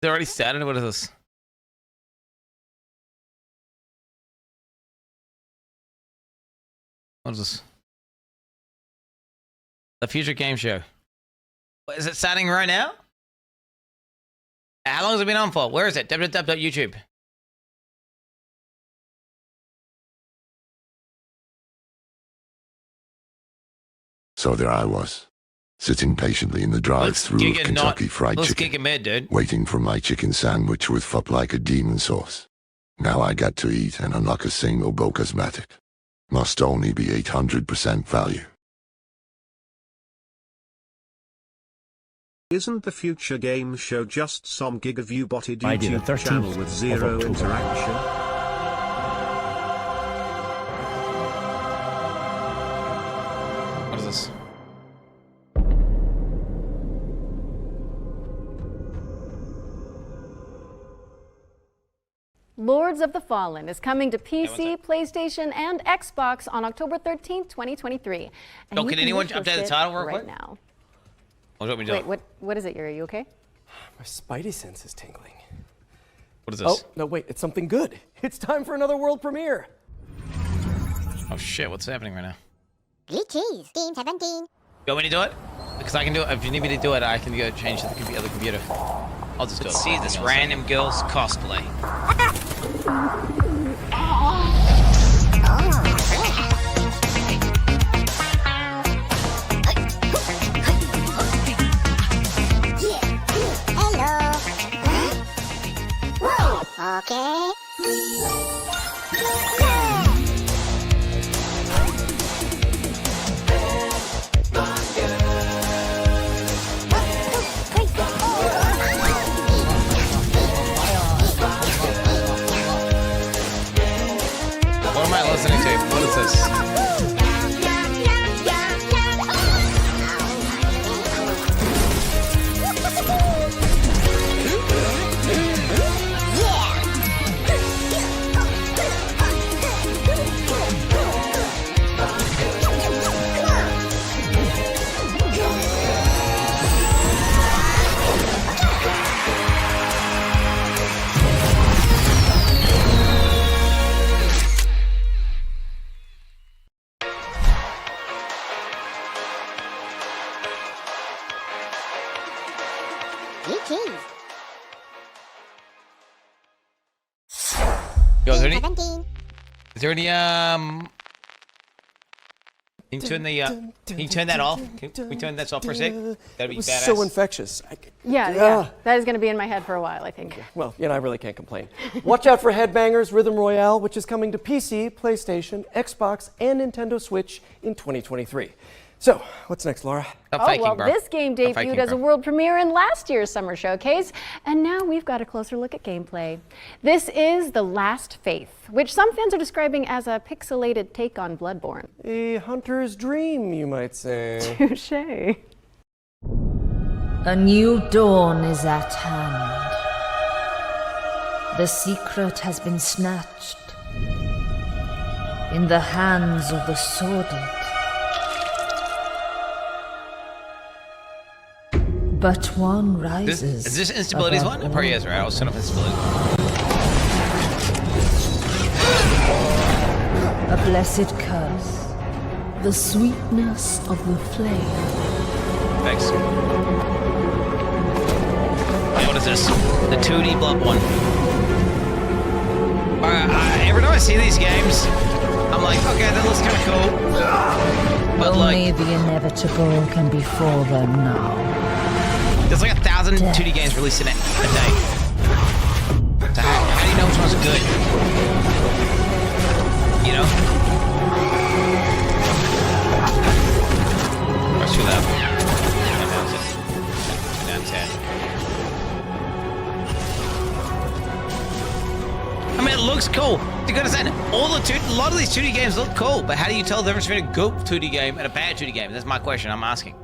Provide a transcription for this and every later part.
They already started? What is this? What is this? The Future Game Show. What, is it starting right now? How long has it been on for? Where is it? www.youtube. So there I was, sitting patiently in the drive-thru of Kentucky Fried Chicken, waiting for my chicken sandwich with fuck like a demon sauce. Now I got to eat and unlock a single bow cosmetic. Must only be 800% value. Isn't the Future Game Show just some gig-of-you-botted YouTube channel with zero interaction? What is this? Lords of the Fallen is coming to PC, PlayStation, and Xbox on October 13th, 2023. And can anyone update the title real quick? Now. Wait, what is it, Yuri? Are you okay? My spidey sense is tingling. What is this? Oh, no, wait, it's something good. It's time for another world premiere. Oh shit, what's happening right now? Good cheese, Team 17. You want me to do it? Because I can do it. If you need me to do it, I can go change the other computer. I'll just do it. Let's see this random girl's cosplay. Okay. What am I listening to? What is this? Yo, is there any can you turn the can you turn that off? Can we turn that off for a sec? That'd be badass. So infectious. Yeah. That is going to be in my head for a while, I think. Well, I really can't complain. Watch out for Headbangers Rhythm Royale, which is coming to PC, PlayStation, Xbox, and Nintendo Switch in 2023. So, what's next, Laura? This game debuted as a world premiere in last year's Summer Showcase, and now we've got a closer look at gameplay. This is The Last Faith, which some fans are describing as a pixelated take on Bloodborne. A hunter's dream, you might say. Touché. A new dawn is at hand. The secret has been snatched in the hands of the sordid. But one rises. Is this instabilities one? It probably is, right? I'll set up instability. A blessed curse. The sweetness of the flame. Thanks. Hey, what is this? The 2D Blood one. Every time I see these games, I'm like, okay, that looks kind of cool. But only the inevitable can befall them now. There's like 1,000 2D games released in a day. So how do you know which one's good? You know? What's too loud? I mean, it looks cool. You gotta say, a lot of these 2D games look cool, but how do you tell the difference between a good 2D game and a bad 2D game? That's my question I'm asking.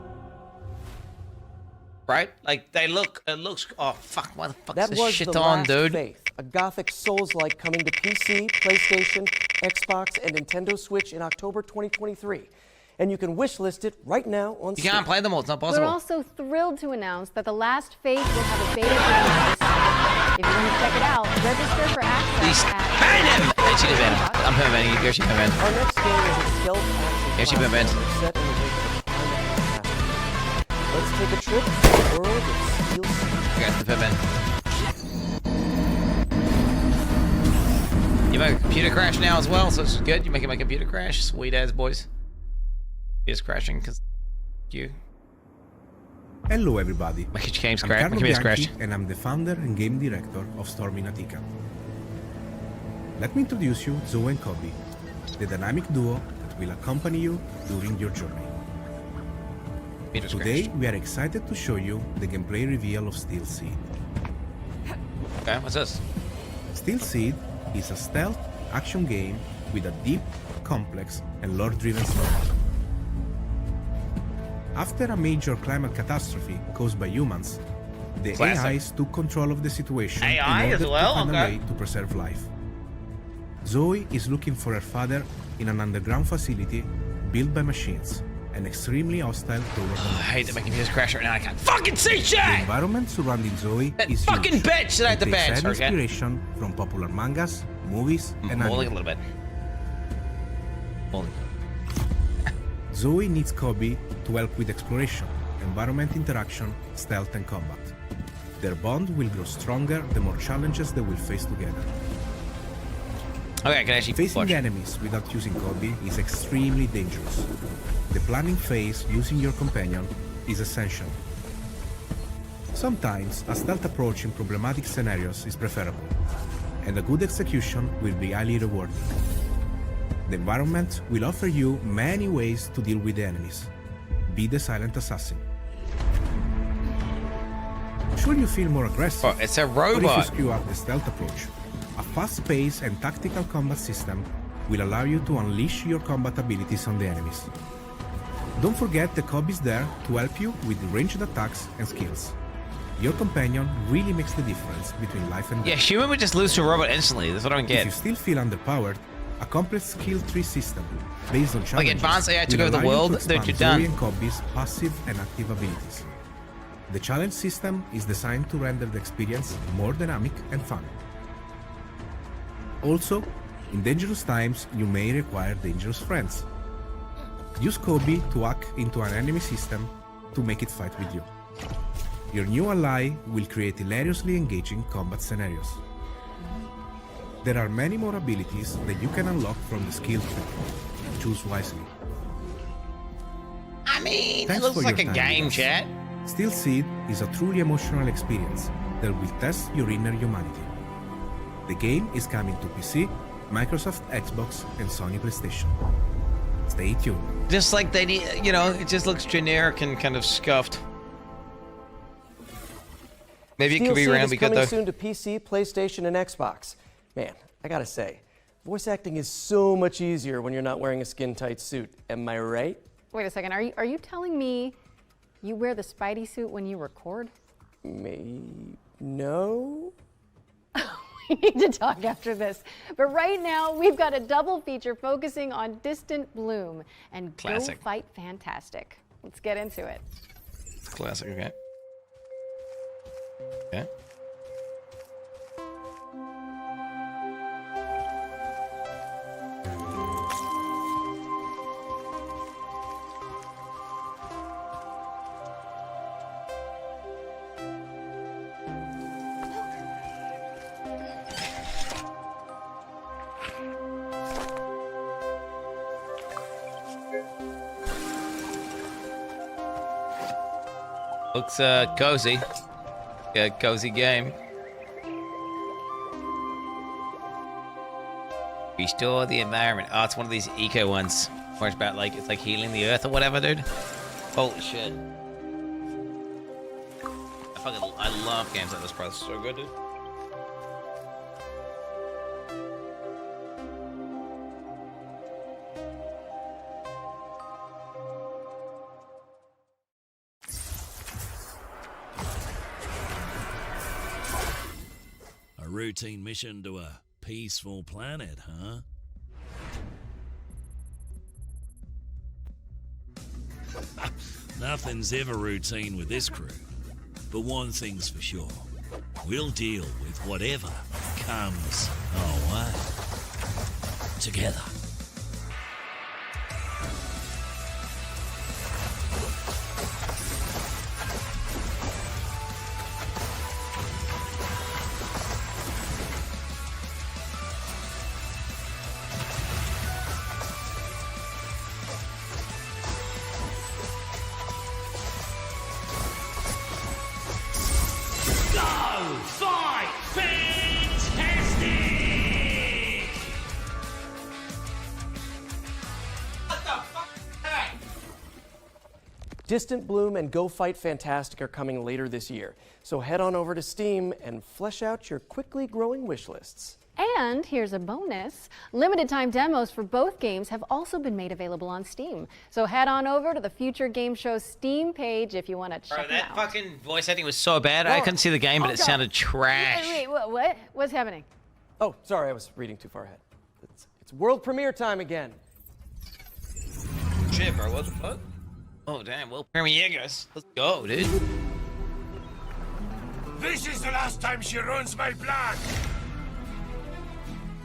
Right? Like, it looks, oh fuck, why the fuck is this shit on, dude? Faith, a gothic Souls-like coming to PC, PlayStation, Xbox, and Nintendo Switch in October 2023. And you can wishlist it right now on Steam. You can't play them all, it's not possible. We're also thrilled to announce that The Last Faith will have a beta release If you want to check it out, register for access at... Ban him! Hey, she did ban him. I'm banning you. Here she banned. Our next game is a stealth action Here she been banned. set in the wake of climate catastrophe. Let's take a trip to the world of Steel City. You guys, the ban. You make a computer crash now as well, so it's good. You're making my computer crash. Sweet ass, boys. It's crashing because you. Hello everybody, My game's I'm crashed. My Carlo computer's Bianchi, crashed. and I'm the founder and game director of Storminatica. Let me introduce you Zoe and Kobe, the dynamic duo that will accompany you during your journey. Computer's Today crashed. we are excited to show you the gameplay reveal of Steel Seed. Okay, what's this? Steel Seed is a stealth action game with a deep, complex, and lore-driven story. After a major climate catastrophe caused by humans, the Classic. AIs took control of the situation AI in as order well? to find Okay. a way to preserve life. Zoe is looking for her father in an underground facility built by machines and extremely hostile toward I them. hate that my computer's crashed right now. I can't fucking see The shit! environment surrounding Zoe That is fucking huge. bitch that I had It to takes ban. heavy Sorry, okay? inspiration from popular mangas, movies, and Mulling a anime. little bit. Mulling. Zoe needs Kobe to help with exploration, environment interaction, stealth, and combat. Their bond will grow stronger the more challenges they will face together. Okay, I can actually Facing push. enemies without using Kobe is extremely dangerous. The planning phase using your companion is essential. Sometimes a stealth approach in problematic scenarios is preferable, and a good execution will be highly rewarding. The environment will offer you many ways to deal with the enemies. Be the silent assassin. Should you feel more aggressive, Oh, it's a or if you robot. screw up the stealth approach, a fast-paced and tactical combat system will allow you to unleash your combat abilities on the enemies. Don't forget the Kobe is there to help you with ranged attacks and skills. Your companion really makes the difference between life and death. Yeah, human would just lose to a robot instantly. That's what I don't If get. you still feel underpowered, a complex skill tree system based on challenges advanced AI took will over the allow you world, to they're expand too done. Zoe and Kobe's passive and active abilities. The challenge system is designed to render the experience more dynamic and fun. Also, in dangerous times, you may require dangerous friends. Use Kobe to hack into an enemy system to make it fight with you. Your new ally will create hilariously engaging combat scenarios. There are many more abilities that you can unlock from the skill tree. Choose wisely. I mean, Thanks it looks for like a your time game, with us. chat. Steel Seed is a truly emotional experience that will test your inner humanity. The game is coming to PC, Microsoft Xbox, and Sony PlayStation. Stay tuned. Just like they need, you know, it just looks generic and kind of scuffed. Maybe it Steel could be Seed around is because coming though. soon to PC, PlayStation, and Xbox. Man, I gotta say, voice acting is so much easier when you're not wearing a skin-tight suit. Am I right? Wait a second, are you telling me you wear the Spidey suit when you record? No? We need to talk after this. But right now, we've got a double feature focusing on Distant Bloom and Classic. Go Fight Fantastic. Let's get into it. Classic, okay. Okay. Looks cozy. Yeah, cozy game. Restore the environment. Oh, it's one of these eco ones. Where it's about like, it's like healing the earth or whatever, dude. Holy shit. I love games like this, bro. It's so good, dude. A routine mission to a peaceful planet, huh? Nothing's ever routine with this crew. But one thing's for sure. we'll deal with whatever comes our way. Together. Distant Bloom and Go Fight Fantastic are coming later this year, so head on over to Steam and flesh out your quickly growing wish lists. And here's a bonus. Limited time demos for both games have also been made available on Steam. So head on over to the Future Game Show's Steam page if you want to check it out. That fucking voice acting was so bad. I couldn't see the game, but it sounded trash. Wait, what? What's happening? Oh, sorry, I was reading too far ahead. It's world premiere time again. Shit, bro, what the fuck? Oh, damn, well, premieres. Let's go, dude. This is the last time she ruins my plan.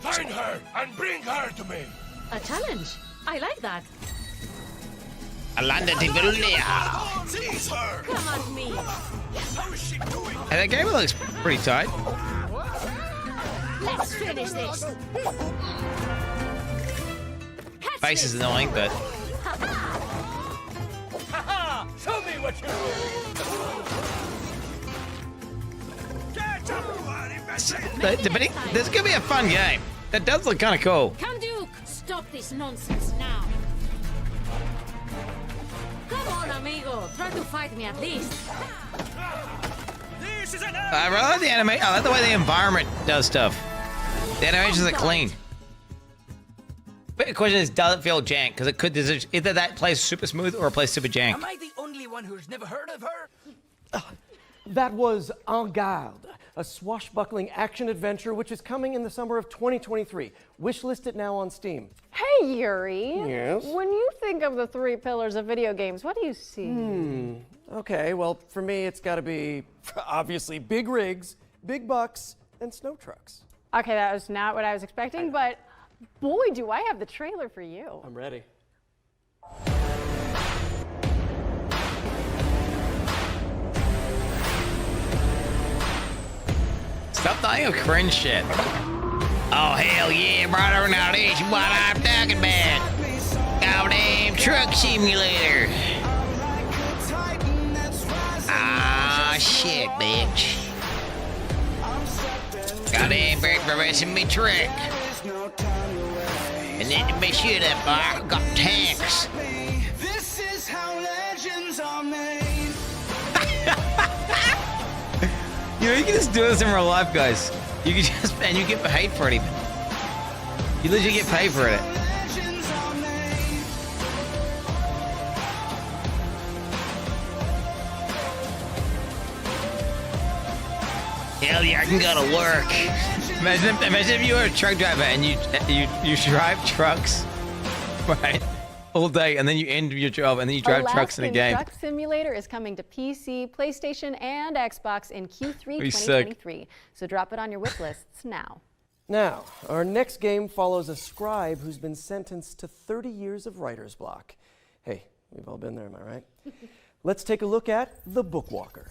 Find her and bring her to me. A challenge. I like that. Alanda de Villa. Tease her. Come at me. How is she doing? Hey, that game looks pretty tight. Let's finish this. Face is annoying, but... Show me what you But this could be a fun game. That does look kind of cool. Duke, stop this nonsense now. Come on, amigo. Try to fight me at least. This is an I really like the anime. I like the way the environment does stuff. The animations are clean. But the question is, does it feel jank? Because it could. Either that plays super smooth or it plays super jank. Am I the only one who's never heard of her? That was En Garde, a swashbuckling action-adventure which is coming in the summer of 2023. Wishlist it now on Steam. Hey, Yuri. Yes? When you think of the three pillars of video games, what do you see? Okay, well, for me, it's got to be, obviously, big rigs, big bucks, and snow trucks. Okay, that was not what I was expecting, but boy, do I have the trailer for you. I'm ready. Stop dying of cringe shit. Oh, hell yeah, brother. Now this is what I'm talking about. Goddamn truck simulator. Ah, shit, bitch. Goddamn break for messing me trick. And then to mess shit up, I got tanks. This is how legends are made. You know, you can just do this in real life, guys. You can just, and you get paid for it even. You literally get paid for it. Hell yeah, I can go to work. Imagine if you were a truck driver and you drive trucks, right, all day, and then you end your job and then you drive trucks in a game. Truck Simulator is coming to PC, PlayStation, and Xbox in Q3 Be 2023. sick. So drop it on your wish lists now. Now, our next game follows a scribe who's been sentenced to 30 years of writer's block. Hey, we've all been there, am I right? Let's take a look at The Bookwalker.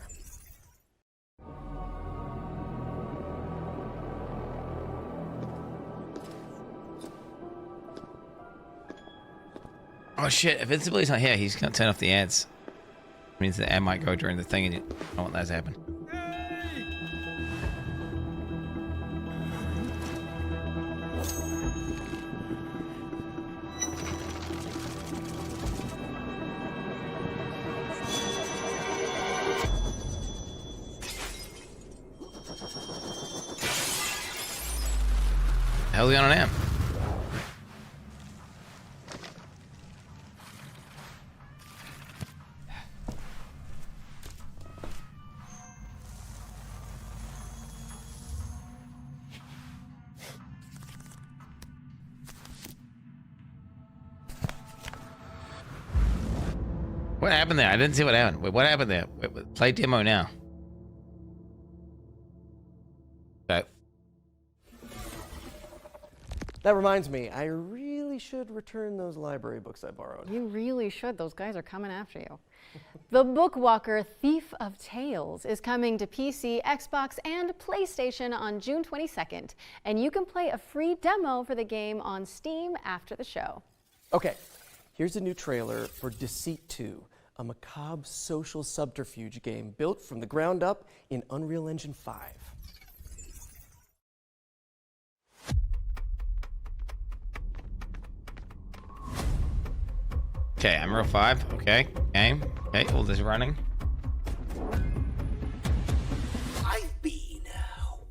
Oh shit, if Invincible's not here, he's gonna turn off the ads. Means the ad might go during the thing and you don't want that to happen. The hell's going on now? What happened there? I didn't see what happened. Wait, what happened there? Wait, play demo now. That reminds me, I really should return those library books I borrowed. You really should. Those guys are coming after you. The Bookwalker Thief of Tales is coming to PC, Xbox, and PlayStation on June 22nd, and you can play a free demo for the game on Steam after the show. Okay, here's a new trailer for Deceit 2, a macabre social subterfuge game built from the ground up in Unreal Engine 5. Okay, Emerald 5. Okay, game. Okay, all this running. I've been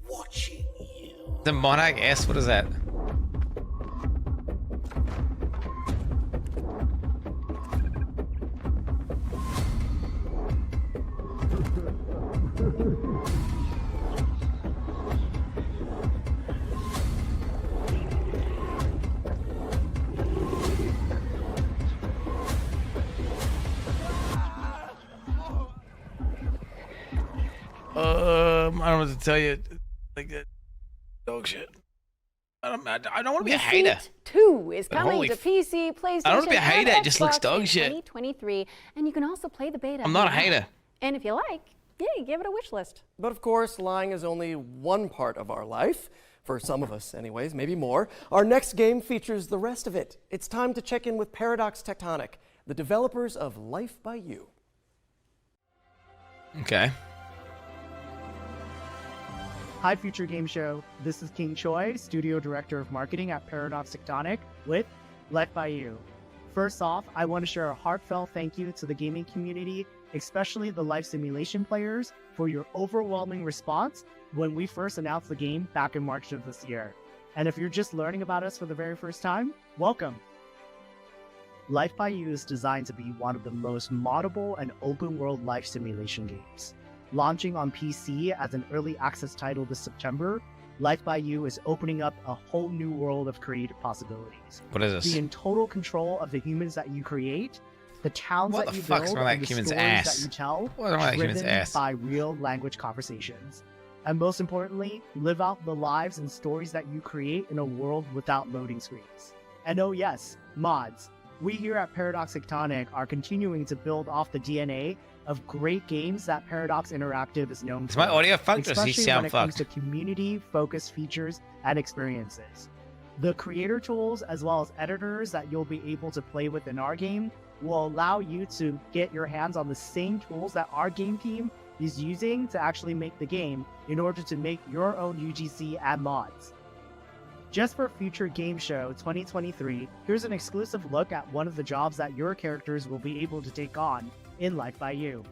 watching you. The Monarch S, what is that? I don't know what to tell you. Like that dog shit. I don't want to be a hater. 2 is coming to PC, PlayStation, I don't want to be a hater. and It just looks Xbox dog in shit. 2023, and you can also play the beta. I'm not a now. hater. And if you like, yeah, give it a wish list. But of course, lying is only one part of our life. For some of us, anyways, maybe more. Our next game features the rest of it. It's time to check in with Paradox Tectonic, the developers of Life by You. Okay. Hi, Future Game Show. This is King Choi, Studio Director of Marketing at Paradox Tectonic with Life by You. First off, I want to share a heartfelt thank you to the gaming community, especially the life simulation players, for your overwhelming response when we first announced the game back in March of this year. And if you're just learning about us for the very first time, welcome. Life by You is designed to be one of the most moddable and open world life simulation games. Launching on PC as an early access title this September, Life by You is opening up a whole new world of creative possibilities. What is this? Be in total control of the humans that you create, the towns that you build, and the stories that you tell, driven by real language conversations. And most importantly, live out the lives and stories that you create in a world without loading screens. And oh yes, mods. We here at Paradox Tectonic are continuing to build off the DNA of great games that Paradox Interactive is known for. Is my audio fucked or is he especially sound when it comes to community-focused features and experiences. The creator tools, as well as editors that you'll be able to play with in our game, will allow you to get your hands on the same tools that our game team is using to actually make the game in order to make your own UGC and mods. Just for Future Game Show 2023, here's an exclusive look at one of the jobs that your characters will be able to take on in Life by You.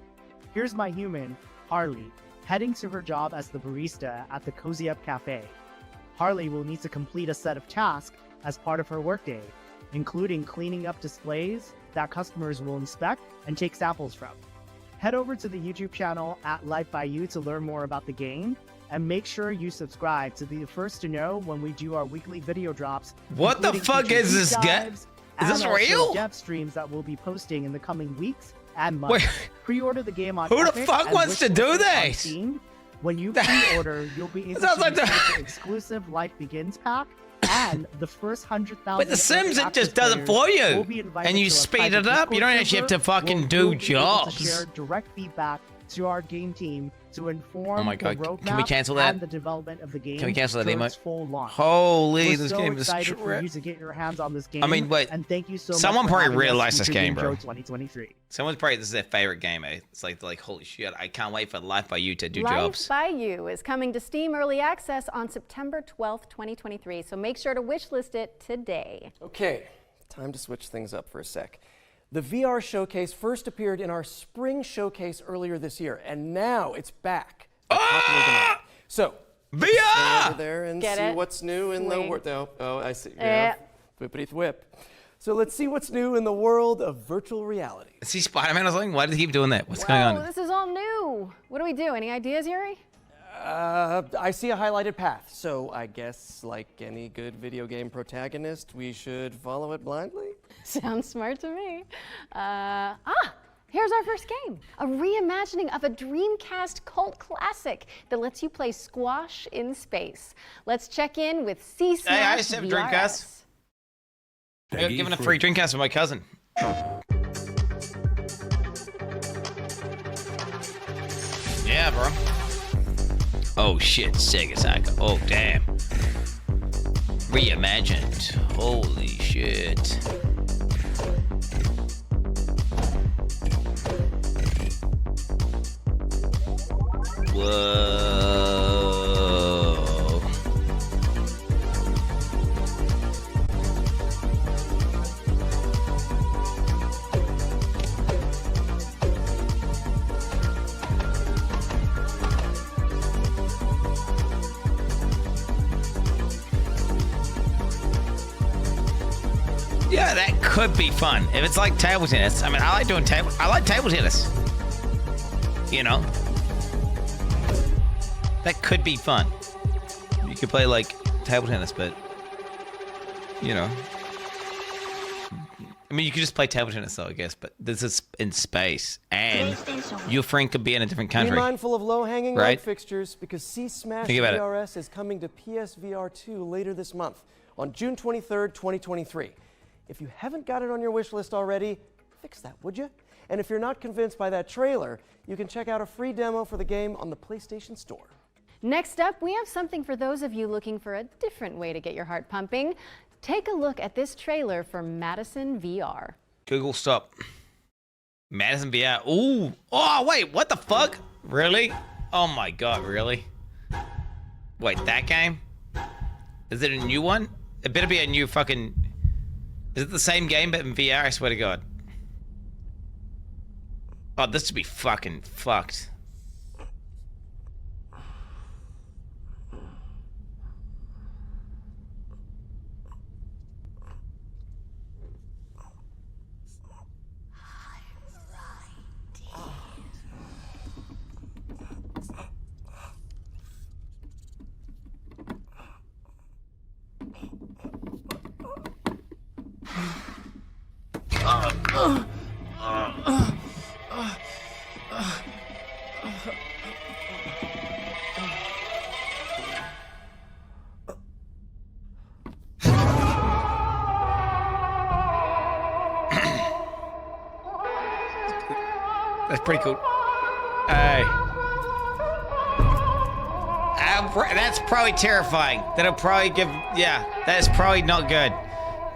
Here's my human, Harley, heading to her job as the barista at the Cozy Up Cafe. Harley will need to complete a set of tasks as part of her workday, including cleaning up displays that customers will inspect and take samples from. Head over to the YouTube channel at Life by You to learn more about the game, and make sure you subscribe to be the first to know when we do our weekly video drops. What the fuck is this guy? Is this real? Dev streams that we'll be posting in the coming weeks and months. Pre-order the game on Who Epic the fuck and wants to do this? When you pre-order, you'll be able to receive the exclusive Life Begins pack and the first 100,000. But The Sims, it just does it for you, and you speed it up. You don't actually have to fucking do jobs. To share direct feedback to our game team to inform oh my God. the roadmap Can we cancel that? and the development of the game. Can we cancel that emote? Full launch. Holy, this game is excited for you to get your hands on this game. I mean, wait. And thank you so much. Someone for probably having us realized this Future game, bro. 2023. Someone's probably this is their favorite game. Eh? It's like holy shit! I can't wait for Life by You to do Life jobs. by You is coming to Steam Early Access on September 12th, 2023. So make sure to wishlist it today. Okay, time to switch things up for a sec. The VR showcase first appeared in our spring showcase earlier this year, and now it's back. So, VR! Over there and see what's new in the world. Oh, I see. Yeah. Whippity whip. So let's see what's new in the world of virtual reality. Is he Spider-Man or something? Why does he keep doing that? What's going on? This is all new. What do we do? Any ideas, Yuri? I see a highlighted path, so I guess like any good video game protagonist, we should follow it blindly? Sounds smart to me. Here's our first game, a reimagining of a Dreamcast cult classic that lets you play squash in space. Let's check in with C-Smash Hey, I used to have Dreamcast. I got given a free Dreamcast from my cousin. Yeah, bro. Oh shit, Sega Saga. Oh damn. Reimagined. Holy shit. Whoa. Yeah, that could be fun. If it's like table tennis. I mean, I like table tennis. You know? That could be fun. You could play like table tennis, but you know. I mean, you could just play table tennis though, I guess, but this is in space, and your friend could be in a different country. Be mindful of low-hanging right? light fixtures because C-Smash VRS is coming to PSVR 2 later this month on June 23rd, 2023. If you haven't got it on your wish list already, fix that, would you? And if you're not convinced by that trailer, you can check out a free demo for the game on the PlayStation Store. Next up, we have something for those of you looking for a different way to get your heart pumping. Take a look at this trailer for Madison VR. Google, stop. Madison VR. Ooh. Oh, wait, what the fuck? Really? Oh my god, really? Wait, that game? Is it a new one? It better be a new fucking... Is it the same game but in VR? I swear to god. Oh, this would be fucking fucked. That's pretty cool. Hey. That's probably terrifying. That'll probably give... Yeah, that's probably not good,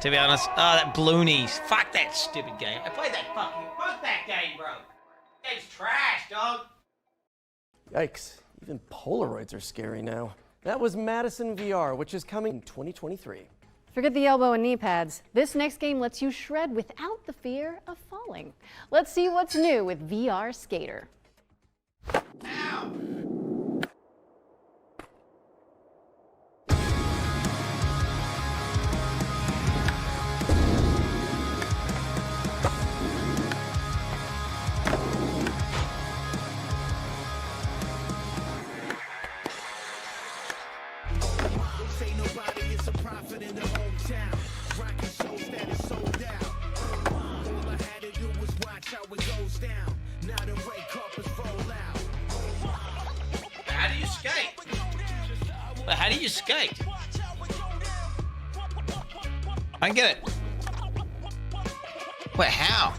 to be honest. Oh, that Bloonies. Fuck that stupid game. I played that fucking... Fuck that game, bro. It's trash, dog. Yikes. Even Polaroids are scary now. That was Madison VR, which is coming in 2023. Forget the elbow and knee pads. This next game lets you shred without the fear of falling. Let's see what's new with VR Skater. Ow. How do you skate? How do you skate? I don't get it. Wait, how?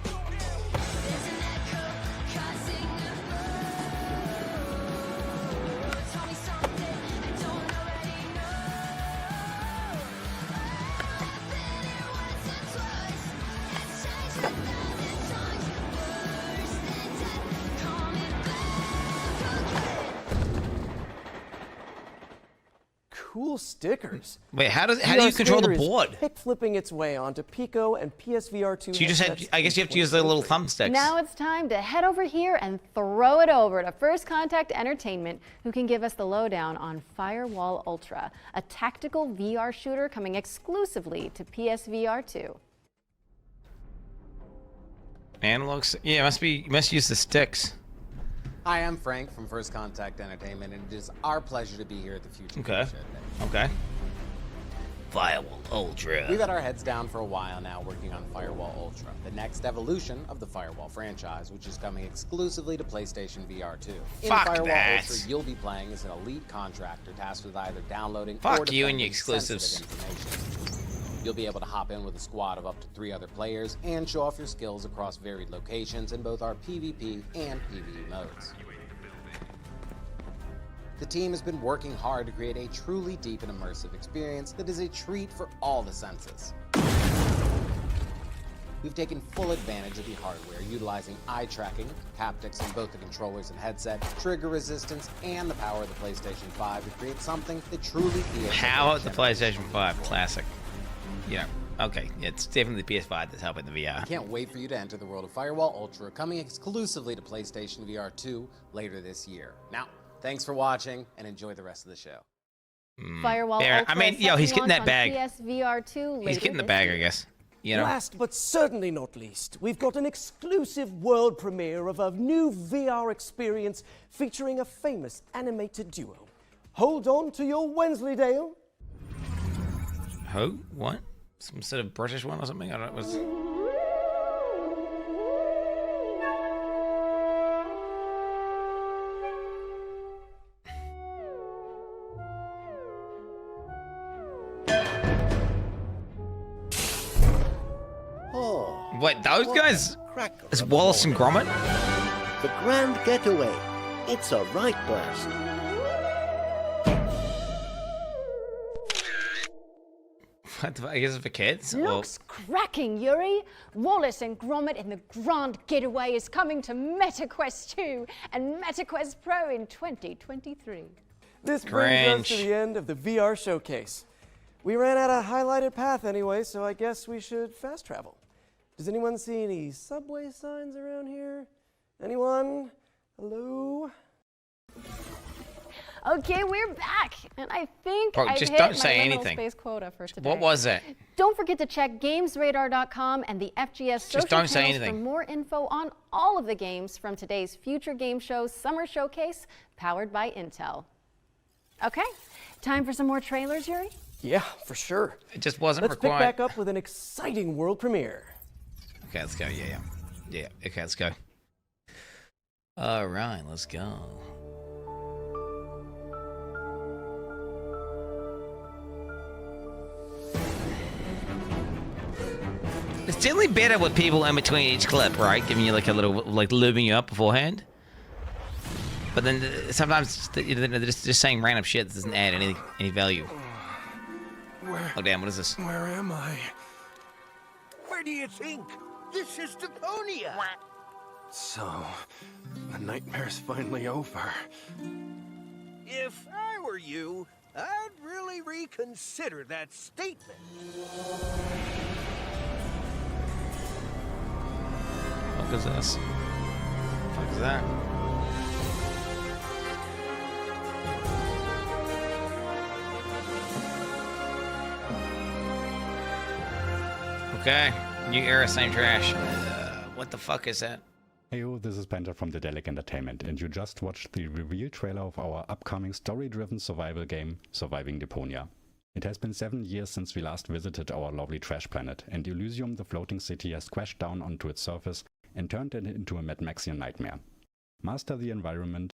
Cool stickers. Wait, how do you control the board? Pick flipping its way onto Pico and PSVR 2. So you just had, I guess you have to use the little thumbsticks. Now it's time to head over here and throw it over to First Contact Entertainment, who can give us the lowdown on Firewall Ultra, a tactical VR shooter coming exclusively to PSVR 2. Analogs? Yeah, you must use the sticks. Hi, I'm Frank from First Contact Entertainment, and it is our pleasure to be here at the Future Okay. Game Show today. Okay. Firewall Ultra. We've had our heads down for a while now working on Firewall Ultra, the next evolution of the Firewall franchise, which is coming exclusively to PlayStation VR 2. In Firewall Ultra, you'll be playing as an elite contractor tasked with either downloading or defending exclusives information. You'll be able to hop in with a squad of up to 3 other players and show off your skills across varied locations in both our PvP and PvE modes. The team has been working hard to create a truly deep and immersive experience that is a treat for all the senses. We've taken full advantage of the hardware, utilizing eye tracking, haptics in both the controllers and headset, trigger resistance, and the power of the PlayStation 5 to create something that truly feels How about the PlayStation 5 Classic? Yeah, okay, it's definitely the PS5 that's helping the VR. I can't wait for you to enter the world of Firewall Ultra, coming exclusively to PlayStation VR 2 later this year. Now, thanks for watching, and enjoy the rest of the show. Firewall Ultra. I mean, yo, he's getting that bag. PSVR 2 He's getting the bag, I guess. You know? Last but certainly not least, we've got an exclusive world premiere of a new VR experience featuring a famous animated duo. Hold on to your Wensleydale. Who? What? Some sort of British one or something? I don't know. It was... Wait, those guys? Is Wallace and Gromit? The Grand Getaway. It's a right blast. What the fuck? I guess it's for kids? Looks cracking, Yuri. Wallace and Gromit in the Grand Getaway is coming to MetaQuest 2 and MetaQuest Pro in 2023. This brings us to the end of the VR showcase. We ran out of highlighted path anyway, so I guess we should fast travel. Does anyone see any subway signs around here? Anyone? Hello? Okay, we're back, and I think I've just hit don't my say liminal anything. Space quota for today. What was it? Don't forget to check GamesRadar.com and the FGS social don't say channels anything. for more info on all of the games from today's Future Game Show's Summer Showcase, powered by Intel. Okay, time for some more trailers, Yuri? Yeah, for sure. It just wasn't Let's required. pick back up with an exciting world premiere. Okay, let's go. Yeah. Okay, let's go. All right, let's go. It's definitely better with people in between each clip, right? Giving you like a little, like lubing you up beforehand. But then sometimes they're just saying random shit that doesn't add any value. Oh damn, what is this? Where am I? Where do you think? This is Deponia. So, the nightmare's finally over. If I were you, I'd really reconsider that statement. What is this? What is that? Okay, new era, same trash. What the fuck is that? Heyo, this is Penta from Dedelic Entertainment, and you just watched the reveal trailer of our upcoming story-driven survival game, Surviving Deponia. It has been 7 years since we last visited our lovely trash planet, and Elysium, the floating city, has crashed down onto its surface and turned it into a Mad Maxian nightmare. Master the environment,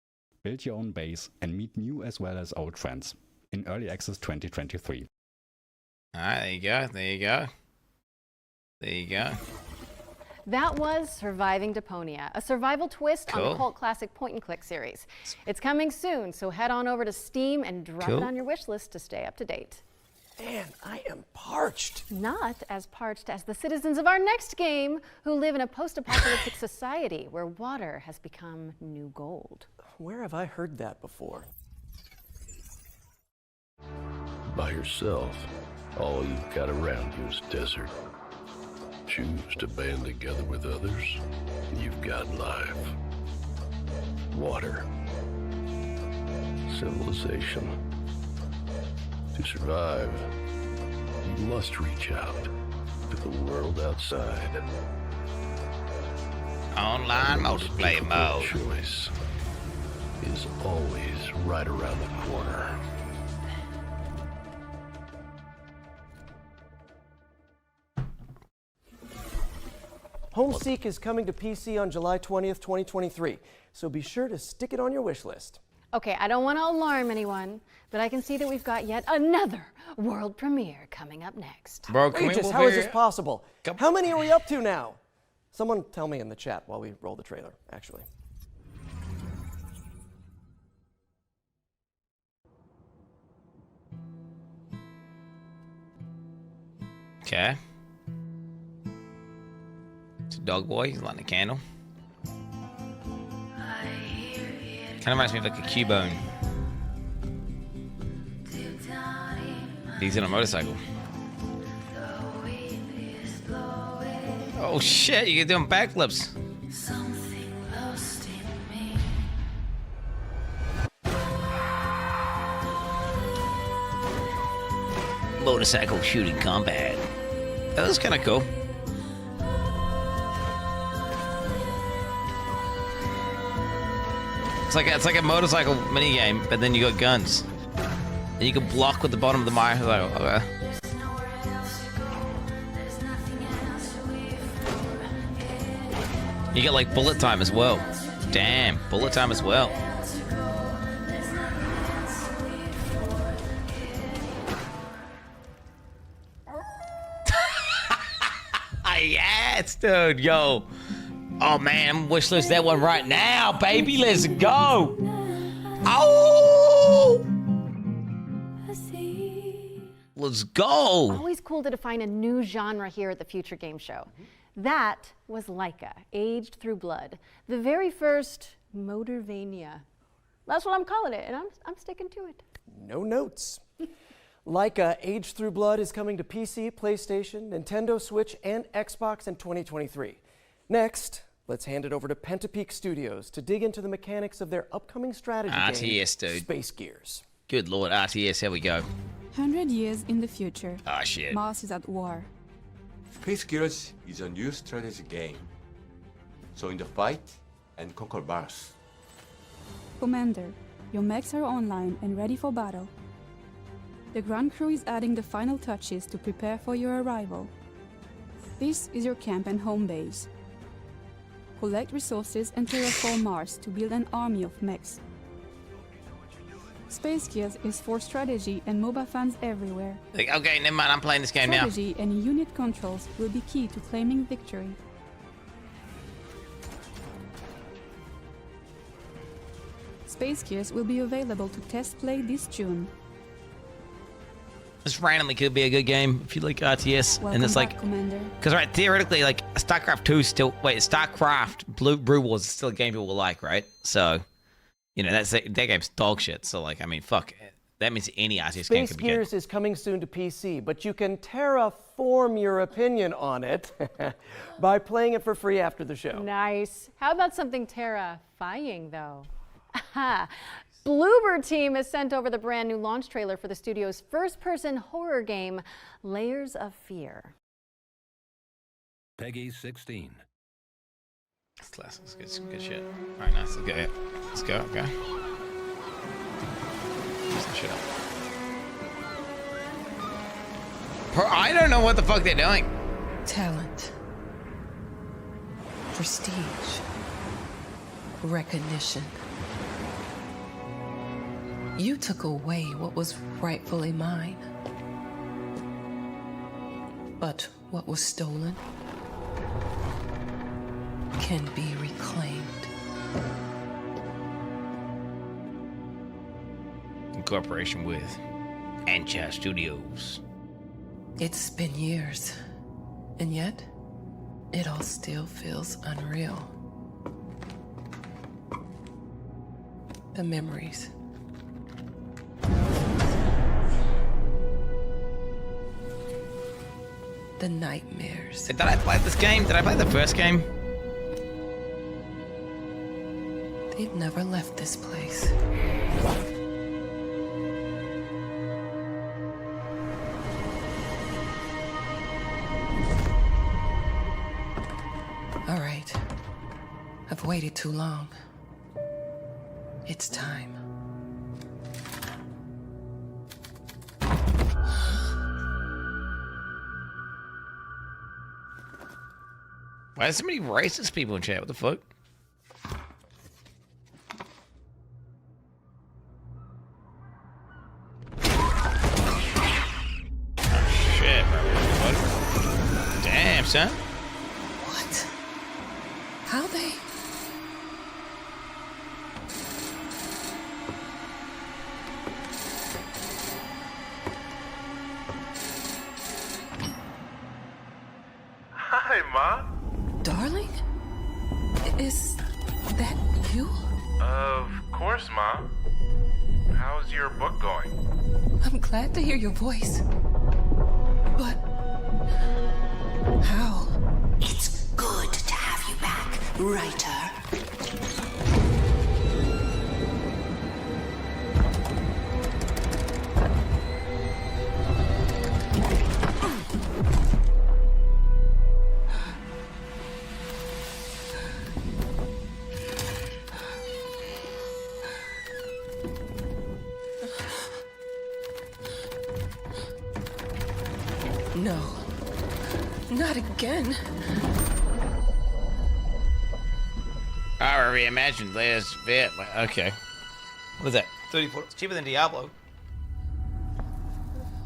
build your own base, and meet new as well as old friends. In Early Access 2023. Alright, there you go, there you go. There you go. That was Surviving Deponia, a survival twist on the cult classic point-and-click series. It's coming soon, so head on over to Steam and drop it on your wish list to stay up to date. Man, I am parched. Not as parched as the citizens of our next game, who live in a post-apocalyptic society where water has become new gold. Where have I heard that before? By yourself, all you've got around you is desert. Choose to band together with others, you've got life. Water. Civilization. To survive, you must reach out to the world outside. Online multiplayer mode. Choice is always right around the corner. Homeseek is coming to PC on July 20th, 2023, so be sure to stick it on your wish list. Okay, I don't want to alarm anyone, but I can see that we've got yet another world premiere coming up next. Bro, Regis, how is this possible? How many are we up to now? Someone tell me in the chat while we roll the trailer, actually. Okay. It's a dog boy. He's lighting a candle. Kind of reminds me of like a Cubone. He's in a motorcycle. Oh shit, you can do backflips. Motorcycle shooting combat. That was kind of cool. It's like a motorcycle mini game, but then you got guns. And you can block with the bottom of the mire. Like, okay. You get like bullet time as well. Damn, bullet time as well. Yes, dude, yo. Oh man, I'm wishlist that one right now, baby. Let's go. Oh! Let's go. Always cool to define a new genre here at the Future Game Show. That was Laika, Aged Through Blood, the very first Motorvania. That's what I'm calling it, and I'm sticking to it. No notes. Laika, Aged Through Blood is coming to PC, PlayStation, Nintendo Switch, and Xbox in 2023. Next, let's hand it over to Pentapeak Studios to dig into the mechanics of their upcoming strategy RTS, game, dude. Space Gears. Good lord, RTS, here we go. 100 years in the future. Ah, shit. Mars is at war. Space Gears is a new strategy game. So in the fight and conquer Mars. Commander, your mechs are online and ready for battle. The ground crew is adding the final touches to prepare for your arrival. This is your camp and home base. Collect resources and terraform Mars to build an army of mechs. Space Gears is for strategy and MOBA fans everywhere. Like, okay, never mind, I'm playing this game now. Strategy and unit controls will be key to claiming victory. Space Gears will be available to test play this June. This randomly could be a good game if you like RTS. Welcome and it's like, because right, theoretically, like StarCraft 2 is still, StarCraft Brew Wars is still a game people will like, right? So, you know, that game's dog shit. So like, I mean, fuck, that means any RTS game Space could be good. Gears is coming soon to PC, but you can terraform your opinion on it by playing it for free after the show. Nice. How about something terrifying, though? Aha. Bluebird team has sent over the brand new launch trailer for the studio's first-person horror game, Layers of Fear. Peggy 16. That's classic. That's some good shit. All right, nice. Let's go. Yeah. Let's go. Okay. Some shit up. I don't know what the fuck they're doing. Talent. Prestige. Recognition. You took away what was rightfully mine. But what was stolen can be reclaimed. In cooperation with Ancha Studios. It's been years, and yet it all still feels unreal. The memories. The nightmares. Did I play this game? Did I play the first game? They've never left this place. All right. I've waited too long. It's time. Why are so many racist people in chat? What the fuck? Shit, bro. What? Damn, son. What? How they? Hi, Ma. Darling? Is that you? Of course, Ma. How's your book going? I'm glad to hear your voice. But how? It's good to have you back, writer. No. Not again. I reimagined last bit. Okay. What is that? 34. It's cheaper than Diablo.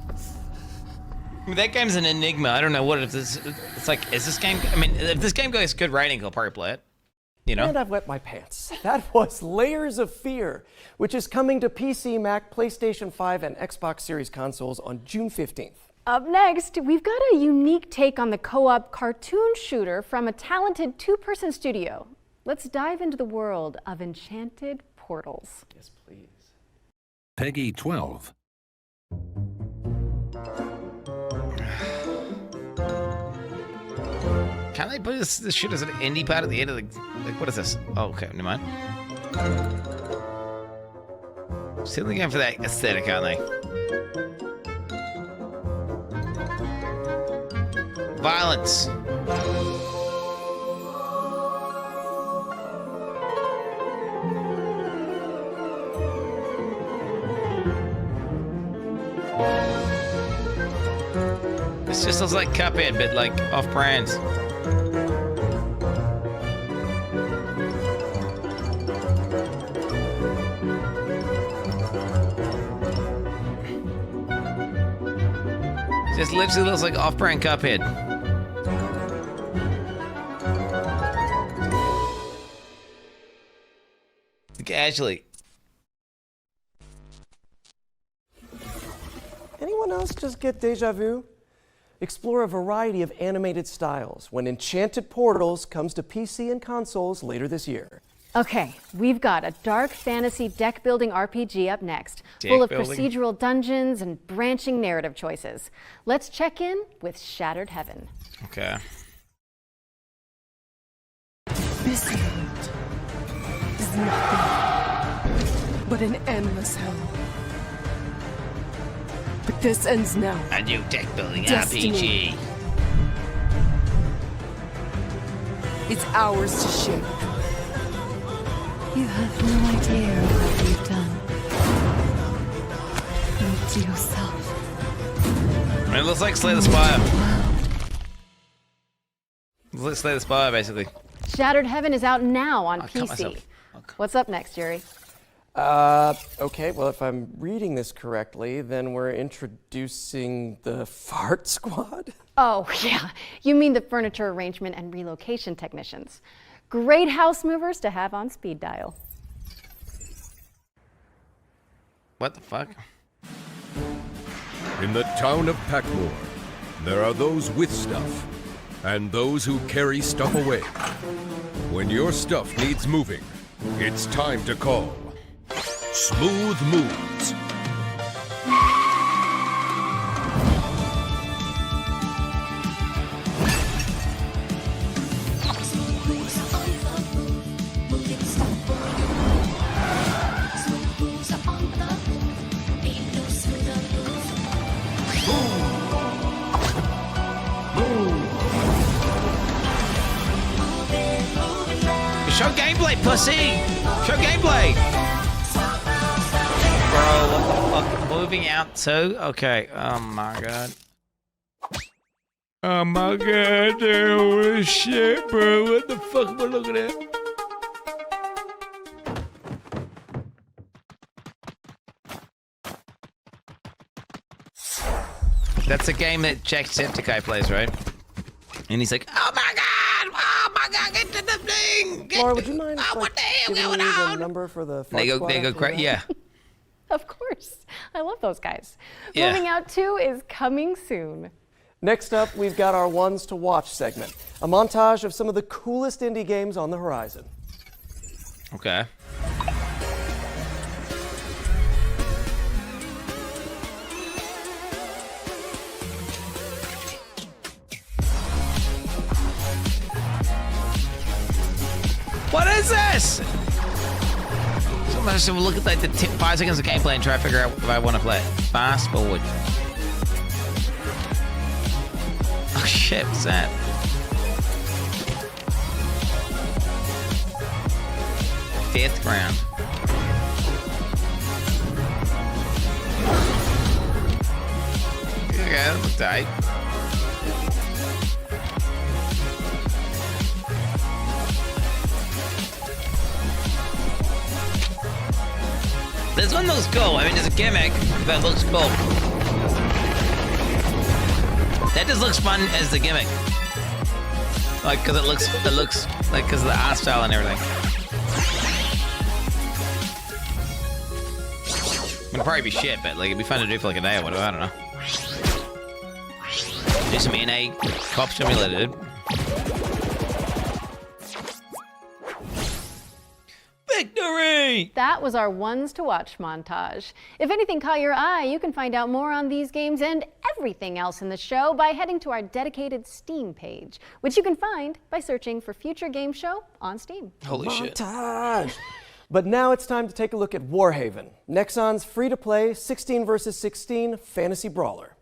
I mean, that game's an enigma. I don't know what it is. It's like, is this game? I mean, if this game gets good rating, I'll probably play it. You know? And I've wet my pants. That was Layers of Fear, which is coming to PC, Mac, PlayStation 5, and Xbox Series consoles on June 15th. Up next, we've got a unique take on the co-op cartoon shooter from a talented two-person studio. Let's dive into the world of Enchanted Portals. Yes, please. Peggy 12. Can they put this shit as an indie pad at the end of the... Like, what is this? Oh, okay, never mind. Still going for that aesthetic, aren't they? Violence. This just looks like Cuphead, but like off-brand. Just literally looks like off-brand Cuphead. Casually. Anyone else just get deja vu? Explore a variety of animated styles when Enchanted Portals comes to PC and consoles later this year. Okay, we've got a dark fantasy deck building RPG up next, full of procedural dungeons and branching narrative choices. Let's check in with Shattered Heaven. Okay. This world is nothing but an endless hell. But this ends now. A new deck building Destiny. RPG. It's ours to shape. You have no idea what you've done. Look to yourself. It looks like Slay the Spire. It looks like Slay the Spire, basically. Shattered Heaven is out now on PC. What's up next, Jerry? Okay, well, if I'm reading this correctly, then we're introducing the Fart Squad? Oh, yeah. You mean the furniture arrangement and relocation technicians. Great house movers to have on speed dial. What the fuck? In the town of Packmore, there are those with stuff, and those who carry stuff away. When your stuff needs moving, it's time to call Smooth Moves. Show gameplay, pussy! Show gameplay! Bro, what the fuck? Moving out too? Okay, oh my god. Oh my god, holy shit, bro. What the fuck am I looking at? That's a game that Jacksepticeye plays, right? And he's like, oh my god, get to the thing! Laura, would you mind what the hell giving going me on? the number for the They go, yeah. Of course. I love those guys. Yeah. Moving Out 2 is coming soon. Next up, we've got our ones to watch segment, a montage of some of the coolest indie games on the horizon. Okay. What is this? So I'm just gonna look at like the 5 seconds of gameplay and try to figure out if I want to play it. Fast forward. Oh shit, what's that? Fifth ground. Okay, that looks tight. This one looks cool. I mean, it's a gimmick, but it looks cool. That just looks fun as the gimmick. Like, cause it looks like, cause of the art style and everything. It'll probably be shit, but like, it'd be fun to do for like a day or whatever, I don't know. Do some NA Cop Simulator, dude. Victory! That was our ones to watch montage. If anything caught your eye, you can find out more on these games and everything else in the show by heading to our dedicated Steam page, which you can find by searching for Future Game Show on Steam. Holy shit. Montage! But now it's time to take a look at Warhaven, Nexon's free-to-play 16 versus 16 fantasy brawler.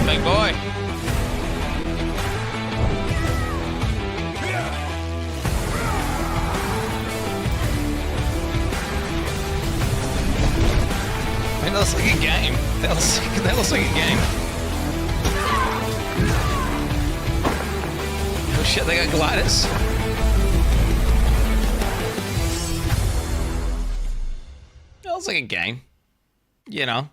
Big boy. Man, that looks like a game. That looks like a game. Oh shit, they got gliders. That looks like a game. You know.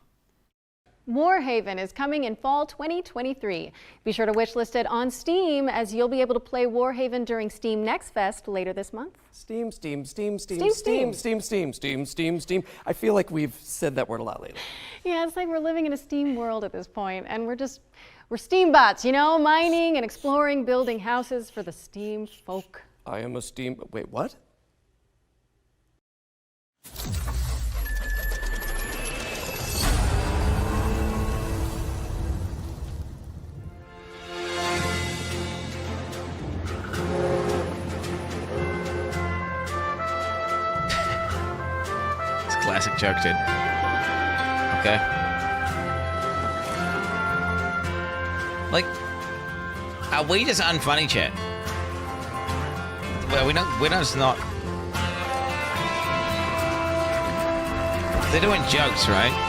Warhaven is coming in fall 2023. Be sure to wishlist it on Steam, as you'll be able to play Warhaven during Steam Next Fest later this month. Steam. Steam. I feel like we've said that word a lot lately. Yeah, it's like we're living in a Steam world at this point, and we're Steam bots, you know, mining and exploring, building houses for the Steam folk. I am a Steam. Wait, what? Classic joke, dude. Okay. Like, are we just unfunny, chat? Well, we're just not. They're doing jokes, right?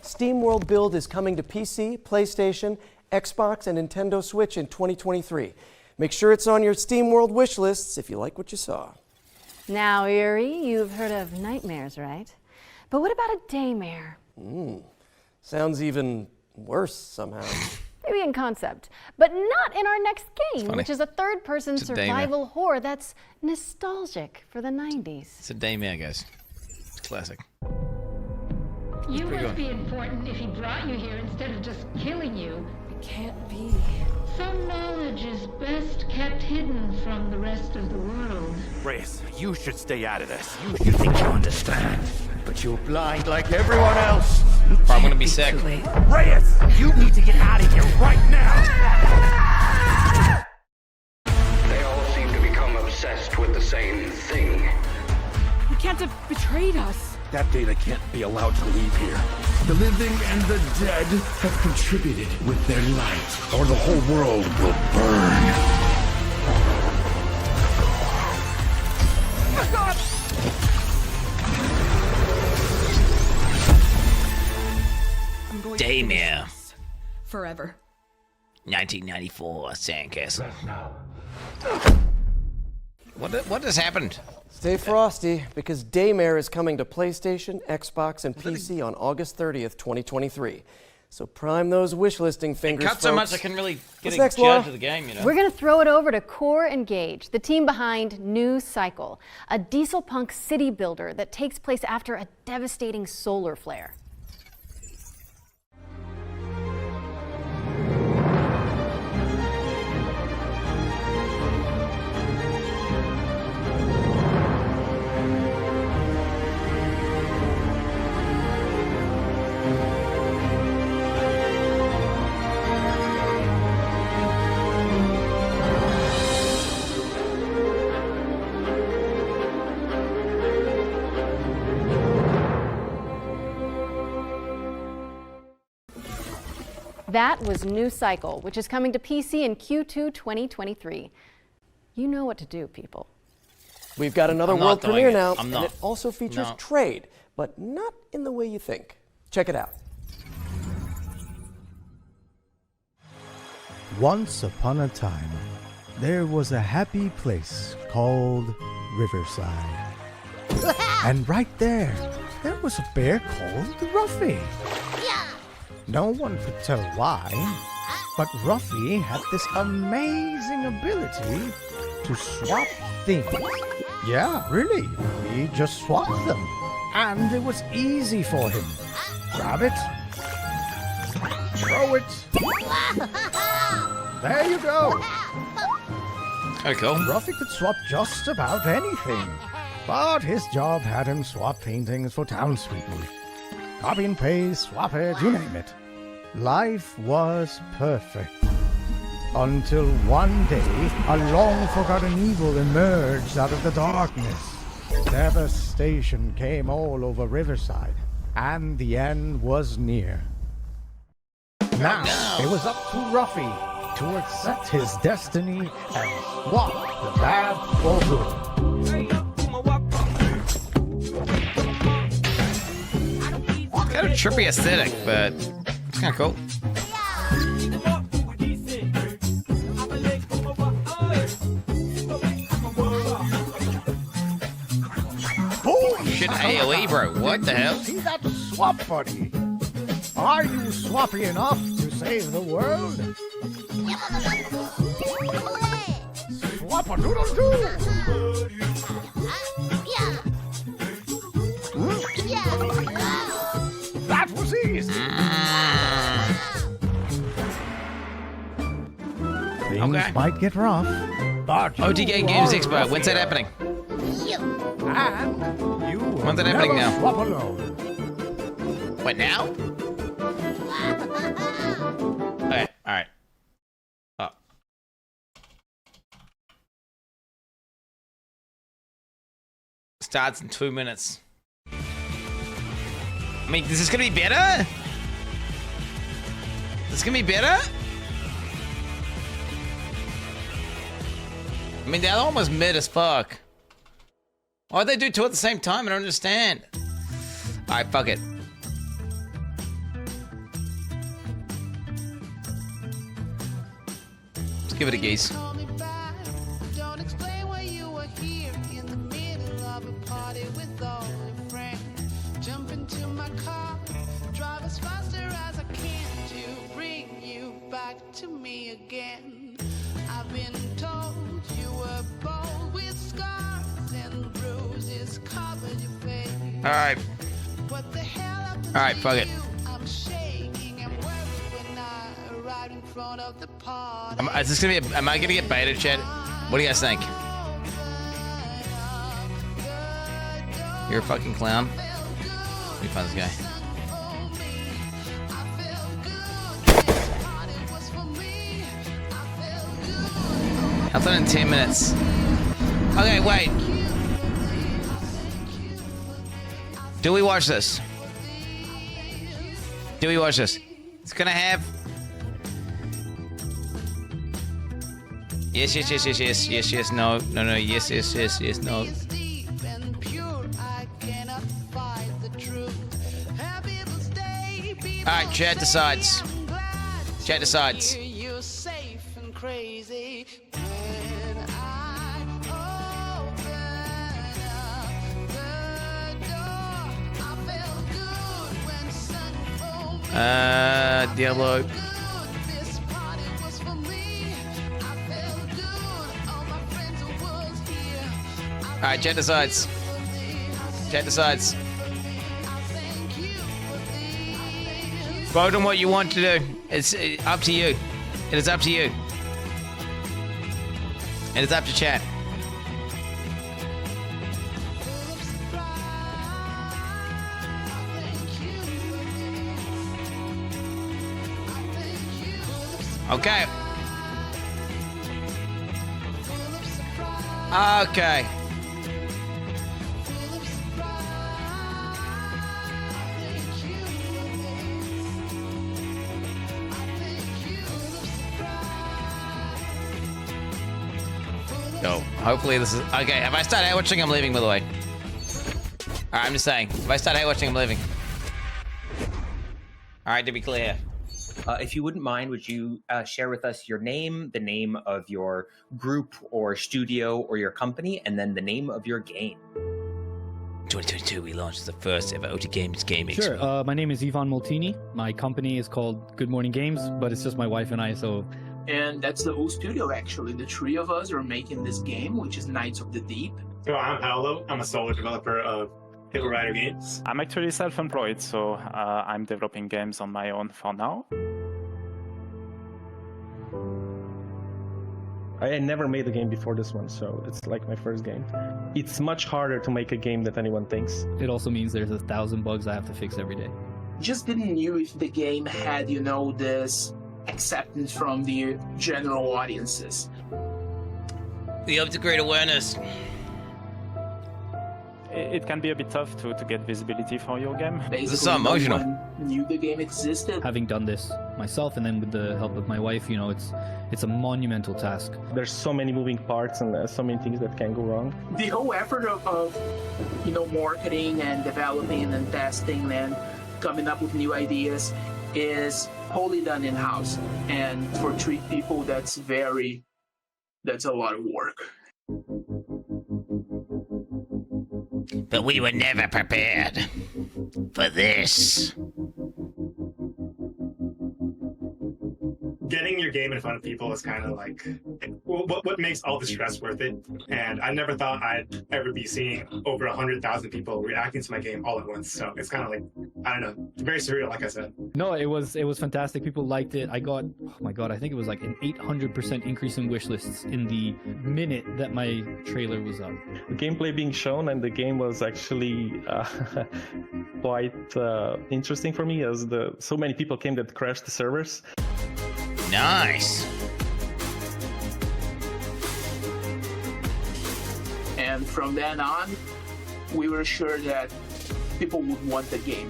Steam World Build is coming to PC, PlayStation, Xbox, and Nintendo Switch in 2023. Make sure it's on your Steam World wish lists if you like what you saw. Now, Yuri, you've heard of nightmares, right? But what about a daymare? Sounds even worse somehow. Maybe in concept, but not in our next game, which is a third-person survival horror that's nostalgic for the 90s. It's a daymare, guys. It's classic. You must be important if he brought you here instead of just killing you. It can't be. Some knowledge is best kept hidden from the rest of the world. Reyes, you should stay out of this. You think you understand, but you're blind like everyone else. I'm gonna be sick. Reyes, you need to get out of here right now. They all seem to become obsessed with the same thing. He can't have betrayed us. That data can't be allowed to leave here. The living and the dead have contributed with their light, or the whole world will burn. Daymare. Forever. 1994 Sandcastle. What has happened? Stay frosty, because Daymare is coming to PlayStation, Xbox, and PC on August 30th, 2023. So prime those wishlisting fingers, Cut so folks. much I couldn't really get What's a next, judge Laura? of the game, you know. We're going to throw it over to Core Engage, the team behind New Cycle, a diesel punk city builder that takes place after a devastating solar flare. That was New Cycle, which is coming to PC in Q2 2023. You know what to do, people. We've got another I'm not world doing premiere it. now, I'm and not. it also features No. trade, but not in the way you think. Check it out. Once upon a time, there was a happy place called Riverside. And right there was a bear called Ruffy. No one could tell why, but Ruffy had this amazing ability to swap things. Yeah, really, he just swapped them. And it was easy for him. Grab it, throw it. There you go. Okay, cool. Ruffy could swap just about anything. But his job had him swap paintings for townspeople. Copy and paste, swap it, you name it. Life was perfect. Until one day, a long-forgotten evil emerged out of the darkness. Devastation came all over Riverside, and the end was near. Now, it was up to Ruffy to accept his destiny and swap the bad for good. Kind of trippy aesthetic, but it's kind of cool. Boom! Shit, AoE, bro. What the hell? See that swap buddy? Are you swappy enough to save the world? Swap-a-doodle-doo! That was easy. Things might get rough, but OTK Games Expo. When's that happening? And you When's that happening now? swap alone. Wait, now? Okay, alright. Oh. Starts in 2 minutes. I mean, is this gonna be better? Is this gonna be better? I mean, the other one was mid as fuck. Why'd they do two at the same time? I don't understand. Alright, fuck it. Let's give it a gaze. To me again. I've been told you were bold with scars and bruises covered your face. All right. What the hell happened Alright, fuck it. Is this gonna be am I gonna get beta, chat? What do you guys think? You're a fucking clown. Let me find this guy. I'll done in 10 minutes. Okay, wait. Do we watch this? Do we watch this? It's gonna have... Yes, yes, yes, yes, yes, yes, yes, no, no, no, yes, yes, yes, yes, no. Alright, chat decides. Chat decides. Diablo. Alright, chat decides. Chat decides. Vote on what you want to do. It's up to you. It is up to you. It is up to chat. Okay. Okay. So, hopefully this is... Okay, if I start hate-watching, I'm leaving, by the way. Alright, I'm just saying. If I start hate-watching, I'm leaving. Alright, to be clear. If you wouldn't mind, would you share with us your name, the name of your group or studio or your company, and then the name of your game? 2022, we launched the first ever OTK Games Expo. Sure. My name is Ivan Moltini. My company is called Good Morning Games, but it's just my wife and I, so... And that's the whole studio, actually. The three of us are making this game, which is Knights of the Deep. So I'm Paolo. I'm a solo developer of Hero Rider Games. I'm actually self-employed, so I'm developing games on my own for now. I had never made a game before this one, so it's like my first game. It's much harder to make a game than anyone thinks. It also means there's 1,000 bugs I have to fix every day. Just didn't know if the game had, you know, this acceptance from the general audiences. We hope to create awareness. It can be a bit tough to get visibility for your game. Basically, This is so emotional. No one knew the game existed. Having done this myself and then with the help of my wife, you know, it's a monumental task. There's so many moving parts and so many things that can go wrong. The whole effort of you know, marketing and developing and testing and coming up with new ideas is wholly done in-house. And for 3 people, that's a lot of work. But we were never prepared for this. Getting your game in front of people is kind of like what makes all the stress worth it. And I never thought I'd ever be seeing over 100,000 people reacting to my game all at once. So it's kind of like, I don't know, very surreal, like I said. No, it was fantastic. People liked it. I got, oh my god, I think it was like an 800% increase in wish lists in the minute that my trailer was up. The gameplay being shown and the game was actually quite interesting for me, as so many people came that crashed the servers. Nice. And from then on, we were sure that people would want the game.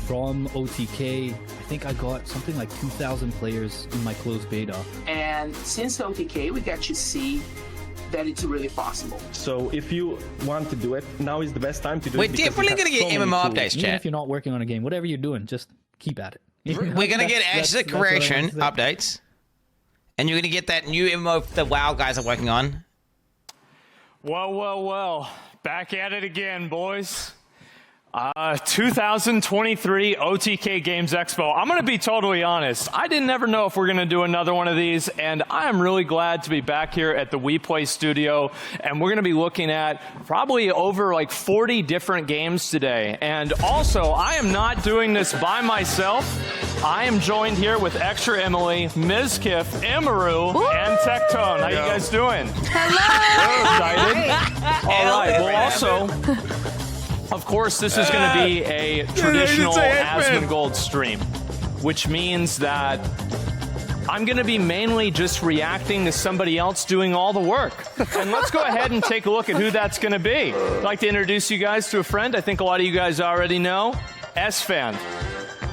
From OTK, I think I got something like 2,000 players in my closed beta. And since OTK, we got to see that it's really possible. So if you want to do it, now is the best time to do it. We're definitely going to get MMO updates, Even chat. if you're not working on a game, whatever you're doing, just keep at it. We're going to get asset creation updates. And you're going to get that new MMO the WoW guys are working on. Well, back at it again, boys. 2023 OTK Games Expo. I'm going to be totally honest. I didn't ever know if we're going to do another one of these, and I am really glad to be back here at the We Play studio, and we're going to be looking at probably over like 40 different games today. And also, I am not doing this by myself. I am joined here with Extra Emily, Mizkif, Emaru, and Tectone. How you guys doing? Hello. Excited? All right. Well, also... Of course, this is going to be a traditional Asmongold stream, which means that I'm going to be mainly just reacting to somebody else doing all the work. And let's go ahead and take a look at who that's going to be. I'd like to introduce you guys to a friend I think a lot of you guys already know, S-Fan.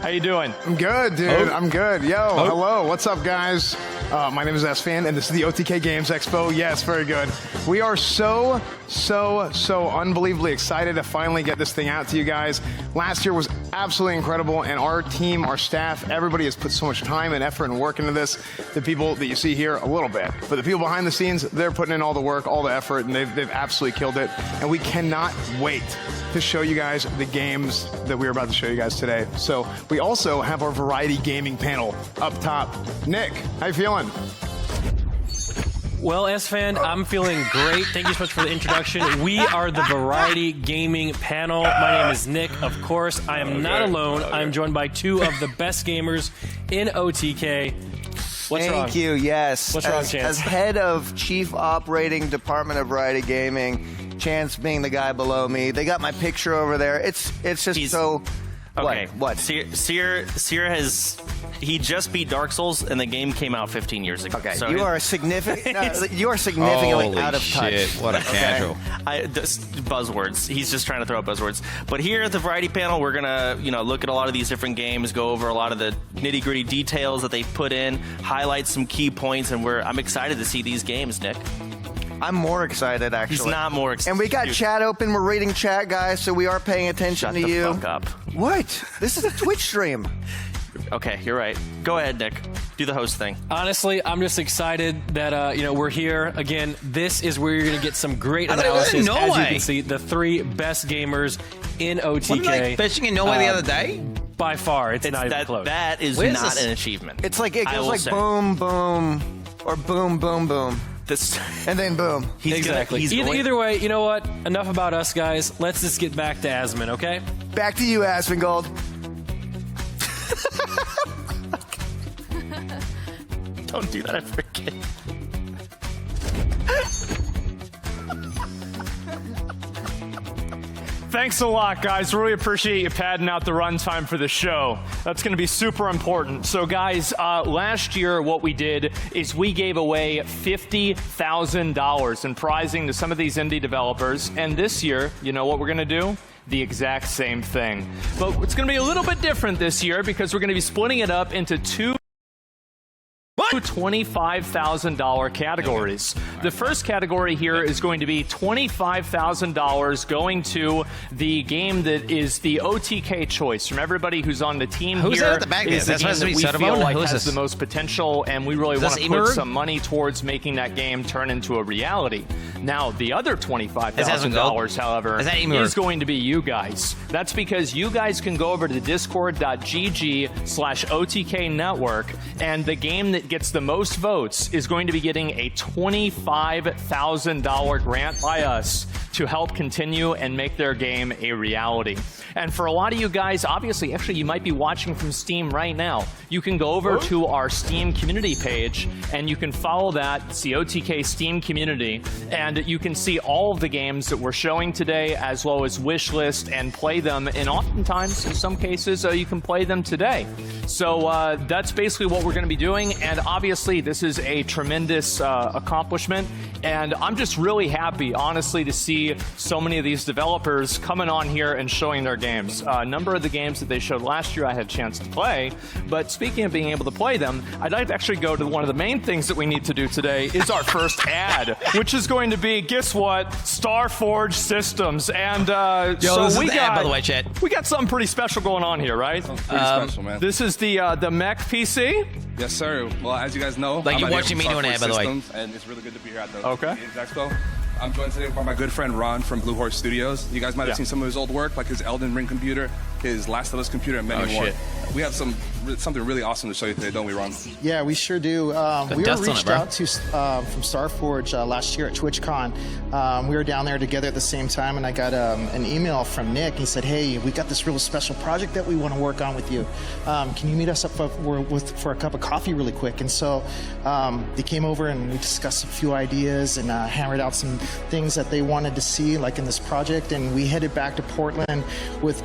How you doing? I'm good, dude. I'm good. Yo, hello. What's up, guys? My name is S-Fan, and this is the OTK Games Expo. Yes, very good. We are so unbelievably excited to finally get this thing out to you guys. Last year was absolutely incredible, and our team, our staff, everybody has put so much time and effort and work into this. The people that you see here, a little bit. But the people behind the scenes, they're putting in all the work, all the effort, and they've absolutely killed it. And we cannot wait to show you guys the games that we're about to show you guys today. So we also have our variety gaming panel up top. Nick, how you feeling? Well, S-Fan, I'm feeling great. Thank you so much for the introduction. We are the Variety Gaming Panel. My name is Nick, of course. I am not alone. I'm joined by two of the best gamers in OTK. What's wrong? Thank you, yes. What's wrong, Chance? As head of Chief Operating Department of Variety Gaming, Chance being the guy below me, they got my picture over there. It's just so... Okay. What? Seer has... He just beat Dark Souls, and the game came out 15 years ago. Okay, so you are significantly out of touch. What a casual. Buzzwords. He's just trying to throw out buzzwords. But here at the Variety Panel, we're gonna, look at a lot of these different games, go over a lot of the nitty-gritty details that they've put in, highlight some key points, and I'm excited to see these games, Nick. I'm more excited, actually. He's not more excited. And we got chat open. We're reading chat, guys, so we are paying attention to you. Shut the fuck up. What? This is a Twitch stream. Okay, you're right. Go ahead, Nick. Do the host thing. Honestly, I'm just excited that we're here again. This is where you're going to get some great analysis. As you can see, the three best gamers in OTK. Wasn't I fishing in Norway the other day? By far, it's not even close. That is not an achievement. It's like it goes like boom, boom, or boom, boom, boom. And then boom. Exactly. Either way, you know what? Enough about us, guys. Let's just get back to Asmon, okay? Back to you, Asmongold. Don't do that ever again. Thanks a lot, guys. Really appreciate you padding out the runtime for the show. That's going to be super important. So, guys, last year what we did is we gave away $50,000 in prizing to some of these indie developers. And this year, you know what we're going to do? The exact same thing. But it's going to be a little bit different this year because we're going to be splitting it up into two $25,000 categories. The first category here is going to be $25,000 going to the game that is the OTK choice from everybody who's on the team here. Who's that at the back? Is the game that we feel like has the most potential, and we really want to put some money towards making that game turn into a reality. Now, the other $25,000, however, is going to be you guys. That's because you guys can go over to discord.gg/OTK network, and the game that gets the most votes is going to be getting a $25,000 grant by us to help continue and make their game a reality. And for a lot of you guys, obviously, actually, you might be watching from Steam right now. You can go over to our Steam community page, and you can follow that. It's the OTK Steam community, and you can see all of the games that we're showing today, as well as wish list, and play them. And oftentimes, in some cases, you can play them today. So that's basically what we're going to be doing. And obviously, this is a tremendous accomplishment. And I'm just really happy, honestly, to see so many of these developers coming on here and showing their games. A number of the games that they showed last year I had a chance to play. But speaking of being able to play them, I'd like to actually go to one of the main things that we need to do today is our first ad, which is going to be, guess what? Starforge Systems. And so we got, by the way, chat. We got something pretty special going on here, right? Pretty special, man. This is the Mech PC. Yes, sir. Well, as you guys know, like you're watching me do an ad, by the way. And it's really good to be here at the Okay. Games Expo. I'm joined today by my good friend Ron from Blue Horse Studios. You guys might have seen some of his old work, like his Elden Ring computer, his Last of Us computer, and many more. Shit. We have something really awesome to show you today, don't we, Ron? Yeah, we sure do. We were reached out to from Starforge last year at TwitchCon. We were down there together at the same time, and I got an email from Nick. He said, "Hey, we got this real special project that we want to work on with you. Can you meet us up for a cup of coffee really quick?" And so they came over and we discussed a few ideas and hammered out some things that they wanted to see, like in this project. And we headed back to Portland with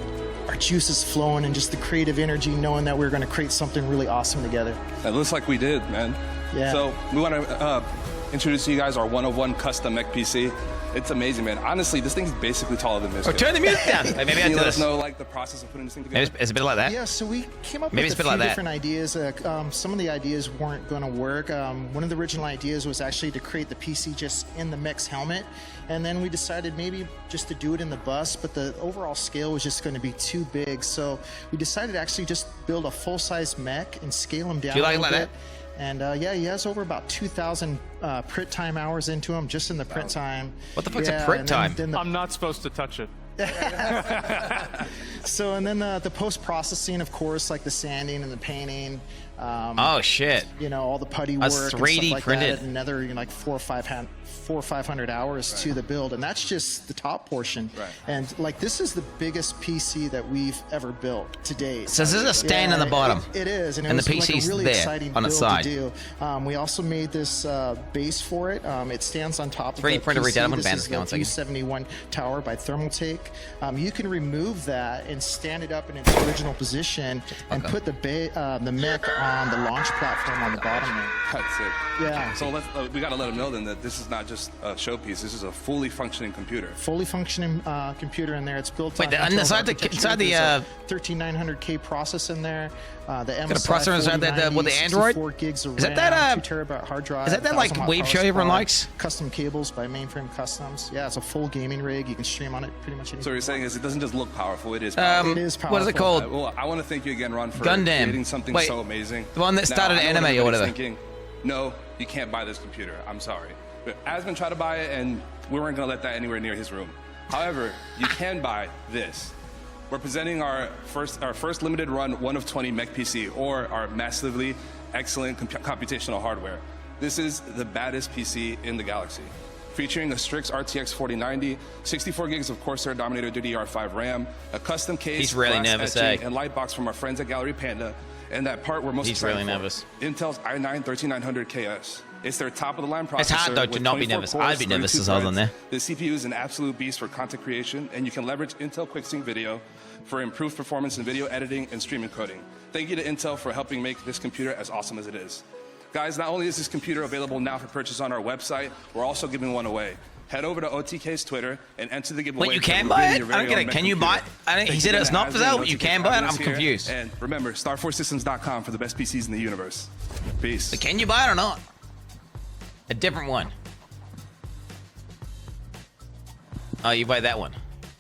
our juices flowing and just the creative energy, knowing that we were going to create something really awesome together. It looks like we did, man. Yeah. So we want to introduce to you guys our 101 custom mech PC. It's amazing, man. Honestly, this thing's basically taller than this. Oh, turn the music down. Maybe I Can you do let this. us know like the process of putting this thing together? Maybe it's a bit like that. Yeah, so we came up Maybe with it's a a bit few like that. different ideas. Some of the ideas weren't going to work. One of the original ideas was actually to create the PC just in the mech's helmet. And then we decided maybe just to do it in the bus, but the overall scale was just going to be too big. So we decided to actually just build a full-size mech and scale him down Do you like a it like little that? bit. And yeah, he has over about 2,000 print time hours into him, just in the print time. What the fuck's a Yeah, print and time? then the I'm not supposed to touch it. So, and then the post-processing, of course, like the sanding and the painting. Oh, shit. You know, all the putty work That's and 3D stuff like printed. that. Another, you know, like 400 or 500 hours to the build, and that's just the top portion. Right. And like this is the biggest PC that we've ever built to date. So this is a stand on the bottom. It is, and it And was the like PC's a really there exciting on the build side. to do. We also made this base for it. It stands on top of 3D the printer PC. redone with This is the bands, going, Q71 tower by Thermaltake. You can remove that and stand it up in its original position and put the mech on the launch platform on the bottom there. That's it. Yeah. So we got to let them know then that this is not just a showpiece. This is a fully functioning computer. Fully functioning computer in there. It's built Wait, on the- inside the- architecture. inside the, There's a 13900K process in there. The Got a MSI processor inside that with the Android? 64 gigs of Is that RAM, that, 2 terabyte hard drive. is that that, like, 1000 watt wave power show everyone supply, likes? Custom cables by Mainframe Customs. Yeah, it's a full gaming rig. You can stream on it pretty much anything. So what you're saying is it doesn't just look powerful, it is powerful. It is what is it powerful. called? Well, I want to thank you again, Ron, for Gundam. creating something Wait, so amazing. the one that started Now, I know anime or everybody's whatever. Thinking, no, you can't buy this computer. I'm sorry. But Asmund tried to buy it, and we weren't going to let that anywhere near his room. However, you can buy this. We're presenting our first limited run 1 of 20 mech PC, or our massively excellent computational hardware. This is the baddest PC in the galaxy. Featuring a Strix RTX 4090, 64 gigs of Corsair Dominator DDR5 RAM, a custom case, He's really glass nervous, etching, eh? and light box from our friends at Gallery Panda, and that part we're most He's excited really for, nervous. Intel's i9 13900KS. It's their top-of-the-line processor. It's hard, though, to with not be 24 nervous. cores, I'd be nervous 32 as I was on threads. there. The CPU is an absolute beast for content creation, and you can leverage Intel QuickSync Video for improved performance in video editing and stream encoding. Thank you to Intel for helping make this computer as awesome as it is. Guys, not only is this computer available now for purchase on our website, we're also giving one away. Head over to OTK's Twitter and enter the giveaway. Wait, you for can buy redeeming it? your I don't very get own it. Mech Can you buy it? computer. He said it's not for sale, but you can buy it? I'm here. confused. And remember, StarForceSystems.com for the best PCs in the universe. Peace. But can you buy it or not? A different one. Oh, you buy that one.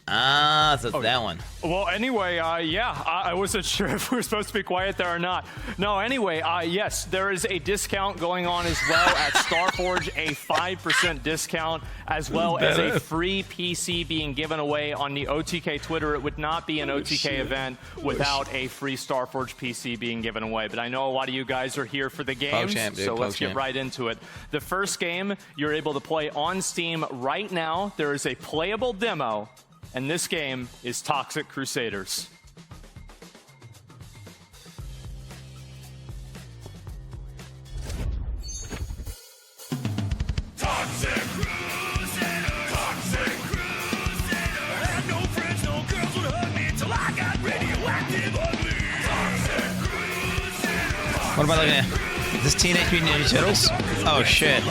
Ah, so it's that one. Well, anyway, yeah, I wasn't sure if we were supposed to be quiet there or not. No, anyway, yes, there is a discount going on as well at Starforge, a 5% discount, as well as a free PC being given away on the OTK Twitter. It would not be an OTK event without a free Starforge PC being given away. But I know a lot of you guys are here for the games, PogChamp, dude, so let's get PogChamp. right into it. The first game you're able to play on Steam right now. There is a playable demo. And this game is Toxic Crusaders. Toxic Crusader, Toxic Crusader. I had no friends, no girls would hug me till I got radioactive ugly. Toxic Crusader. What am I looking at? Is this Teenage Mutant Ninja Turtles? Oh, shit.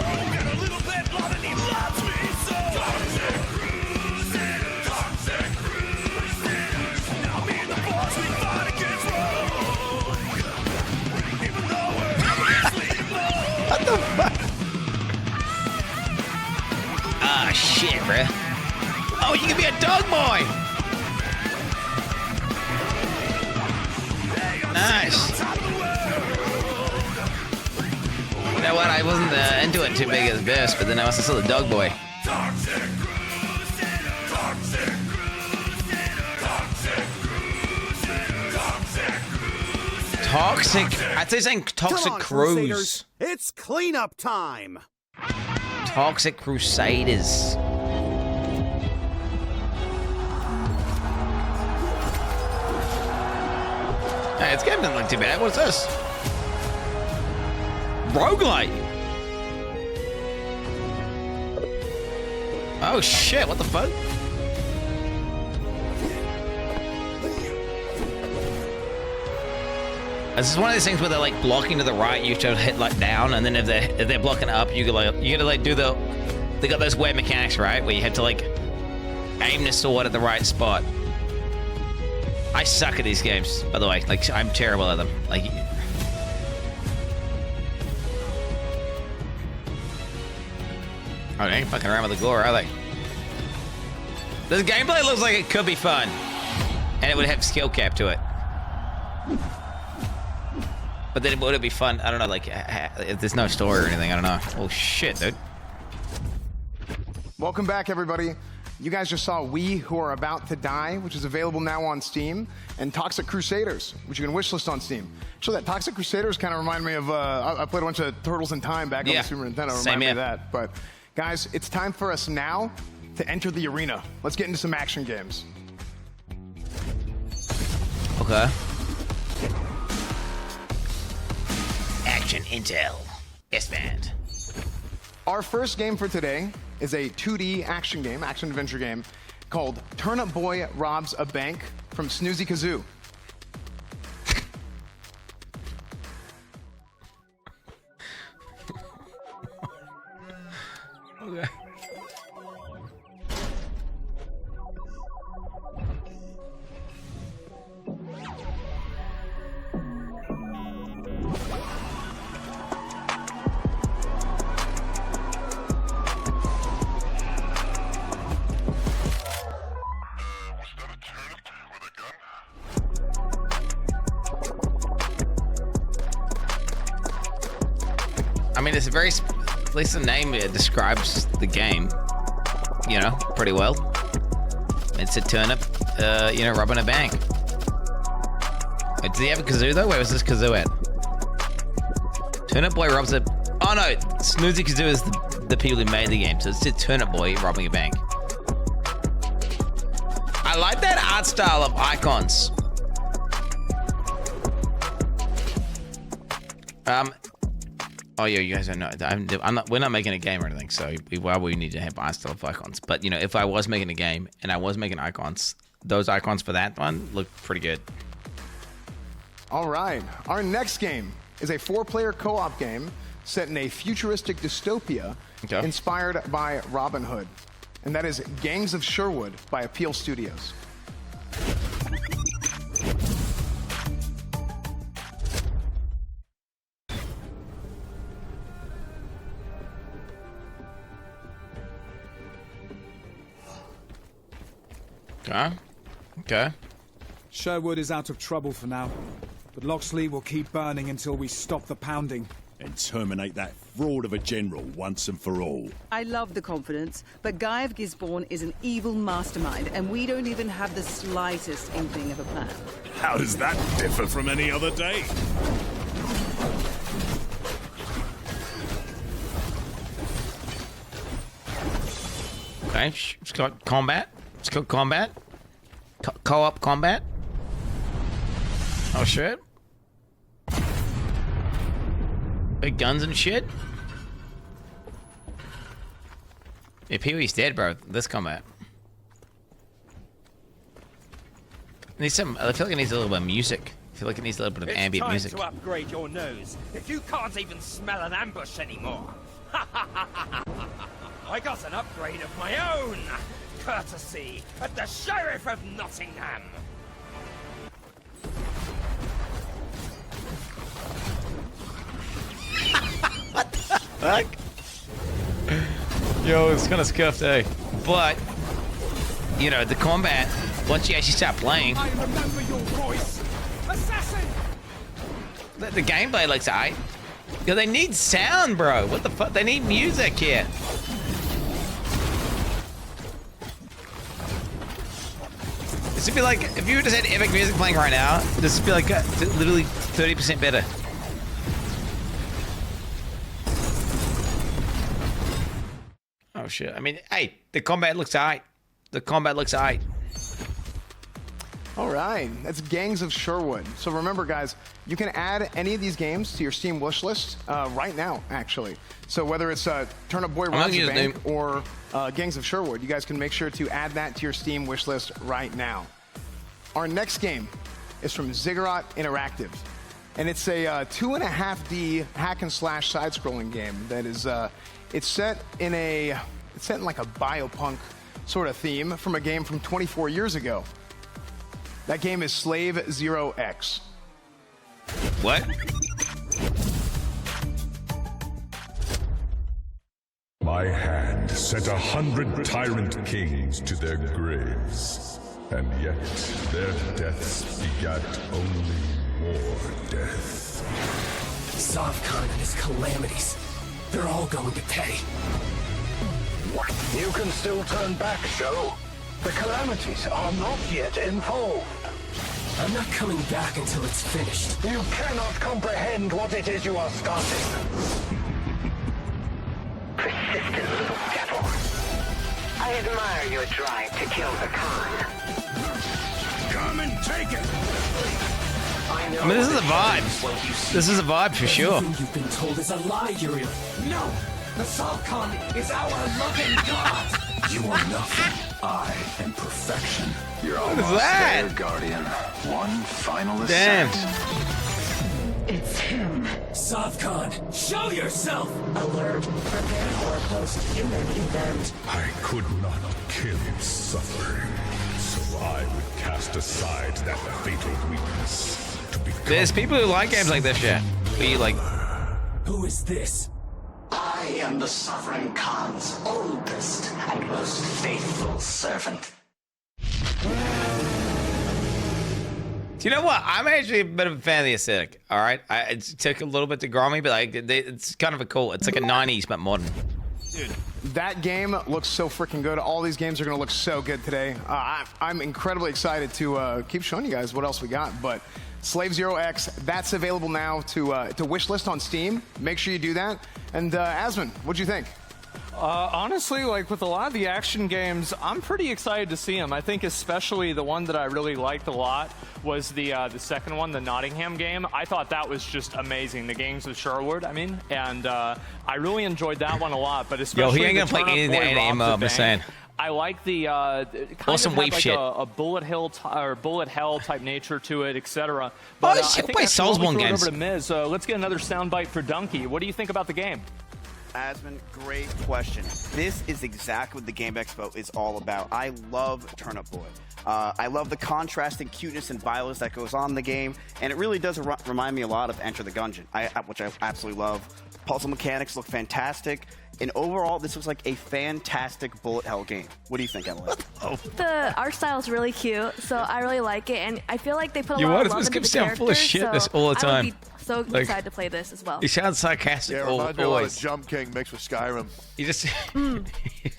What the fuck? Ah, shit, bruh. Oh, you can be a dog boy! Nice. You know what? I wasn't into it too big as best, but then I was still a dog boy. Toxic. I'd say saying Toxic Come on, Cruise. Crusaders. It's cleanup time. Toxic Crusaders. Hey, it's game doesn't look too bad. What's this? Roguelite. Oh shit! What the fuck? This is one of these things where they're like blocking to the right. You have to hit like down, and then if they're blocking up, you gotta like do the. They got those weird mechanics, right? Where you have to like aim the sword at the right spot. I suck at these games, by the way. Like I'm terrible at them. Like. Oh, they ain't fucking around with the gore, are they? This gameplay looks like it could be fun, and it would have skill cap to it. But then would it be fun? I don't know, like, if there's no story or anything, I don't know. Oh, shit, dude. Welcome back, everybody. You guys just saw We Who Are About to Die, which is available now on Steam, and Toxic Crusaders, which you can wishlist on Steam. So that Toxic Crusaders kind of remind me of, I played a bunch of Turtles in Time back on the Super Nintendo. Remind me of that. But, guys, it's time for us now to enter the arena. Let's get into some action games. Okay. Action Intel. S-Band. Our first game for today is a 2D action game, action-adventure game, called Turnip Boy Robs a Bank from Snoozy Kazoo. Okay. I mean, it's a very, at least the name describes the game, you know, pretty well. It's a turnip, you know, robbing a bank. Wait, does he have a kazoo though? Where was this kazoo at? Turnip Boy robs a, oh no, Snoozy Kazoo is the people who made the game, so it's a Turnip Boy robbing a bank. I like that art style of icons. Oh yeah, you guys don't know. I'm not. We're not making a game or anything, so we need to have art style of icons. But you know, if I was making a game and I was making icons, those icons for that one look pretty good. All right, our next game is a 4-player co-op game set in a futuristic dystopia inspired by Robin Hood, and that is Gangs of Sherwood by Appeal Studios. Okay. Sherwood is out of trouble for now, but Locksley will keep burning until we stop the pounding. And terminate that fraud of a general once and for all. I love the confidence, but Guy of Gisborne is an evil mastermind, and we don't even have the slightest inkling of a plan. How does that differ from any other day? Okay, it's got combat. It's got combat. Co-op combat. Oh shit. Big guns and shit. Yeah, Pee-wee's dead, bro. This combat. Needs some. I feel like it needs a little bit of music. I feel like it needs a little bit of ambient music. It's time to upgrade your nose. If you can't even smell an ambush anymore. I got an upgrade of my own. Courtesy of the Sheriff of Nottingham. What the fuck? Yo, it's kind of scuffed, eh? But, you know, the combat, once you actually start playing, I remember your voice. Assassin! the gameplay looks aight. Yo, they need sound, bro. What the fuck? They need music here. This would be like, if you just had epic music playing right now, this would be like literally 30% better. Oh shit, I mean, hey, the combat looks aight. The combat looks aight. All right, that's Gangs of Sherwood. So remember, guys, you can add any of these games to your Steam wish list right now, actually. So whether it's Turnip Boy Robs the Bank or Gangs of Sherwood, you guys can make sure to add that to your Steam wish list right now. Our next game is from Ziggurat Interactive, and it's a 2.5D hack and slash side-scrolling game that is it's set in like a biopunk sort of theme from a game from 24 years ago. That game is Slave 0X. What? My hand sent 100 tyrant kings to their graves, and yet their deaths begat only more death. Sovkhan and his calamities. They're all going to pay. You can still turn back, Show. The calamities are not yet involved. I'm not coming back until it's finished. You cannot comprehend what it is you are starting. Persistent little devil. I admire your drive to kill the Khan. Come and take it! I mean, this is a vibe. This is a vibe for sure. Everything you've been told is a lie, Uriel. No! The Sovkhan is our loving god! You are nothing. I am perfection. You're What is almost that? there, Guardian. One final Damn. ascent. It's him. Sovkhan, show yourself! Alert. Prepare for a post-human event. I could not kill suffering, so I would cast aside that fatal weakness to become. There's people who like games like this shit. Be like, Who is this? I am the Sovereign Khan's oldest and most faithful servant. do you know what? I'm actually a bit of a fan of the aesthetic. All right, it took a little bit to grow me, but like, it's kind of a cool. It's like a '90s but modern. Dude, that game looks so freaking good. All these games are going to look so good today. I'm incredibly excited to keep showing you guys what else we got. But Slave 0X, that's available now to wishlist on Steam. Make sure you do that. And Asmon, what'd you think? Honestly, like with a lot of the action games, I'm pretty excited to see them. I think especially the one that I really liked a lot was the second one, the Nottingham game. I thought that was just amazing. The Gangs of Sherwood, I mean, and I really enjoyed that one a lot. But especially Yo, he ain't gonna play anything that ain't I'm just saying. I like the kind Awesome of wave had like shit. a bullet hell type nature to it, etc. Oh, But shit, I think play after what we Soulsborne threw it games. over to Miz, let's get another soundbite for Donkey. What do you think about the game? Asmon, great question. This is exactly what the Game Expo is all about. I love Turnip Boy. I love the contrasting cuteness and violence that goes on in the game, and it really does remind me a lot of Enter the Gungeon, which I absolutely love. Puzzle mechanics look fantastic, and overall, this looks like a fantastic bullet hell game. What do you think, Emily? The art style is really cute, so I really like it, and I feel like they put a You lot what? of love This into game's the sound full of characters, shit so this all the I would time. be so Like, excited to play this as well. He sounds sarcastic. Yeah, it reminds me a lot of always. Jump King mixed with Skyrim. He just.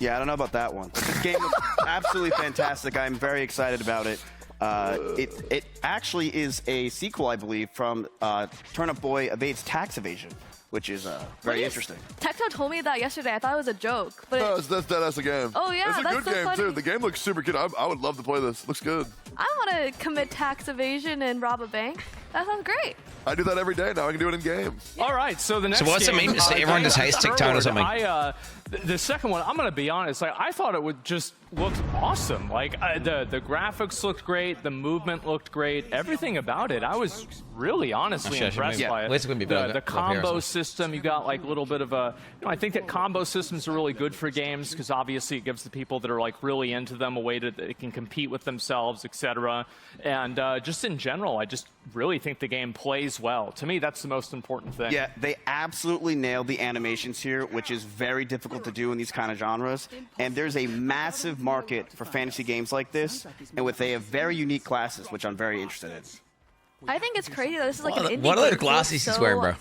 Yeah, I don't know about that one. This game looks absolutely fantastic. I'm very excited about it. It actually is a sequel, I believe, from Turnip Boy Evades Tax Evasion, which is very interesting. Techno told me that yesterday. I thought it was a joke, but No, that's the game. Oh, yeah, it's a that's good so game funny. too. The game looks super good. I would love to play this. Looks good. I want to commit tax evasion and rob a bank. That sounds great. I do that every day now. I can do it in game. All right, so the next. So what's it game, mean? Just everyone just hates TikTok or something? The second one, I'm gonna be honest. Like, I thought it would just look awesome. Like the graphics looked great, the movement looked great, everything about it. I was really honestly impressed by it. It's gonna be better. The combo system, you got like a little bit of a. I think that combo systems are really good for games because obviously it gives the people that are like really into them a way that they can compete with themselves, etc. And just in general, I just really think the game plays well. To me, that's the most important thing. Yeah, they absolutely nailed the animations here, which is very difficult to do in these kind of genres. And there's a massive market for fantasy games like this, and with they have very unique classes, which I'm very interested in. I think it's crazy that this is like an indie What are game. those glasses It looks he's wearing, bro?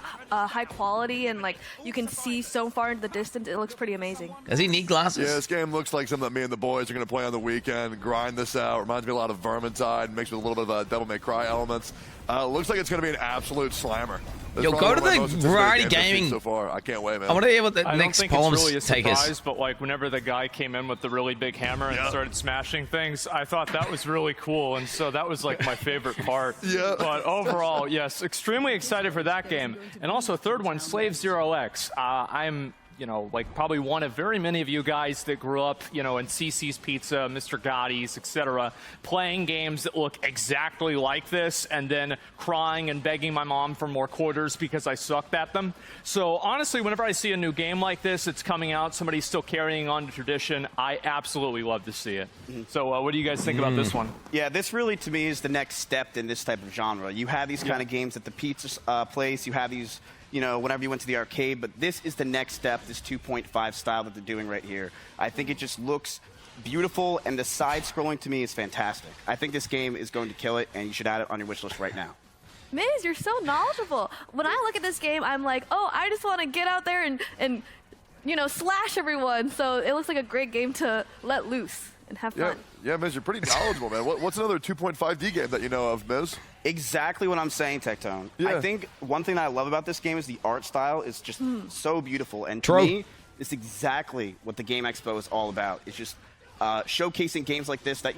high quality, and like you can see so far into the distance. It looks pretty amazing. Does he need glasses? Yeah, this game looks like something that me and the boys are going to play on the weekend, grind this out. Reminds me a lot of Vermintide, mixed with a little bit of Devil May Cry elements. Looks like it's going to be an absolute slammer. Yo, go to the Variety Gaming. So far. I can't wait, man. I want to hear what the I next don't think poems it's really a take surprise, us. but like whenever the guy came in with the really big hammer and started smashing things, I thought that was really cool, and so that was like my favorite part. Yeah. But overall, yes, extremely excited for that game. And also, third one, Slave Zero X. I'm like probably one of very many of you guys that grew up, in CC's Pizza, Mr. Gotti's, etc., playing games that look exactly like this and then crying and begging my mom for more quarters because I sucked at them. So honestly, whenever I see a new game like this, it's coming out, somebody's still carrying on the tradition, I absolutely love to see it. So what do you guys think about this one? Yeah, this really, to me, is the next step in this type of genre. You have these kind of games at the pizza place. You have these, whenever you went to the arcade. But this is the next step, this 2.5 style that they're doing right here. I think it just looks beautiful, and the side-scrolling, to me, is fantastic. I think this game is going to kill it, and you should add it on your wish list right now. Miz, you're so knowledgeable. When I look at this game, I'm like, oh, I just want to get out there and slash everyone. So it looks like a great game to let loose and have fun. Yeah, Miz, you're pretty knowledgeable, man. What's another 2.5D game that you know of, Miz? Exactly what I'm saying, Tectone. Yeah. I think one thing I love about this game is the art style is just so beautiful. And to True. me, it's exactly what the Game Expo is all about. It's just showcasing games like this that,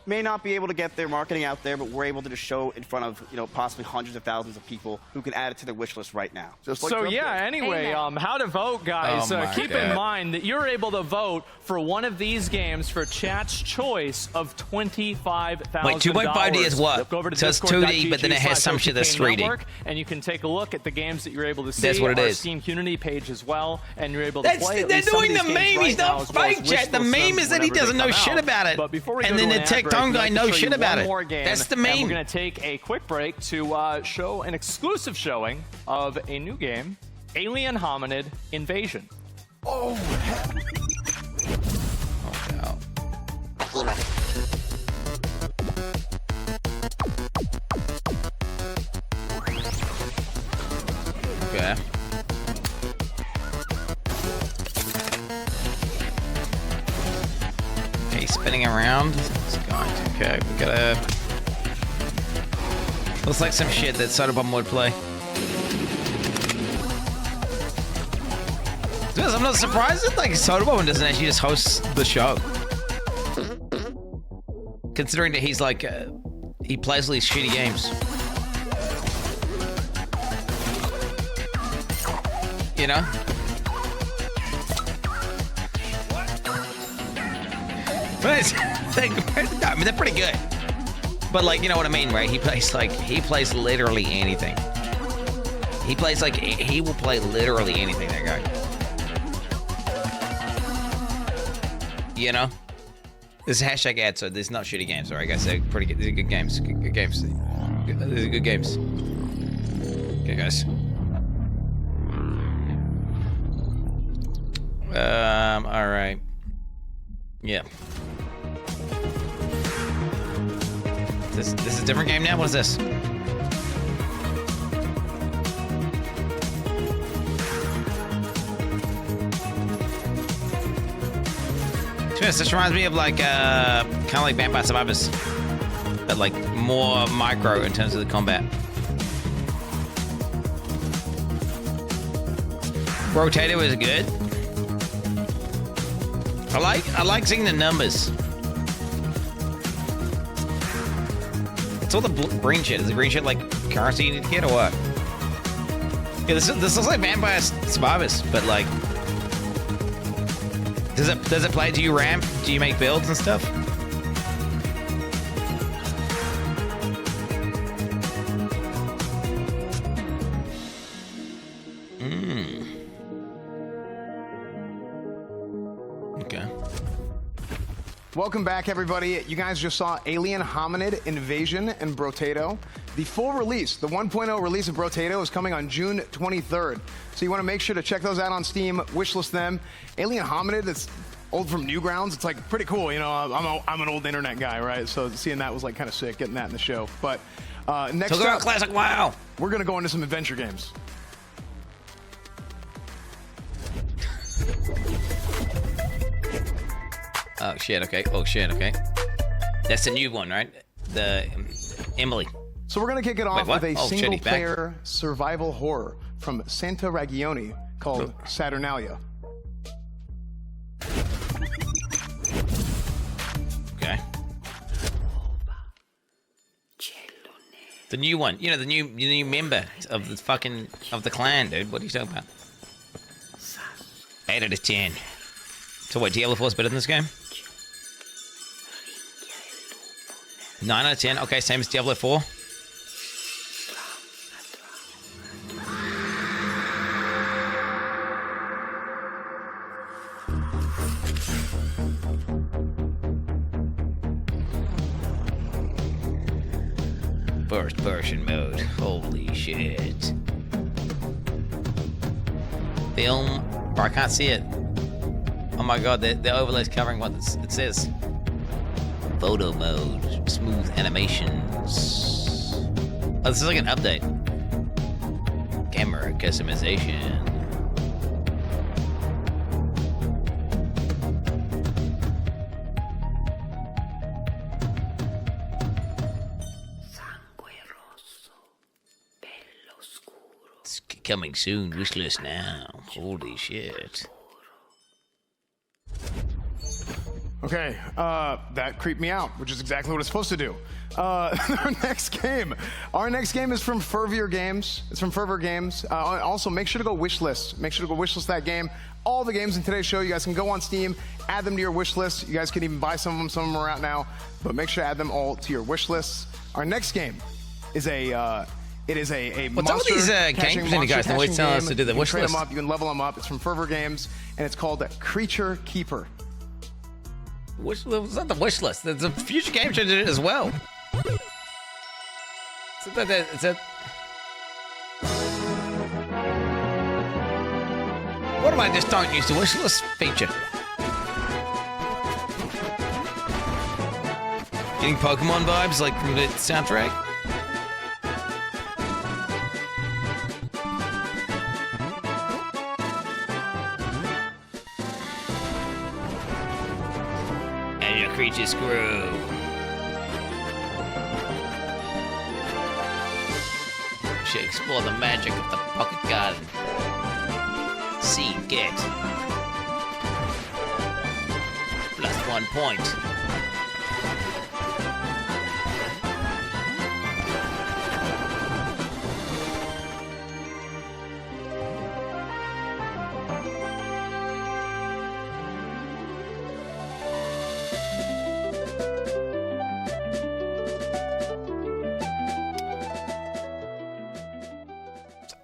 may not be able to get their marketing out there, but we're able to just show in front of, possibly hundreds of thousands of people who can add it to their wish list right now. Just like So Trump yeah, did. anyway, how to vote, guys. Oh my Keep God. in mind that you're able to vote for one of these games for chat's choice of $25,000. Wait, 2.5D is what? Go over to So it's 2D, but then it has some shit that's 3D. Network, and you can take a look at the games that you're able to see. That's what it our is. Steam community page as well, and you're able to play. They're doing the meme. He's not fake, chat. The meme is that he doesn't know shit about it. But before we and go then to the an ad Tech break, Tone we'd guy like to knows show shit you about one it. more game, That's the and meme. we're going to take a quick break to show an exclusive showing of a new game, Alien Hominid Invasion. Oh, no. Okay. Okay, spinning around. It's going. Okay, we gotta. Looks like some shit that Sodabomb would play. I'm not surprised that like Sodabomb doesn't actually just host the show. Considering that he's like, he plays all these shitty games. You know? But it's, I mean, they're pretty good. But like, you know what I mean, right? He plays literally anything. He plays like, he will play literally anything, that guy. You know? This is hashtag ad, so this is not shitty games, alright guys? They're pretty good. These are good games. Good games. These are good games. Okay, guys. Alright. Yeah. This is a different game now? What is this? This reminds me of like kind of like Vampire Survivors, but like more micro in terms of the combat. Rotator was good. I like seeing the numbers. It's all the green shit. Is the green shit like currency you need to get or what? Yeah, this looks like Vampire Survivors, but like. Does it play? Do you ramp? Do you make builds and stuff? Okay. Welcome back, everybody. You guys just saw Alien Hominid Invasion and Brotato. The full release, the 1.0 release of Brotato, is coming on June 23rd. So you want to make sure to check those out on Steam, wishlist them. Alien Hominid, it's old from Newgrounds. It's like pretty cool. You know, I'm an old internet guy, right? So seeing that was like kind of sick, getting that in the show. But Next Talk about up, classic WoW. We're going to go into some adventure games. Oh shit, okay. Oh shit, okay. That's the new one, right? The Emily. So we're going to kick it off Wait, with a oh, single-player survival horror from Santa Regione called Saturnalia. Okay. The new one, you know, the new member of the clan, dude. What are you talking about? 8 out of 10. So what, Diablo 4 is better than this game? 9 out of 10. Okay, same as Diablo 4. First person mode. Holy shit. Film. Bro, I can't see it. Oh my god, the overlay's covering what it says. Photo mode. Smooth animations. Oh, this is like an update. Camera customization. It's coming soon. Wishlist now. Holy shit. Okay, that creeped me out, which is exactly what it's supposed to do. Our next game is from Fervor Games. It's from Fervor Games. Also, make sure to go wishlist. Make sure to go wishlist that game. All the games in today's show, you guys can go on Steam, add them to your wish list. You guys can even buy some of them. Some of them are out now, but make sure to add them all to your wish lists. Our next game is a What's up with these game presenting guys? No, wait, tell us to do the wish list. list. You can level them up. It's from Fervor Games, and it's called Creature Keeper. It's not the wish list. There's a future game changer as well. What if I just don't use the wish list feature? Getting Pokemon vibes like from the soundtrack? And your creatures grow. You should explore the magic of the pocket garden. See, get. +1 point.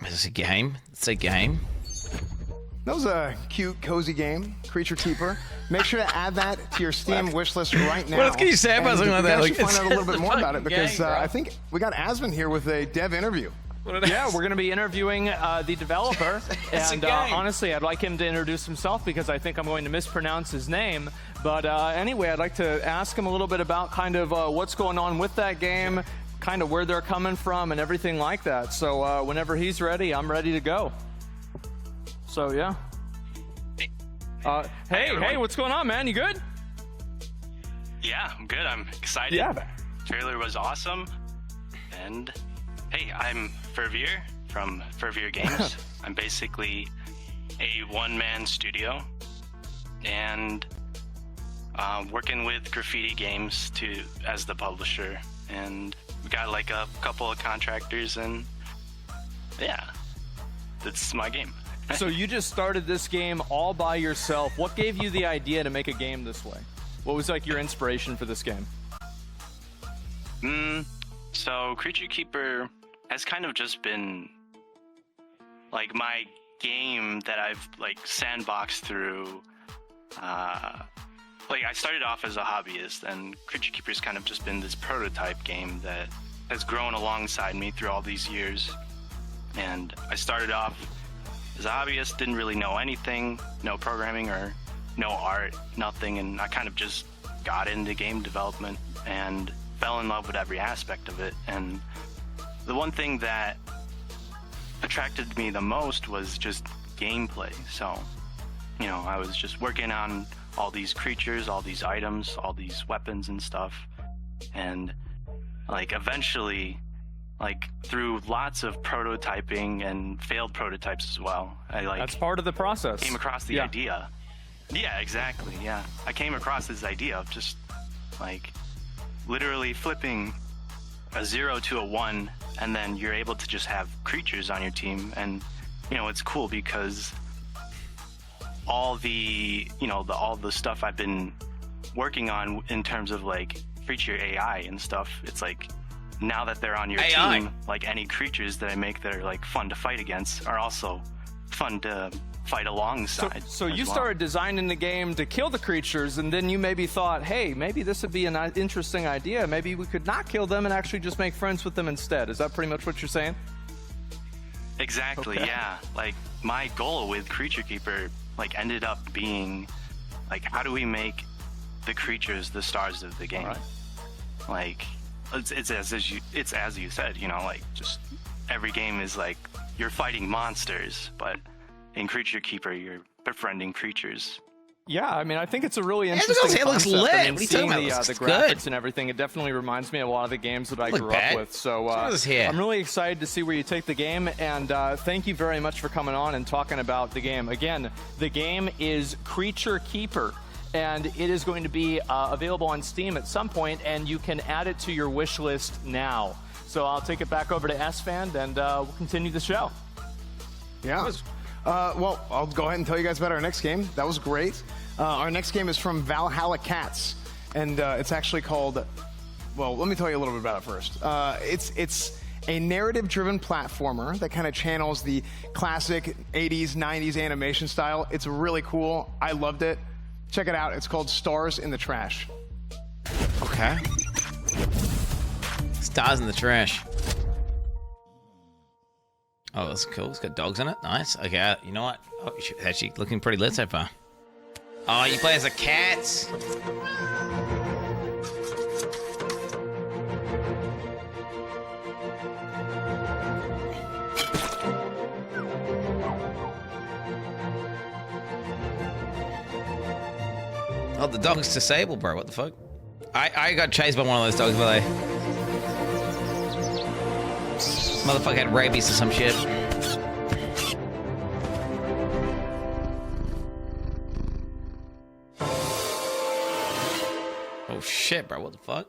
It's a game. It's a game. That was a cute, cozy game, Creature Keeper. Make sure to add that to your Steam wish list right now. What else can you say about something like that? You can find out a little bit more about it because I think we got Asvin here with a dev interview. Yeah, we're going to be interviewing the developer, and honestly, I'd like him to introduce himself because I think I'm going to mispronounce his name. But anyway, I'd like to ask him a little bit about kind of what's going on with that game, kind of where they're coming from, and everything like that. So whenever he's ready, I'm ready to go. So yeah. Hey, what's going on, man? You good? Yeah, I'm good. I'm excited. Yeah. Trailer was awesome. And hey, I'm Fervor from Fervor Games. I'm basically a one-man studio and working with Graffiti Games as the publisher. And we got like a couple of contractors, and yeah, that's my game. So you just started this game all by yourself. What gave you the idea to make a game this way? What was like your inspiration for this game? So Creature Keeper has kind of just been like my game that I've like sandboxed through. Like I started off as a hobbyist, and Creature Keeper's kind of just been this prototype game that has grown alongside me through all these years. And I started off as a hobbyist, didn't really know anything, no programming or no art, nothing, and I kind of just got into game development and fell in love with every aspect of it. And the one thing that attracted me the most was just gameplay. So, you know, I was just working on all these creatures, all these items, all these weapons and stuff. And like eventually, like through lots of prototyping and failed prototypes as well, That's part of the process. Came across the idea. Yeah, exactly. Yeah. I came across this idea of just like literally flipping a 0 to a 1, and then you're able to just have creatures on your team. And you know, it's cool because all the, you know, all the stuff I've been working on in terms of like creature AI and stuff, it's like now that they're on your team, like any creatures that I make that are like fun to fight against are also fun to fight alongside. So you started designing the game to kill the creatures, and then you maybe thought, hey, maybe this would be an interesting idea. Maybe we could not kill them and actually just make friends with them instead. Is that pretty much what you're saying? Exactly, yeah. Like my goal with Creature Keeper like ended up being like, how do we make the creatures the stars of the game? Like it's as you said, you know, like just every game is like you're fighting monsters, but in Creature Keeper you're befriending creatures. Yeah, I mean, I think it's a really interesting It looks concept. lit. I mean, What are you seeing talking about? the It looks graphics good. and everything, it definitely reminds me of a lot of the games that I Look grew bad. up with. So Look at this here. I'm really excited to see where you take the game, and thank you very much for coming on and talking about the game. Again, the game is Creature Keeper, and it is going to be available on Steam at some point, and you can add it to your wish list now. So I'll take it back over to S-Fan, and we'll continue the show. Yeah. Well, I'll go ahead and tell you guys about our next game. That was great. Our next game is from Valhalla Cats, and it's actually called, well, let me tell you a little bit about it first. It's a narrative-driven platformer that kind of channels the classic 80s, 90s animation style. It's really cool. I loved it. Check it out. It's called Stars in the Trash. Okay. Stars in the Trash. Oh, that's cool. It's got dogs in it. Nice. Okay, you know what? Oh, it's actually looking pretty lit so far. Oh, you play as a cat. Oh, the dog's disabled, bro. What the fuck? I got chased by one of those dogs, by the way. Motherfucker had rabies or some shit. Oh shit, bro. What the fuck?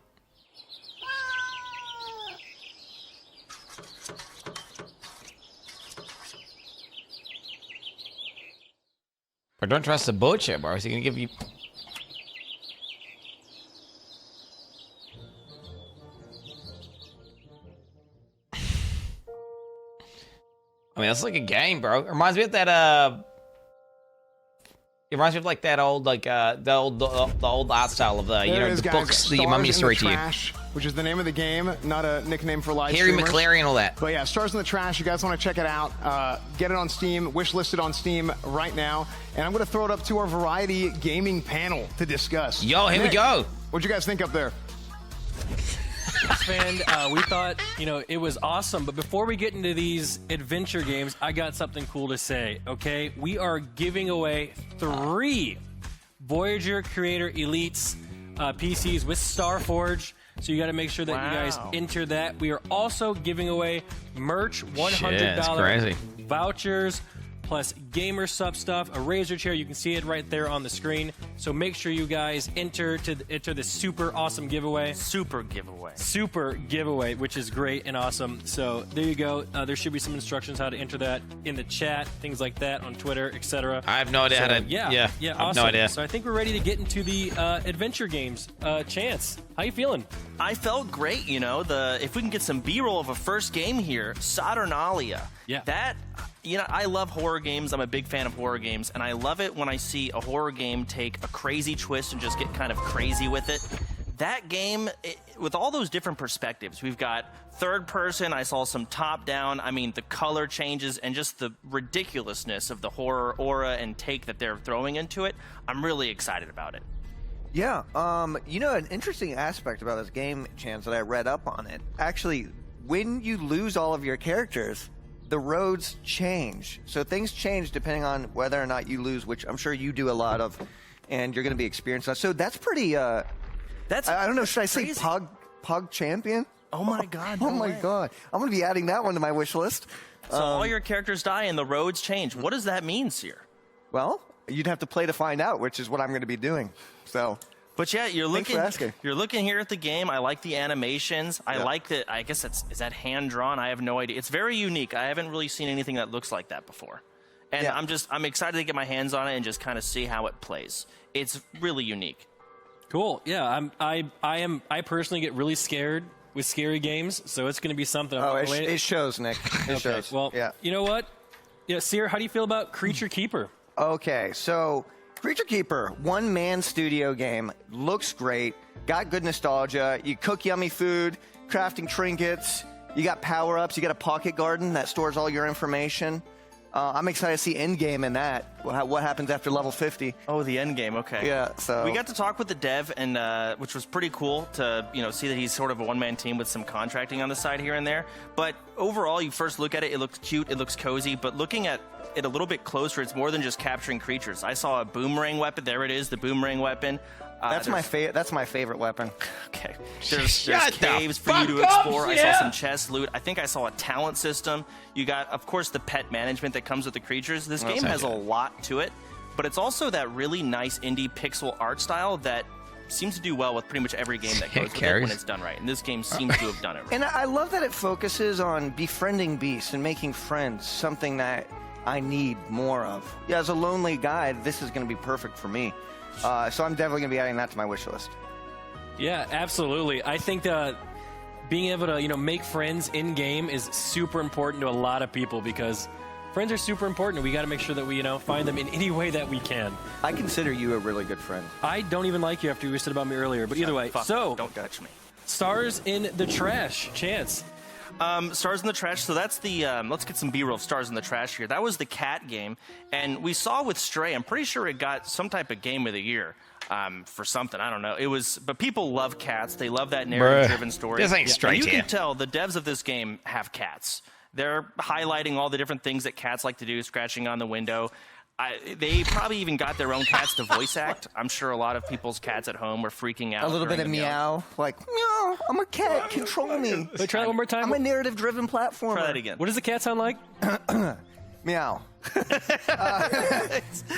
Bro, don't trust the butcher, bro. Is he gonna give you... I mean, that's like a game, bro. It reminds me of that, it reminds me of like that old, like, the old art style of the, you know, the books that your mum used to read to you. Which is the name of the game, not a nickname for live Harry streamers. McClary and all that. But yeah, Stars in the Trash, you guys want to check it out. Get it on Steam, wish listed on Steam right now. And I'm going to throw it up to our Variety Gaming panel to discuss. Yo, here we Nick, go. What'd you guys think up there? Fan, we thought, you know, it was awesome. But before we get into these adventure games, I got something cool to say, okay? We are giving away 3 Voyager Creator Elites PCs with StarForge. So you got to make sure that you guys enter that. We are also giving away merch, $100 vouchers, plus gamer sub stuff, a Razer chair. You can see it right there on the screen. So make sure you guys enter this super awesome giveaway. Super giveaway. Super giveaway, which is great and awesome. So there you go. There should be some instructions how to enter that in the chat, things like that on Twitter, etc. I have no idea how to. Yeah, I awesome. have no idea. So I think we're ready to get into the adventure games. Chance, how you feeling? I felt great, you know. If we can get some B-roll of a first game here, Saturnalia. Yeah. That, you know, I love horror games. I'm a big fan of horror games, and I love it when I see a horror game take a crazy twist and just get kind of crazy with it. That game, with all those different perspectives, we've got third person, I saw some top down, I mean, the color changes and just the ridiculousness of the horror aura and take that they're throwing into it. I'm really excited about it. Yeah, you know, an interesting aspect about this game, Chance, that I read up on it, actually, when you lose all of your characters, the roads change. So things change depending on whether or not you lose, which I'm sure you do a lot of, and you're going to be experienced. So that's pretty. I don't know. Should I say Pug Champion? Oh my God! Oh my God! I'm going to be adding that one to my wish list. So all your characters die and the roads change. What does that mean, Seer? Well, you'd have to play to find out, which is what I'm going to be doing. So. But yeah, you're Thanks looking. for asking. You're looking here at the game. I like the animations. I like that. I guess is that hand drawn? I have no idea. It's very unique. I haven't really seen anything that looks like that before, and I'm excited to get my hands on it and just kind of see how it plays. It's really unique. Cool. Yeah, I personally get really scared with scary games, so it's going to be something. It shows, Nick. It shows. Well, you know what? Yeah, Seer, how do you feel about Creature Keeper? Okay, so Creature Keeper, one-man studio game, looks great, got good nostalgia. You cook yummy food, crafting trinkets, you got power-ups, you got a pocket garden that stores all your information. I'm excited to see endgame in that. What happens after level 50? Oh, the endgame. Okay. Yeah. So we got to talk with the dev, and which was pretty cool to see that he's sort of a one-man team with some contracting on the side here and there. But overall, you first look at it, it looks cute, it looks cozy. But looking at it a little bit closer, it's more than just capturing creatures. I saw a boomerang weapon. There it is, the boomerang weapon. That's my favorite. That's my favorite weapon. Okay. There's caves for you to explore. I saw some chest loot. I think I saw a talent system. You got, of course, the pet management that comes with the creatures. This game has a lot to it, but it's also that really nice indie pixel art style that seems to do well with pretty much every game that goes with it when it's done right. And this game seems to have done it right. And I love that it focuses on befriending beasts and making friends, something that I need more of. Yeah, as a lonely guy, this is going to be perfect for me. So I'm definitely going to be adding that to my wish list. Yeah, absolutely. I think being able to make friends in game is super important to a lot of people because friends are super important. We got to make sure that we find them in any way that we can. I consider you a really good friend. I don't even like you after you said about me earlier, but either way. So don't touch me. Stars in the Trash, Chance. Stars in the Trash. So that's the let's get some B-roll of Stars in the Trash here. That was the cat game, and we saw with Stray. I'm pretty sure it got some type of Game of the Year for something. I don't know. It was, but people love cats. They love that narrative-driven story. This ain't Stray. And you can tell the devs of this game have cats. They're highlighting all the different things that cats like to do, scratching on the window. They probably even got their own cats to voice act. I'm sure a lot of people's cats at home were freaking out. A little bit of meow, like, meow, I'm a cat, control me. Wait, try that one more time. I'm a narrative-driven platformer. Try that again. What does the cat sound like? Meow.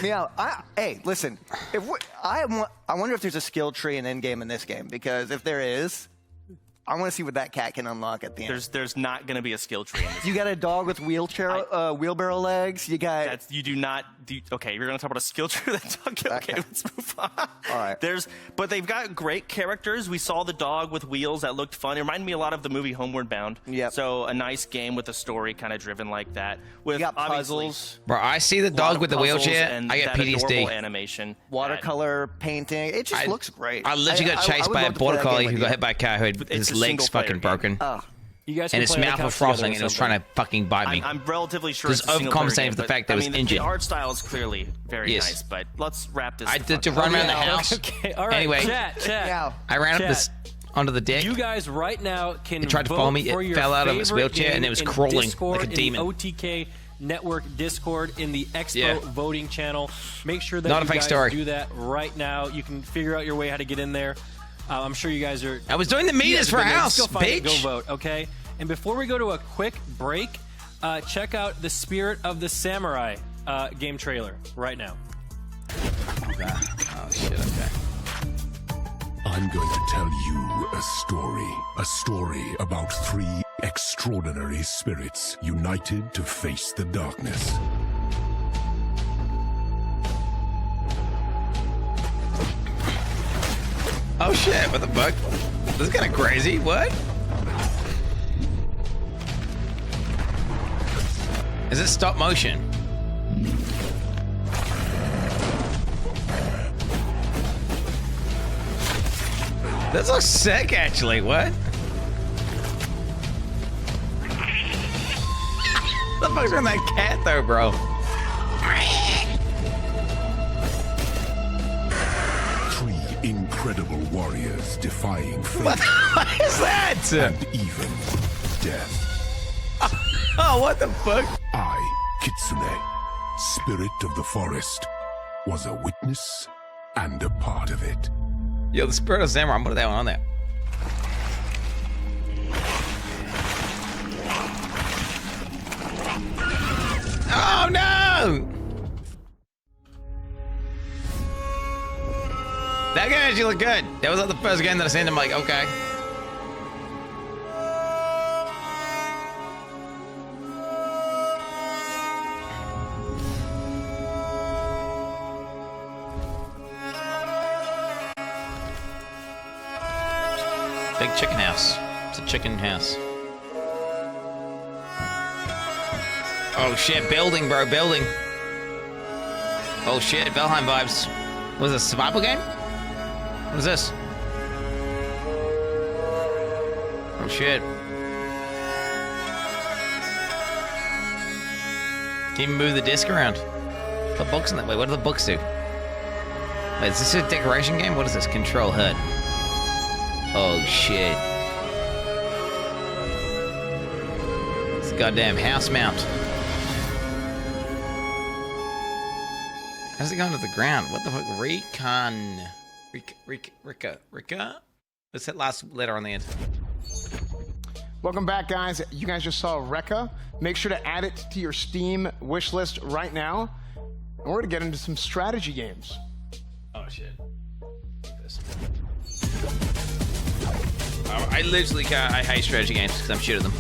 Meow. Hey, listen. I wonder if there's a skill tree and endgame in this game, because if there is, I want to see what that cat can unlock at the end. There's not going to be a skill tree in this. You got a dog with wheelbarrow legs. You got. You do not. Okay, you're going to talk about a skill tree. Okay, let's move on. All right. But they've got great characters. We saw the dog with wheels that looked fun. It reminded me a lot of the movie Homeward Bound. Yep. So a nice game with a story kind of driven like that. With you got puzzles. Bro, I see the dog with the wheelchair. And I get that PTSD. adorable animation. Watercolor painting. It just looks great. I literally got chased by a border collie who got hit by a cat who had his legs fucking broken. You guys and his mouth was frosting and it was trying to fucking bite me. I'm relatively sure Just it's a single-player overcompensating game, for the but, fact that it was injured. The art style is clearly very Yes. nice, but let's wrap this. I did to run around the house. Okay, all right. Anyway, Chat. I ran up this onto the deck. You guys right now can It tried to follow me. vote for It your fell out of its favorite wheelchair and game it was in crawling Discord, like a demon. In the OTK Network Discord in the Expo Yeah. voting channel. Make sure that Not a you fake guys story. do that right now. You can figure out your way how to get in there. I'm sure you guys are. I was doing the meters for a house, Just go find it, bitch. go vote, okay? And before we go to a quick break, check out the Spirit of the Samurai game trailer right now. Okay. Oh shit. Okay. I'm going to tell you a story about 3 extraordinary spirits united to face the darkness. Oh shit! What the fuck? This is kind of crazy. What? Is it stop motion? This looks sick, actually. What? What the fuck's wrong with that cat, though, bro? 3 incredible warriors defying fate. What is that? And even death. Oh, what the fuck? I, Kitsune, spirit of the forest, was a witness and a part of it. Yo, the spirit of Samurai. I'm putting that one on there. Oh no! That game actually looked good. That was like the first game that I seen. I'm like, okay. Big chicken house. It's a chicken house. Oh shit, building, bro, building. Oh shit, Valheim vibes. Was it a survival game? What is this? Oh shit. Can you move the disc around? The books in that way. What do the books do? Wait, is this a decoration game? What is this? Control HUD. Oh shit. It's a goddamn house mount. How's it going to the ground? What the fuck? Recon. Rika? What's that last letter on the end? Welcome back, guys. You guys just saw Rekka. Make sure to add it to your Steam wish list right now. And we're gonna get into some strategy games. Oh shit. Like this. I literally can't. I hate strategy games because I'm shit at them.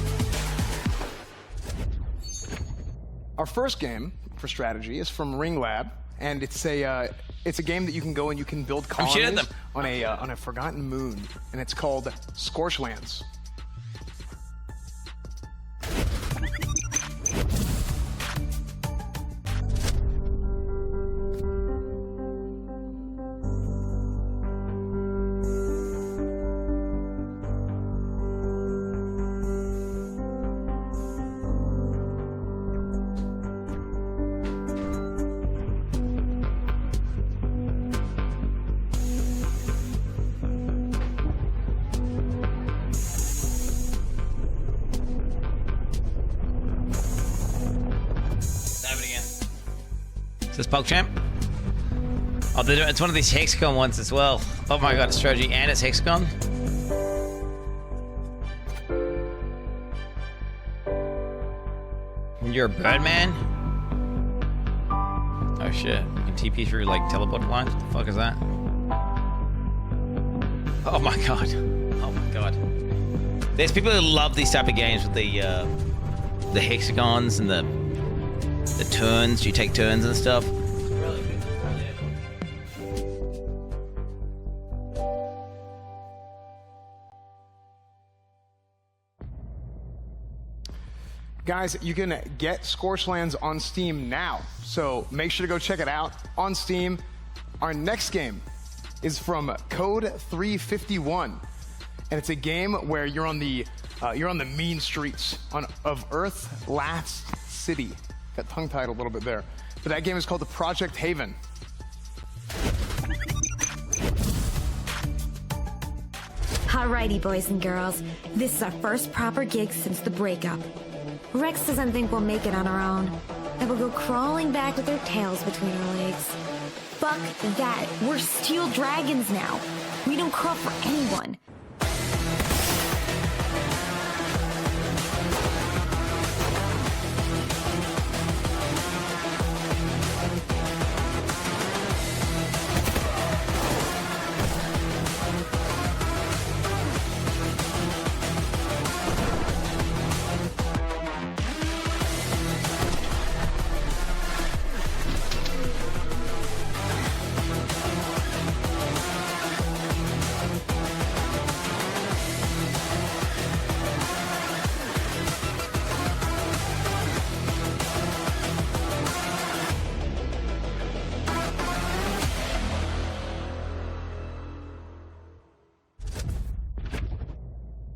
Our first game for strategy is from Ring Lab, and it's a game that you can go and you can build colonies on a forgotten moon, and it's called Scorchlands. Is this PogChamp? Oh, it's one of these hexagon ones as well. Oh my god, it's strategy and it's hexagon. When you're a Birdman? Oh shit, you can TP through like teleport lines? What the fuck is that? Oh my god. Oh my god. There's people who love these type of games with the hexagons and the turns. You take turns and stuff. Guys, you can get Scorchlands on Steam now, so make sure to go check it out on Steam. Our next game is from Code 351, and it's a game where you're on the mean streets of Earth Last City. Got tongue-tied a little bit there, but that game is called the Project Haven. Alrighty, boys and girls, this is our first proper gig since the breakup. Rex doesn't think we'll make it on our own, and we'll go crawling back with our tails between our legs. Fuck that, we're steel dragons now. We don't crawl for anyone.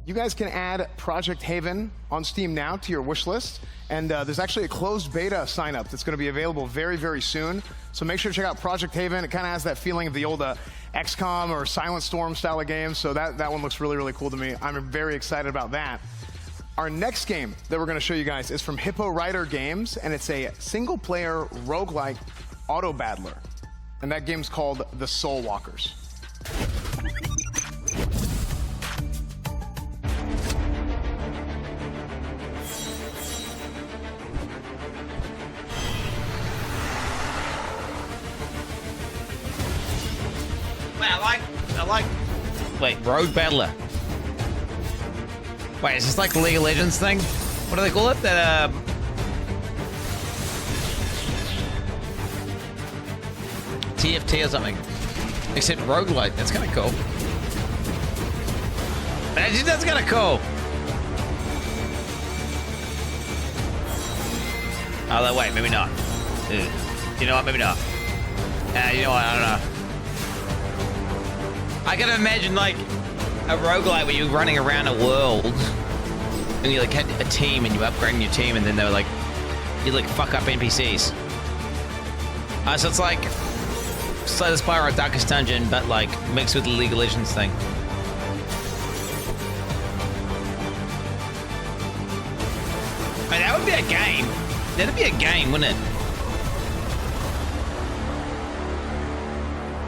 You guys can add Project Haven on Steam now to your wish list, and there's actually a closed beta sign up that's going to be available very, very soon. So make sure to check out Project Haven. It kind of has that feeling of the old XCOM or Silent Storm style of games, so that one looks really, really cool to me. I'm very excited about that. Our next game that we're going to show you guys is from Hippo Rider Games, and it's a single-player roguelike auto battler. And that game's called The Soul Walkers. I like. Wait, Rogue Battler. Wait, is this like the League of Legends thing? What do they call it? That TFT or something. Except roguelike. That's kind of cool. That's kind of cool. Oh, wait, maybe not. You know what? Maybe not. You know what? I don't know. I can imagine like a roguelike where you're running around a world and you like had a team and you upgrading your team and then they were like, you like fuck up NPCs. So it's like Slay the Spire or Darkest Dungeon, but like mixed with the League of Legends thing. Man, that would be a game. That'd be a game, wouldn't it?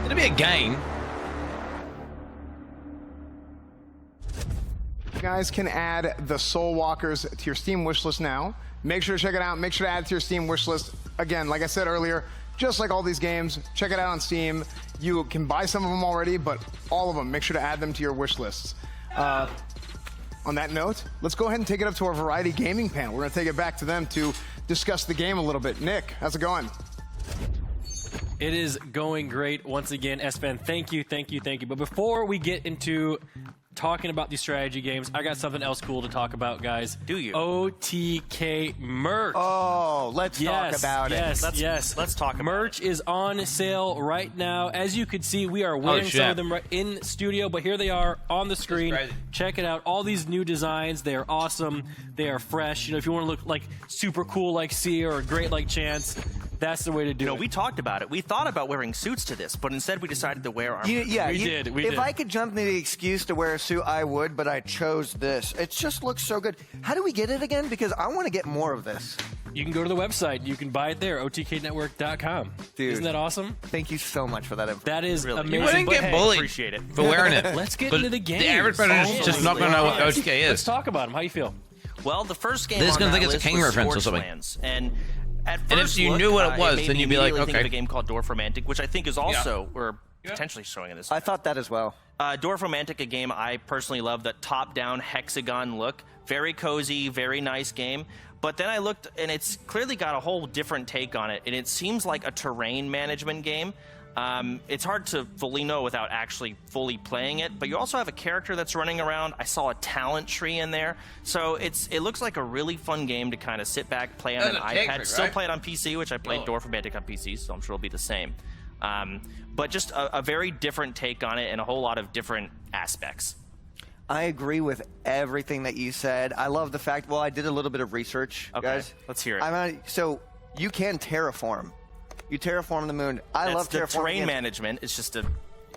It'd be a game. You guys can add The Soul Walkers to your Steam wishlist now. Make sure to check it out. Make sure to add it to your Steam wishlist. Again, like I said earlier, just like all these games, check it out on Steam. You can buy some of them already, but all of them, make sure to add them to your wish lists. On that note, let's go ahead and take it up to our Variety Gaming panel. We're going to take it back to them to discuss the game a little bit. Nick, how's it going? It is going great once again, S-Fan. Thank you. But before we get into talking about these strategy games, I got something else cool to talk about, guys. Do you? OTK merch. Oh, let's talk about it. Let's talk about it. Merch is on sale right now. As you can see, we are wearing some of them right in studio, but here they are on the screen. Check it out. All these new designs, they are awesome. They are fresh. You know, if you want to look like super cool like Sia or great like Chance, that's the way to do it. We talked about it. We thought about wearing suits to this, but instead we decided to wear our... We did. If I could jump into the excuse to wear a suit, I would, but I chose this. It just looks so good. How do we get it again? Because I want to get more of this. You can go to the website. You can buy it there, otknetwork.com. Dude, isn't that awesome? Thank you so much for that. That is amazing. You wouldn't get bullied appreciate it. for wearing it. Let's get But into the game. The average person is just not going to know what OTK is. Let's talk about them. How you feel? Well, the first game They're just on gonna that think it's a list King was reference or something. Scorchlands, and at first And if you look, knew what it was, made then me you'd be like, immediately think okay. of a game called Dwarf Romantic, which I think is also or potentially showing in this. I thought that as well. Dwarf Romantic, a game I personally love, that top-down hexagon look. Very cozy, very nice game. But then I looked, and it's clearly got a whole different take on it, and it seems like a terrain management game. It's hard to fully know without actually fully playing it, but you also have a character that's running around. I saw a talent tree in there. So it looks like a really fun game to kind of sit back, play on an iPad. Still play it on PC, which I played Dwarf Romantic on PC, so I'm sure it'll be the same. But just a very different take on it and a whole lot of different aspects. I agree with everything that you said. I love the fact, well, I did a little bit of research, guys. Let's hear it. So you can terraform. You terraform the moon. I love terraforming. Terrain management. It's just a...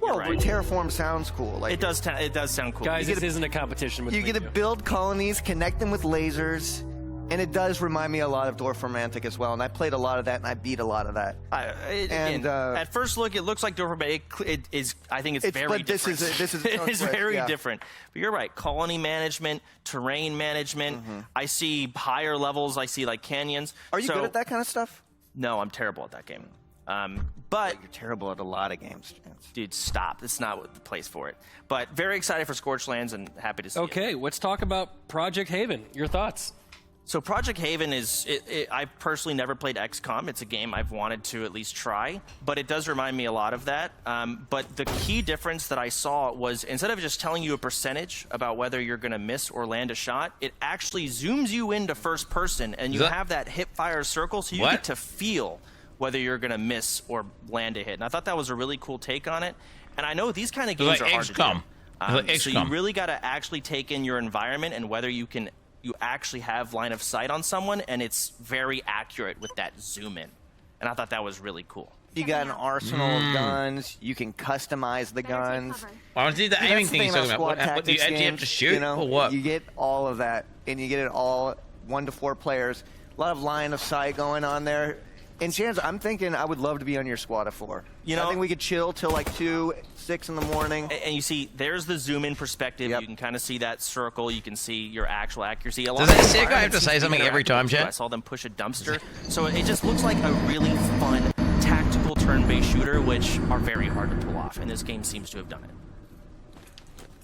Well, terraform sounds cool. Like it does sound cool. Guys, this isn't a competition with you get to build colonies, connect them with lasers, and it does remind me a lot of Dwarf Romantic as well. And I played a lot of that, and I beat a lot of that. At first look, it looks like Dwarf Romantic. It is. I think it's very but different. This is it is very different. But you're right. Colony management, terrain management. I see higher levels. I see like canyons. Are you good at that kind of stuff? No, I'm terrible at that game. But you're terrible at a lot of games, Chance. Dude, stop. It's not the place for it. But very excited for Scorchlands and happy to see it. Okay, let's talk about Project Haven. Your thoughts? So Project Haven is, I personally never played XCOM. It's a game I've wanted to at least try, but it does remind me a lot of that. But the key difference that I saw was instead of just telling you a percentage about whether you're going to miss or land a shot, it actually zooms you into first person, and you have that hip fire circle, so you get to feel whether you're going to miss or land a hit. And I thought that was a really cool take on it. And I know these kind of games are hard to do. So you really got to actually take in your environment and whether you actually have line of sight on someone, and it's very accurate with that zoom in. And I thought that was really cool. You got an arsenal of guns. You can customize the guns. I want to see the Dude, aiming that's the thing he's thing talking about about. squad What do you tactics actually have to games, shoot you know, or what? You get all of that, and you get it all 1 to 4 players. A lot of line of sight going on there. And Chance, I'm thinking I would love to be on your squad of 4. You know, I think we could chill till like 2, 6 in the morning. And you see, there's the zoom-in perspective. You can kind of see that circle. You can see your actual accuracy. Does that sick guy have to say something every time, Chad? I saw them push a dumpster. So it just looks like a really fun, tactical turn-based shooter, which are very hard to pull off. And this game seems to have done it.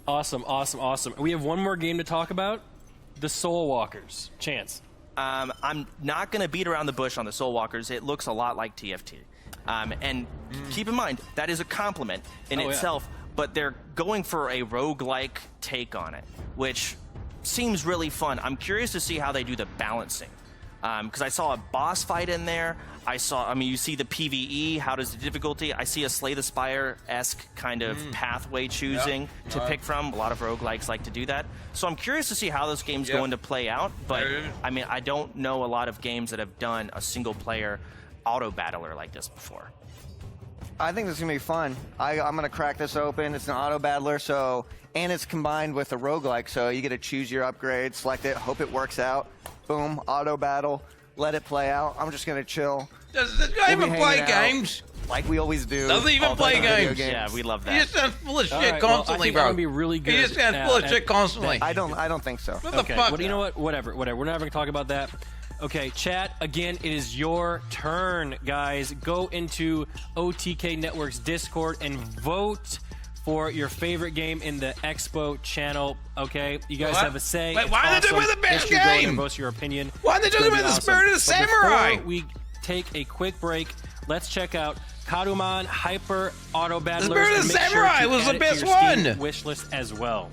Awesome, awesome, awesome. We have one more game to talk about. The Soul Walkers. Chance. I'm not going to beat around the bush on the Soul Walkers. It looks a lot like TFT. And keep in mind, that is a compliment in itself, but they're going for a roguelike take on it, which seems really fun. I'm curious to see how they do the balancing. Because I saw a boss fight in there. You see the PvE, how does the difficulty? I see a Slay the Spire-esque kind of pathway choosing to pick from. A lot of roguelikes like to do that. So I'm curious to see how this game's going to play out, but I don't know a lot of games that have done a single-player auto-battler like this before. I think this is going to be fun. I'm going to crack this open. It's an auto-battler, and it's combined with a roguelike, so you get to choose your upgrade, select it, hope it works out. Boom, auto-battle, let it play out. I'm just going to chill. Does this guy even play games? Like we always do. Doesn't even play games. Yeah, we love that. He just sounds full of shit Right, constantly, well, I think I'm bro. gonna be really good. He just sounds full of shit constantly. I don't think so. What the Okay, fuck? well, you know what? Whatever. We're not going to talk about that. Okay, chat, again, it is your turn, guys. Go into OTK Network's Discord and vote for your favorite game in the Expo channel, okay? You guys have a say. Wait, It's why are they doing awesome. the best Make sure you go in game? and vote your opinion. Why are they It's doing gonna it with be the Spirit of the awesome. But Samurai? before we take a quick break, let's check out Karuman Hyper Auto Battlers. The Spirit of and the make sure Samurai to was add the it to best your Steam one. wish list as well.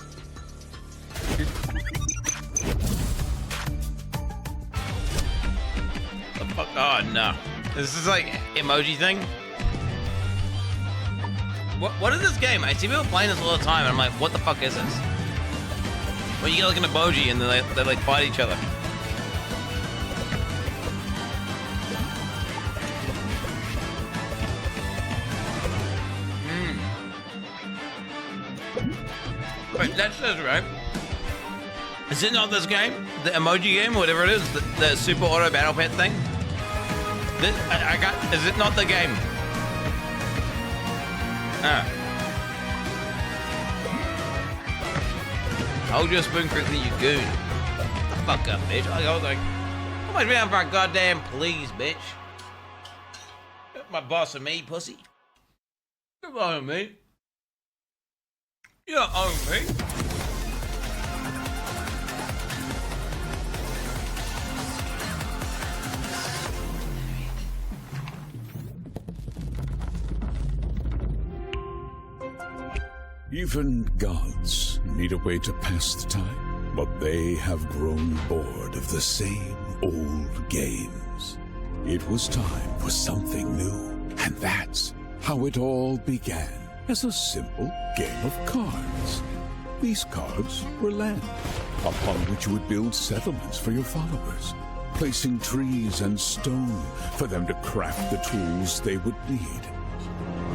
Oh no. This is like emoji thing. What is this game? I see people playing this all the time and I'm like, what the fuck is this? Well, you get like an emoji and they like fight each other. Wait, that says right. Is it not this game? The emoji game, or whatever it is, the super auto battle pet thing? This, I got. Is it not the game? Hold your spoon quickly, you goon. The fuck up, bitch. I was like, how much down for a goddamn please, bitch? My boss and me, pussy. Come on, me. You don't own me. Even gods need a way to pass the time, but they have grown bored of the same old games. It was time for something new, and that's how it all began, as a simple game of cards. These cards were land, upon which you would build settlements for your followers, placing trees and stone for them to craft the tools they would need.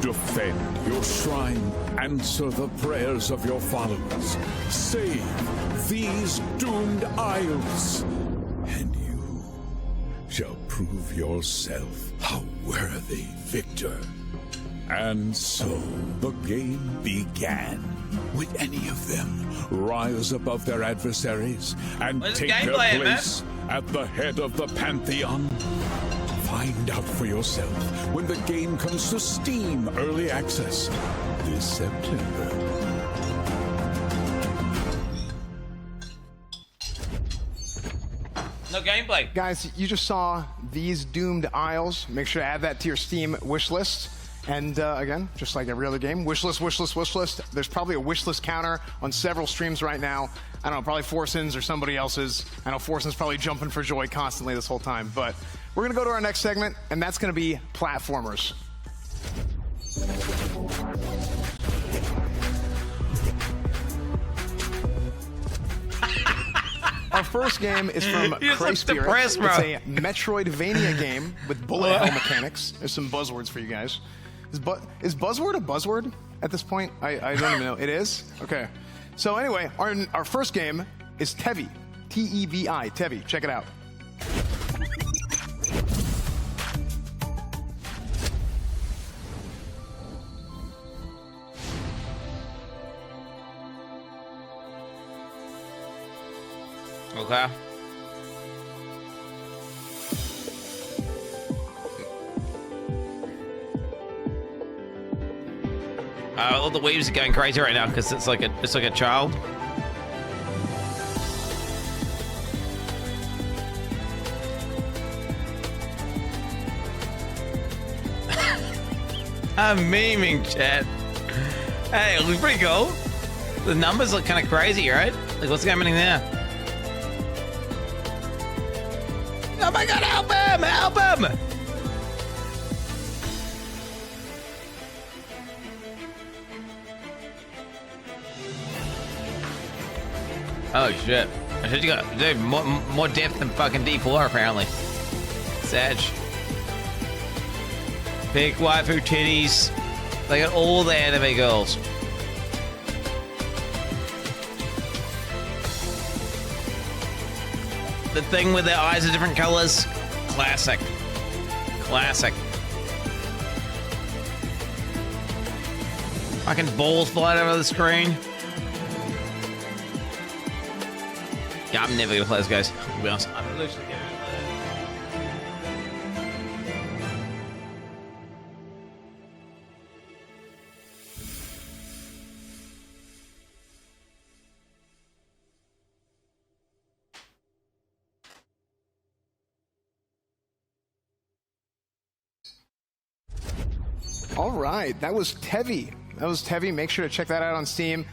Defend your shrine, answer the prayers of your followers, save these doomed isles, and you shall prove yourself a worthy victor. And so the game began. Would any of them rise above their adversaries and take their place at the head of the Pantheon? Find out for yourself when the game comes to Steam Early Access this September. No gameplay. Guys, you just saw these doomed isles. Make sure to add that to your Steam wish list. And again, just like every other game, wish list, wish list, wish list. There's probably a wish list counter on several streams right now. I don't know, probably Forson's or somebody else's. I know Forson's probably jumping for joy constantly this whole time. But we're gonna go to our next segment, and that's gonna be platformers. Our first game is from You just Cray look Spirit. depressed, bro. It's a Metroidvania game with bullet hell mechanics. There's some buzzwords for you guys. Is buzzword a buzzword at this point? I don't even know. It is? Okay. So anyway, our first game is Tevi. T-E-V-I. Tevi. Check it out. Okay. All the waves are going crazy right now because it's like a child. I'm memeing, chat. Hey, it looks pretty cool. The numbers look kind of crazy, right? Like, what's happening there? Oh my god, help him! Help him! Oh shit. I should you got dude, more depth than fucking D4 apparently. Sag. Big waifu titties. They got all the anime girls. The thing with their eyes are different colors. Classic. Classic. Fucking balls flying over the screen. Yeah, I'm never gonna play this, guys. To be honest, I'm literally gonna. All right, that was Tevi. Make sure to check that out on Steam.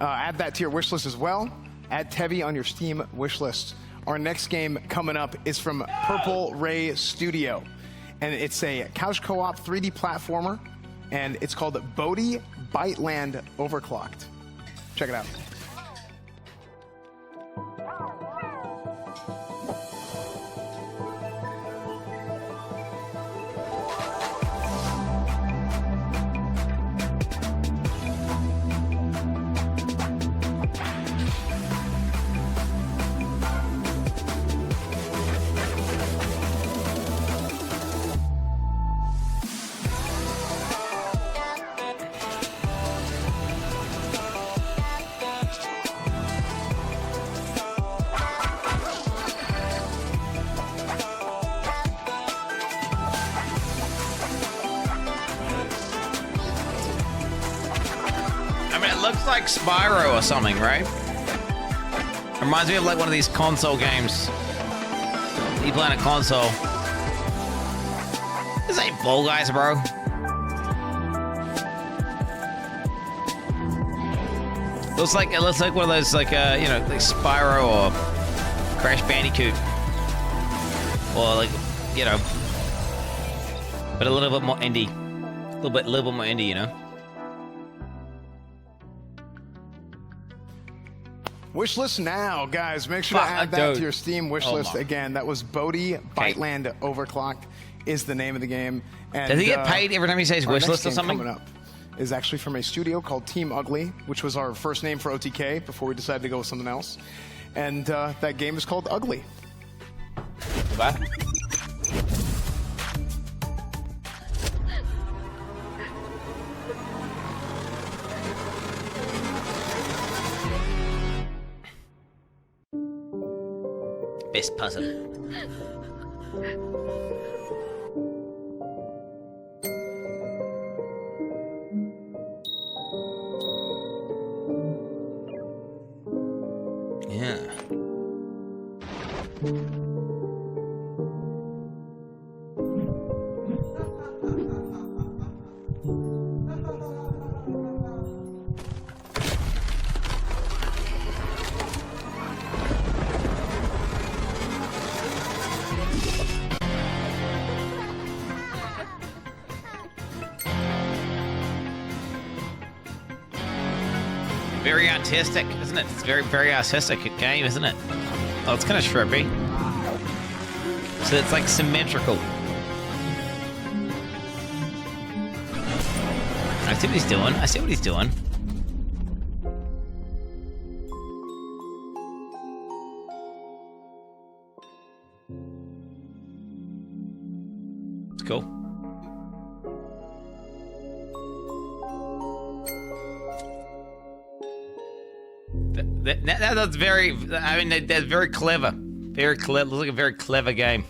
Add that to your wish list as well. Add Tevi on your Steam wish list. Our next game coming up is from Purple Ray Studio, and it's a couch co-op 3D platformer, and it's called Bodhi Byteland Overclocked. Check it out. Like Spyro or something, right? Reminds me of like one of these console games. You play on a console. This ain't Fall Guys, bro. It looks like one of those like you know, like Spyro or Crash Bandicoot, or like, you know, but a little bit more indie, a little bit more indie, you know. Wishlist now, guys. Make sure to add that to your Steam wishlist. Again, that was Bodhi Byteland Overclocked is the name of the game. And, does he get paid every time he says wishlist or something? Coming up is actually from a studio called Team Ugly, which was our first name for OTK before we decided to go with something else. And that game is called Ugly. Bye. Best puzzle. Yeah. Very artistic, isn't it? It's very artistic game, isn't it? Oh, it's kind of shrubby. So it's like symmetrical. I see what he's doing. I see what he's doing. It's cool. That's very, I mean, that's very clever. Very clever. Looks like a very clever game.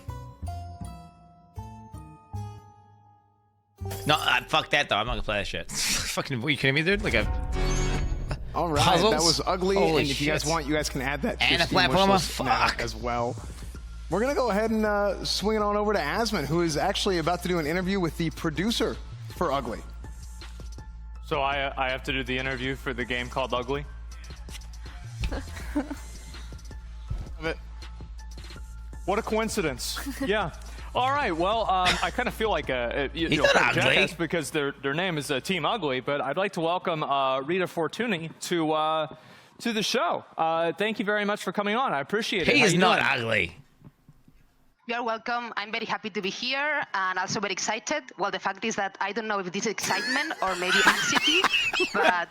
No, fuck that though. I'm not gonna play that shit. Fucking, are you kidding me, dude? Like a All right, puzzles? that was ugly. Holy and if you guys want, you guys can add that to and your a Steam platformer. wishlist now Fuck. as well. We're gonna go ahead and swing it on over to Asmon, who is actually about to do an interview with the producer for Ugly. So I have to do the interview for the game called Ugly? What a coincidence. Yeah. All right. Well, I kind of feel like a jackass because their name is Team Ugly, but I'd like to welcome Rita Fortuny to the show. Thank you very much for coming on. I appreciate it. He is not ugly. You're welcome. I'm very happy to be here and also very excited. Well, the fact is that I don't know if this is excitement or maybe anxiety, but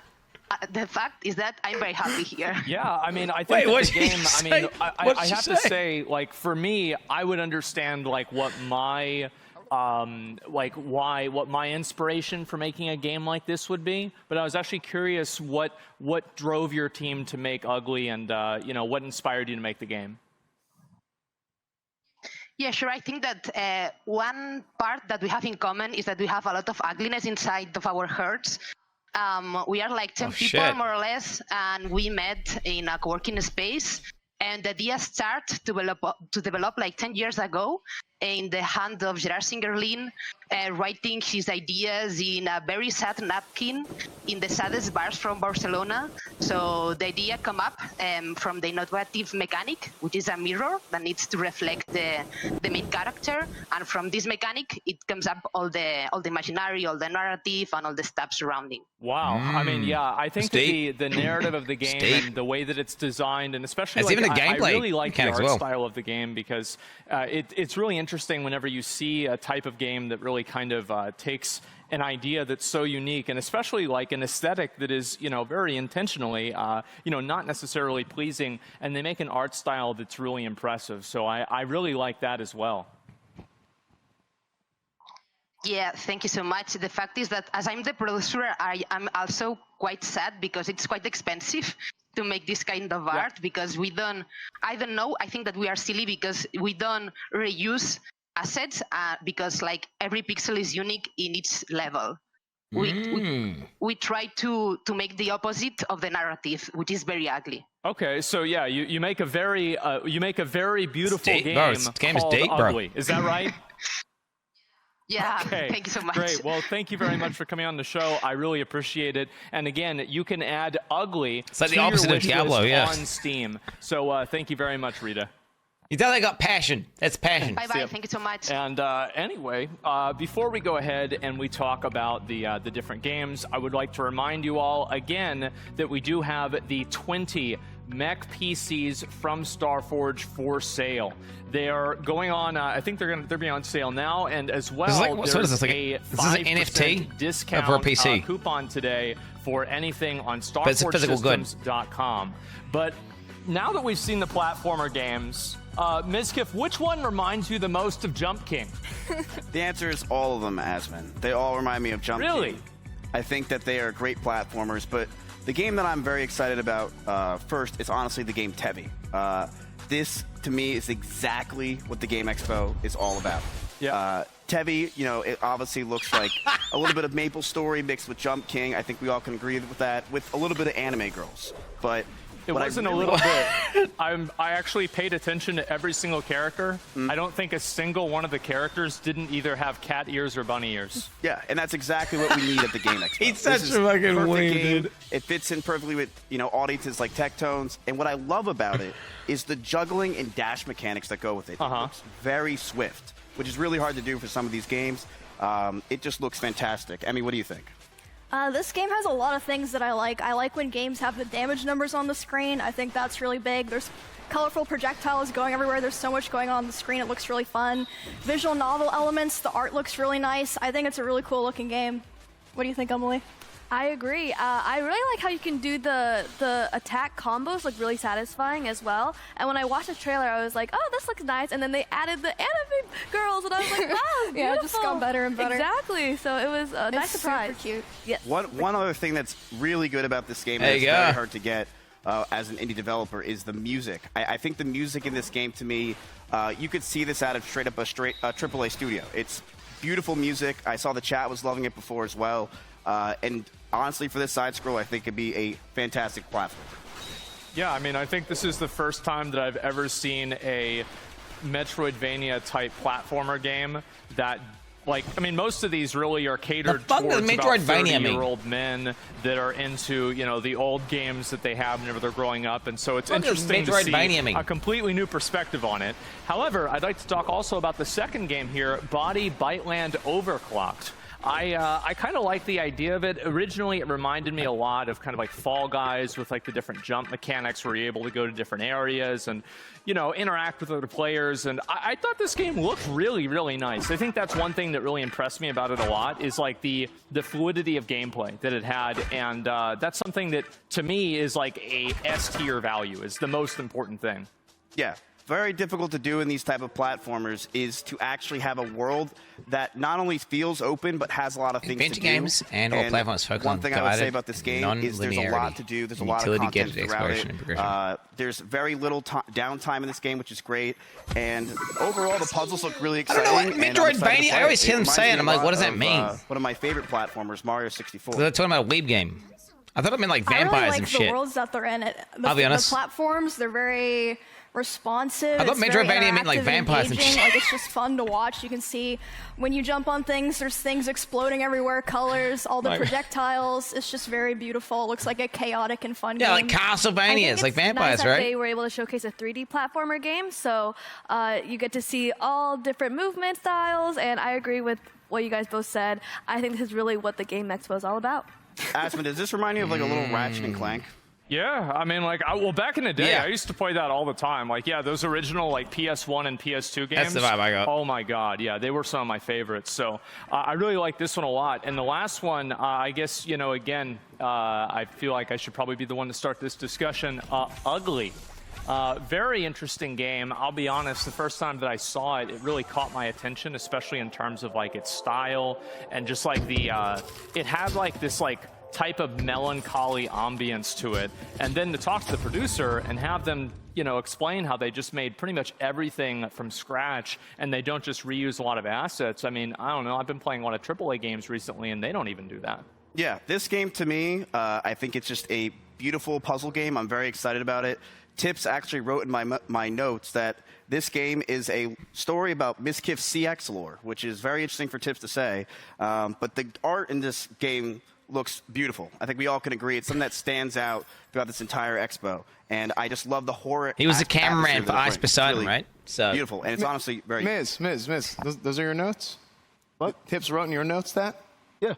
the fact is that I'm very happy here. Yeah, I mean, I think the game, I mean, I have to say, like, for me, I would understand, like, what my, what my inspiration for making a game like this would be. But I was actually curious what drove your team to make Ugly and, you know, what inspired you to make the game? Yeah, sure. I think that one part that we have in common is that we have a lot of ugliness inside of our hearts. We are like 10 people, more or less, and we met in a co-working space. And the idea started to develop like 10 years ago in the hand of Gerard Singerlin, writing his ideas in a very sad napkin in the saddest bars from Barcelona. So the idea come up from the innovative mechanic, which is a mirror that needs to reflect the main character. And from this mechanic, it comes up all the imaginary, all the narrative, and all the stuff surrounding. Wow. I mean, yeah, I think that the narrative of the game and the way that it's designed, and especially It's even the I gameplay really like the mechanics art as well. style of the game because it's really interesting whenever you see a type of game that really kind of takes an idea that's so unique, and especially like an aesthetic that is, you know, very intentionally, you know, not necessarily pleasing, and they make an art style that's really impressive. So I really like that as well. Yeah, thank you so much. The fact is that as I'm the producer, I am also quite sad because it's quite expensive to make this kind of art because we don't, I don't know, I think that we are silly because we don't reuse assets because like every pixel is unique in its level. We try to make the opposite of the narrative, which is very ugly. Okay, so yeah, you make a very beautiful game called Ugly. Is that right? Yeah, okay. Thank you so much. Great. Well, thank you very much for coming on the show. I really appreciate it. And again, you can add Ugly It's like to the opposite your of wish Diablo, list yeah. on Steam. So thank you very much, Rita. You definitely got passion. That's passion. Bye-bye. Thank you so much. And anyway, before we go ahead and we talk about the different games, I would like to remind you all again that we do have the 20 mech PCs from StarForge for sale. They are going on. I think they're being on sale now, and as well, what is this, like a this is an 5% NFT discount for a PC coupon today for anything on But it's a physical good. StarForgeSystems.com. But now that we've seen the platformer games, Mizkif, which one reminds you the most of Jump King? The answer is all of them, Asmon. They all remind me of Jump King. Really? I think that they are great platformers, but the game that I'm very excited about first is honestly the game Tevi. This, to me, is exactly what the Game Expo is all about. Yeah. Tevi, you know, it obviously looks like a little bit of Maple Story mixed with Jump King. I think we all can agree with that, with a little bit of Anime Girls. But it wasn't a little bit. I actually paid attention to every single character. I don't think a single one of the characters didn't either have cat ears or bunny ears. Yeah, and that's exactly what we need at the Game Expo. He's such a fucking weeb, dude. It fits in perfectly with, you know, audiences like Tectones. And what I love about it is the juggling and dash mechanics that go with it. It looks very swift, which is really hard to do for some of these games. It just looks fantastic. Emmy, what do you think? This game has a lot of things that I like. I like when games have the damage numbers on the screen. I think that's really big. There's colorful projectiles going everywhere. There's so much going on the screen. It looks really fun. Visual novel elements. The art looks really nice. I think it's a really cool looking game. What do you think, Emily? I agree. I really like how you can do the attack combos, look really satisfying as well. And when I watched the trailer, I was like, oh, this looks nice. And then they added the anime girls, and I was like, wow, beautiful. Yeah, it just got better and better. Exactly. So it was a nice surprise. Super cute. Yes. One other thing that's really good about this game There that's you go. very hard to get as an indie developer is the music. I think the music in this game, to me, you could see this out of straight up a AAA studio. It's beautiful music. I saw the chat was loving it before as well. And honestly, for this side scroll, I think it'd be a fantastic platform. Yeah, I mean, I think this is the first time that I've ever seen a Metroidvania type platformer game that, like, I mean, most of these really are catered towards about 30-year-old men that are into, you know, the old games that they have whenever they're growing up, and so it's interesting to see a completely new perspective on it. However, I'd like to talk also about the second game here, Body Byteland Overclocked. I kind of like the idea of it. Originally, it reminded me a lot of kind of like Fall Guys with like the different jump mechanics where you're able to go to different areas and, you know, interact with other players. And I thought this game looked really, really nice. I think that's one thing that really impressed me about it a lot is like the fluidity of gameplay that it had. And that's something that, to me, is like a S-tier value, is the most important thing. Yeah. Very difficult to do in these type of platformers is to actually have a world that not only feels open but has a lot of things to do. Games and all platforms focus on one thing I would say about this game is there's a lot to do. There's a lot of content throughout it. There's very little downtime in this game, which is great. And overall, the puzzles look really exciting. Metroidvania, I always hear them say it. I'm like, what does that mean? One of my favorite platformers, Mario 64. They're talking about a weeb game. I thought it meant like vampires I really like and the shit. worlds that they're in. I'll be honest. The platforms, they're very responsive. I thought Metroidvania meant like vampires and shit. Like, it's just fun to watch. You can see when you jump on things, there's things exploding everywhere, colors, all the projectiles. It's just very beautiful. It looks like a chaotic and fun game. Yeah, like Castlevania. It's like vampires, nice right? That they were able to showcase a 3D platformer game, so you get to see all different movement styles, and I agree with what you guys both said. I think this is really what the Game Expo is all about. Aspen, does this remind you of like a little Ratchet and Clank? Yeah, I mean, like, well, back in the day, I used to play that all the time. Like, yeah, those original, like, PS1 and PS2 games. That's the vibe I got. Oh, my God, yeah, they were some of my favorites. So I really like this one a lot. And the last one, I guess, you know, again, I feel like I should probably be the one to start this discussion. Ugly. Very interesting game. I'll be honest, the first time that I saw it, it really caught my attention, especially in terms of, like, its style and just, like, the, it had, like, this, like, type of melancholy ambience to it, and then to talk to the producer and have them, you know, explain how they just made pretty much everything from scratch and they don't just reuse a lot of assets. I mean, I don't know, I've been playing a lot of AAA games recently and they don't even do that. Yeah, this game to me, I think it's just a beautiful puzzle game. I'm very excited about it. Tips actually wrote in my notes that this game is a story about Miskiff CX lore, which is very interesting for Tips to say. But the art in this game looks beautiful. I think we all can agree. It's something that stands out throughout this entire expo. And I just love the horror. He was the cameraman for Ice Poseidon, really right? So beautiful. And it's honestly very... Miz, those are your notes? What? Tips wrote in your notes that? Yeah.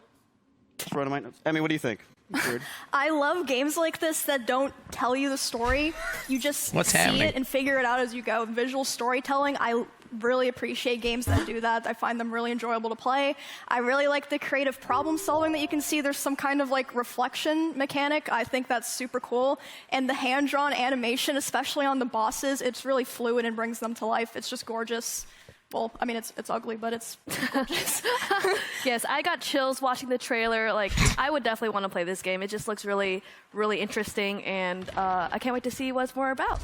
Tips wrote in my notes. I mean, what do you think? Weird. I love games like this that don't tell you the story. You just see it and figure it out as you go. Visual storytelling, I really appreciate games that do that. I find them really enjoyable to play. I really like the creative problem solving that you can see. There's some kind of like reflection mechanic. I think that's super cool. And the hand-drawn animation, especially on the bosses, it's really fluid and brings them to life. It's just gorgeous. Well, I mean, it's ugly, but it's gorgeous. Yes, I got chills watching the trailer. Like, I would definitely want to play this game. It just looks really, really interesting, and I can't wait to see what it's more about.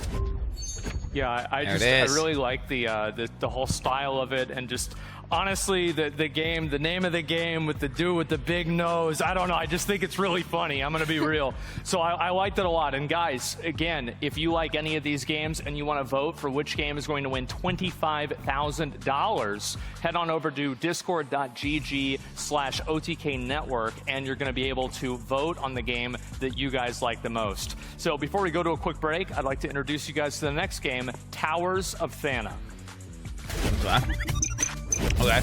Yeah, I really like the whole style of it, and just honestly, the game, the name of the game with the dude with the big nose, I don't know, I just think it's really funny. I'm gonna be real. So I liked it a lot. And guys, again, if you like any of these games and you want to vote for which game is going to win $25,000, head on over to discord.gg/OTK Network, and you're gonna be able to vote on the game that you guys like the most. So before we go to a quick break, I'd like to introduce you guys to the next game, Towers of Thana. Okay.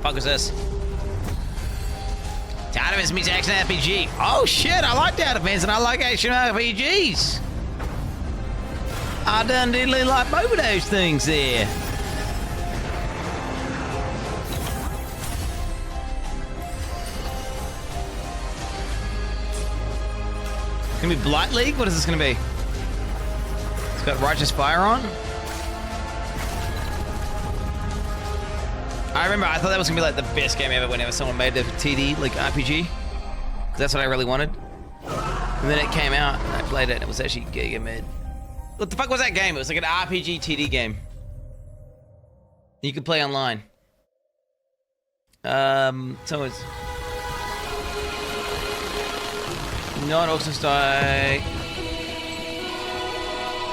Fuck is this? Tower Defense meets action RPG. Oh shit, I like Tower Defense and I like action RPGs. I done diddly like both of those things there. It's gonna be Blight League? What is this gonna be? It's got Righteous Fire on. I remember I thought that was gonna be like the best game ever whenever someone made a TD like RPG. 'Cause that's what I really wanted. And then it came out and I played it and it was actually giga mid. What the fuck was that game? It was like an RPG TD game. You could play online. So it's not also style.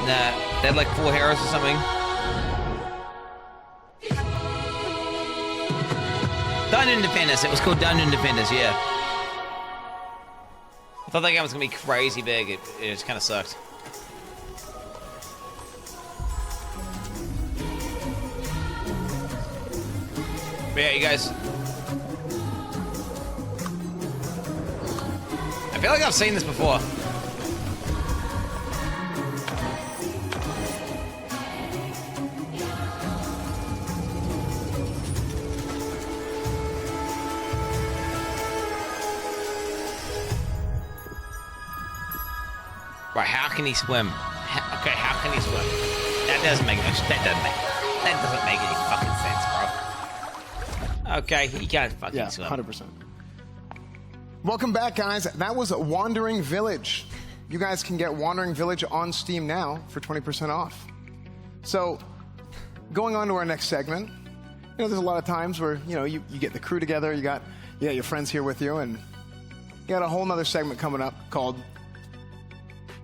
Nah, they had like 4 heroes or something. Dungeon Defenders. It was called Dungeon Defenders, yeah. I thought that game was gonna be crazy big. It just kind of sucked. But yeah, you guys. I feel like I've seen this before. Right, how can he swim? Okay, how can he swim? That doesn't make much. That doesn't make any fucking sense, bro. Okay, he can't fucking swim. 100%. Welcome back, guys. That was Wandering Village. You guys can get Wandering Village on Steam now for 20% off. So, going on to our next segment. You know, there's a lot of times where, you know, you get the crew together, you got your friends here with you, and you got a whole nother segment coming up called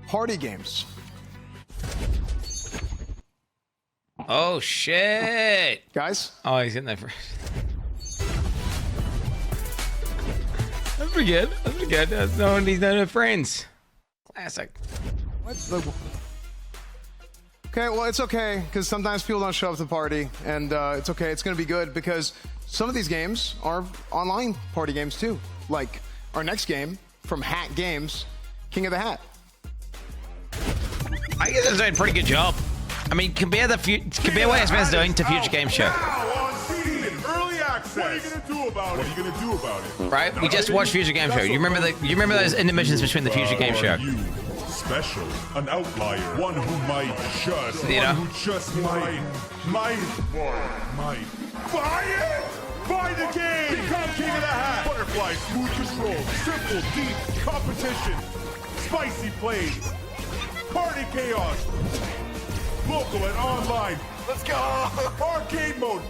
Party Games. Oh shit, guys! Oh, he's in there first. That's pretty good. That's pretty good. That's no, he's no friends. Classic. What? Okay, well, it's okay because sometimes people don't show up to the party, and it's okay. It's going to be good because some of these games are online party games too. Like our next game from Hat Games, King of the Hat. I guess it's doing a pretty good job. I mean, compare what X-Men's doing to Future Game Show. Early access. What are you gonna do about it? Right? We just watched Future Game Show. You remember those intermissions between the Future Game Show? You special, an outlier, one who might just, you know? one who just might buy it. Buy the game. Become King of the Hat. Butterfly, smooth control, simple, deep competition, spicy plays. Party chaos, local and online. Let's go. Arcade mode.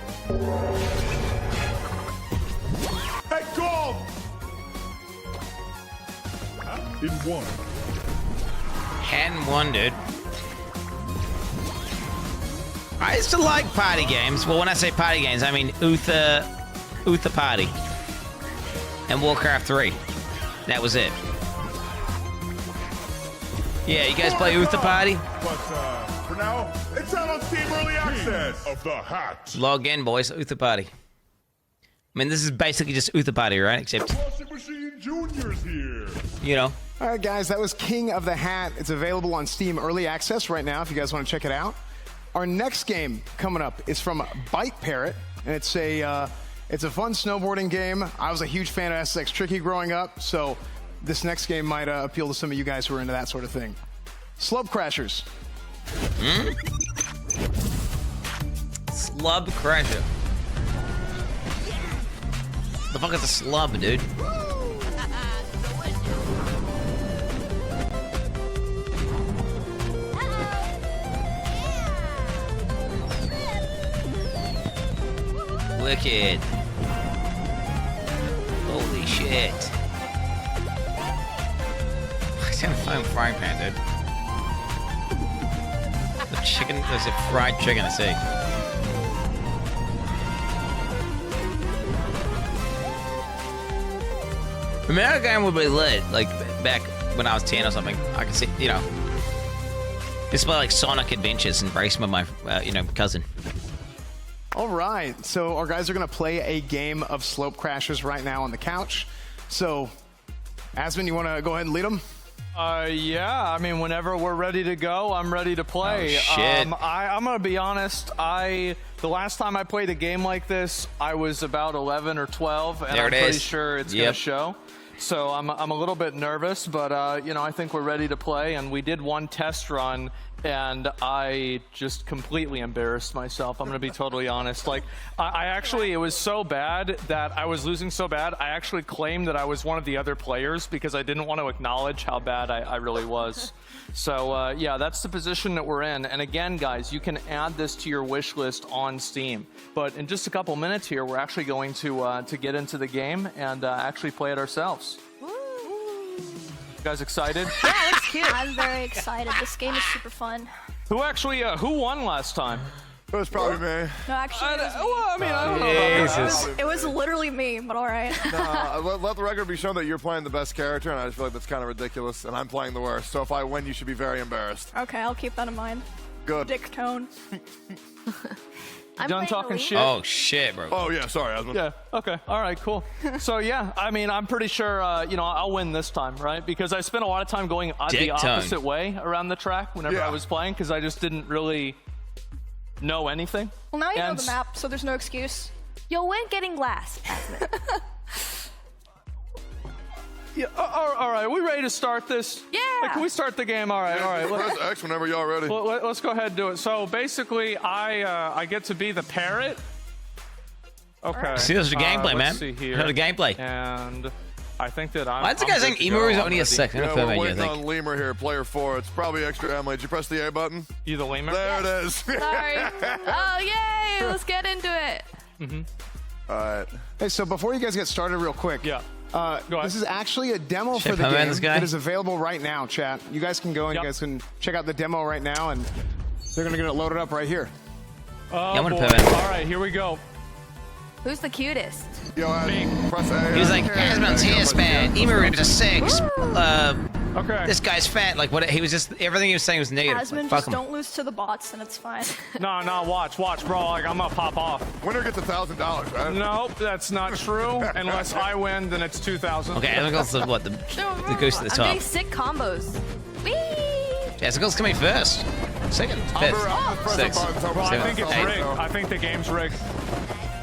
Hey, golf. In one. And one, dude. I used to like party games. Well, when I say party games, I mean Uther Party and Warcraft 3. That was it. Yeah, you guys play Uther Party? But for now, it's out on Steam Early Access of the Hat. Log in, boys. Uther Party. I mean, this is basically just Uther Party, right? Except, Washing Machine Junior's here. you know. All right, guys, that was King of the Hat. It's available on Steam Early Access right now if you guys want to check it out. Our next game coming up is from Bike Parrot, and it's a fun snowboarding game. I was a huge fan of SSX Tricky growing up, so this next game might appeal to some of you guys who are into that sort of thing. Slub Crashers. Slub Crasher. The fuck is a slub, dude? Wicked. Holy shit. It's in a foam frying pan, dude. The chicken, there's a fried chicken, I see. Remember that game would be lit, like back when I was 10 or something. I can see, you know. Just play like Sonic Adventures and race with my, cousin. All right, so our guys are going to play a game of Slope Crashers right now on the couch. So, Asmon, you want to go ahead and lead them? Yeah, I mean, whenever we're ready to go, I'm ready to play. Oh, shit. I'm going to be honest, the last time I played a game like this, I was about 11 or 12, and I'm pretty sure it's going to show. So I'm a little bit nervous, but, you know, I think we're ready to play, and we did one test run, and I just completely embarrassed myself. I'm going to be totally honest. Like, I actually, it was so bad that I was losing so bad, I actually claimed that I was one of the other players because I didn't want to acknowledge how bad I really was. So, yeah, that's the position that we're in. And again, guys, you can add this to your wish list on Steam. But in just a couple minutes here, we're actually going to get into the game and actually play it ourselves. You guys excited? Yeah, it looks cute. I'm very excited. This game is super fun. Who actually, who won last time? It was probably me. No, actually, it was me. Well, I mean, I don't know about that. It was literally me, but all right. Let the record be shown that you're playing the best character, and I just feel like that's kind of ridiculous, and I'm playing the worst. So if I win, you should be very embarrassed. Okay, I'll keep that in mind. Good. Dick tone. You done talking shit? Oh, shit, bro. Oh, yeah, sorry, Asmon. Yeah, okay, all right, cool. So, yeah, I mean, I'm pretty sure, you know, I'll win this time, right? Because I spent a lot of time going the opposite way around the track whenever I was playing, because I just didn't really know anything. Well, now you know the map, so there's no excuse. You'll win getting last. Yeah, all right, we ready to start this? Yeah. Like, can we start the game? All right. Press X whenever y'all ready. Let's go ahead and do it. So basically, I get to be the parrot. Okay. See, this is the gameplay, man. Let's see here. Have the gameplay. And I think that I'm. Why is the guy saying Emu is only a second? Yeah, we're waiting on Lemur here, player 4. It's probably extra Emily. Did you press the A button? You the Lemur? There it is. Sorry. Oh, yay! Let's get into it. All right. Hey, so before you guys get started real quick. Yeah. This is actually a demo for the game that is available right now, chat. You guys can go and you guys can check out the demo right now, and they're going to get it loaded up right here. Oh, Yeah, I'm gonna boy. put it in. All right, here we go. Who's the cutest? Yo, press A. He was like, Asmon's here, man. Emu is a 6. Okay. This guy's fat. Like, what? He was just, everything he was saying was negative. Asmon, Like, fuck just him. don't lose to the bots, and it's fine. No, watch, bro. Like, I'm gonna pop off. Winner gets $1,000, right? Nope, that's not true. Unless I win, then it's 2,000. Okay, Asmon goes to what? The goes to the I'm top. getting sick combos. Whee! Yeah, so goes coming first. Second, fifth, sixth, Bro, I think seventh, it's eighth. rigged. I think the game's rigged.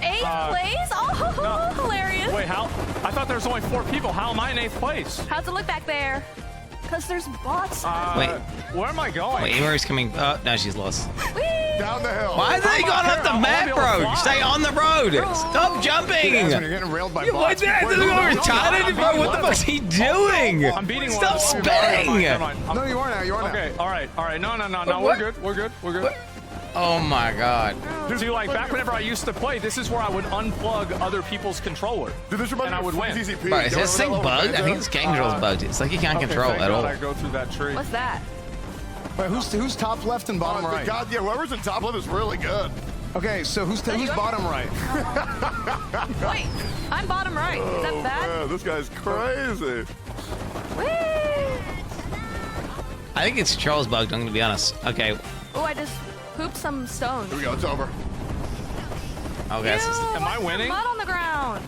8th place? Oh, hilarious. Wait, how? I thought there was only 4 people. How am I in 8th place? How's it look back there? Because there's bots. Wait. Where am I going? Wait, Emu's coming. Oh, no, she's lost. Down the hill. Why are they going off the map, bro? Stay on the road. Stop jumping. You're getting railed by bots. Retarded, bro. What the fuck's he doing? I'm beating Stop one. spinning. No, you are now. You are now. Okay, all right. No. What? We're good. Oh my god. See, like, back whenever I used to play, this is where I would unplug other people's controller. Dude, this and I would win. TCP. Bro, is this thing bugged? I think this game control's bugged. It's like you can't control thank at God all. I go through that tree. What's that? Wait, who's top left and bottom right? God, yeah, whoever's in top left is really good. Okay, so who's bottom right? Wait, I'm bottom right. Is that bad? Man, this guy's crazy. Whee! I think it's control's bugged, I'm gonna be honest. Okay. Oh, I just pooped some stones. Here we go, it's over. Okay. Am I winning? Mud on the ground.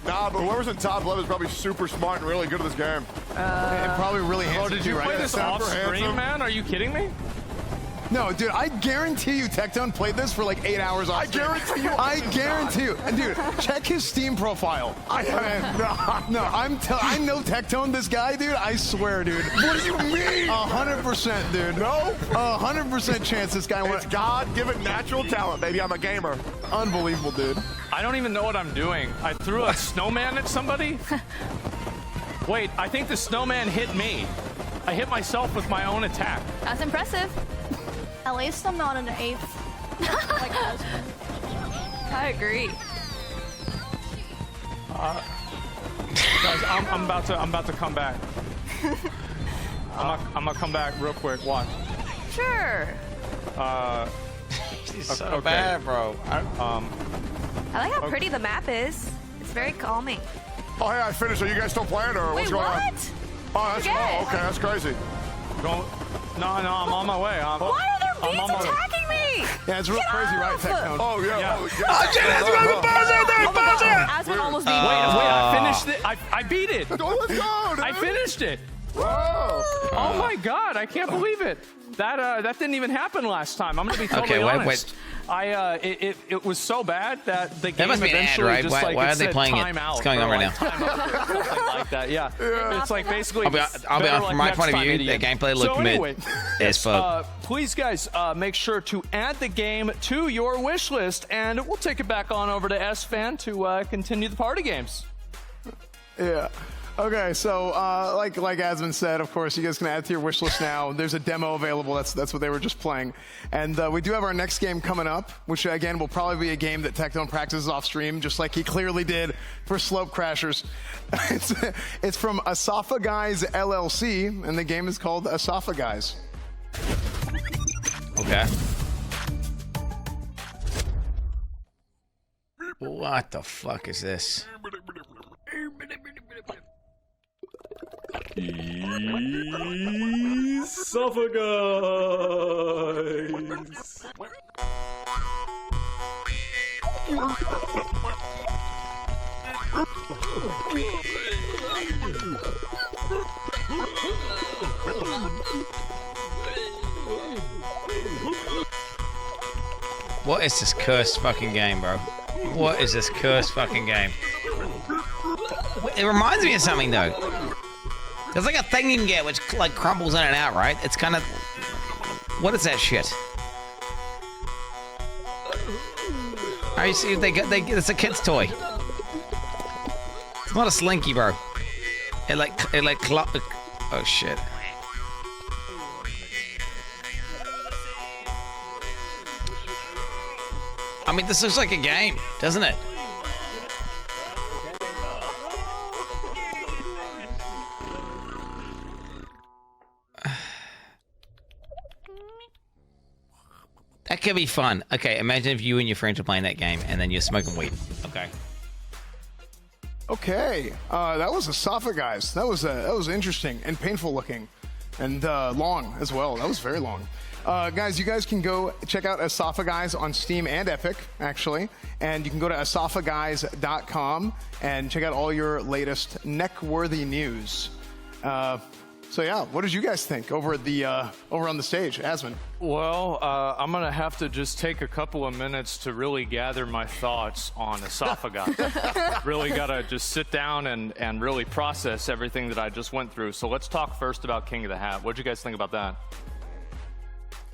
Nah, but whoever's in top left is probably super smart and really good at this game. And probably really handsome. Oh, did you too, play right? this off stream, man? Are you kidding me? No, dude, I guarantee you Tectone played this for like 8 hours off stream. I guarantee you. And dude, check his Steam profile. I know Tectone, this guy, dude. I swear, dude. What do you mean? 100%, dude. No? 100% chance this guy went. It's God-given natural talent, baby. I'm a gamer. Unbelievable, dude. I don't even know what I'm doing. I threw a snowman at somebody? Wait, I think the snowman hit me. I hit myself with my own attack. That's impressive. At least I'm not in the 8th. Like Asmon. I agree. Guys, I'm about to come back. I'm gonna come back real quick. Watch. Sure. She's so bad, bro. I like how pretty the map is. It's very calming. Oh, hey, I finished. Are you guys still playing, or what's going on? What? Oh, okay, that's crazy. No, I'm on my way. Why are there bees attacking me? Yeah, it's real crazy, right, Techno? Oh, yeah. Oh, shit, that's going to pause it! Aspen almost beat Wait, I finished it. I beat it. Let's go, dude. I finished it. Whoa. Oh my god, I can't believe it. That didn't even happen last time. I'm gonna be totally honest. It was so bad that the game must be an ad, eventually right? just Why like are they said playing it? time out. It's going on right now. Time out or something like that. Yeah. It's like basically. I'll be better, from my point of view, the gameplay looked anyway, mid as fuck. Please, guys, make sure to add the game to your wish list, and we'll take it back on over to S-Fan to continue the party games. Yeah. Okay, so like Asman said, of course, you guys can add to your wish list now. There's a demo available. That's what they were just playing. And we do have our next game coming up, which, again, will probably be a game that Techno practices off stream, just like he clearly did for Slope Crashers. It's from Asafa Guys LLC, and the game is called Asafa Guys. Okay. What the fuck is this? Esophagus. What is this cursed fucking game, bro? What is this cursed fucking game? It reminds me of something, though. There's like a thing you can get which like crumbles in and out, right? It's kind of... What is that shit? Oh, you see, it's a kid's toy. It's not a slinky, bro. Oh, shit. I mean, this looks like a game, doesn't it? That could be fun. Okay, imagine if you and your friends are playing that game and then you're smoking weed. Okay. Okay, that was Asafa Guys. That was interesting and painful looking, and long as well. That was very long. Guys, you guys can go check out Asafa Guys on Steam and Epic, actually, and you can go to asafaguys.com and check out all your latest neck-worthy news. So yeah, what did you guys think over at the over on the stage, Asman? Well, I'm gonna have to just take a couple of minutes to really gather my thoughts on Esophagus. Really gotta just sit down and really process everything that I just went through. So let's talk first about King of the Hat. What'd you guys think about that?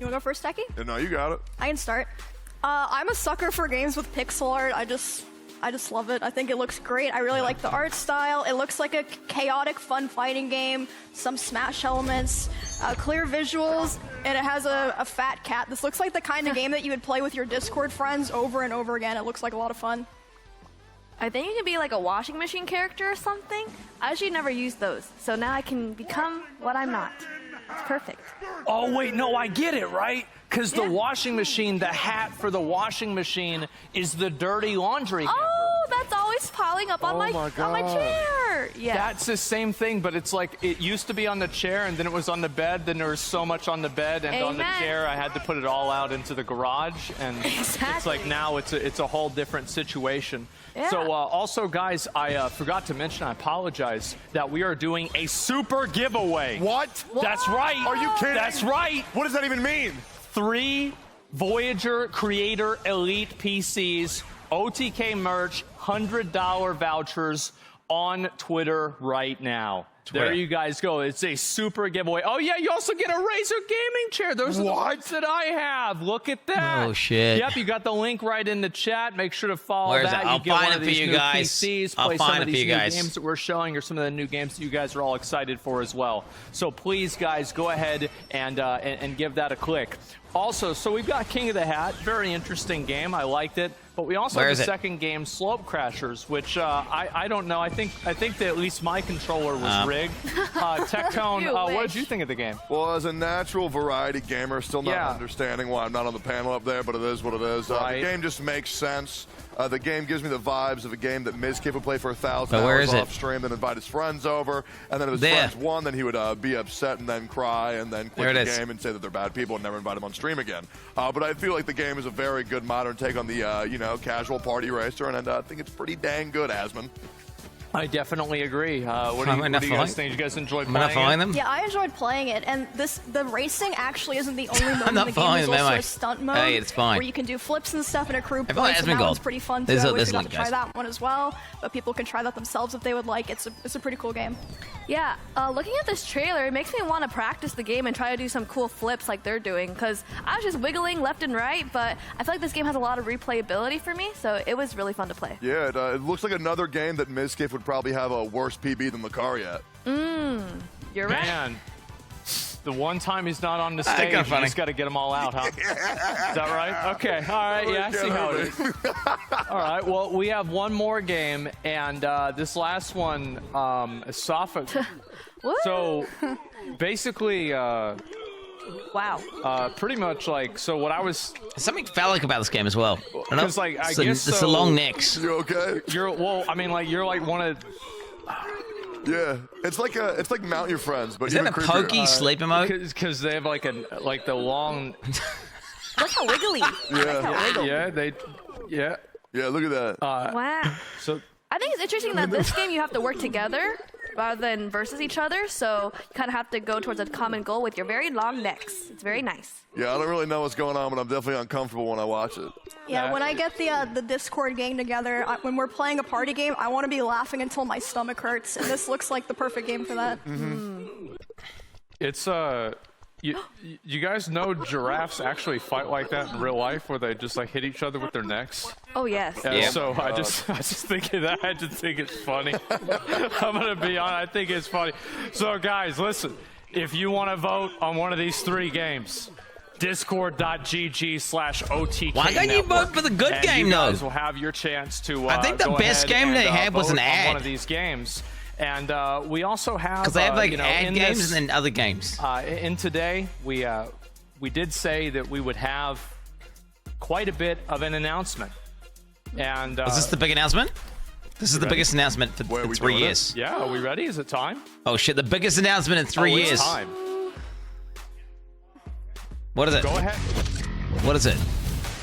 You wanna go first, Techie? Yeah, no, you got it. I can start. I'm a sucker for games with pixel art. I just love it. I think it looks great. I really like the art style. It looks like a chaotic, fun fighting game. Some Smash elements, clear visuals, and it has a fat cat. This looks like the kind of game that you would play with your Discord friends over and over again. It looks like a lot of fun. I think you can be like a washing machine character or something. I actually never used those, so now I can become what I'm not. It's perfect. Oh, wait, no, I get it, right? Because the washing machine, the hat for the washing machine is the dirty laundry hamper. Oh, that's always piling up on, on my chair. Yeah. That's the same thing, but it's like it used to be on the chair and then it was on the bed. Then there was so much on the bed and on the chair, I had to put it all out into the garage. And it's like now it's a whole different situation. Yeah. So also, guys, I forgot to mention, I apologize, that we are doing a super giveaway. What? That's right. Are you kidding? That's right. What does that even mean? 3 Voyager Creator Elite PCs, OTK merch, $100 vouchers on Twitter right now. Twitter. There you guys go. It's a super giveaway. Oh, yeah, you also get a Razer gaming chair. Those are the ones that I have. Look at that. Oh, shit. Yep, you got the link right in the chat. Make sure to follow Where is that. it? I'll You get find one it of for these you new guys. PCs, I'll play find some it of for these you new guys. games that we're showing or some of the new games that you guys are all excited for as well. So please, guys, go ahead and give that a click. Also, so we've got King of the Hat. Very interesting game. I liked it. But we also have the second game, Slope Crashers, which I don't know. I think that at least my controller was rigged. rig. Tectone, what did you think of the game? Well, as a natural variety gamer, still not understanding why I'm not on the panel up there, but it is what it is. The game just makes sense. The game gives me the vibes of a game that Mizkif would play for 1,000 hours off stream, then invite his friends over, and then if his friends won, then he would be upset and then cry and then quit the game and say that they're bad people and never invite them on stream again. But I feel like the game is a very good modern take on the casual party racer, and I think it's pretty dang good, Asman. I definitely agree. What do you guys think? Did you guys enjoy playing it? Yeah, I enjoyed playing it, and the racing actually isn't the only mode in the game. There's There's also a stunt mode it's fine. where you can do flips and stuff in a crew I've place, and that gold. one's pretty fun too. There's I wish we got link, to try guys. that one as well, but people can try that themselves if they would like. It's a pretty cool game. Yeah, looking at this trailer, it makes me want to practice the game and try to do some cool flips like they're doing, because I was just wiggling left and right, but I feel like this game has a lot of replayability for me, so it was really fun to play. Yeah, it looks like another game that Mizkif would probably have a worse PB than Lucario. You're right. Man, the one time he's not on the stage, you just got to get them all out, huh? Is that right? Okay, all right, yeah, I see how it is. All right, well, we have one more game, and this last one, Safa. So, basically, wow. Pretty much like, so what I was... Something phallic about this game as well. Because, like, I guess it's the long necks. You okay? Well, I mean, like, you're like one of... Yeah, it's like Mount Your Friends, but is that a pokey sleeper mode? Because they have like the long. Look how wiggly. Yeah. Yeah, look at that. Wow. So I think it's interesting that this game you have to work together rather than versus each other, so you kind of have to go towards a common goal with your very long necks. It's very nice. Yeah, I don't really know what's going on, but I'm definitely uncomfortable when I watch it. Yeah, when I get the Discord gang together, when we're playing a party game, I want to be laughing until my stomach hurts, and this looks like the perfect game for that. It's you guys know giraffes actually fight like that in real life, where they just like hit each other with their necks? Oh yes. Yeah. So I just think of that. I just think it's funny. I'm gonna be honest. I think it's funny. So guys, listen. If you want to vote on one of these 3 games, discord.gg/OTK. Why don't you vote for the good game, though? You guys will have your chance to. I think the best game they had was an ad. One of these games. And we also have because they have like ad games and then other games. In today, we did say that we would have quite a bit of an announcement. And is this the big announcement? This is the biggest announcement for 3 years. Yeah, are we ready? Is it time? Oh shit! The biggest announcement in 3 years. It's time. What is it? Go ahead. What is it?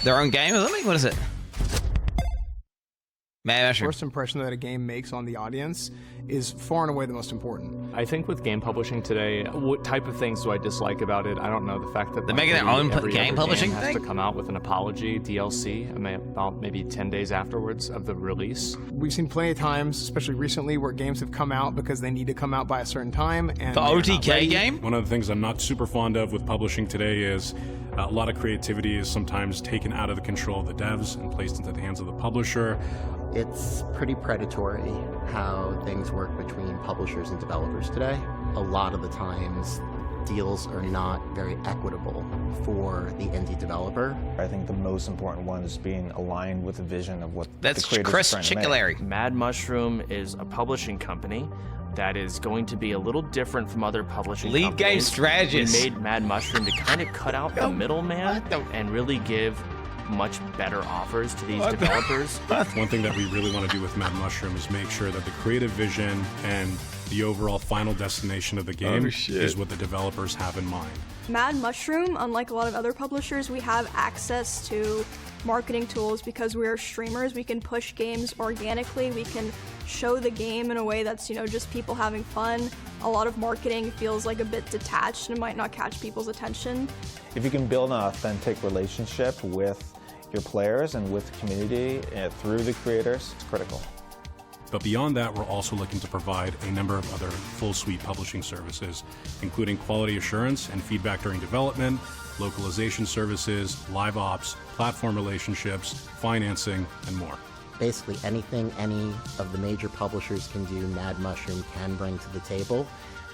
Their own game or something? What is it? First impression that a game makes on the audience is far and away the most important. I think with game publishing today, what type of things do I dislike about it? I don't know. The fact that they're making their own game publishing has to come out with an apology DLC about maybe 10 days afterwards of the release. We've seen plenty of times, especially recently, where games have come out because they need to come out by a certain time. And the OTK game? One of the things I'm not super fond of with publishing today is a lot of creativity is sometimes taken out of the control of the devs and placed into the hands of the publisher. It's pretty predatory how things work between publishers and developers today. A lot of the times, deals are not very equitable for the indie developer. I think the most important one is being aligned with the vision of what that's the creators Chris are trying to Chickalary. Mad Mushroom is a publishing company that is going to be a little different from other publishing lead companies. Game strategist. We made Mad Mushroom to kind of cut out the middleman and really give much better offers to these developers. One thing that we really want to do with Mad Mushroom is make sure that the creative vision and the overall final destination of the game is what the developers have in mind. Mad Mushroom, unlike a lot of other publishers, we have access to marketing tools because we are streamers. We can push games organically. We can show the game in a way that's, just people having fun. A lot of marketing feels like a bit detached and might not catch people's attention. If you can build an authentic relationship with your players and with the community through the creators, it's critical. But beyond that, we're also looking to provide a number of other full suite publishing services, including quality assurance and feedback during development, localization services, live ops, platform relationships, financing, and more. Basically anything any of the major publishers can do, Mad Mushroom can bring to the table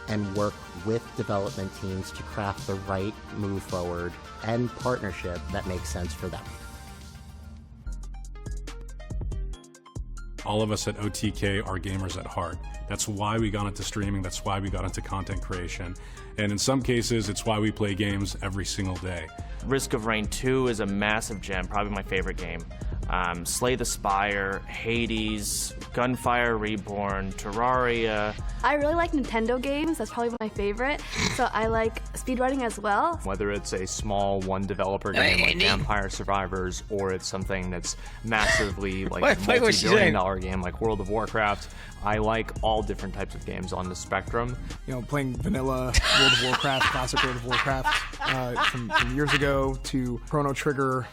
and work with development teams to craft the right move forward and partnership that makes sense for them. all of us at OTK are gamers at heart. That's why we got into streaming, that's why we got into content creation. And in some cases, it's why we play games every single day. Risk of Rain 2 is a massive gem, probably my favorite game. Slay the Spire, Hades, Gunfire Reborn, Terraria. I really like Nintendo games. That's probably my favorite. So I like speedrunning as well. Whether it's a small one developer game like Vampire Survivors, or it's something that's massively like a multi-billion-dollar game like World of Warcraft, I like all different types of games on the spectrum. You know, playing vanilla World of Warcraft, classic World of Warcraft from years ago to Chrono Trigger,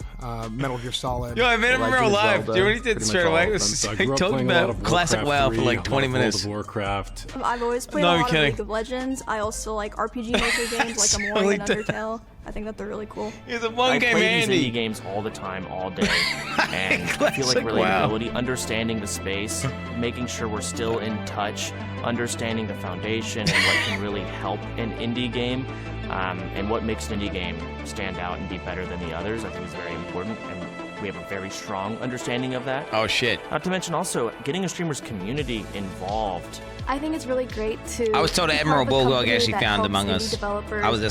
Metal Gear Solid. Yo, I met him in real life. Do you know what he did straight away? It was I told him about classic WoW for like 20 minutes. World of Warcraft. I've always played a lot of League of Legends. I also like RPG Maker games like Amori and Undertale. I think that they're really cool. He's a one-game Andy. I play these indie games all the time, all day, and I feel like relatability, understanding the space, making sure we're still in touch, understanding the foundation and what can really help an indie game, and what makes an indie game stand out and be better than the others, I think is very important, and we have a very strong understanding of that. Oh, shit. Not to mention also getting a streamer's community involved. I think it's really great to. I was told that Admiral Bulldog actually found Among Us. That's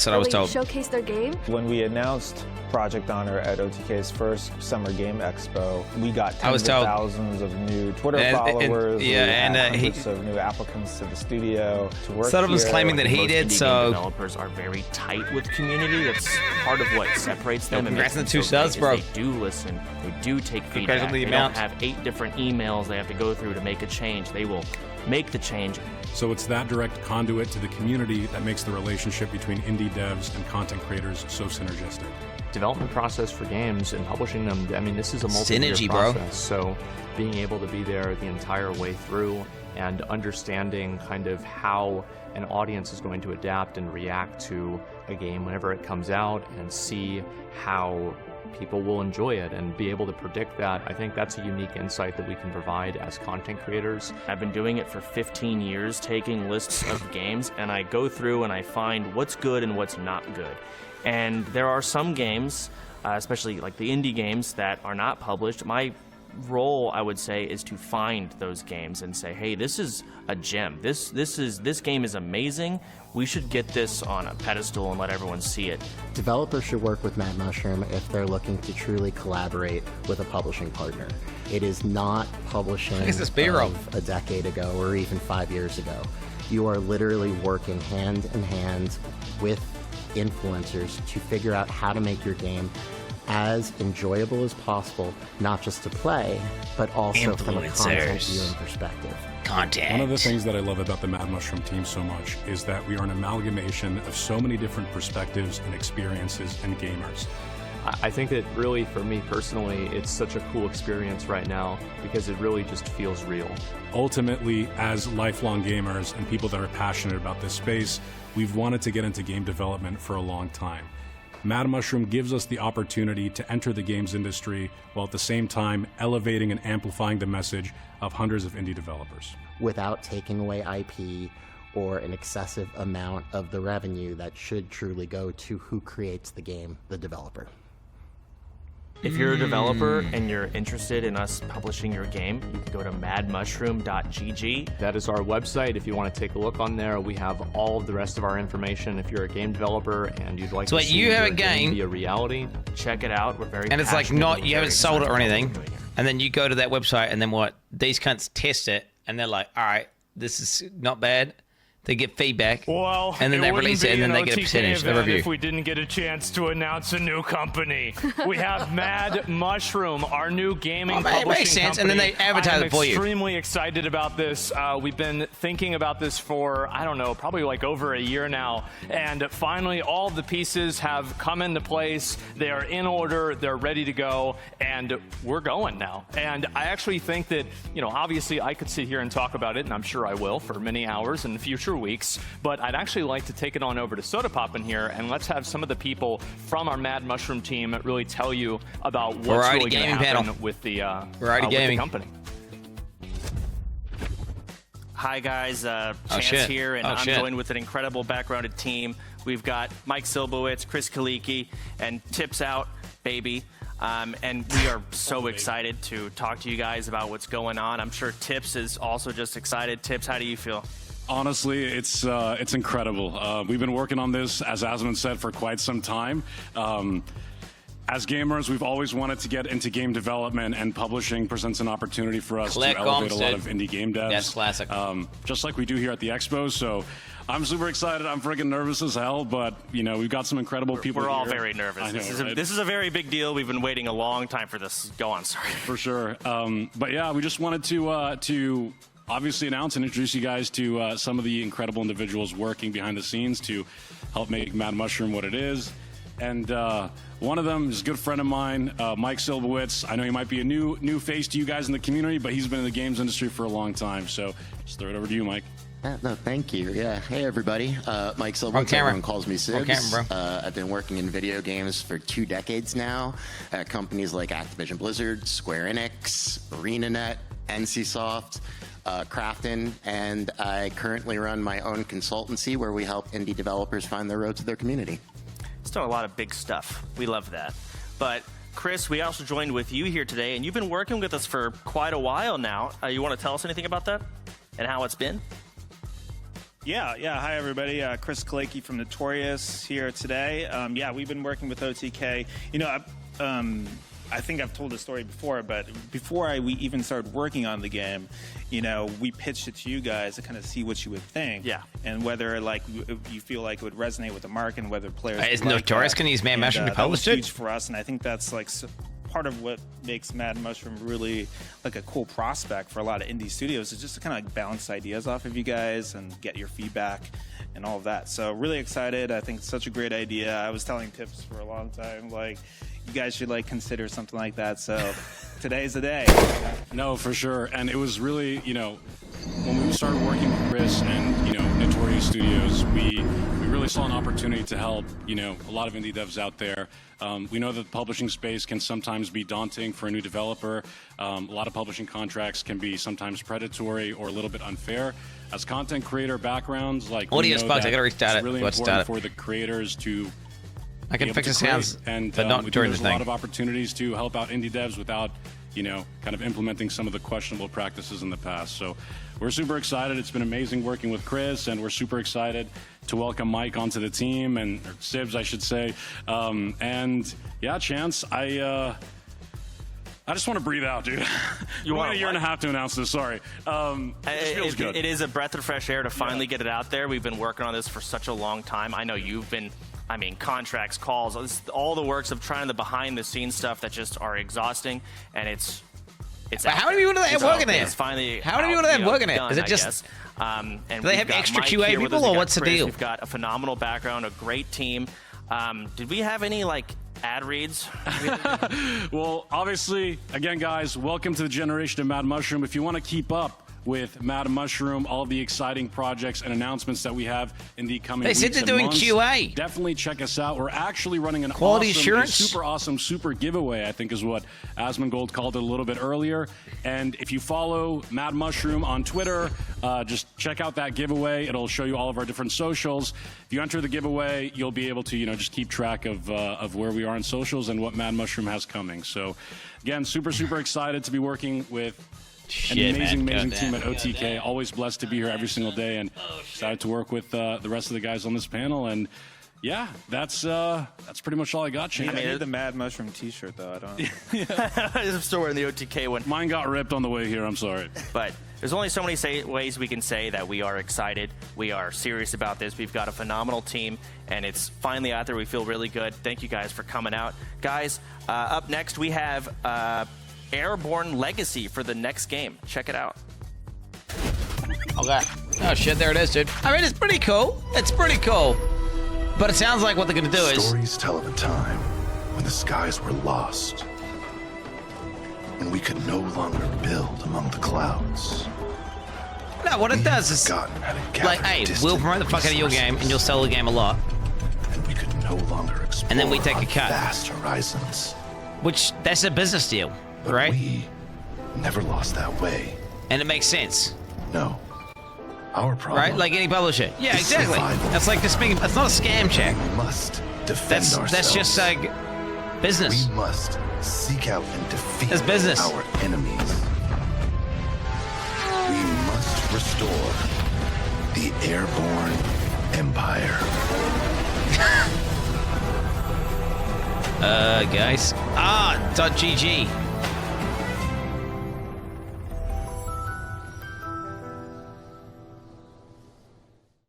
what I was told. Showcase their game. When we announced Project Honor at OTK's first Summer Game Expo, we got tens of thousands of new Twitter followers. Hundreds of new applicants to the studio to work Some of us claiming that he did. So developers are very tight with community. That's part of what separates them. Congrats on the 2 subs, bro. They do listen. They do take feedback. They don't have 8 different emails they have to go through to make a change. They will make the change. So it's that direct conduit to the community that makes the relationship between indie devs and content creators so synergistic. Development process for games and publishing them, I mean, this is a multi-year process. So being able to be there the entire way through and understanding kind of how an audience is going to adapt and react to a game whenever it comes out and see how people will enjoy it and be able to predict that. I think that's a unique insight that we can provide as content creators. I've been doing it for 15 years, taking lists of games, and I go through and I find what's good and what's not good. And there are some games, especially like the indie games, that are not published. My role, I would say, is to find those games and say, hey, this is a gem. This game is amazing. We should get this on a pedestal and let everyone see it. Developers should work with Mad Mushroom if they're looking to truly collaborate with a publishing partner. It is not publishing of a decade ago or even 5 years ago. You are literally working hand in hand with influencers to figure out how to make your game as enjoyable as possible, not just to play, but also from a content viewing perspective. One of the things that I love about the Mad Mushroom team so much is that we are an amalgamation of so many different perspectives and experiences and gamers. I think that really, for me personally, it's such a cool experience right now because it really just feels real. Ultimately, as lifelong gamers and people that are passionate about this space, we've wanted to get into game development for a long time. Mad Mushroom gives us the opportunity to enter the games industry while at the same time elevating and amplifying the message of hundreds of indie developers. Without taking away IP or an excessive amount of the revenue that should truly go to who creates the game, the developer. If you're a developer and you're interested in us publishing your game, you can go to madmushroom.gg. That is our website. If you want to take a look on there, we have all of the rest of our information. If you're a game developer and you'd like to see you have your a game be a reality, check it out. We're very and it's like not you haven't sold it or anything, doing it. and then you go to that website and then what? These cunts test it and they're like, all right, this is not bad. They get feedback, well, and then they release it, and then they get a percentage of review. If we didn't get a chance to announce a new company, we have Mad Mushroom, our new gaming publishing makes sense, company. and then they advertise it for you. I'm extremely excited about this. We've been thinking about this for, I don't know, probably like over a year now, and finally all the pieces have come into place. They are in order, they're ready to go, and we're going now. And I actually think that, you know, obviously I could sit here and talk about it, and I'm sure I will for many hours in the future weeks, but I'd actually like to take it on over to Soda Pop in here, and let's have some of the people from our Mad Mushroom team really tell you about what's really going to happen with the company. Hi guys, Chance here, and I'm joined with an incredible backgrounded team. We've got Mike Silbowitz, Chris Kaliki, and Tips Out, baby. And we are so excited to talk to you guys about what's going on. I'm sure Tips is also just excited. Tips, how do you feel? Honestly, it's incredible. We've been working on this, as Asmund said, for quite some time. As gamers, we've always wanted to get into game development, and publishing presents an opportunity for us to elevate a lot of indie game devs. That's classic. Just like we do here at the Expo. So I'm super excited. I'm freaking nervous as hell, but we've got some incredible people. We're all here. very nervous. I know, This is a very big deal. We've been waiting a long time for this. Go on, sorry. For sure. But yeah, we just wanted to obviously announce and introduce you guys to some of the incredible individuals working behind the scenes to help make Mad Mushroom what it is. And one of them is a good friend of mine, Mike Silbowitz. I know he might be a new face to you guys in the community, but he's been in the games industry for a long time. So just throw it over to you, Mike. No, thank you. Yeah. Hey, everybody. Mike Silbowitz. Everyone calls me Sibs. Camera, bro. I've been working in video games for 2 decades now at companies like Activision Blizzard, Square Enix, ArenaNet, NCSoft, Crafton, and I currently run my own consultancy where we help indie developers find their road to their community. It's done a lot of big stuff. We love that. But Chris, we also joined with you here today, and you've been working with us for quite a while now. You want to tell us anything about that and how it's been? Yeah. Hi, everybody. Chris Kaleki from Notorious here today. We've been working with OTK. I think I've told this story before, but before we even started working on the game, we pitched it to you guys to kind of see what you would think. Yeah. And whether you feel like it would resonate with the market and whether players. Is Notorious going to use Mad Mushroom to publish it? Huge for us, and I think that's part of what makes Mad Mushroom really like a cool prospect for a lot of indie studios is just to kind of bounce ideas off of you guys and get your feedback and all of that. So really excited. I think it's such a great idea. I was telling Tips for a long time, you guys should consider something like that. So today's the day. No, for sure. And it was really, when we started working with Chris and, Notorious Studios, we really saw an opportunity to help, a lot of indie devs out there. We know that the publishing space can sometimes be daunting for a new developer. A lot of publishing contracts can be sometimes predatory or a little bit unfair. As content creator backgrounds, audio spugs, I gotta restart it's it. really Let's important start for the creators to I can fix the sounds, and but not during the there's thing. a lot of opportunities to help out indie devs without, kind of implementing some of the questionable practices in the past. So we're super excited. It's been amazing working with Chris, and we're super excited to welcome Mike onto the team, or Sibs, I should say. And yeah, Chance, I just want to breathe out, dude. You want a year and a half to announce this. Sorry. It feels good. It is a breath of fresh air to finally get it out there. We've been working on this for such a long time. I know you've been. Contracts, calls, all the works of trying the behind-the-scenes stuff that just are exhausting, and it's. How many people do they have working there? It's finally. How many people do they have working there? Is it just? And do they have extra Mike QA people, or what's the deal? We've got a phenomenal background, a great team. Did we have any ad reads? Well, obviously, again, guys, welcome to the generation of Mad Mushroom. If you want to keep up with Mad Mushroom, all of the exciting projects and announcements that we have in the coming weeks and months. They said they're doing QA. Definitely check us out. We're actually running an quality assurance, super awesome, super giveaway, I think is what Asmongold called it a little bit earlier. And if you follow Mad Mushroom on Twitter, just check out that giveaway. It'll show you all of our different socials. If you enter the giveaway, you'll be able to, just keep track of where we are on socials and what Mad Mushroom has coming. So, again, super, super excited to be working with an amazing team at OTK. Always blessed to be here every single day, and excited to work with the rest of the guys on this panel. And yeah, that's pretty much all I got, Shane. I need the Mad Mushroom T-shirt though. I don't. I'm still wearing the OTK one. Mine got ripped on the way here. I'm sorry, but there's only so many ways we can say that we are excited. We are serious about this. We've got a phenomenal team, and it's finally out there. We feel really good. Thank you guys for coming out, guys. Up next, we have. Airborne Legacy for the next game. Check it out. Okay. Oh shit, there it is, dude. It's pretty cool. It's pretty cool. But it sounds like what they're gonna do is... Stories tell of a time when the skies were lost. When we could no longer build among the clouds. No, what it does is... hey, we'll promote the fuck out of your game and you'll sell the game a lot. And we could no longer explore and then we take a cut. Vast horizons. Which, that's a business deal. But right? We never lost that way. And it makes sense. No. Our problem. Right? Like any publisher. Yeah, exactly. Survival. That's like this being. That's not a scam check. We must defend ourselves. That's just like Business. We must seek out and defeat That's business. our enemies. We must restore the airborne empire. Guys. .gg.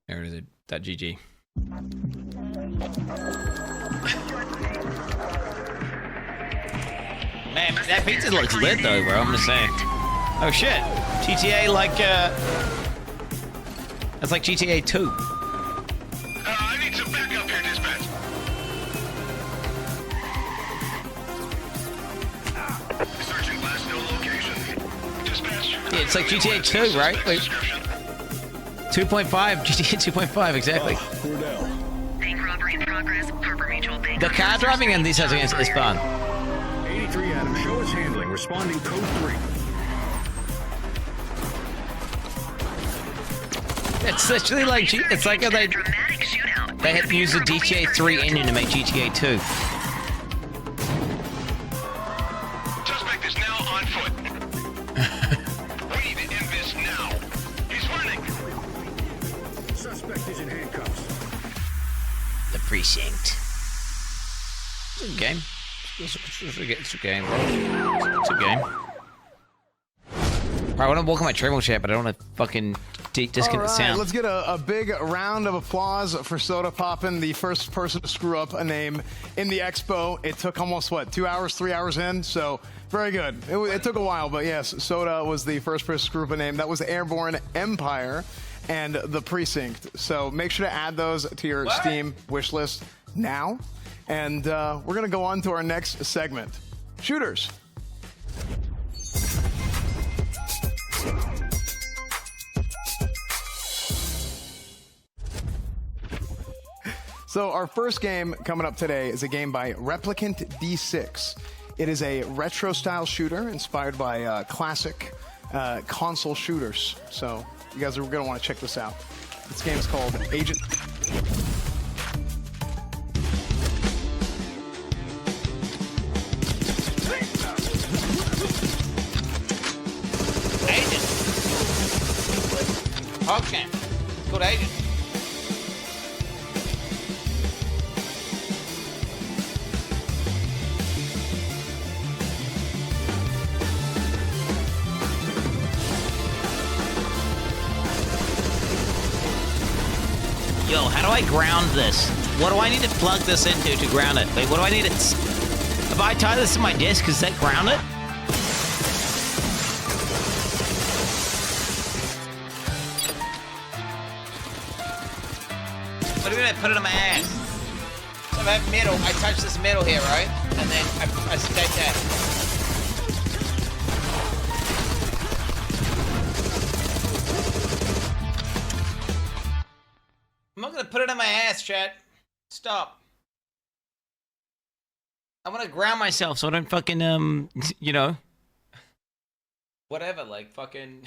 There it is. .gg. Man, that pizza looks lit though, bro. I'm just saying. Oh shit. GTA like that's like GTA 2. I need some backup here, dispatch. Searching last known location. Dispatch. Yeah, it's like GTA 2, right? Wait. 2.5, GTA 2.5, exactly. We're down. Bank robbery in progress. Harbor Mutual Bank. The car driving in these games is fun. 83 Adam, show us handling. Responding code 3. It's literally like it's like they had to use the GTA 3 engine to make GTA 2. Suspect is now on foot. We need to end this now. He's running. Suspect is in handcuffs. The precinct. It's a game. It's a game, bro. It's a game. Alright, I want to welcome my travel chat, but I don't want to fucking disconnect the sound. Let's get a big round of applause for Soda Poppin', the first person to screw up a name in the expo. It took almost, 2 hours, 3 hours in? So, very good. It took a while, but yes, Soda was the first person to screw up a name. That was Airborne Empire and the Precinct. So, make sure to add those to your Steam wish list now. And we're going to go on to our next segment. Shooters. So our first game coming up today is a game by Replicant D6. It is a retro-style shooter inspired by classic console shooters. So you guys are going to want to check this out. This game is called Agent... Okay. Good agent. Yo, how do I ground this? What do I need to plug this into to ground it? Wait, what do I need to... If I tie this to my disc, does that ground it? What do you mean I put it on my ass? So if I have metal, I touch this metal here, right? And then I stick that. I'm not gonna put it on my ass, chat. Stop. I want to ground myself so I don't fucking, you know. Whatever, like fucking...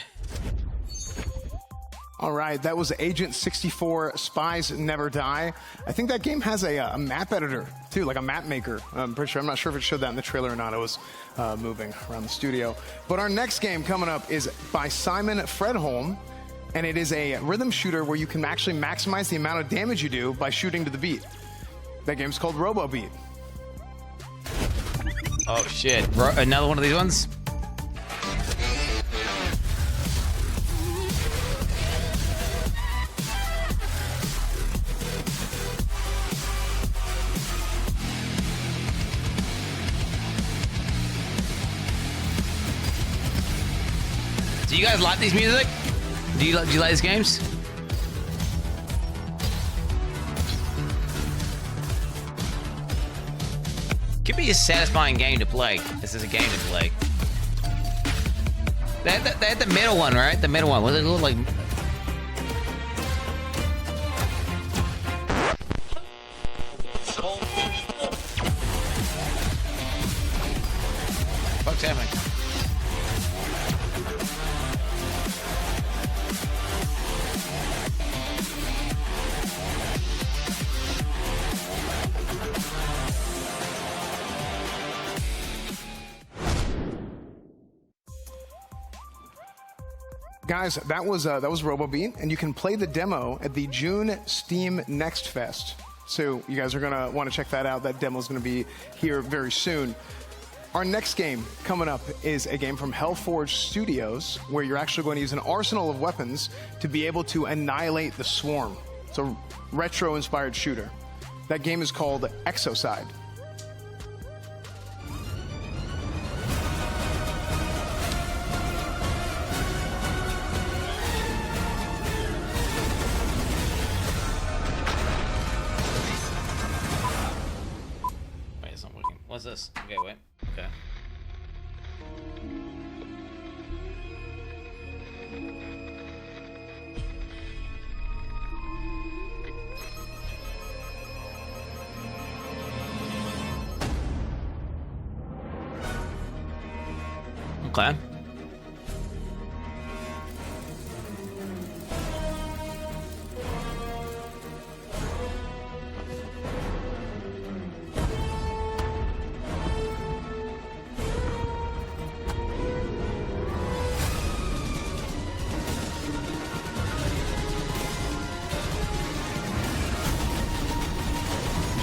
All right, that was Agent 64, Spies Never Die. I think that game has a map editor, too, like a map maker. I'm pretty sure. I'm not sure if it showed that in the trailer or not. It was moving around the studio. But our next game coming up is by Simon Fredholm, and it is a rhythm shooter where you can actually maximize the amount of damage you do by shooting to the beat. That game's called Robo Beat. Oh, shit. Another one of these ones? Do you guys like these music? Do you like these games? Could be a satisfying game to play. This is a game to play. They had the middle one, right? The middle one. Was it look like? What's happening? Guys, that was RoboBeat, and you can play the demo at the June Steam Next Fest. So you guys are going to want to check that out. That demo is going to be here very soon. Our next game coming up is a game from Hellforge Studios, where you're actually going to use an arsenal of weapons to be able to annihilate the Swarm. It's a retro-inspired shooter. That game is called Exocide. Wait, it's not working. What's this? Okay, wait. Okay. Okay.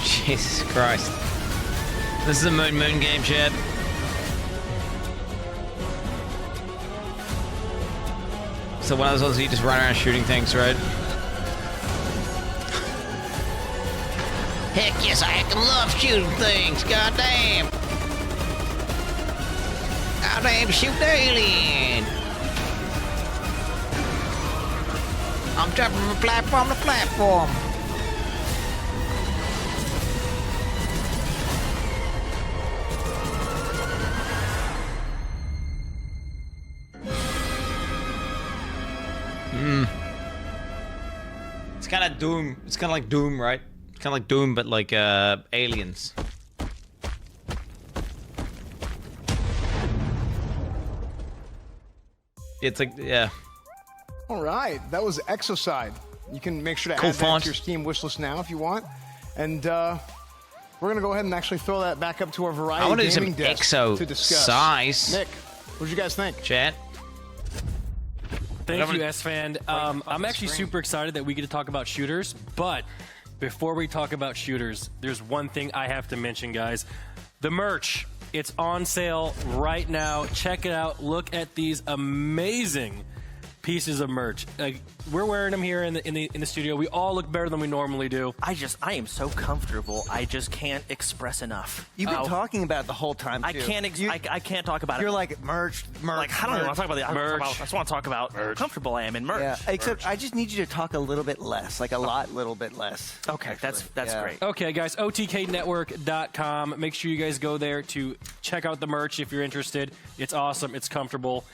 Jesus Christ. This is a Moon game, chat. So one of those ones you just run around shooting things, right? Heck yes, I can love shooting things, goddamn! Goddamn, shoot the alien! I'm jumping from platform to platform. It's kind of Doom. It's kind of like Doom, right? It's kind of like Doom, but like aliens. It's like, yeah. All right, that was Exocide. You can make sure to Cool add that font. to your Steam wishlist now if you want. And we're going to go ahead and actually throw that back up to our I Variety want to do some Gaming desk to discuss. exo-size. Nick, what did you guys think? Chat. Thank you, S-Fan. I'm actually super excited that we get to talk about shooters, but before we talk about shooters, there's one thing I have to mention, guys. The merch. It's on sale right now. Check it out. Look at these amazing pieces of merch. We're wearing them here in the studio. We all look better than we normally do. I am so comfortable. I just can't express enough. You've been talking about it the whole time, too. I can't talk about it. You're like, merch. Like, I don't even want to talk about the merch. I just want to talk about how comfortable I am in merch. Yeah, except I just need you to talk a little bit less, like a little bit less. Okay, actually. that's great. Okay, guys, OTKnetwork.com. Make sure you guys go there to check out the merch if you're interested. It's awesome. It's comfortable.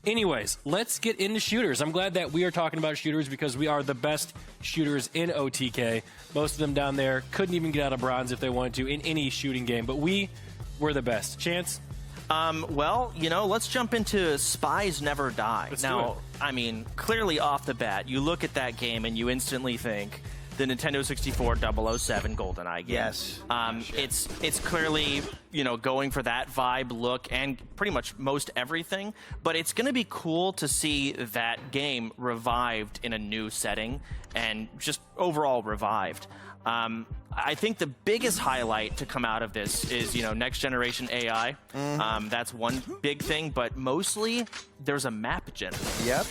Anyways, let's get into shooters. I'm glad that we are talking about shooters because we are the best shooters in OTK. Most of them down there couldn't even get out of bronze if they wanted to in any shooting game, but we were the best. Chance? Well, let's jump into Spies Never Die. Let's now, do it. I mean, clearly off the bat, you look at that game and you instantly think the Nintendo 64 007 GoldenEye game. Yes. It's clearly, going for that vibe, look, and pretty much most everything. But it's going to be cool to see that game revived in a new setting and just overall revived. I think the biggest highlight to come out of this is, next generation AI. That's one big thing, but mostly there's a map generator. Yep.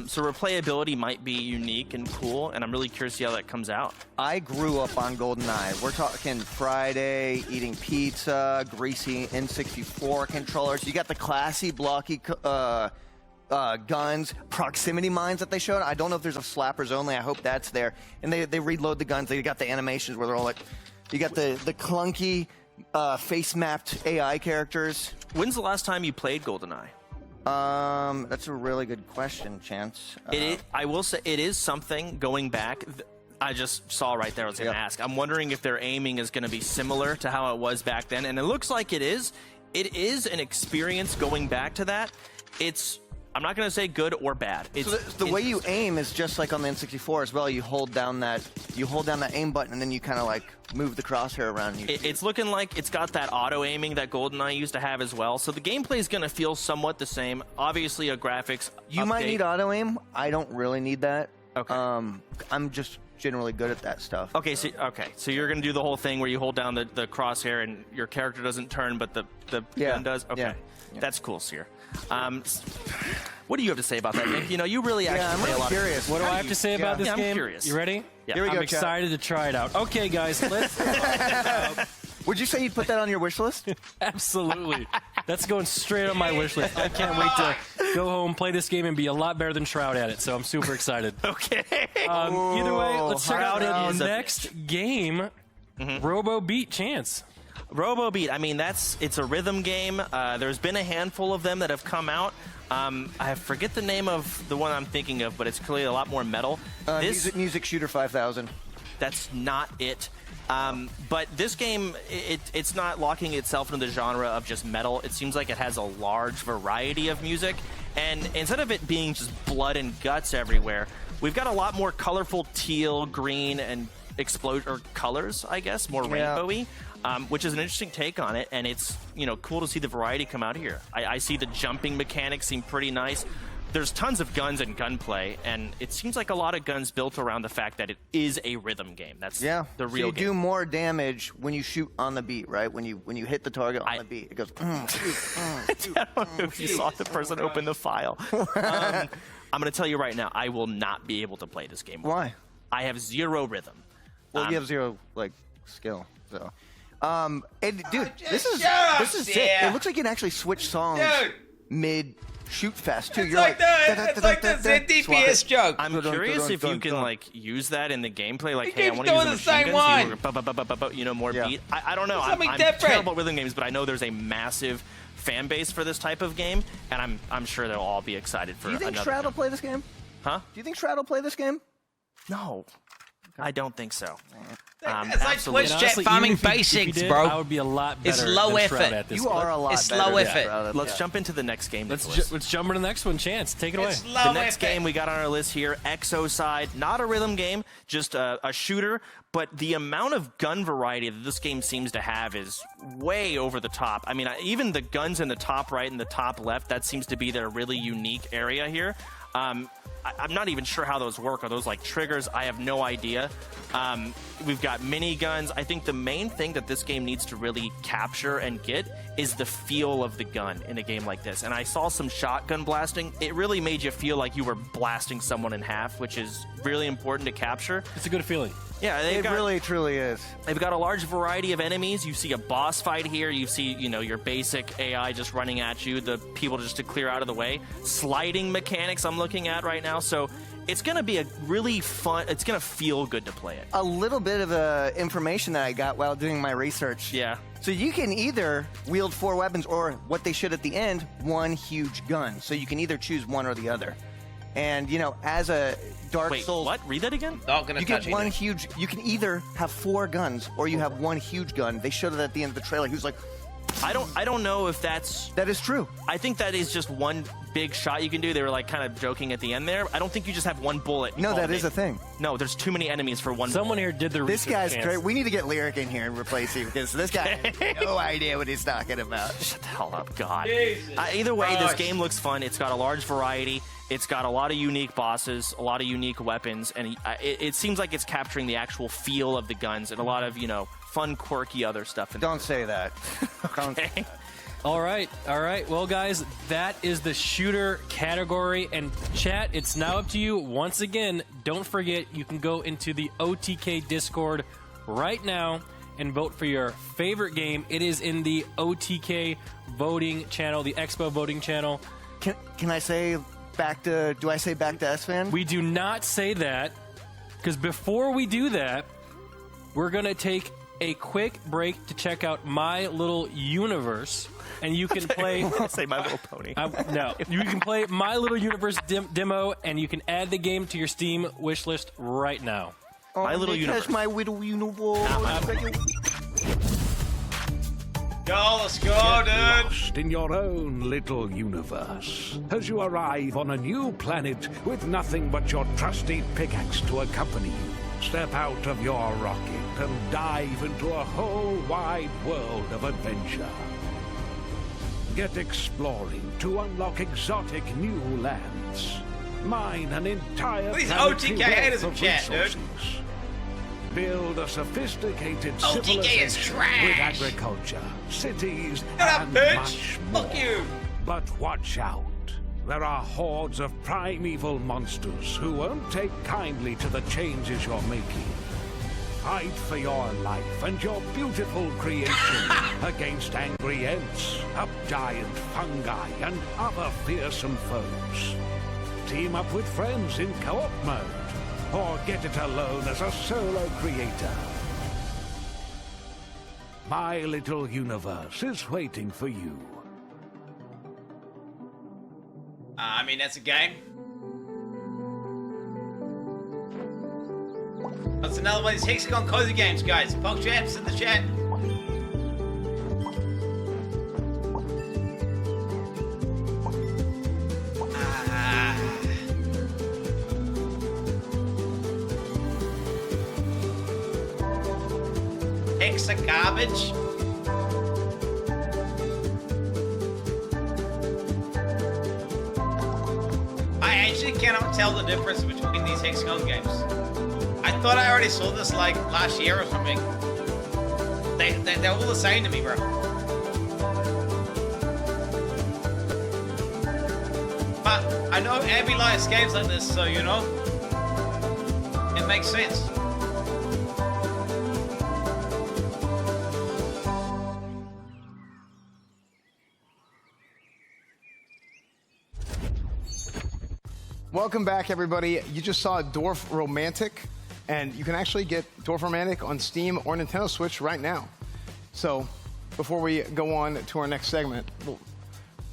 So replayability might be unique and cool, and I'm really curious to see how that comes out. I grew up on GoldenEye. We're talking Friday, eating pizza, greasy N64 controllers. You got the classy, blocky guns, proximity mines that they showed. I don't know if there's a slappers only. I hope that's there. And they reload the guns. They got the animations where they're all like, you got the clunky face-mapped AI characters. When's the last time you played GoldenEye? That's a really good question, Chance. I will say it is something going back. I just saw right there. I was going to ask. I'm wondering if their aiming is going to be similar to how it was back then, and it looks like it is. It is an experience going back to that. It's I'm not going to say good or bad. It's so the way you aim is just like on the N64 as well. You hold down that aim button, and then you kind of like move the crosshair around. And it's looking like it's got that auto aiming that GoldenEye used to have as well. So the gameplay is going to feel somewhat the same. Obviously, a graphics. You might need auto aim. I don't really need that. Okay. I'm just generally good at that stuff. Okay, so you're going to do the whole thing where you hold down the crosshair and your character doesn't turn, but the gun does. Okay, that's cool, Seer. What do you have to say about that, Nick? You know, you really actually play a lot. Curious. What do I have to say about this game? I'm curious. You ready? Yeah. Here we go, I'm excited to try it out. Okay, guys, let's. Would you say you'd put that on your wish list? Absolutely. That's going straight on my wish list. I can't wait to go home, play this game, and be a lot better than Shroud at it. So I'm super excited. Okay. Either way, let's check out the next game. Robo Beat Chance. Robo Beat. I mean, it's a rhythm game. There's been a handful of them that have come out. I forget the name of the one I'm thinking of, but it's clearly a lot more metal. Music Shooter 5000. That's not it. But this game, it's not locking itself into the genre of just metal. It seems like it has a large variety of music. And instead of it being just blood and guts everywhere, we've got a lot more colorful teal, green, and colors, I guess, more rainbowy. Which is an interesting take on it, and it's cool to see the variety come out here. I see the jumping mechanics seem pretty nice. There's tons of guns and gunplay, and it seems like a lot of guns built around the fact that it is a rhythm game. That's the real so you game. do more damage when you shoot on the beat, right? When you hit the target on the beat, it goes. I don't know if you saw the person open the file. I'm going to tell you right now, I will not be able to play this game. Why? I have zero rhythm. Well, you have zero skill, so. And dude, this is sick. It looks like you can actually switch songs mid shoot fast too. It's like the DPS joke. I'm curious if you can use that in the gameplay. Like, hey, I want to use the same one. More beat. I don't know. I'm terrible at rhythm games, but I know there's a massive fan base for this type of game, and I'm sure they'll all be excited for. Do you think Shroud will play this game? Huh? Do you think Shroud will play this game? No. I don't think so. It's like Twitch chat farming basics, bro. I would be a lot better. It's low than Shroud effort. At this You are a lot It's better low than effort. Shroud. Let's jump into the next game. Let's jump into the next one. Chance, take it away. The next game we got on our list here, Exocide. Not a rhythm game, just a shooter. But the amount of gun variety that this game seems to have is way over the top. I mean, even the guns in the top right and the top left, that seems to be their really unique area here. I'm not even sure how those work. Are those like triggers? I have no idea. We've got miniguns. I think the main thing that this game needs to really capture and get is the feel of the gun in a game like this. And I saw some shotgun blasting. It really made you feel like you were blasting someone in half, which is really important to capture. It's a good feeling. Yeah, it really, truly is. They've got a large variety of enemies. You see a boss fight here. You see, your basic AI just running at you, the people just to clear out of the way. Sliding mechanics I'm looking at right now. So it's going to be a really fun, it's going to feel good to play it. A little bit of information that I got while doing my research. Yeah. So you can either wield 4 weapons or what they should at the end, one huge gun. So you can either choose one or the other. And, as a Dark Souls... what? Read that again? Not gonna touch one huge... You can either have 4 guns or you have one huge gun. They showed it at the end of the trailer. He was like... I don't know if that's... That is true. I think that is just one big shot you can do. They were kind of joking at the end there. I don't think you just have one bullet. No, that is a thing. No, there's too many enemies for one Someone bullet. here did the This research. guy's great. We need to get Lyric in here and replace him because this guy has no idea what he's talking about. Shut the hell up, God. Either way, this game looks fun. It's got a large variety. It's got a lot of unique bosses, a lot of unique weapons, and it seems like it's capturing the actual feel of the guns and a lot of, fun, quirky other stuff. Don't say that. Okay. All right. Well, guys, that is the shooter category. And chat, it's now up to you. Once again, don't forget, you can go into the OTK Discord right now and vote for your favorite game. It is in the OTK voting channel, the Expo voting channel. Can I say... do I say back to S-Fan? We do not say that, because before we do that, we're going to take a quick break to check out My Little Universe, and you can play... say My Little Pony. No, you can play My Little Universe demo, and you can add the game to your Steam wishlist right now. My Little Universe. My Little Universe. Go, let's go, dude. Lost in your own little universe as you arrive on a new planet with nothing but your trusty pickaxe to accompany you. Step out of your rocket and dive into a whole wide world of adventure. Get exploring to unlock exotic new lands. Mine an entire These planetary OTK haters wealth in of chat, dude. resources. Build a sophisticated OTK is civilization trash. with agriculture, cities, Shut up, and bitch. much more. Fuck you. But watch out. There are hordes of primeval monsters who won't take kindly to the changes you're making. Fight for your life and your beautiful creation against angry ants, up-giant fungi, and other fearsome foes. Team up with friends in co-op mode, or get it alone as a solo creator. My little universe is waiting for you. I mean, that's a game. That's another one of these Hexagon cozy games, guys. Pog chaps in the chat. Hexa garbage. I actually cannot tell the difference between these Hexagon games. I thought I already saw this like last year or something. They're all the same to me, bro. But I know Abby likes games like this, so you know, it makes sense. Welcome back, everybody. You just saw Dwarf Romantic, and you can actually get Dwarf Romantic on Steam or Nintendo Switch right now. So, before we go on to our next segment, well,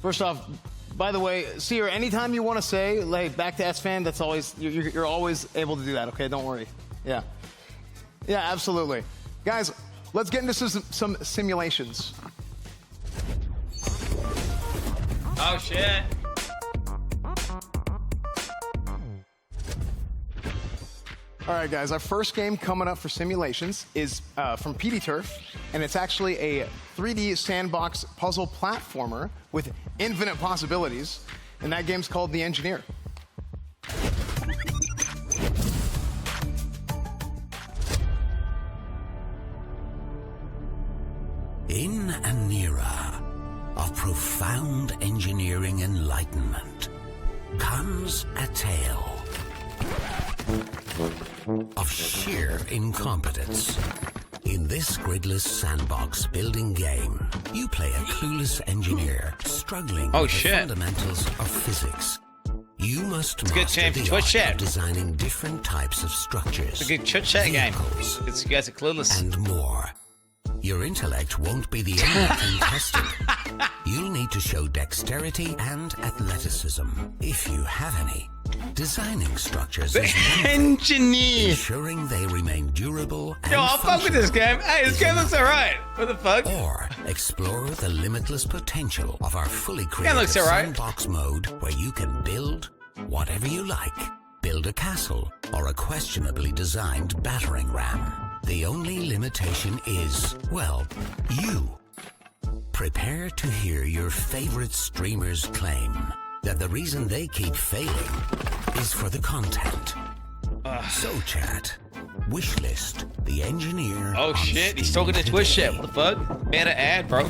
first off, by the way, Seer, anytime you want to say, like, back to S-Fan, that's always, you're always able to do that, okay? Don't worry. Yeah. Yeah, absolutely. Guys, let's get into some simulations. Oh, shit. All right, guys, our first game coming up for simulations is from PD Turf, and it's actually a 3D sandbox puzzle platformer with infinite possibilities, and that game's called The Engineer. In an era of profound engineering enlightenment comes a tale of sheer incompetence. In this gridless sandbox building game, you play a clueless engineer struggling with the fundamentals of physics. You must master the art of designing different types of structures, It's a good chit-chat game. It's, you guys are clueless. and more. Your intellect won't be the only thing tested. You'll need to show dexterity and athleticism, if you have any. Designing structures is engineer, ensuring they remain durable and Yo, I'll fuck with this game. Hey, this game looks alright. What the fuck? Or explore the limitless potential of our fully creative looks alright. sandbox mode, where you can build whatever you like. Build a castle or a questionably designed battering ram. The only limitation is, well, you. Prepare to hear your favorite streamers claim that the reason they keep failing is for the content. So chat, wishlist The Engineer. Oh on shit, he's Steam talking to today. Twitch chat. What the fuck? Better ad, bro.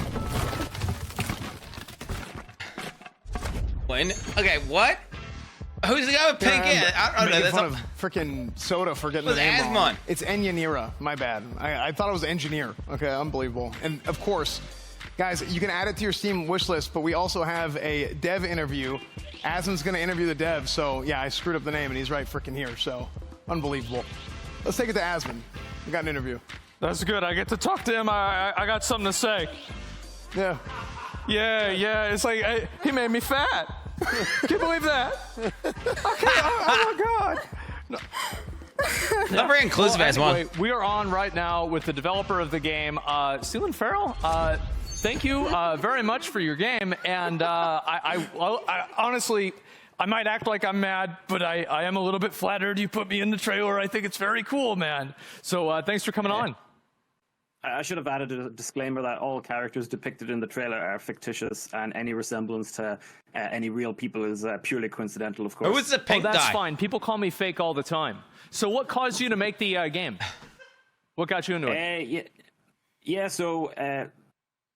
When? Okay, what? Who's the guy with pink hair? I don't know. Making That's fun a... of freaking Soda for getting What's the name wrong. Asmon? It's Engineera. My bad. I thought it was Engineer. Okay, unbelievable. And of course, guys, you can add it to your Steam wish list, but we also have a dev interview. Asmon's going to interview the dev, so yeah, I screwed up the name, and he's right freaking here, so unbelievable. Let's take it to Asmon. We got an interview. That's good. I get to talk to him. I got something to say. Yeah. Yeah. It's like he made me fat. Can you believe that? Okay. Oh my God. No. Not very inclusive, Well, Asmon. anyway, we are on right now with the developer of the game, Sealand Farrell. thank you very much for your game. And I honestly, I might act like I'm mad, but I am a little bit flattered you put me in the trailer. I think it's very cool, man. So thanks for coming on. I should have added a disclaimer that all characters depicted in the trailer are fictitious, and any resemblance to any real people is purely coincidental, of course. Who was the pink that's guy? fine. People call me fake all the time. So what caused you to make the game? What got you into it? So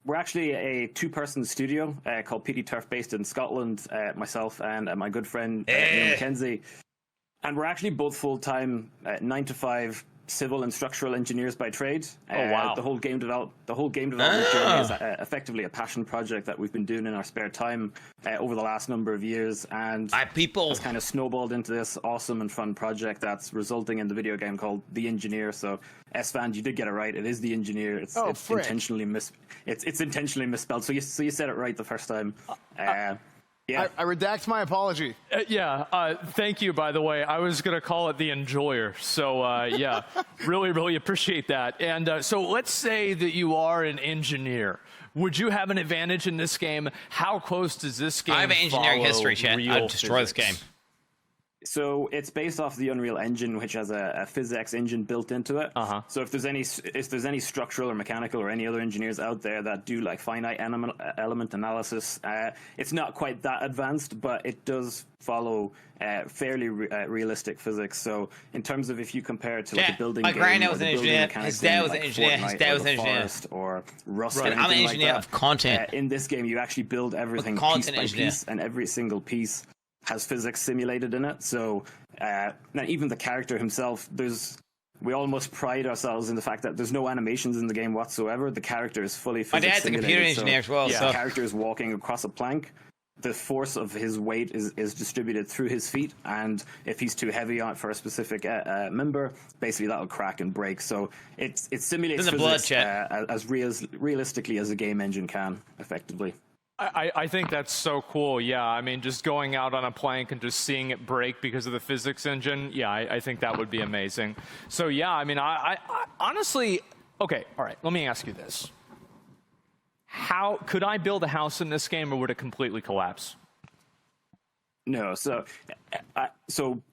we're actually a two-person studio called PD Turf, based in Scotland, myself and my good friend Neil Mackenzie. And we're actually both full-time 9-to-5 civil and structural engineers by trade. Wow. The whole game development journey is effectively a passion project that we've been doing in our spare time over the last number of years, and has kind of snowballed into this awesome and fun project that's resulting in the video game called The Engineer. So S-Fan, you did get it right. It is The Engineer. It's intentionally it's intentionally misspelled. So you said it right the first time. I redact my apology. Thank you, by the way. I was going to call it The Enjoyer. So, really, really appreciate that. And so let's say that you are an engineer. Would you have an advantage in this game? How close does this game I have an engineering history, chat. I'd destroy this game. So it's based off the Unreal Engine, which has a PhysX engine built into it. So if there's any structural or mechanical or any other engineers out there that do like finite element analysis, it's not quite that advanced, but it does follow fairly realistic physics. So in terms of if you compare it to like a building game, my granddad was an engineer. His dad was an engineer. His dad was an engineer. Or Rust. Right. I'm an engineer of content. In this game, you actually build everything piece by piece, and every single piece has physics simulated in it. So now even the character himself, we almost pride ourselves in the fact that there's no animations in the game whatsoever. The character is fully physics My dad's a computer engineer as well. The character is walking across a plank. The force of his weight is distributed through his feet, and if he's too heavy on it for a specific member, basically that'll crack and break. So it simulates physics as realistically as a game engine can, effectively. I think that's so cool. Yeah, I mean, just going out on a plank and just seeing it break because of the physics engine. Yeah, I think that would be amazing. So yeah, I mean, I honestly, okay, all right. Let me ask you this: how could I build a house in this game, or would it completely collapse? No, so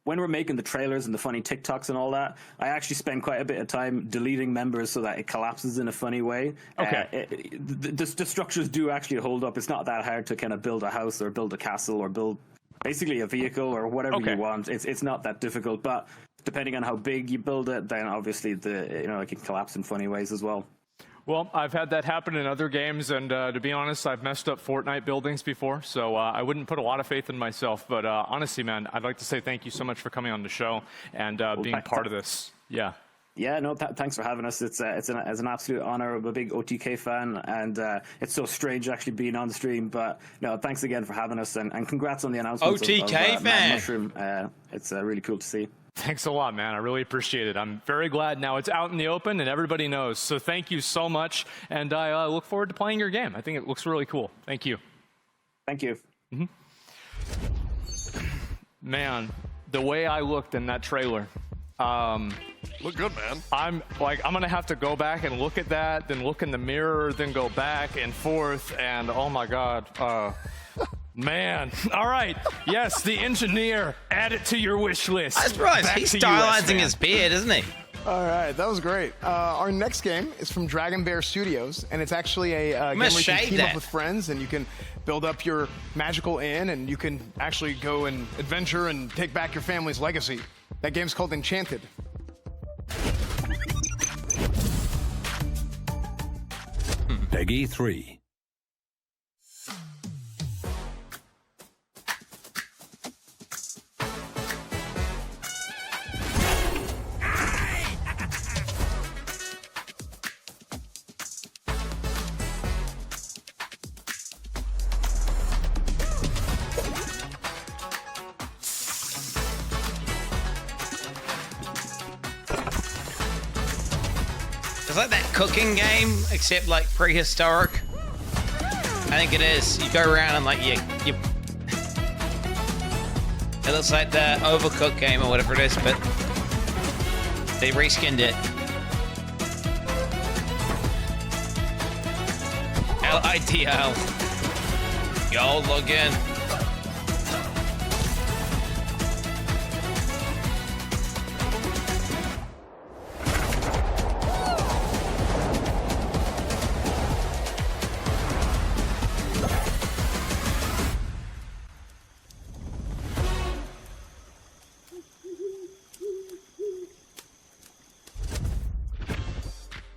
when we're making the trailers and the funny TikToks and all that, I actually spend quite a bit of time deleting members so that it collapses in a funny way. Okay. The structures do actually hold up. It's not that hard to kind of build a house or build a castle or build basically a vehicle or whatever you want. It's not that difficult, but depending on how big you build it, then obviously it can collapse in funny ways as well. Well, I've had that happen in other games, and to be honest, I've messed up Fortnite buildings before, so I wouldn't put a lot of faith in myself. But honestly, man, I'd like to say thank you so much for coming on the show and being part of this. Yeah. Yeah, no, thanks for having us. It's an absolute honor. I'm a big OTK fan, and it's so strange actually being on the stream. But no, thanks again for having us, and congrats on the announcement. OTK of fan. Mushroom. It's really cool to see. Thanks a lot, man. I really appreciate it. I'm very glad now it's out in the open and everybody knows. So thank you so much, and I look forward to playing your game. I think it looks really cool. Thank you. Thank you. Man, the way I looked in that trailer. Look good, man. I'm gonna have to go back and look at that, then look in the mirror, then go back and forth, and oh my God. Man. All right. Yes, The Engineer. Add it to your wish list. I'm surprised. He's stylizing his beard, isn't he? All right, that was great. Our next game is from Dragon Bear Studios, and it's actually a game where you can team up with friends, and you can build up your magical inn, and you can actually go and adventure and take back your family's legacy. That game's called Enchanted. Peggy 3. It's like that cooking game, except like prehistoric. I think it is. You go around and like you it looks like the Overcooked game or whatever it is, but they reskinned it. LITL. Y'all login.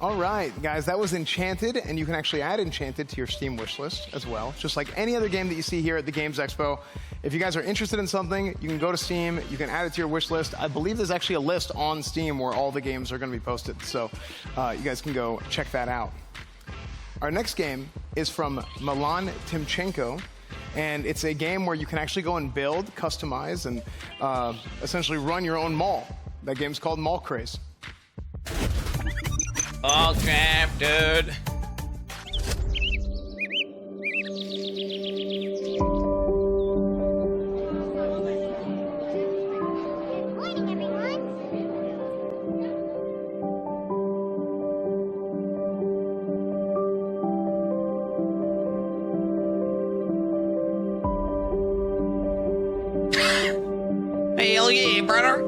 All right, guys, that was Enchanted, and you can actually add Enchanted to your Steam wishlist as well, just like any other game that you see here at the Games Expo. If you guys are interested in something, you can go to Steam, you can add it to your wishlist. I believe there's actually a list on Steam where all the games are going to be posted, so you guys can go check that out. Our next game is from Milan Timchenko, and it's a game where you can actually go and build, customize, and essentially run your own mall. That game's called Mall Craze. Oh crap, dude. Hell yeah, brother.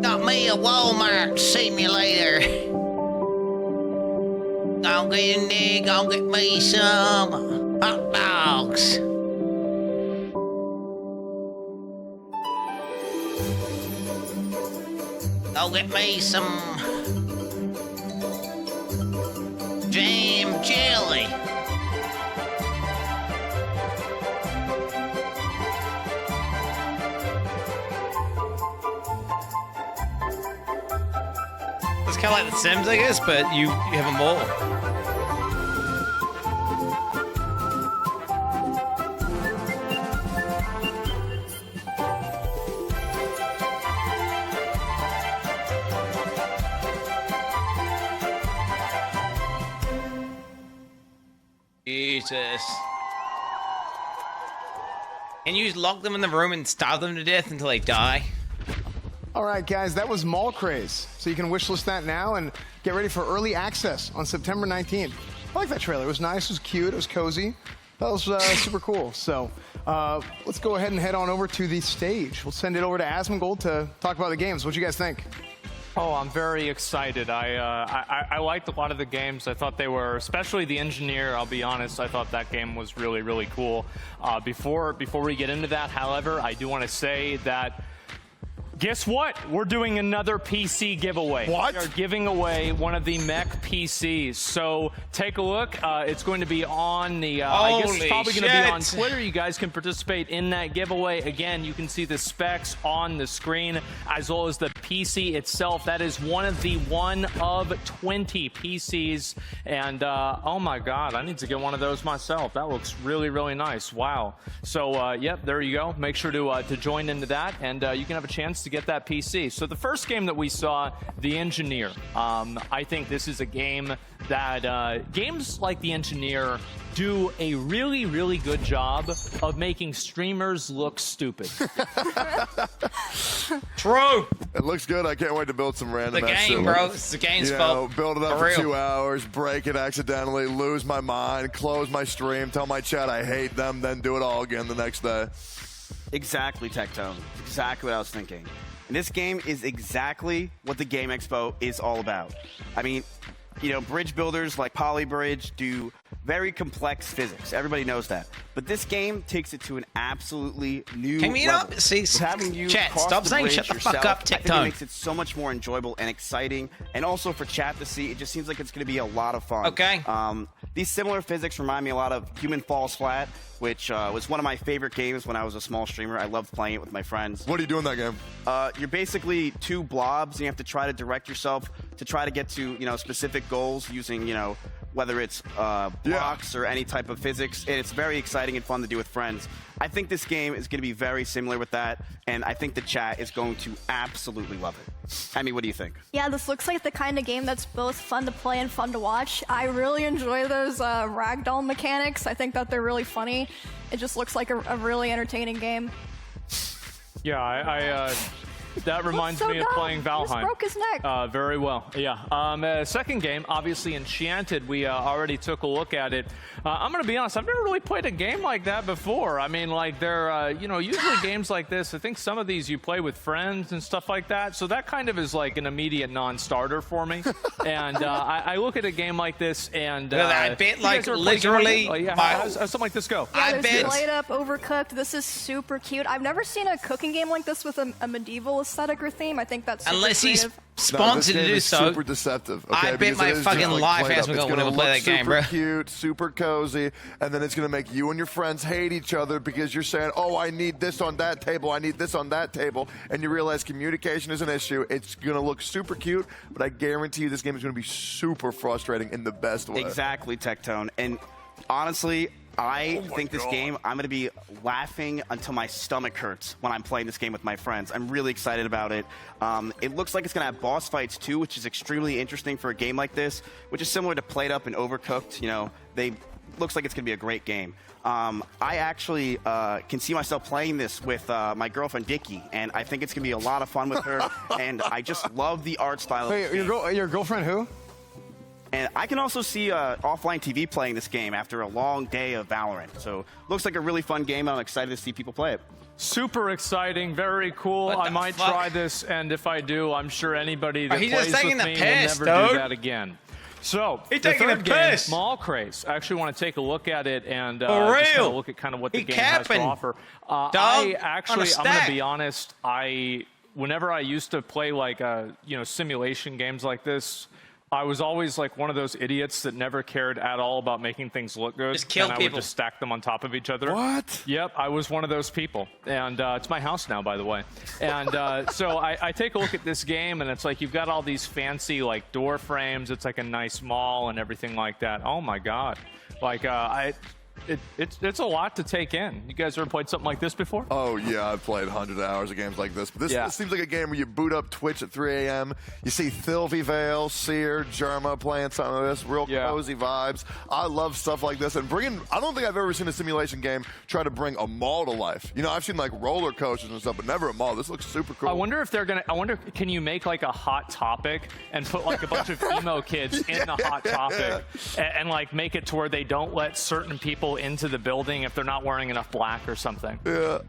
Got me a Walmart simulator. Gonna get in there, gonna get me some hot dogs. Go get me some jam jelly. It's kind of like The Sims, I guess, but you have a mall. Jesus. And you just lock them in the room and starve them to death until they die? All right, guys, that was Mall Craze. So you can wishlist that now and get ready for early access on September 19th. I like that trailer. It was nice, it was cute, it was cozy. That was super cool. So let's go ahead and head on over to the stage. We'll send it over to Asmongold to talk about the games. What do you guys think? Oh, I'm very excited. I liked a lot of the games. I thought they were, especially the Engineer, I'll be honest, I thought that game was really, really cool. Before we get into that, however, I do want to say that guess what? We're doing another PC giveaway. What? We are giving away one of the mech PCs. So take a look. It's going to be on the, I guess it's probably going to be on Twitter. You guys can participate in that giveaway. Again, you can see the specs on the screen as well as the PC itself. That is one of 20 PCs. And oh my God, I need to get one of those myself. That looks really, really nice. Wow. So yep, there you go. Make sure to join into that, and you can have a chance to get that PC. So the first game that we saw, The Engineer. I think this is a game that games like The Engineer do a really, really good job of making streamers look stupid. True. It looks good. I can't wait to build some random. The game, bro. It's the game's fault. Build it up for 2 hours, break it accidentally, lose my mind, close my stream, tell my chat I hate them, then do it all again the next day. Exactly, Tectone. Exactly what I was thinking. And this game is exactly what the Game Expo is all about. I mean, you know, bridge builders like Polybridge do very complex physics. Everybody knows that. But this game takes it to an absolutely new Can we level. not see? Having you Chat, cross stop the saying bridge shut the fuck yourself, up, I think it Tectone. makes it so much more enjoyable and exciting. And also for chat to see, it just seems like it's going to be a lot of fun. Okay. These similar physics remind me a lot of Human Falls Flat, which was one of my favorite games when I was a small streamer. I loved playing it with my friends. What do you do in that game? You're basically two blobs, and you have to try to direct yourself to try to get to, you know, specific goals using, you know, whether it's blocks or any type of physics. And it's very exciting and fun to do with friends. I think this game is going to be very similar with that, and I think the chat is going to absolutely love it. Emi, what do you think? Yeah, this looks like the kind of game that's both fun to play and fun to watch. I really enjoy those ragdoll mechanics. I think that they're really funny. It just looks like a really entertaining game. Yeah, That reminds me of playing Valheim. Broke his neck. Very well, yeah. Second game, obviously Enchanted. We already took a look at it. I'm gonna be honest, I've never really played a game like that before. I mean, like they're, you know, usually games like this, I think some of these you play with friends and stuff like that. So that kind of is like an immediate non-starter for me. And I look at a game like this and I bet like literally. How's something like this go? Yeah, there's Light Up, Overcooked. This is super cute. I've never seen a cooking game like this with a medieval aesthetic or theme. I think that's super unless he's creative. sponsored to do so. Super deceptive. Okay? I bet my fucking life has me going to play that game, bro. Super cute, super cozy, and then it's gonna make you and your friends hate each other because you're saying, "Oh, I need this on that table. I need this on that table," and you realize communication is an issue. It's gonna look super cute, but I guarantee you this game is gonna be super frustrating in the best way. Exactly, Tectone. And honestly, I think this game, I'm going to be laughing until my stomach hurts when I'm playing this game with my friends. I'm really excited about it. It looks like it's going to have boss fights too, which is extremely interesting for a game like this, which is similar to Played Up and Overcooked. You know, looks like it's going to be a great game. I actually can see myself playing this with my girlfriend Dickie, and I think it's going to be a lot of fun with her. And I just love the art style. Wait, your girlfriend who? And I can also see Offline TV playing this game after a long day of Valorant. So looks like a really fun game. I'm excited to see people play it. Super exciting, very cool. I might try this, and if I do, I'm sure anybody that plays with me will never do that again. So, the third game, Mall Craze. I actually want to take a look at it and just kind of look at kind of what the game has to offer. I'm going to be honest, whenever I used to play like simulation games like this, I was always like one of those idiots that never cared at all about making things look good. Just kill people. I would just stack them on top of each other. What? Yep, I was one of those people. And it's my house now, by the way. And so I take a look at this game, and it's like you've got all these fancy like door frames. It's like a nice mall and everything like that. Oh my God. Like it's a lot to take in. You guys ever played something like this before? Oh yeah, I've played hundreds of hours of games like this. But this seems like a game where you boot up Twitch at 3 a.m. You see Thilvy Vale, Seer, Germa playing some of this, real cozy vibes. I love stuff like this. And I don't think I've ever seen a simulation game try to bring a mall to life. You know, I've seen like roller coasters and stuff, but never a mall. This looks super cool. I wonder if can you make like a Hot Topic and put like a bunch of emo kids in the Hot Topic and like make it to where they don't let certain people into the building if they're not wearing enough black or something. Yeah.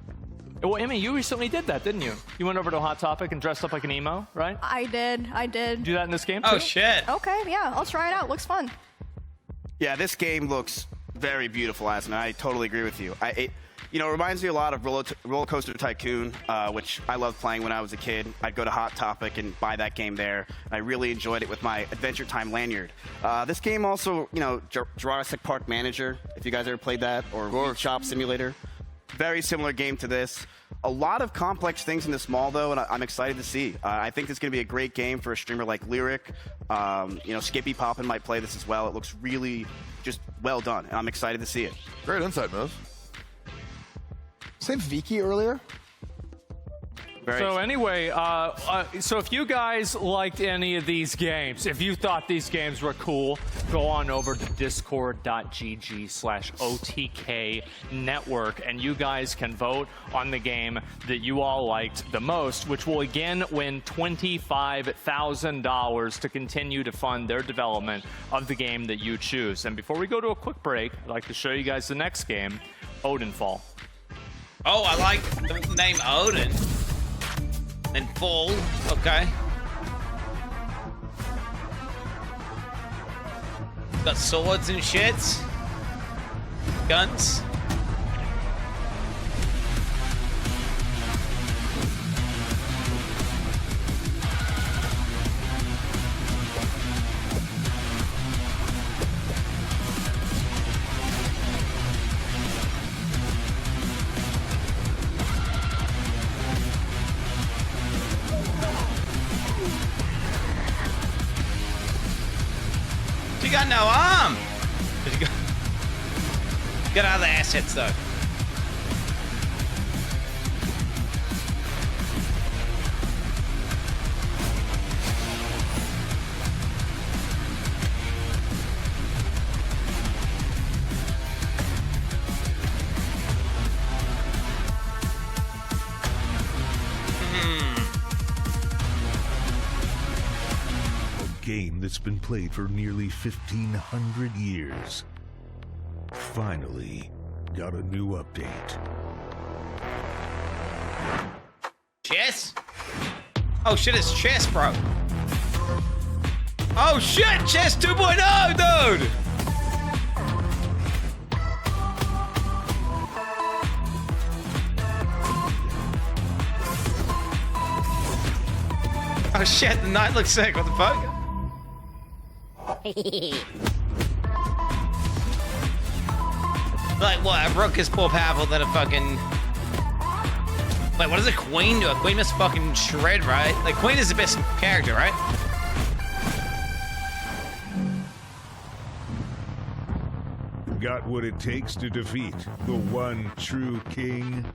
Well, Emmy, you recently did that, didn't you? You went over to Hot Topic and dressed up like an emo, right? I did. Do that in this game, too? Oh, shit. Okay, yeah, I'll try it out. Looks fun. Yeah, this game looks very beautiful, Asman. I totally agree with you. It reminds me a lot of Roller Coaster Tycoon, which I loved playing when I was a kid. I'd go to Hot Topic and buy that game there. I really enjoyed it with my Adventure Time lanyard. This game also, Jurassic Park Manager, if you guys ever played that, or Shop Simulator. Very similar game to this. A lot of complex things in this mall, though, and I'm excited to see. I think this is going to be a great game for a streamer like Lyric. Skippy Poppin might play this as well. It looks really just well done, and I'm excited to see it. Great insight, Moose. Say Viki earlier? So anyway, so if you guys liked any of these games, if you thought these games were cool, go on over to discord.gg/OTK Network, and you guys can vote on the game that you all liked the most, which will again win $25,000 to continue to fund their development of the game that you choose. And before we go to a quick break, I'd like to show you guys the next game, Odenfall. Oh, I like the name Odin. And Fall, okay. Got swords and shits. Guns. You got no arm. You got other assets though. game that's been played for nearly 1,500 years finally got a new update. Chess? Oh shit, it's chess, bro. Oh shit, chess 2.0, dude! Oh shit, the knight looks sick, what the fuck? Like what, a rook is more powerful than a fucking... Wait, what does a queen do? A queen must fucking shred, right? Like, queen is the best character, right? Got what it takes to defeat the one true king?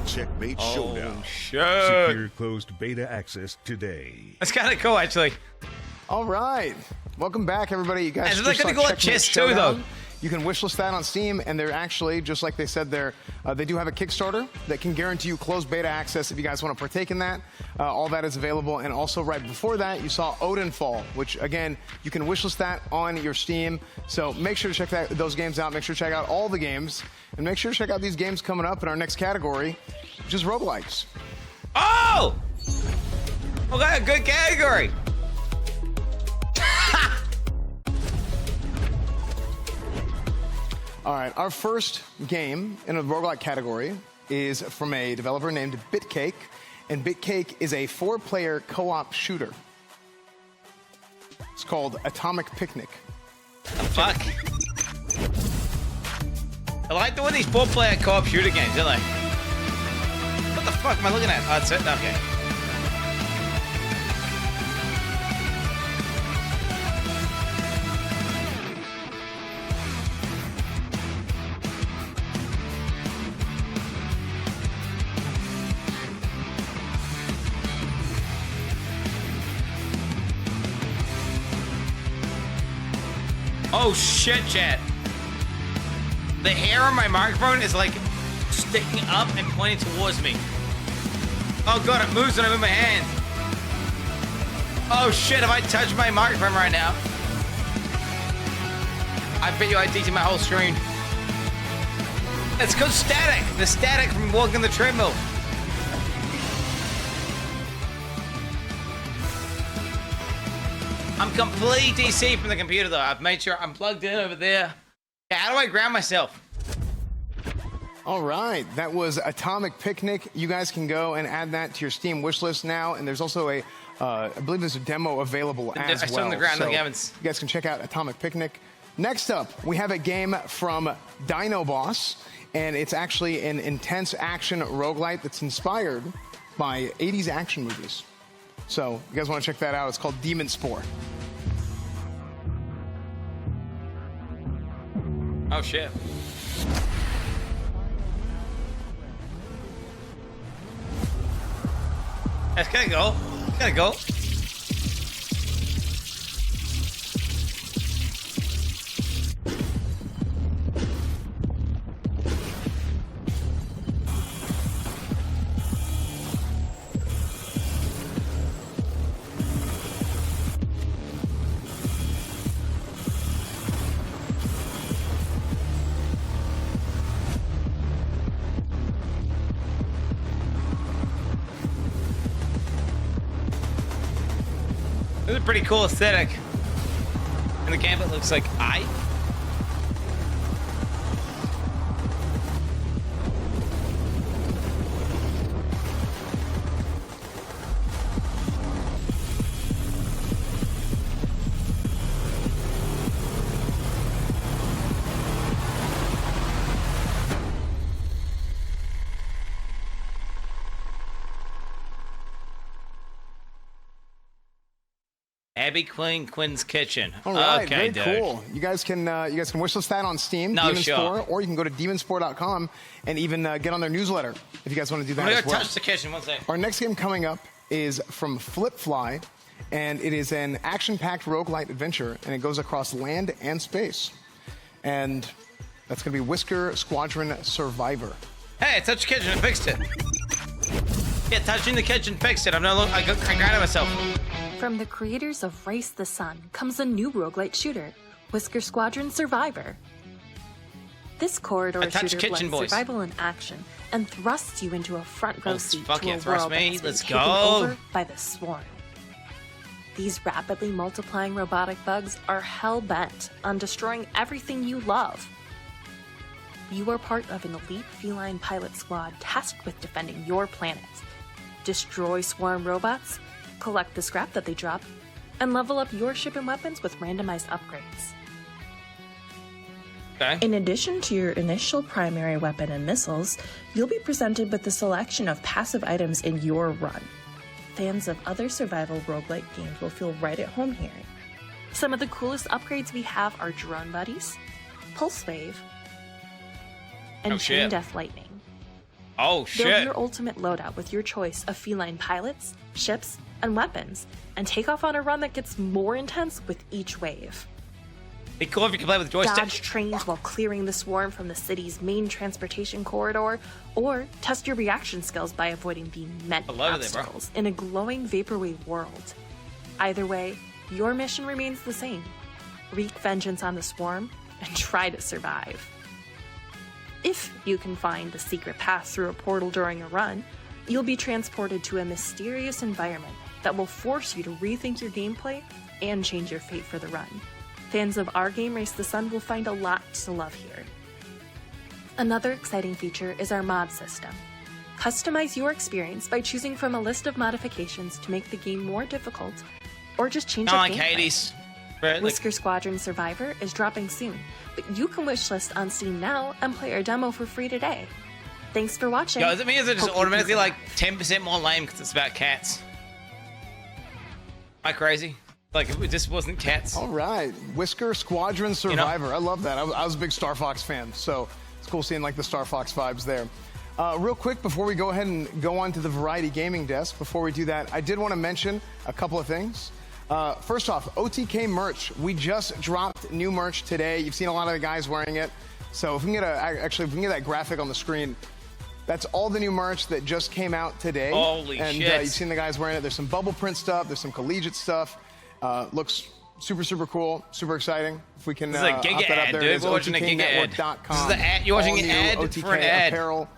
Checkmate Showdown. Shit. Secure closed beta access today. That's kind of cool, actually. All right. Welcome back, everybody. You guys Is it gonna go like chess too, though? You can wishlist that on Steam, and they're actually, just like they said there, they do have a Kickstarter that can guarantee you closed beta access if you guys want to partake in that. All that is available. And also right before that, you saw Odinfall, which, again, you can wishlist that on your Steam. So make sure to check those games out. Make sure to check out all the games. And make sure to check out these games coming up in our next category, which is roguelikes. Oh! Okay, a good category. All right, our first game in the roguelike category is from a developer named Bitcake, and Bitcake is a 4-player co-op shooter. It's called Atomic Picnic. The fuck? I like doing these 4-player co-op shooter games, don't they? What the fuck am I looking at? Oh, that's it? Okay. Oh shit, chat. The hair on my microphone is like sticking up and pointing towards me. Oh god, it moves when I move my hand. Oh shit, if I touch my microphone right now, I bet you I DT my whole screen. It's called static. The static from walking the treadmill. I'm completely DC from the computer though. I've made sure I'm plugged in over there. Yeah, how do I ground myself? All right, that was Atomic Picnic. You guys can go and add that to your Steam wishlist now, and there's also a, I believe there's a demo available as well. I saw on the ground, so in the heavens. You guys can check out Atomic Picnic. Next up, we have a game from Dino Boss, and it's actually an intense action roguelite that's inspired by 80s action movies. So you guys want to check that out? It's called Demon Spore. Oh shit. That's gotta go. Gotta go. This is a pretty cool aesthetic. And the gambit looks like I. Abby Quinn, Quinn's Kitchen. All right, okay, very cool. You guys can wishlist that on Steam, No, Demon sure. Spore, or you can go to demonspore.com and even get on their newsletter if you guys want to do that I'm gonna as go well. touch the kitchen, one second. Our next game coming up is from Flipfly, and it is an action-packed roguelite adventure, and it goes across land and space. And that's going to be Whisker Squadron Survivor. Hey, I touched the kitchen and fixed it. Yeah, touching the kitchen fixed it. I'm not. I grounded myself. From the creators of Race the Sun comes a new roguelite shooter, Whisker Squadron Survivor. This corridor shooter blends survival and action and thrusts you into a front row seat to a world that's been taken over by the Swarm. These rapidly multiplying robotic bugs are hell-bent on destroying everything you love. You are part of an elite feline pilot squad tasked with defending your planet. Destroy Swarm robots, collect the scrap that they drop, and level up your ship and weapons with randomized upgrades. Okay. In addition to your initial primary weapon and missiles, you'll be presented with a selection of passive items in your run. Fans of other survival roguelike games will feel right at home here. Some of the coolest upgrades we have are Drone Buddies, Pulse Wave, and Chain Death Lightning. Oh, shit. Build your ultimate loadout with your choice of feline pilots, ships, and weapons, and take off on a run that gets more intense with each wave. Be cool if you can play with joystick. Dodge trains while clearing the Swarm from the city's main transportation corridor, or test your reaction skills by avoiding the many obstacles in a glowing vaporwave world. Either way, your mission remains the same. Wreak vengeance on the Swarm and try to survive. If you can find the secret path through a portal during a run, you'll be transported to a mysterious environment that will force you to rethink your gameplay and change your fate for the run. Fans of our game Race the Sun will find a lot to love here. Another exciting feature is our mod system. Customize your experience by choosing from a list of modifications to make the game more difficult, or just change up gameplay. Hades. Whisker Squadron Survivor is dropping soon, but you can wishlist on Steam now and play our demo for free today. Thanks for watching. Yo, does it mean it's just automatically like 10% more lame because it's about cats? Am I crazy? Like, it just wasn't cats. All right. Whisker Squadron Survivor. You know? I love that. I was a big Star Fox fan, so it's cool seeing like the Star Fox vibes there. Real quick, before we go ahead and go on to the Variety Gaming Desk, before we do that, I did want to mention a couple of things. First off, OTK merch. We just dropped new merch today. You've seen a lot of the guys wearing it. So if we can get if we can get that graphic on the screen, that's all the new merch that just came out today. Holy shit. And you've seen the guys wearing it. There's some bubble print stuff. There's some collegiate stuff. Looks super, super cool. Super exciting. If we can this is a giga ad, dude. We're watching a giga ad. This is the ad. You're watching an ad OTK for an ad. Apparel.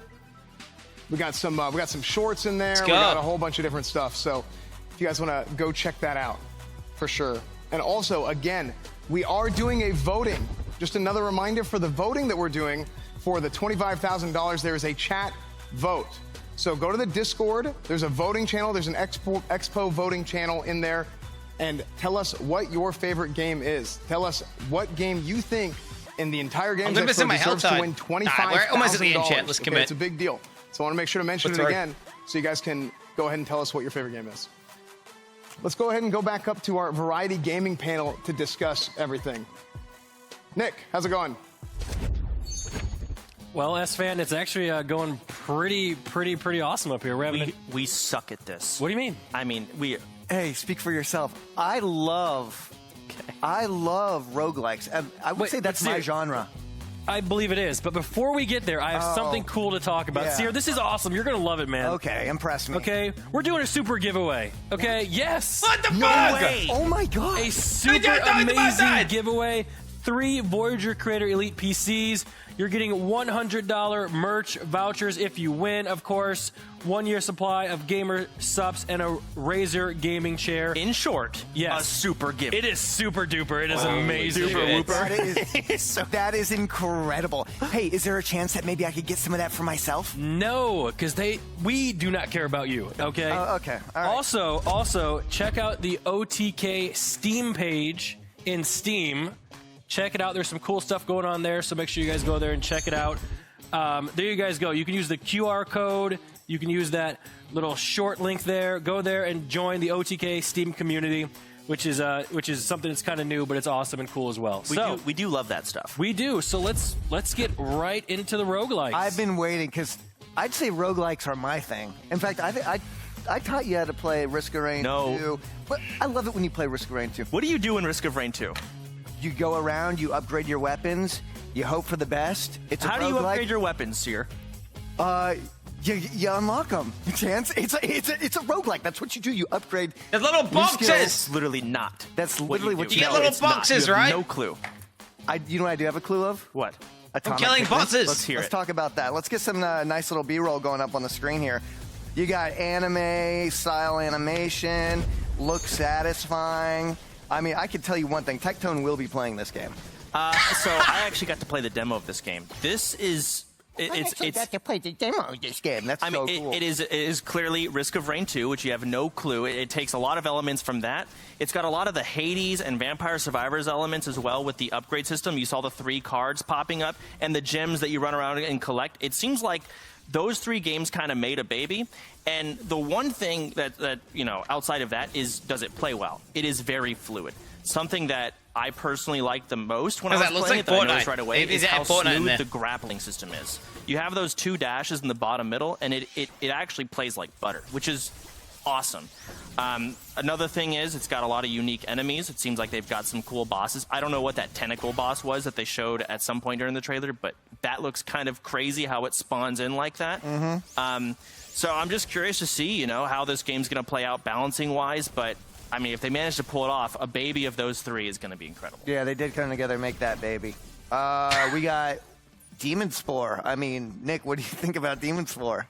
We got some shorts in there. Let's we go. got a whole bunch of different stuff. So if you guys want to go check that out, for sure. And also, again, we are doing a voting. Just another reminder for the voting that we're doing for the $25,000. There is a chat vote. So go to the Discord. There's a voting channel. There's an Expo voting channel in there. And tell us what your favorite game is. Tell us what game you think in the entire Games Expo deserves to win $25,000. We're almost at the end, chat. Let's commit. It's a big deal. So I want to make sure to mention it again so you guys can go ahead and tell us what your favorite game is. Let's go ahead and go back up to our Variety Gaming panel to discuss everything. Nick, how's it going? Well, S-Fan, it's actually going pretty awesome up here. We suck at this. What do you mean? I mean, Hey, speak for yourself. I love roguelikes. I would say that's my genre. I believe it is. But before we get there, I have something cool to talk about. Yeah. Seer, this is awesome. You're going to love it, man. Okay, impress me. Okay, we're doing a super giveaway. Okay, yes. What the No fuck? way. Oh my god. A super amazing giveaway. 3 Voyager Creator Elite PCs. You're getting $100 merch vouchers if you win, of course. 1-year supply of gamer subs and a Razer gaming chair. In short, yes, a super gift. It is super duper. It is amazing. That is incredible. Hey, is there a chance that maybe I could get some of that for myself? No, because we do not care about you. Okay. Okay. All right. Also, check out the OTK Steam page in Steam. Check it out. There's some cool stuff going on there, so make sure you guys go there and check it out. There you guys go. You can use the QR code. You can use that little short link there. Go there and join the OTK Steam community, which is something that's kind of new, but it's awesome and cool as well. We do love that stuff. We do. So let's get right into the roguelikes. I've been waiting because I'd say roguelikes are my thing. In fact, I taught you how to play Risk of Rain 2. But I love it when you play Risk of Rain 2. What do you do in Risk of Rain 2? You go around, you upgrade your weapons, you hope for the best. It's a How do you roguelike. upgrade your weapons, Seer? You unlock them, Chance. It's a roguelike. That's what you do. You upgrade. There's little boxes. Literally not. That's literally what you get. Little boxes, right? No clue. You know what I do have a clue of? What? Atomic killing Fitness. bosses. Let's talk about that. Let's get some nice little B-roll going up on the screen here. You got anime style animation. Looks satisfying. I mean, I can tell you one thing. Tectone will be playing this game. So I actually got to play the demo of this game. This is. It's got to play the demo of this game. That's so cool. It is clearly Risk of Rain 2, which you have no clue. It takes a lot of elements from that. It's got a lot of the Hades and Vampire Survivors elements as well with the upgrade system. You saw the 3 cards popping up and the gems that you run around and collect. It seems like those 3 games kind of made a baby. And the one thing that outside of that is, does it play well? It is very fluid. Something that I personally like the most when I was playing it, that I noticed right away, is how smooth the grappling system is. You have those 2 dashes in the bottom middle, and it actually plays like butter, which is awesome. Another thing is, it's got a lot of unique enemies. It seems like they've got some cool bosses. I don't know what that tentacle boss was that they showed at some point during the trailer, but that looks kind of crazy how it spawns in like that. So I'm just curious to see, how this game's going to play out balancing-wise, but I mean, if they manage to pull it off, a baby of those 3 is going to be incredible. Yeah, they did come together and make that baby. We got Demon Spore. I mean, Nick, what do you think about Demon Spore?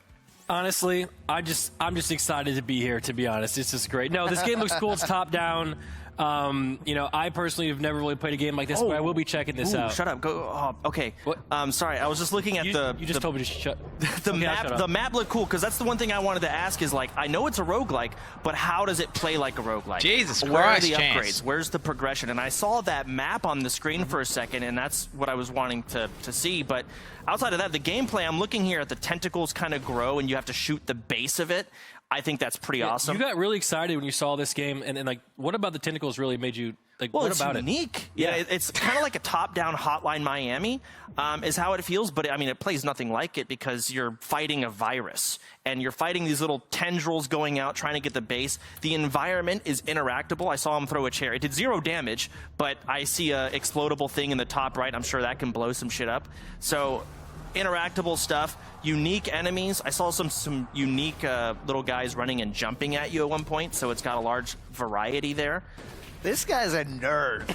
Honestly, I'm just excited to be here, to be honest. It's just great. No, this game looks cool. It's top down. I personally have never really played a game like this, but I will be checking this out. Shut up. Go. Oh, okay. What? Sorry, I was just looking at You just told me to shut. The map. The map looked cool because that's the one thing I wanted to ask is I know it's a roguelike, but how does it play like a roguelike? Jesus Christ, Where are the upgrades? Chance. Where's the progression? And I saw that map on the screen for a second, and that's what I was wanting to see. But outside of that, the gameplay, I'm looking here at the tentacles kind of grow, and you have to shoot the base of it. I think that's pretty awesome. You got really excited when you saw this game, and what about the tentacles really made you Well, what about it's unique. Yeah, it's kind of like a top-down Hotline Miami is how it feels, but I mean, it plays nothing like it because you're fighting a virus and you're fighting these little tendrils going out trying to get the base. The environment is interactable. I saw him throw a chair. It did 0 damage, but I see a explodable thing in the top right. I'm sure that can blow some shit up. So interactable stuff, unique enemies. I saw some unique little guys running and jumping at you at one point, so it's got a large variety there. This guy's a nerd.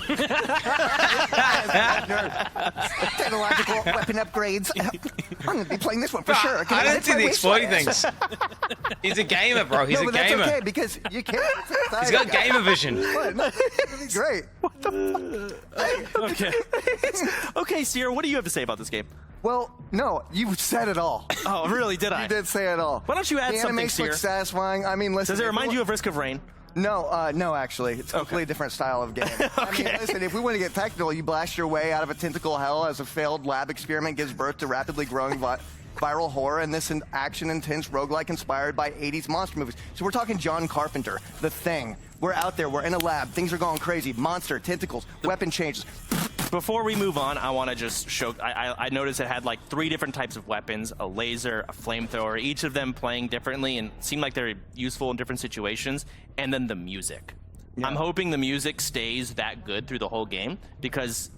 Technological weapon upgrades. I'm going to be playing this one for sure. I don't see the exploiting things. He's a gamer, bro. He's a gamer. That's okay, because you can't. He's got gamer vision. Great. What the fuck? Okay. Okay, Sierra, what do you have to say about this game? Well, no, you said it all. Oh, really? Did I? You did say it all. Why don't you add something, animation Sierra? looks satisfying. I mean, listen. Does it remind you of Risk of Rain? No, no, actually. It's a completely different style of game. I mean, listen, if we want to get technical, you blast your way out of a tentacle hell as a failed lab experiment gives birth to rapidly growing viral horror, and this action-intense roguelike inspired by 80s monster movies. So we're talking John Carpenter, The Thing. We're out there, we're in a lab, things are going crazy. Monster, tentacles, weapon changes. Before we move on, I want to just show, I noticed it had like 3 different types of weapons, a laser, a flamethrower, each of them playing differently and seemed like they're useful in different situations, and then the music. Yeah. I'm hoping the music stays that good through the whole game, because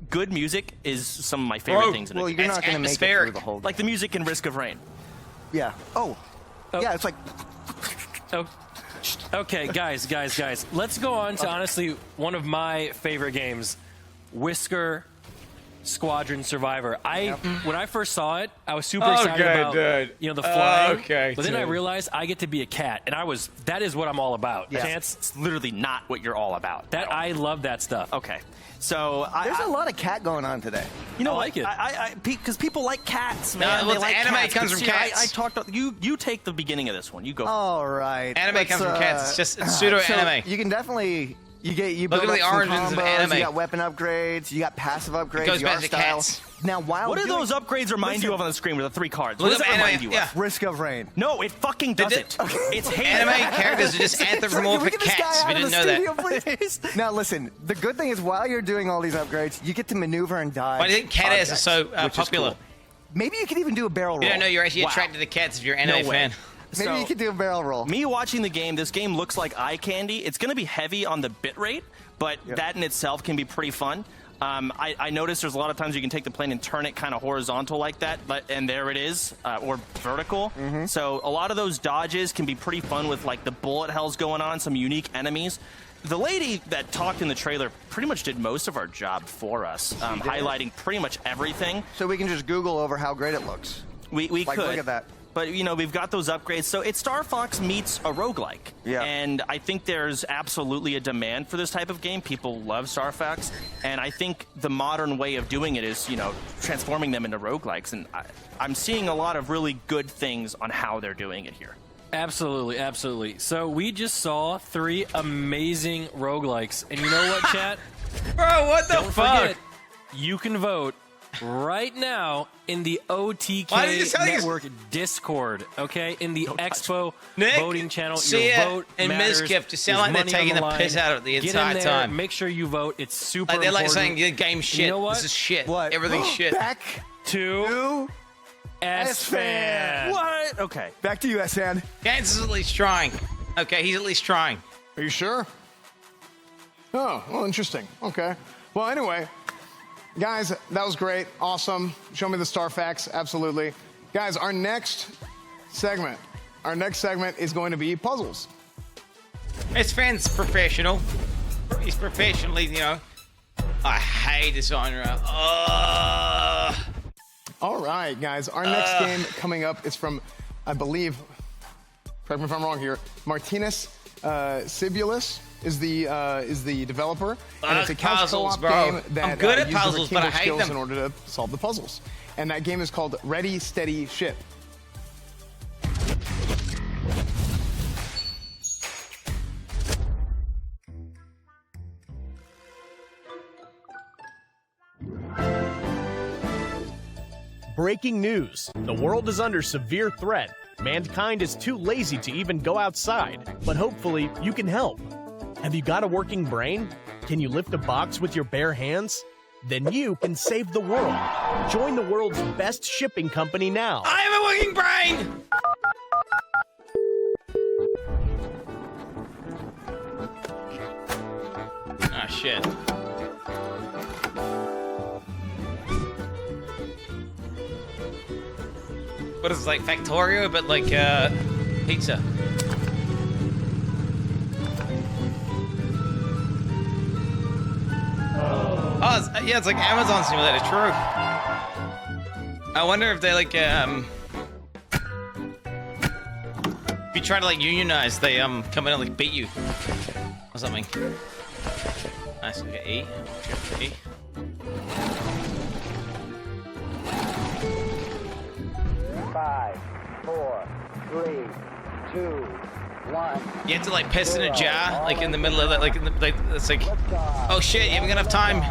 good music is some of my favorite things in a game. You're not going to make it through the whole game. Like the music in Risk of Rain. Yeah. Oh. Yeah, it's like... Oh. Okay, guys. Let's go on to, honestly, one of my favorite games, Whisker Squadron Survivor. When I first saw it, I was super excited about the flying. But then I realized I get to be a cat, and that is what I'm all about. Yeah. It's literally not what you're all about. I love that stuff. Okay. So there's a lot of cat going on today. You know, I like it. Because people like cats, man. No, they like anime cats. comes from cats. I talked. You take the beginning of this one. You go. All right. Anime comes from cats. It's just pseudo anime. You can definitely. You build Look at the up some origins of combos, anime. You got weapon upgrades. You got passive upgrades. It goes your back to style. cats. Now, while what do those upgrades remind you of on the screen with the 3 cards? What does it remind you of? Risk of Rain. No, it fucking doesn't. It's anime characters are just anthropomorphic cats. We didn't know that. Now, listen. The good thing is, while you're doing all these upgrades, you get to maneuver and dive. Why do you think cat ass is so popular? Cool. Maybe you could even do a barrel roll. You don't know you're actually attracted to cats if you're an anime fan. Maybe you could do a barrel roll. Me watching the game, this game looks like eye candy. It's going to be heavy on the bit rate, but that in itself can be pretty fun. I noticed there's a lot of times you can take the plane and turn it kind of horizontal like that, and there it is, or vertical. So a lot of those dodges can be pretty fun with like the bullet hells going on, some unique enemies. The lady that talked in the trailer pretty much did most of our job for us, highlighting pretty much everything. So we can just Google over how great it looks. We like, could. Look at that. But, you know, we've got those upgrades. So it's Star Fox meets a roguelike. Yeah. And I think there's absolutely a demand for this type of game. People love Star Fox. And I think the modern way of doing it is, you know, transforming them into roguelikes. And I'm seeing a lot of really good things on how they're doing it here. Absolutely, absolutely. So we just saw 3 amazing roguelikes. And you know what, chat? Bro, what the Don't fuck? forget, you can vote right now in the OTK Network Discord, okay? In the Expo voting channel. See Your it vote and matters. Mizkif just sound There's like they're money taking on the line. piss out of it the Get entire in there, time. Make sure you vote. It's super Like, they're like important. saying the game's shit. You know what? This is shit. What? Everything's shit. Back to S-Fan. What? Okay. Back to you, S-Fan. Gans is at least trying. Okay, he's at least trying. Are you sure? Oh, well, interesting. Okay. Well, anyway, guys, that was great. Awesome. Show me the star facts. Absolutely. Guys, our next segment is going to be puzzles. S-Fan's professional. He's professionally, you know. I hate this genre. All right, guys. Our next game coming up is from, I believe, correct me if I'm wrong here, Martinez Cibulis is the developer, and it's a couch puzzles, co-op bro. game that I'm good at uses puzzles, but I hate skills them. in order to solve the puzzles. And that game is called Ready, Steady, Ship. Breaking news. The world is under severe threat. Mankind is too lazy to even go outside, but hopefully you can help. Have you got a working brain? Can you lift a box with your bare hands? Then you can save the world. Join the world's best shipping company now. I have a working brain! Ah, shit. What is it, like Factorio, but like pizza? Oh, yeah, it's like Amazon Simulator, true. I wonder if they like if you try to like unionize, they come in and like beat you or something. Nice, okay, E. E. Five, 4, 3, 2, 1. You have to like piss in a jar, like in the middle of that, like, it's like, oh shit, you haven't got enough time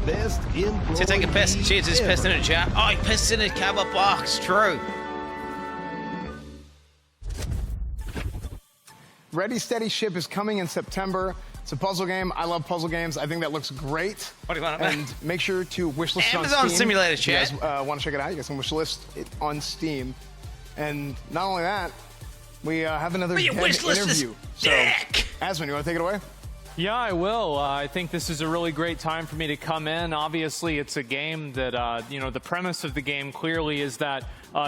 to take a piss. Cheers, just pissed in a jar. Oh, he pissed in a cardboard box, true. Ready, Steady, Ship is coming in September. It's a puzzle game. I love puzzle games. I think that looks great. What do you want? And make sure to wishlist it on Amazon Steam. Simulator, If you chat. guys want to check it out, you guys can wishlist it on Steam. And not only that, we have another Will you dev wishlist this interview. So, Asmon, you want to take it away? Yeah, I will. I think this is a really great time for me to come in. Obviously, it's a game that, you know, the premise of the game clearly is that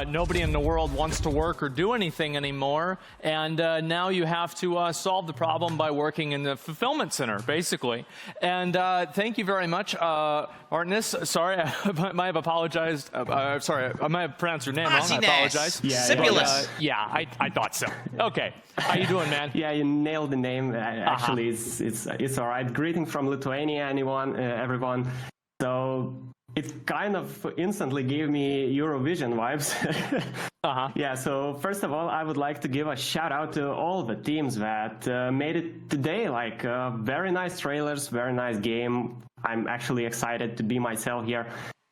nobody in the world wants to work or do anything anymore. And now you have to solve the problem by working in the fulfillment center, basically. And thank you very much, Martinez. Sorry, I might have apologized. Sorry, I might have pronounced your name wrong. I apologize. Sibulus. Yeah, I thought so. Okay. How you doing, man? Yeah, you nailed the name. Actually, it's all right. Greeting from Lithuania, everyone. So it kind of instantly gave me Eurovision vibes. Yeah, so first of all, I would like to give a shout out to all the teams that made it today. Like, very nice trailers, very nice game. I'm actually excited to be myself here.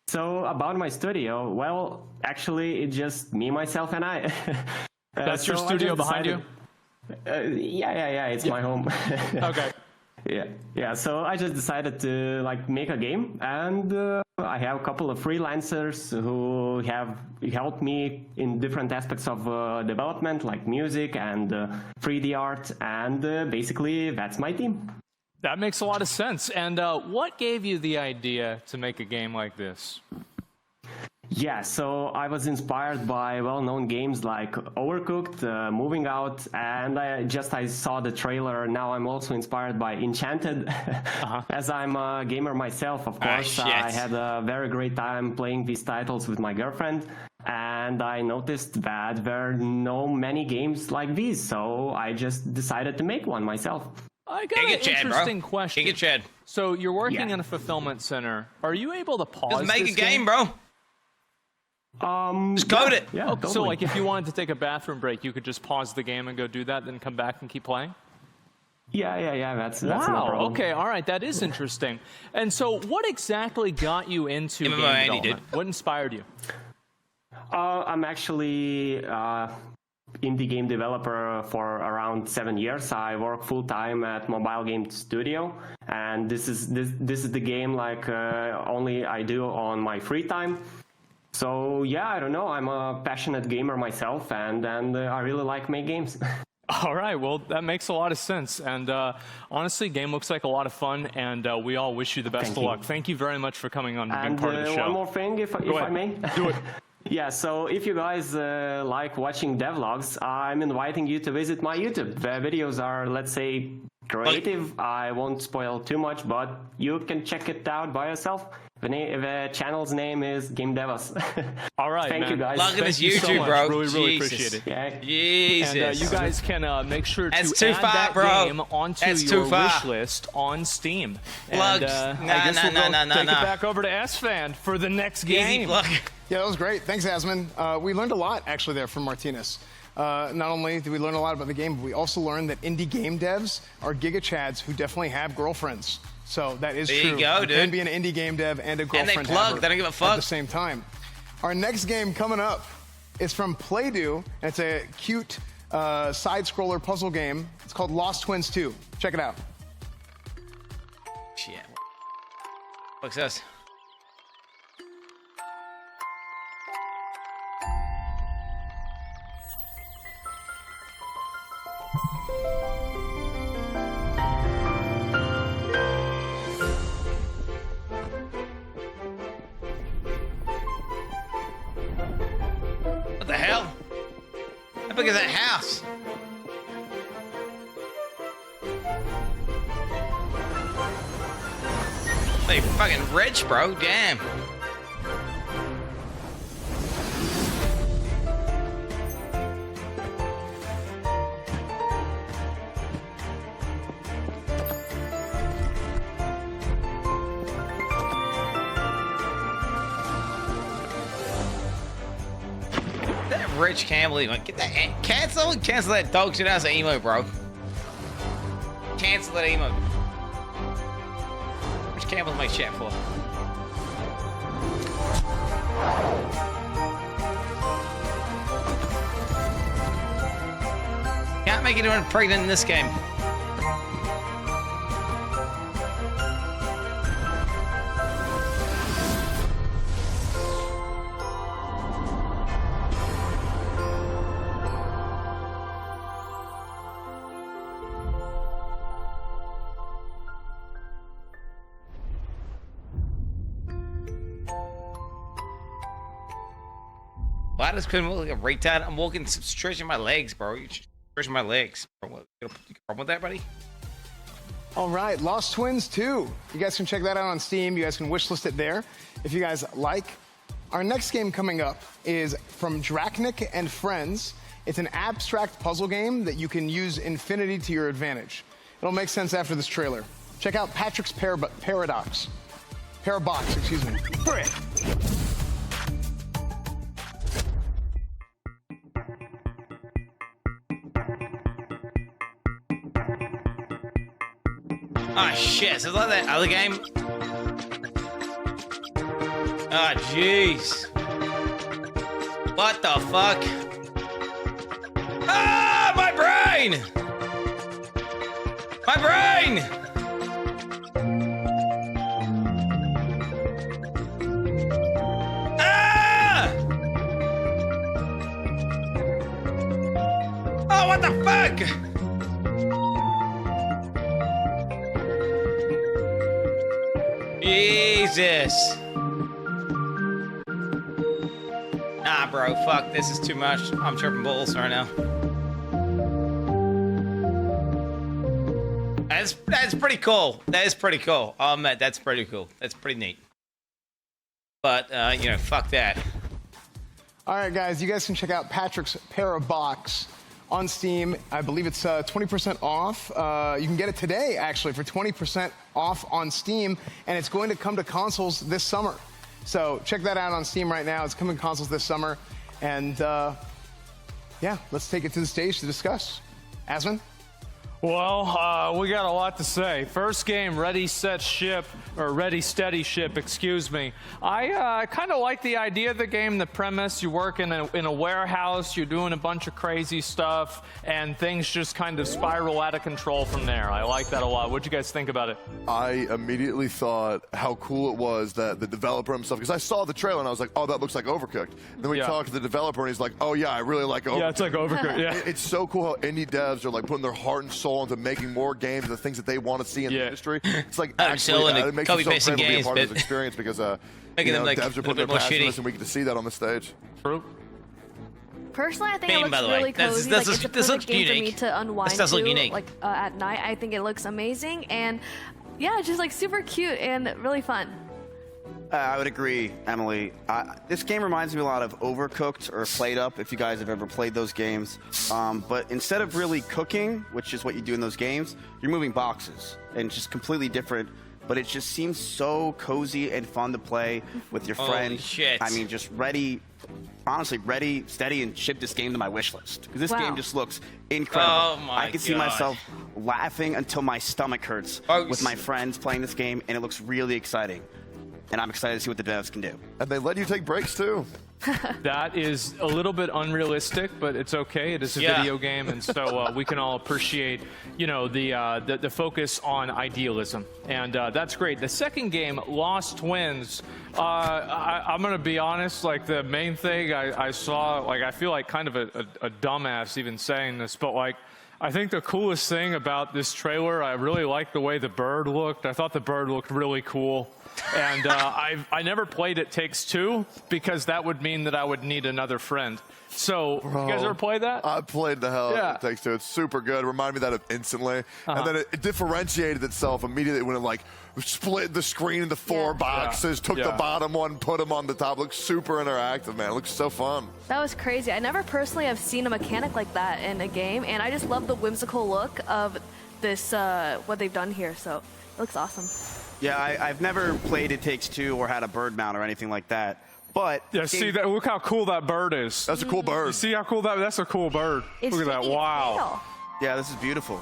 So about my studio, well, actually, it's just me, myself, and I. That's your studio behind you? Yeah, it's my home. Okay. Yeah. So I just decided to like make a game, and I have a couple of freelancers who have helped me in different aspects of development, like music and 3D art, and basically that's my team. That makes a lot of sense. And what gave you the idea to make a game like this? Yeah, so I was inspired by well-known games like Overcooked, Moving Out, and I saw the trailer. Now I'm also inspired by Enchanted. As I'm a gamer myself, of course, I had a very great time playing these titles with my girlfriend, and I noticed that there are no many games like these, so I just decided to make one myself. I got an interesting question. Take it, Chad. So you're working in a fulfillment center. Are you able to pause Just make this a game, bro. Just code it. Yeah, totally. So like if you wanted to take a bathroom break, you could just pause the game and go do that, then come back and keep playing? Yeah, that's no wow, problem. okay, all right, that is interesting. And so what exactly got you into game development? What inspired you? I'm actually indie game developer for around 7 years. I work full-time at Mobile Game Studio, and this is the game like only I do on my free time. So yeah, I don't know, I'm a passionate gamer myself, and I really like making games. All right, well, that makes a lot of sense. And honestly, game looks like a lot of fun, and we all wish you the best of luck. Thank you very much for coming on and being part of the show. One more thing, if I may. Do it. Yeah, so if you guys like watching devlogs, I'm inviting you to visit my YouTube. The videos are, let's say, creative. I won't spoil too much, but you can check it out by yourself. The channel's name is Game Devas. All right, Thank you guys. Look at this YouTube, so bro. Really appreciate it. Yeah. Jesus. And you guys can make sure to That's too add far, that bro. game onto That's your too far. wish list on Steam. Plugs. And I guess we'll take it back over to S-Fan for the next game. Easy plug. Yeah, that was great. Thanks, Asman. We learned a lot, actually, there from Martinez. Not only did we learn a lot about the game, but we also learned that indie game devs are Giga Chads who definitely have girlfriends. So that is there true. You go, dude. You can be an indie game dev and a girlfriend and they plug. haver They don't give a fuck. at the same time. Our next game coming up is from Playdo, and it's a cute side-scroller puzzle game. It's called Lost Twins 2. Check it out. Shit. What's this? What the hell? How big is that house? They fucking rich, bro. Damn. That rich can't believe it. Get that cancel that dog shit as an emo, bro. Cancel that emo. Rich Campbell's my chat for. Can't make anyone pregnant in this game. Well, I just couldn't look like a retard. I'm walking, stretching my legs, bro. You stretching my legs. Bro, what, you got a problem with that, buddy? All right, Lost Twins 2. You guys can check that out on Steam. You guys can wishlist it there if you guys like. Our next game coming up is from Drachnik and Friends. It's an abstract puzzle game that you can use infinity to your advantage. It'll make sense after this trailer. Check out Patrick's Parabox, excuse me. Frick. Oh shit, so it's like that other game. Oh jeez. What the fuck? Ah, my brain! My brain! Ah! Oh, what the fuck? Jesus. Nah, bro, fuck, this is too much. I'm tripping balls right now. That's pretty cool. That is pretty cool. I'll admit, that's pretty cool. That's pretty neat. But, you know, fuck that. All right, guys, you guys can check out Patrick's Parabox on Steam. I believe it's 20% off. You can get it today, actually, for 20% off on Steam, and it's going to come to consoles this summer. So check that out on Steam right now. It's coming to consoles this summer. And, yeah, let's take it to the stage to discuss. Asmon? Well, we got a lot to say. First game, Ready, Set, Ship, or Ready, Steady, Ship, excuse me. I kind of like the idea of the game, the premise. You work in a warehouse, you're doing a bunch of crazy stuff, and things just kind of spiral out of control from there. I like that a lot. What'd you guys think about it? I immediately thought how cool it was that the developer himself, because I saw the trailer and I was like, oh, that looks like Overcooked. And then we talked to the developer and he's like, oh yeah, I really like Overcooked. Yeah, it's like Overcooked, yeah. It's so cool how indie devs are like putting their heart and soul into making more games and the things that they want to see in the industry. It's like actually, it makes me so incredible to be a part of this experience because making them like devs are putting their passion in this and we get to see that on the stage. True. Personally, I think it looks really cozy. Like, it's a perfect game for me to unwind to, like at night. I think it looks amazing, and yeah, just like super cute and really fun. I would agree, Emily. This game reminds me a lot of Overcooked or Played Up, if you guys have ever played those games. But instead of really cooking, which is what you do in those games, you're moving boxes, and it's just completely different. But it just seems so cozy and fun to play with your friend. Holy shit. I mean, just honestly, ready, steady, and ship this game to my wish list. Because this game just looks incredible. Oh my I can see myself laughing until my stomach hurts with my friends playing this game, and it looks really exciting. And I'm excited to see what the devs can do. And they let you take breaks too. That is a little bit unrealistic, but it's okay. It is a video game, and so we can all appreciate, you know, the focus on idealism, and that's great. The second game, Lost Twins. I'm gonna be honest. Like the main thing I saw, like I feel like kind of a dumbass even saying this, but like. I think the coolest thing about this trailer, I really liked the way the bird looked. I thought the bird looked really cool. And I never played It Takes Two because that would mean that I would need another friend. So, you guys ever played that? I played the hell out of It Takes Two. It's super good. Reminded me of that instantly. And then it differentiated itself immediately when it like split the screen into four boxes, took the bottom one, put them on the top. Looks super interactive, man. It looks so fun. That was crazy. I never personally have seen a mechanic like that in a game, and I just love the whimsical look of this, what they've done here. So, it looks awesome. Yeah, I've never played It Takes Two or had a bird mount or anything like that. But yeah, see that? Look how cool that bird is. That's a cool bird. You see how cool that's a cool bird. Look at that! Wow. Yeah, this is beautiful.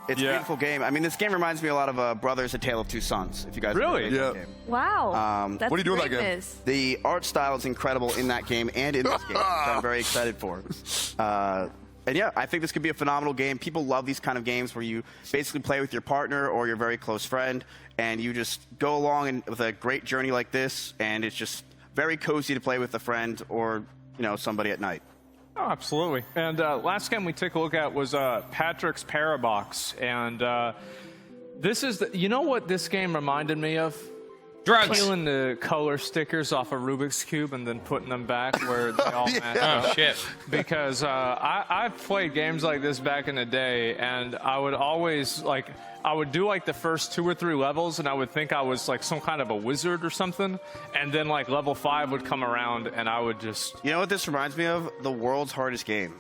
It's a beautiful game. I mean, this game reminds me a lot of Brothers: A Tale of Two Sons. If you guys really, that game. Wow. What are you doing in that game? The art style is incredible in that game and in this game, which I'm very excited for. And yeah, I think this could be a phenomenal game. People love these kind of games where you basically play with your partner or your very close friend, and you just go along with a great journey like this, and it's just very cozy to play with a friend or, you know, somebody at night. Oh, absolutely. And last game we took a look at was Patrick's Parabox, and this is you know what this game reminded me of? Drugs. Peeling the color stickers off a Rubik's Cube and then putting them back where they all match up. Oh, shit. Because I've played games like this back in the day, and I would always, like, I would do, like, the first 2 or 3 levels, and I would think I was, like, some kind of a wizard or something, and then, like, level 5 would come around, and I would just... You know what this reminds me of? The world's hardest game.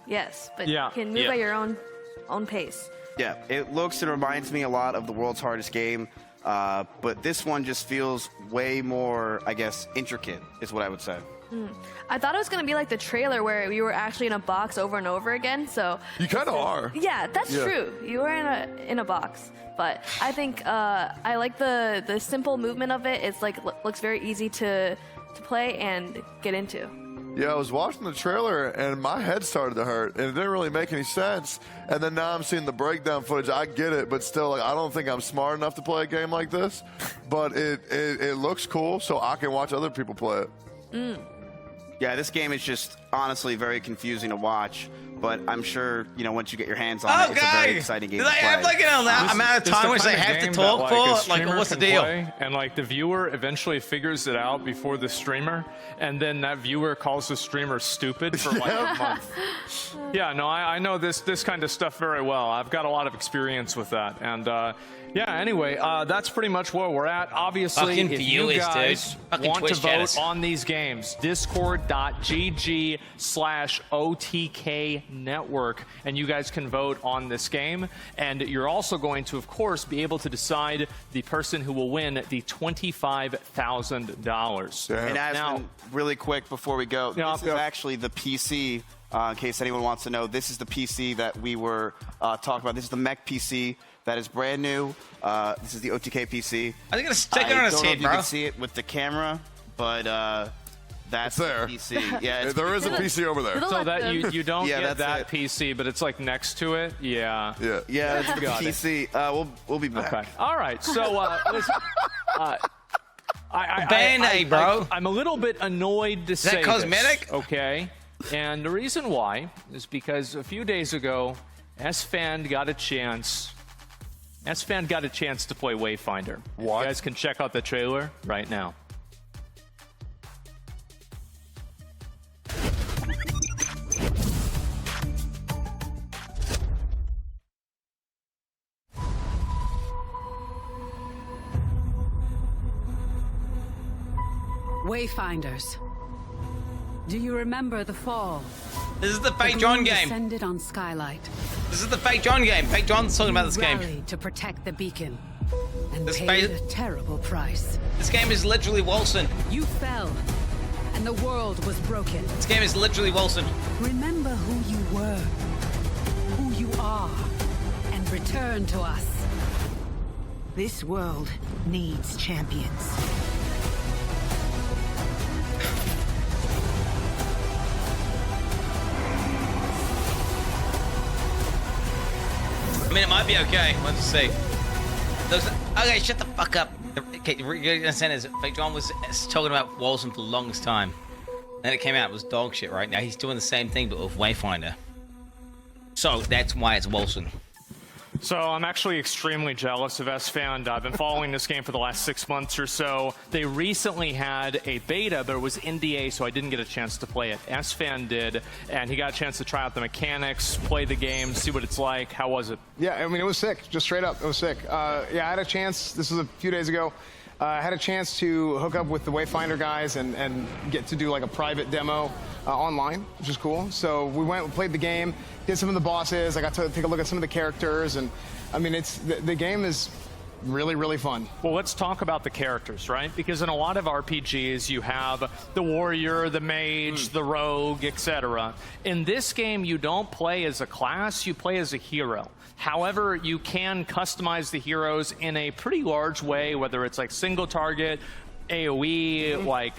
Yes, but you can move at your own pace. Yeah, it looks and reminds me a lot of the world's hardest game. But this one just feels way more, I guess, intricate, is what I would say. I thought it was going to be like the trailer where we were actually in a box over and over again, so... You kind of are. Yeah, that's true. You were in a box. But I think I like the simple movement of it. It's like looks very easy to play and get into. Yeah, I was watching the trailer and my head started to hurt and it didn't really make any sense. And then now I'm seeing the breakdown footage. I get it, but still, like, I don't think I'm smart enough to play a game like this. But it looks cool, so I can watch other people play it. Yeah, this game is just honestly very confusing to watch. but I'm sure, you know, once you get your hands on it, it's a very exciting game do to they play. have like an amount of time which they have to talk for? Like, what's the deal? And like the viewer eventually figures it out before the streamer, and then that viewer calls the streamer stupid for like a month. Yeah, no, I know this kind of stuff very well. I've got a lot of experience with that, and yeah. Anyway, that's pretty much where we're at. Obviously, Fucking if you viewers, guys dude. want to Twitch vote chatters. on these games, discord.gg/OTK Network, and you guys can vote on this game. And you're also going to, of course, be able to decide the person who will win the $25,000. And Asmund, really quick before we go, this is actually the PC. In case anyone wants to know, this is the PC that we were talking about. This is the mech PC that is brand new. This is the OTK PC. I think it's sticking on his head, You bro. can see it with the camera, but that's there. the PC. Yeah, there is a PC over there. So that you don't Yeah, get that's that PC, but it's like next to it. Yeah. Yeah, that's the Got it. PC. We'll be back. Okay. All right. So listen. Band-Aid, bro. I'm a little bit annoyed to say that cosmetic? this, okay? And the reason why is because a few days ago, S-Fan got a chance to play Wayfinder. What? You guys can check out the trailer right now. Wayfinders. Do you remember the fall? This is the Fake John game. Descended on Skylight. This is the Fake John game. Fake John's talking about this game. Rallied to protect the beacon and This paid a terrible price. This game is literally Wilson. You fell, and the world was broken. This game is literally Wilson. Remember who you were, who you are, and return to us. This world needs champions. I mean, it might be okay. Let's see. Okay, shut the fuck up. Okay, what you're gonna say is Fake John was talking about Wilson for the longest time. Then it came out, it was dog shit, right? Now he's doing the same thing, but with Wayfinder. So that's why it's Wilson. So I'm actually extremely jealous of S-Fan. I've been following this game for the last 6 months or so. They recently had a beta, but it was NDA, so I didn't get a chance to play it. S-Fan did, and he got a chance to try out the mechanics, play the game, see what it's like. How was it? Yeah, I mean, it was sick. Just straight up, it was sick. Yeah, I had a chance. This was a few days ago. I had a chance to hook up with the Wayfinder guys and get to do like a private demo online, which is cool. So we went and played the game, did some of the bosses. I got to take a look at some of the characters, and I mean, the game is really, really fun. Well, let's talk about the characters, right? Because in a lot of RPGs, you have the warrior, the mage, the rogue, etc. In this game, you don't play as a class, you play as a hero. However, you can customize the heroes in a pretty large way, whether it's like single target, AoE, like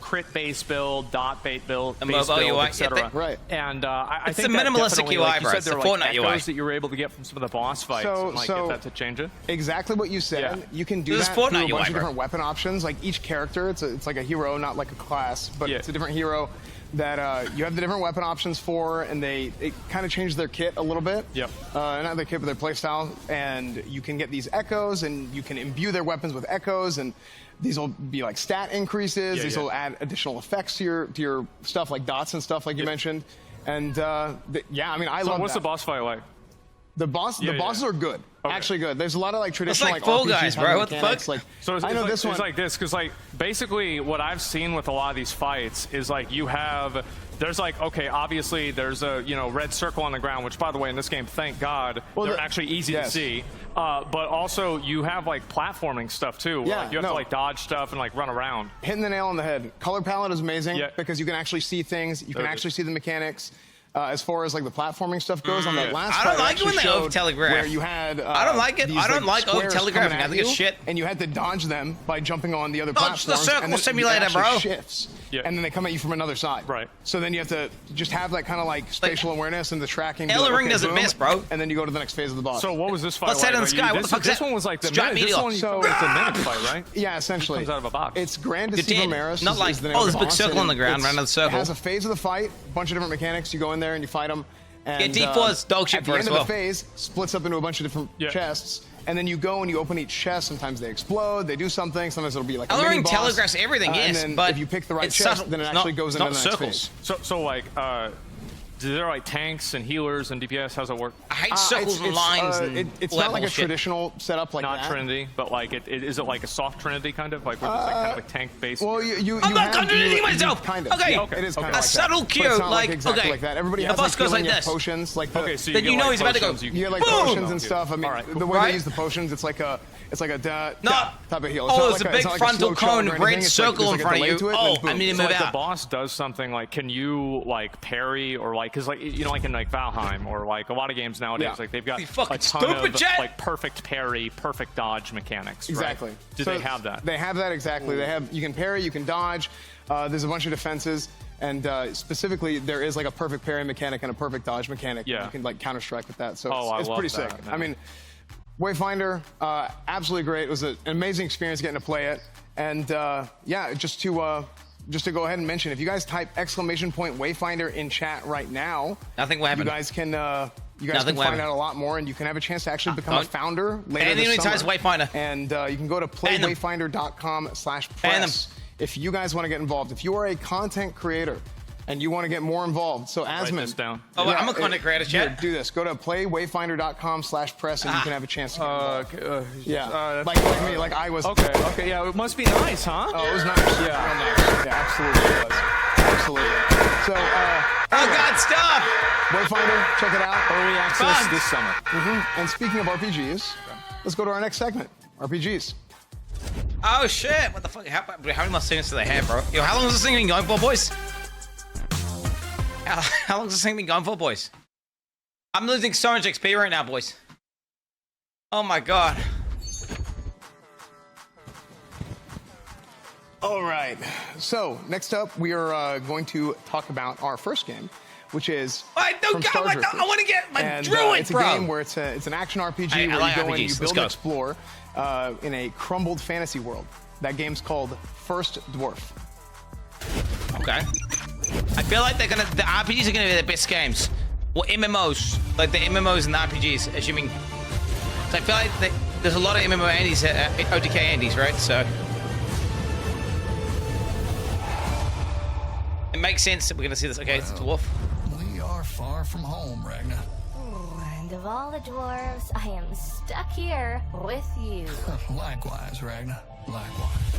crit-based build, dot-based build, etc. Right. And I It's think the that minimalistic definitely, UI, like you bro. said, It's there the are like Fortnite UI. echoes that you were able to get from some of the boss fights. So- and, like, so- get that to change it. Exactly what you said. Yeah. You can do This that is Fortnite through a UI, bunch of bro. different weapon options. Like each character, it's like a hero, not like a class, but it's a different hero that you have the different weapon options for, and it kind of changed their kit a little bit. Yep. Not their kit, but their playstyle. And you can get these echoes, and you can imbue their weapons with echoes, and these will be like stat increases. These will add additional effects to your stuff, like dots and stuff, like you mentioned. And yeah, I mean, I love. What's that. the boss fight like? The bosses are good. Actually good. There's a lot of like traditional like Fall RPGs Guys, bro. What the mechanics, fuck? Like, So I know this one. It's like this, because like basically what I've seen with a lot of these fights is like there's like, okay, obviously there's a red circle on the ground, which by the way in this game, thank God, they're actually easy to see. But also you have like platforming stuff too. Where, like, you have to like dodge stuff and like run around. Hitting the nail on the head. Color palette is amazing because you can actually see things. You can actually see the mechanics. As far as like the platforming stuff goes, on that last I don't fight, like it when they showed over-telegraph. where you had. I don't like it. These, I don't like squares over-telegraphing. coming I at think it's you, shit. And you had to dodge them by jumping on the other No, it's platforms. the circle and then simulator, it actually bro. shifts, and then they come at you from another side. Right. So then you have to just have that kind of like spatial awareness and the tracking. Elden Ring doesn't miss, bro. And then you go to the next phase of the boss. So what was this fight Let's like? head in the sky. What the fuck is This that? one was like the Strike minute. This one, So- it's a minute fight, right? Yeah, essentially. Comes out of a box. It's Grand You're Deceiver dead. Maris. Not is like, the name oh, of there's the a big boss, circle and on the ground, it's- run another circle. It has a phase of the fight, a bunch of different mechanics. You go in there and you fight them. And, yeah, D4's dog shit at for the as end well. of the phase, splits up into a bunch of different chests. And then you go and you open each chest. Sometimes they explode, they do something. Sometimes it'll be like a mini boss. telegraphs everything, yes, and then but if you pick the right it's chest, subtle. then it It's actually not- goes it's into not the next circles. phase. So like, do there like tanks and healers and DPS? How's it work? I hate circles and lines and it's not like a traditional setup like not that. Trinity, but like is it like a soft Trinity kind of like where it's like kind of like tank based? Well, you I'm not have contradicting you myself. Kind of. Okay. Yeah, Okay. it is kind A of like subtle that. cue, But it's not like, exactly okay. like that. Everybody The has boss like goes healing, like you have this. potions like Okay, so Then you know he's about to go. You get like boom! potions and stuff. I mean, the way Right? they use the potions, it's like a type of heal. Oh, It's it's not a big like a frontal slow charge cone, or red anything. It's like circle there's in like a front of delay you. to it, Oh, and boom. I need to So move like the out. boss does something like, can you like parry or like, cause like like in like Valheim or like a lot of games nowadays, Yeah. like they've got You a fucking ton stupid of jet! like perfect parry, perfect dodge mechanics. Exactly. Right? Do So they have that? They have that exactly. They have you can parry, you can dodge. There's a bunch of defenses, and specifically there is like a perfect parry mechanic and a perfect dodge mechanic. Yeah. You can like counter strike with that. So I it's love pretty that, sick. man. I mean, Wayfinder, absolutely great. It was an amazing experience getting to play it, and yeah, just to go ahead and mention, if you guys type !Wayfinder in chat right now, Nothing will happen. You guys can. You guys Nothing can will find happen. out a lot more, and you can have a chance to actually become a don't. founder later And this the only summer. time's Wayfinder. And you can go to playwayfinder.com/press if you guys want to get involved. If you are a content creator and you want to get more involved, so Write Asmund, this down. Oh, I'm a content creator, here, chat. do this. Go to playwayfinder.com/press and you can have a chance to get involved. Yeah, that's like me, like I was. Okay, yeah, it must be nice, huh? Oh, it was nice. Yeah, real nice. Yeah, absolutely it was. Absolutely. So, Oh God, stop! Wayfinder, check it out. Early access Fun. this summer. And speaking of RPGs, let's go to our next segment, RPGs. Oh shit! What the fuck? How many more seconds do they have, bro? Yo, how long has this thing been going for, boys? How long has this thing been going for, boys? I'm losing so much XP right now, boys. Oh my god. All right. So next up, we are going to talk about our first game, which is from Star Drifters. I want to get my And, druid, it's a bro. game where it's an action RPG I where like you go in, RPGs. you Let's build go. and explore in a crumbled fantasy world. That game's called First Dwarf. Okay. I feel like the RPGs are gonna be the best games. Well, MMOs, like the MMOs and the RPGs, assuming. So I feel like there's a lot of MMO Andes, OTK Andes, right? So it makes sense that we're gonna see this. Okay, it's a dwarf. We are far from home, Ragnar. And of all the dwarves, I am stuck here with you. Likewise, Ragnar. Likewise.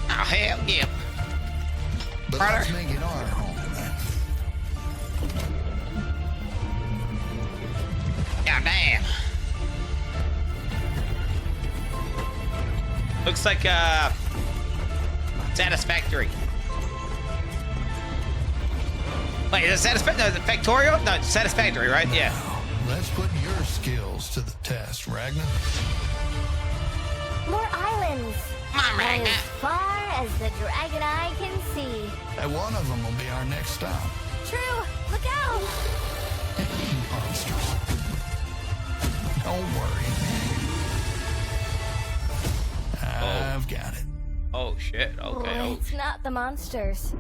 Oh, hell yeah. But let's make it our home, man. God damn. Looks like Satisfactory. Wait, is it Satisfactory? No, is it Factorio? No, it's Satisfactory, right? Yeah. Let's put your skills to the test, Ragnar. More islands. As far as the dragon eye can see. And one of them will be our next stop. True. Look out. Monsters. Don't worry. I've got it. Oh shit. Okay. Oh. It's not the monsters.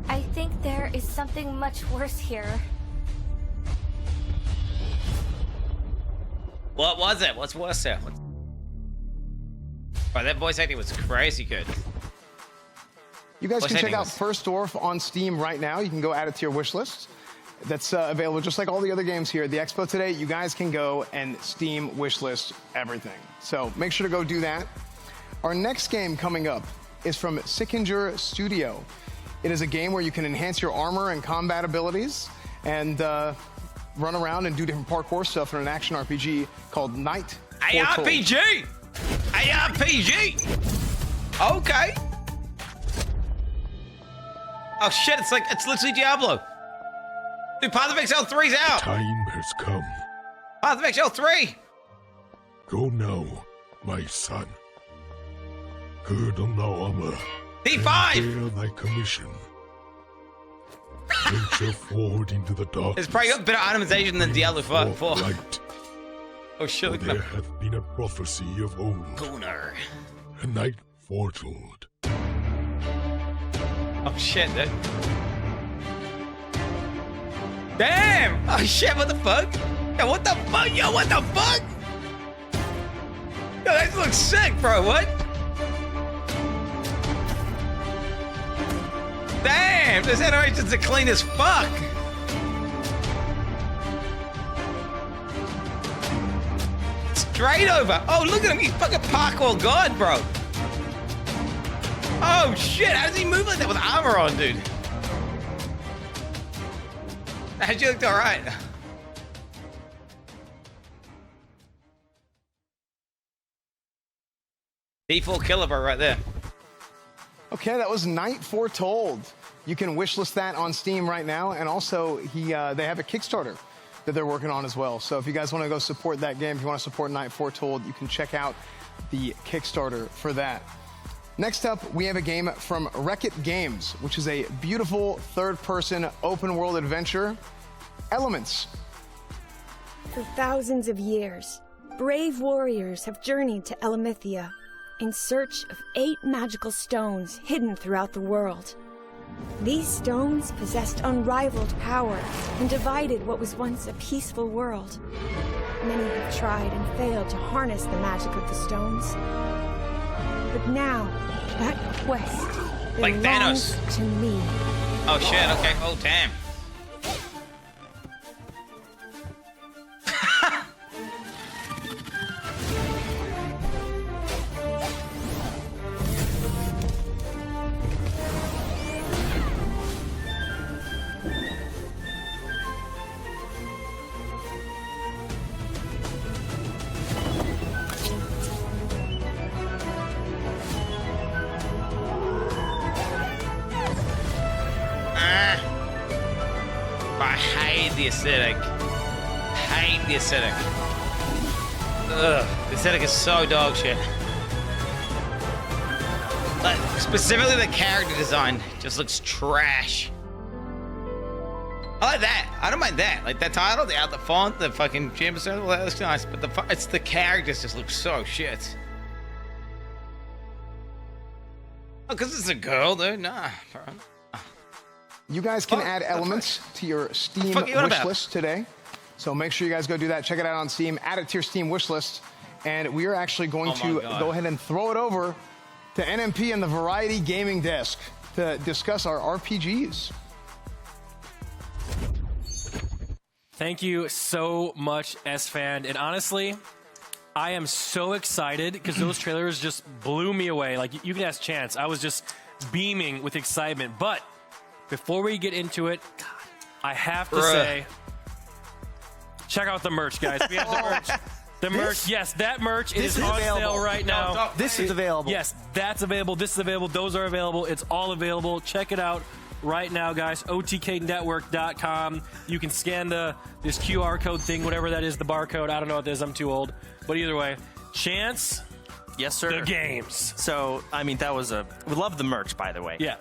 I think there is something much worse here. What was it? What's worse there? Oh, that voice acting was crazy good. You guys Voice can check acting out was- First Dwarf on Steam right now. You can go add it to your wish list. That's available just like all the other games here at the Expo today. You guys can go and Steam wish list everything. So make sure to go do that. Our next game coming up is from Sickinger Studio. It is a game where you can enhance your armor and combat abilities and run around and do different parkour stuff in an action RPG called Night Foretold. ARPG! ARPG! Okay. Oh shit, it's literally Diablo. Dude, Path of Exile 3's out. Time has come. Path of Exile 3. Go now, my son. Girdle now armor. P5. Bear thy commission. Venture forward into the dark. It's probably got better itemization than Diablo 4. Light. Oh shit, look at There that. hath been a prophecy of old. Gunnar. A night foretold. Oh shit, dude. Damn! Oh shit, what the fuck? Yo, what the fuck? Yo, what the fuck? Yo, that looks sick, bro. What? Damn, this animation's are clean as fuck. Straight over. Oh, look at him. He's fucking parkour god, bro. Oh shit, how does he move like that with armor on, dude? That you looked alright. Default killer bro right there. Okay, that was Night Foretold. You can wishlist that on Steam right now, and also they have a Kickstarter that they're working on as well. So if you guys want to go support that game, if you want to support Night Foretold, you can check out the Kickstarter for that. Next up, we have a game from Wreck-It Games, which is a beautiful third-person open-world adventure, Elements. For thousands of years, brave warriors have journeyed to Elamithia in search of 8 magical stones hidden throughout the world. These stones possessed unrivaled power and divided what was once a peaceful world. Many have tried and failed to harness the magic of the stones. But now, that quest like belongs Thanos to me. Oh shit, okay. Oh damn. I hate the aesthetic. Hate the aesthetic. Ugh, the aesthetic is so dog shit. Like, specifically the character design just looks trash. I like that. I don't mind that. Like that title, the font, the fucking chamber, all that looks nice. But it's the characters just look so shit. Oh, because it's a girl, dude. Nah, bro. You guys can add Elements to your Steam wish list today. So make sure you guys go do that. Check it out on Steam. Add it to your Steam wish list. And we are actually going to go ahead and throw it over to NMP and the Variety Gaming Desk to discuss our RPGs. Thank you so much, S-Fan. And honestly, I am so excited because those trailers just blew me away. Like, you can ask Chance. I was just beaming with excitement. But before we get into it, I have to say, check out the merch, guys. We have the merch. The merch, yes, that merch is on sale right now. This is available. Yes, that's available. This is available. Those are available. It's all available. Check it out right now, guys. OTKnetwork.com. You can scan this QR code thing, whatever that is, the barcode. I don't know what it is. I'm too old. But either way, Chance. Yes, sir. The games. So, I mean, we love the merch, by the way. Yeah.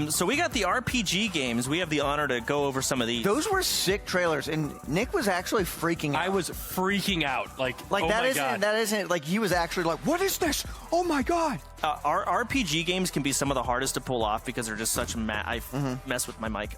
So we got the RPG games. We have the honor to go over some of these. Those were sick trailers, and Nick was actually freaking out. I was freaking out. Like oh that isn't like he was actually like, what is this? Oh my god. Our RPG games can be some of the hardest to pull off because they're just such I mess with my mic.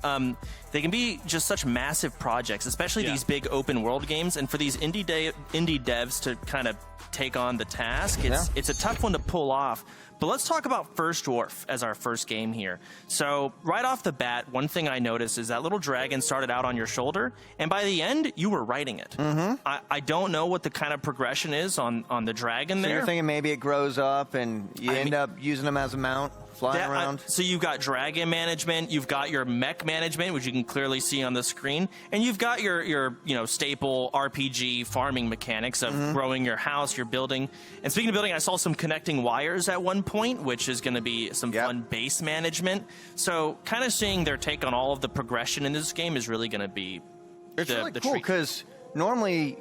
They can be just such massive projects, especially these big open world games. And for these indie devs to kind of take on the task, it's a tough one to pull off. But let's talk about First Dwarf as our first game here. So right off the bat, one thing I noticed is that little dragon started out on your shoulder, and by the end, you were riding it. I don't know what the kind of progression is on the dragon there. So you're thinking maybe it grows up and you end up using them as a mount? Flying around. So you've got dragon management, you've got your mech management, which you can clearly see on the screen, and you've got your staple RPG farming mechanics of growing your house, your building. And speaking of building, I saw some connecting wires at one point, which is going to be some fun base management. So kind of seeing their take on all of the progression in this game is really going to be it's really cool because normally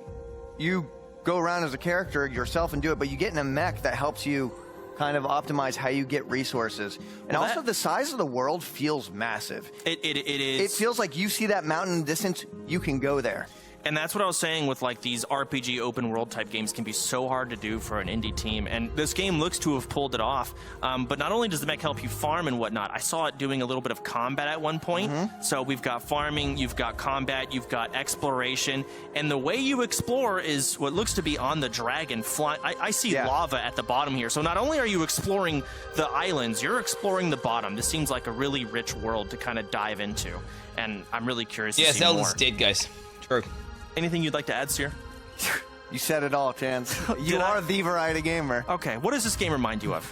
you go around as a character yourself and do it, but you get in a mech that helps you kind of optimize how you get resources. And also the size of the world feels massive. It is. It feels like you see that mountain in the distance, you can go there. And that's what I was saying with like these RPG open world type games can be so hard to do for an indie team. And this game looks to have pulled it off. But not only does the mech help you farm and whatnot, I saw it doing a little bit of combat at one point. So we've got farming, you've got combat, you've got exploration. And the way you explore is what looks to be on the dragon fly. I see lava at the bottom here. So not only are you exploring the islands, you're exploring the bottom. This seems like a really rich world to kind of dive into. And I'm really curious to see more. Yeah, Zelda's dead, guys. True. Anything you'd like to add, Seer? You said it all, Chance. You are the variety gamer. Okay, what does this game remind you of?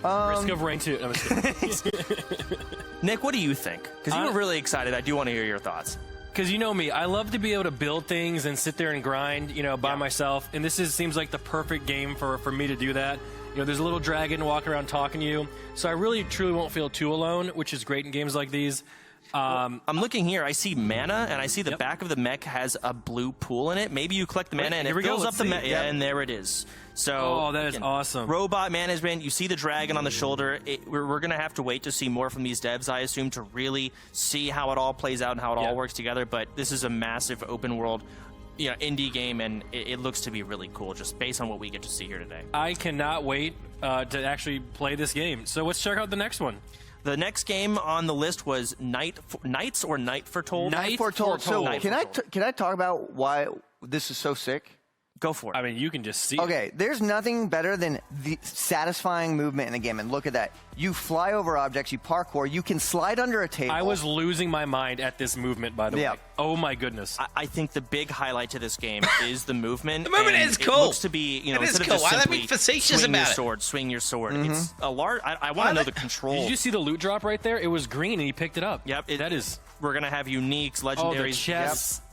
Risk of Rain 2. No, I'm just kidding. Nick, what do you think? Because you were really excited. I do want to hear your thoughts. Because you know me, I love to be able to build things and sit there and grind, you know, by myself. And this seems like the perfect game for me to do that. You know, there's a little dragon walking around talking to you. So I really, truly won't feel too alone, which is great in games like these. I'm looking here. I see mana, and I see the back of the mech has a blue pool in it. Maybe you collect the mana, and it fills up the mech. Yeah, and there it is. So, that is awesome. Robot management. You see the dragon on the shoulder. We're going to have to wait to see more from these devs, I assume, to really see how it all plays out and how it all works together. But this is a massive open world, you know, indie game, and it looks to be really cool just based on what we get to see here today. I cannot wait to actually play this game. So let's check out the next one. The next game on the list was Nights or Night Foretold? Night Foretold. So can I talk about why this is so sick? Go for it. I mean, you can just see it. There's nothing better than the satisfying movement in a game. And look at that. You fly over objects, you parkour, you can slide under a table. I was losing my mind at this movement, by the way. Oh my goodness. I think the big highlight to this game is the movement. The movement is cool. It looks to be, you know, it is instead cool. of just Let me be facetious swing about your it. sword, swing your sword. It's a large. I want to know the control. Did you see the loot drop right there? It was green and he picked it up. Yep. That is. We're gonna have uniques, legendaries,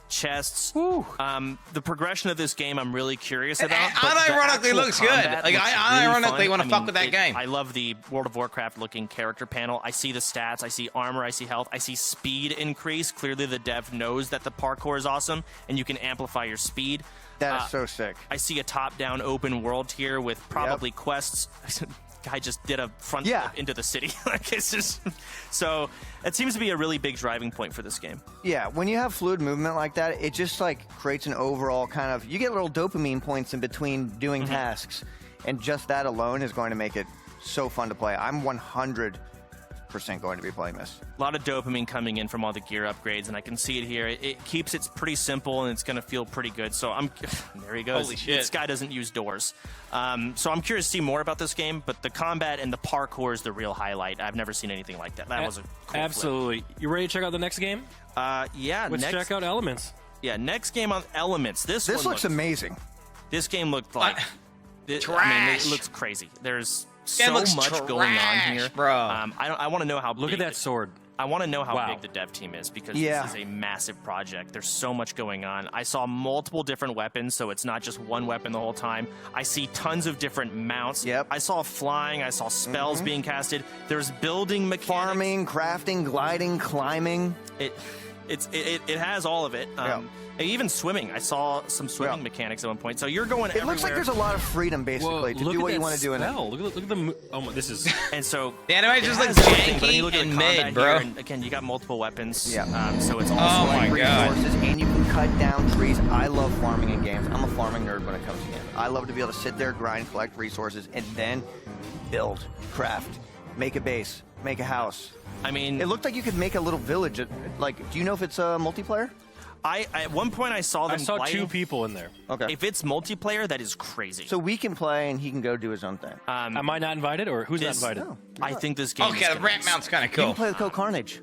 chests. The progression of this game, I'm really curious about. Unironically looks good. Like I unironically want to fuck with that game. I love the World of Warcraft looking character panel. I see the stats. I see armor. I see health. I see speed increase. Clearly, the dev knows that the parkour is awesome, and you can amplify your speed. That is so sick. I see a top-down open world here with probably quests. Guy just did a front flip into the city. Like it's just, so it seems to be a really big driving point for this game. Yeah, when you have fluid movement like that, it just like creates an overall kind of, you get little dopamine points in between doing tasks, and just that alone is going to make it so fun to play. I'm 100% going to be playing this. A lot of dopamine coming in from all the gear upgrades, and I can see it here. It keeps it pretty simple, and it's going to feel pretty good. So there he goes. Holy shit. This guy doesn't use doors. So I'm curious to see more about this game, but the combat and the parkour is the real highlight. I've never seen anything like that. That was a cool Absolutely. flip. You ready to check out the next game? Yeah. Let's check out Elements. Yeah, next game on Elements. This looks amazing. This game looked like trash. I mean, it looks crazy. There's so much going on here, bro. I want to know how. Look at that sword. I want to know how big the dev team is, because this is a massive project. There's so much going on. I saw multiple different weapons, so it's not just one weapon the whole time. I see tons of different mounts. I saw flying. I saw spells being casted. There's building mechanics. Farming, crafting, gliding, climbing. It has all of it. Even swimming. I saw some swimming mechanics at one point. So you're going everywhere. It looks like there's a lot of freedom, basically, to do what you want to do in it. Look at the. Oh, this is. And so the animation just looks janky and mid, bro. And again, you got multiple weapons. Yeah. So it's also my god. Resources, and you can cut down trees. I love farming in games. I'm a farming nerd when it comes to games. I love to be able to sit there, grind, collect resources, and then build, craft, make a base, make a house. I mean, it looked like you could make a little village. Like, do you know if it's multiplayer? At one point I saw them. I saw 2 people in there. Okay. If it's multiplayer, that is crazy. So we can play and he can go do his own thing. Am I not invited, or who's not invited? No, I think this game. Okay, the ramp mount's kind of cool. You can play with Co-Carnage.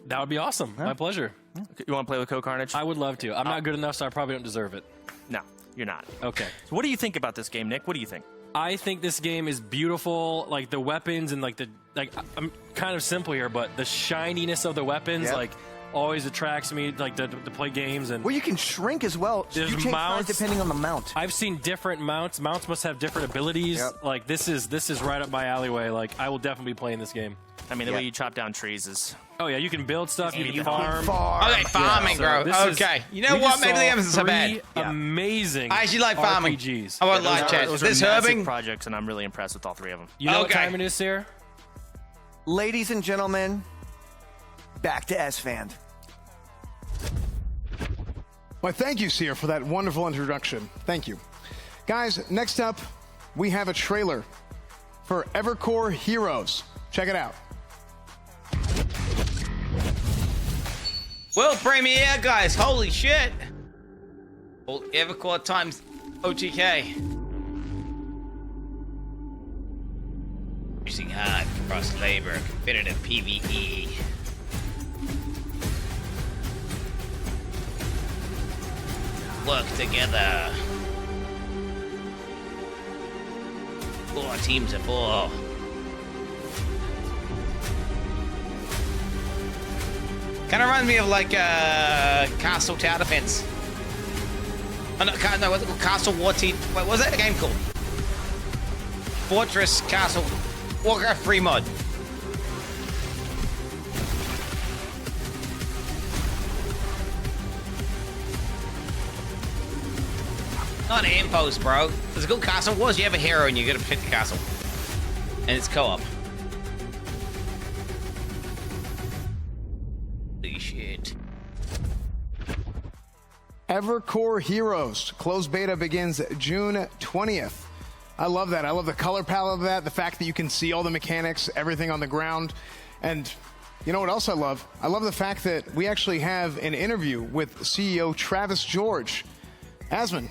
That would be awesome. My pleasure. You want to play with Co-Carnage? I would love to. I'm not good enough, so I probably don't deserve it. No, you're not. Okay. So what do you think about this game, Nick? What do you think? I think this game is beautiful. Like the weapons and I'm kind of simple here, but the shininess of the weapons, always attracts me, like to play games. And well, you can shrink as well. So you change size depending on the mount. I've seen different mounts. Mounts must have different abilities. Like this is right up my alleyway. Like I will definitely be playing this game. I mean, the way you chop down trees is. Oh yeah, you can build stuff. You can farm. Okay, farming, bro. Okay, you know what? Maybe the game isn't so bad. Amazing. I actually like farming. RPGs. I won't lie, Chad. Those This are massive herbing projects, and I'm really impressed with all 3 of them. You know what time it is, Sarah? Ladies and gentlemen, back to S-Fan. Well, thank you, Seer, for that wonderful introduction. Thank you. Guys, next up, we have a trailer for Evercore Heroes. Check it out. World premiere, guys. Holy shit. Well, Evercore times OTK. Using hard cross labor, competitive PvE. Work together. 4 teams of 4. Kind of reminds me of like Castle Tower Defense. Oh, no, what's it called? Castle War Team. What was that a game called? Fortress Castle Warcraft 3 mod. Not an impost, bro. There's a good Castle Wars. You have a hero and you gotta protect the castle. And it's co-op. Holy shit. Evercore Heroes. Closed beta begins June 20th. I love that. I love the color palette of that, the fact that you can see all the mechanics, everything on the ground. And you know what else I love? I love the fact that we actually have an interview with CEO Travis George. Asmon,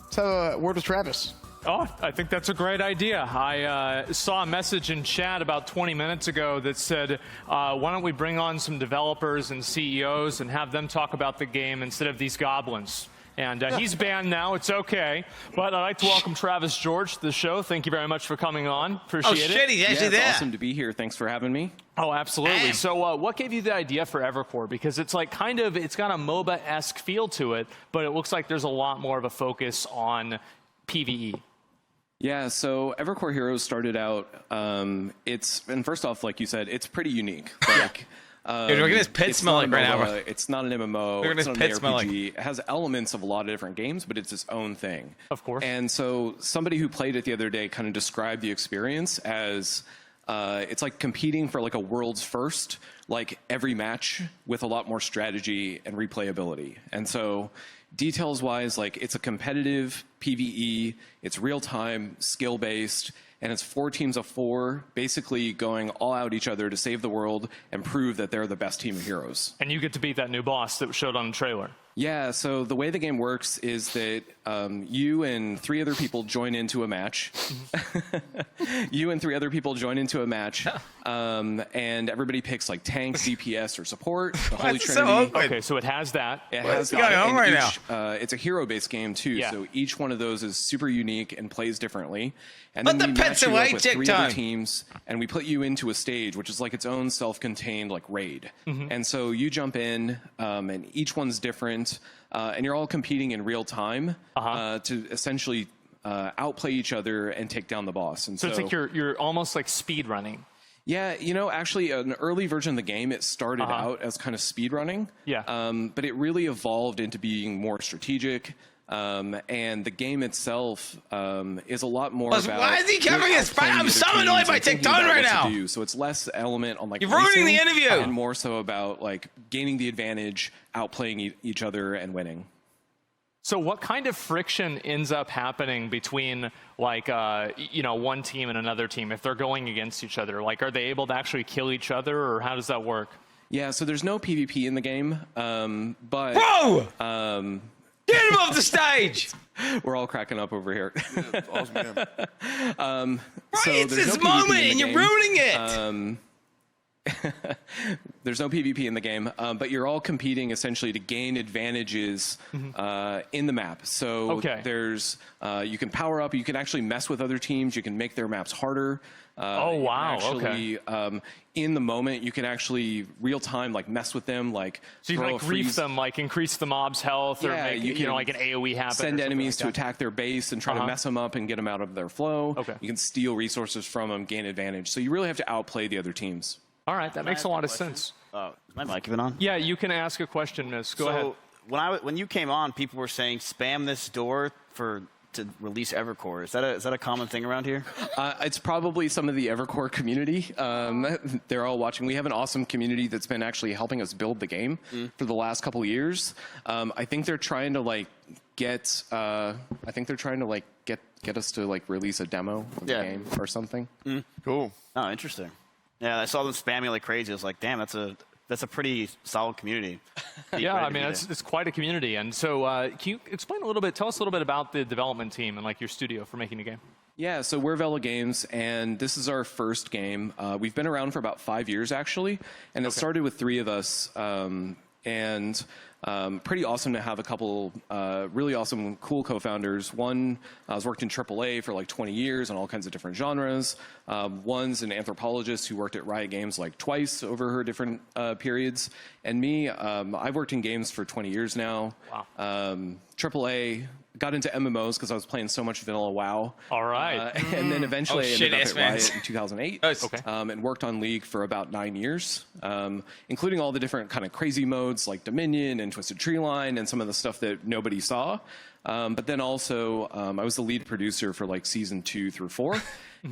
let's have a word with Travis. Oh, I think that's a great idea. I saw a message in chat about 20 minutes ago that said, why don't we bring on some developers and CEOs and have them talk about the game instead of these goblins. And he's banned now. It's okay. But I'd like to welcome Travis George to the show. Thank you very much for coming on. Appreciate it. Oh, shit, he's actually there. It's awesome to be here. Thanks for having me. Oh, absolutely. Damn. So what gave you the idea for Evercore? Because it's like it's got a MOBA-esque feel to it, but it looks like there's a lot more of a focus on PvE. Yeah, so Evercore Heroes started out, and first off, like you said, it's pretty unique. Like, Dude, look at this pit smelling right now. It's not an MMO. Look at it's this not an pit RPG. smelling. It has elements of a lot of different games, but it's its own thing. Of course. And so somebody who played it the other day kind of described the experience as it's like competing for like a world's first, like every match with a lot more strategy and replayability. And so details wise, like it's a competitive PvE, it's real time, skill based, and it's 4 teams of 4 basically going all out each other to save the world and prove that they're the best team of heroes. And you get to beat that new boss that showed on the trailer. Yeah, so the way the game works is that you and 3 other people join into a match. You and 3 other people join into a match, and everybody picks like tank, DPS, or support. The Holy Trinity. Okay, so it has that. It What's has going on right now? It's a hero-based game too, Yeah. so each one of those is super unique and plays differently. And Let then the we pets match you away, up with Dick 3 time. other teams, and we put you into a stage, which is like its own self-contained like raid. And so you jump in, and each one's different, and you're all competing in real time to essentially outplay each other and take down the boss. And So it's like you're almost like speed running. yeah, you know, actually, an early version of the game, it started out as kind of speed running. Yeah. But it really evolved into being more strategic. And the game itself is a lot more about... Why is he covering his face? I'm so annoyed by TikTok right now. So it's less element on like You're ruining the racing interview. and more so about like gaining the advantage, outplaying each other, and winning. So what kind of friction ends up happening between like one team and another team if they're going against each other? Like, are they able to actually kill each other, or how does that work? Yeah, so there's no PvP in the game, but... Bro! Get him off the stage! We're all cracking up over here. Awesome game. Right, So it's there's this no PvP moment in the and you're game. ruining it! There's no PvP in the game, but you're all competing essentially to gain advantages in the map. So there's you can power up, you can actually mess with other teams, you can make their maps harder. Oh wow! Actually, in the moment, you can actually real time like mess with them, like So you can like grief them, like increase the mob's health, or make you like an AOE happen. send enemies to attack their base and try to mess them up and get them out of their flow. You can steal resources from them, gain advantage. So you really have to outplay the other teams. All right, that makes a lot of sense. Is my mic even on? Yeah, you can ask a question, Miss. Go ahead. When you came on, people were saying spam this door for to release Evercore? Is that a common thing around here? It's probably some of the Evercore community. They're all watching. We have an awesome community that's been actually helping us build the game for the last couple of years. I think they're trying to like get. I think they're trying to like get us to like release a demo of the game or something. Cool. Oh, interesting. Yeah, I saw them spamming like crazy. I was like, damn, that's a pretty solid community. Yeah, I mean, it's quite a community. And so can you explain a little bit, tell us a little bit about the development team and like your studio for making the game? Yeah, so we're Vela Games, and this is our first game. We've been around for about 5 years, actually, and it started with 3 of us. Pretty awesome to have a couple really awesome, cool co-founders. One has worked in AAA for like 20 years on all kinds of different genres. One's an anthropologist who worked at Riot Games like twice over her different periods. And me, I've worked in games for 20 years now. Wow. AAA. Got into MMOs because I was playing so much vanilla WoW. All right. And then eventually I ended up at Riot in 2008 and worked on League for about 9 years, including all the different kind of crazy modes like Dominion and Twisted Treeline and some of the stuff that nobody saw. But then also I was the lead producer for like season 2 through 4.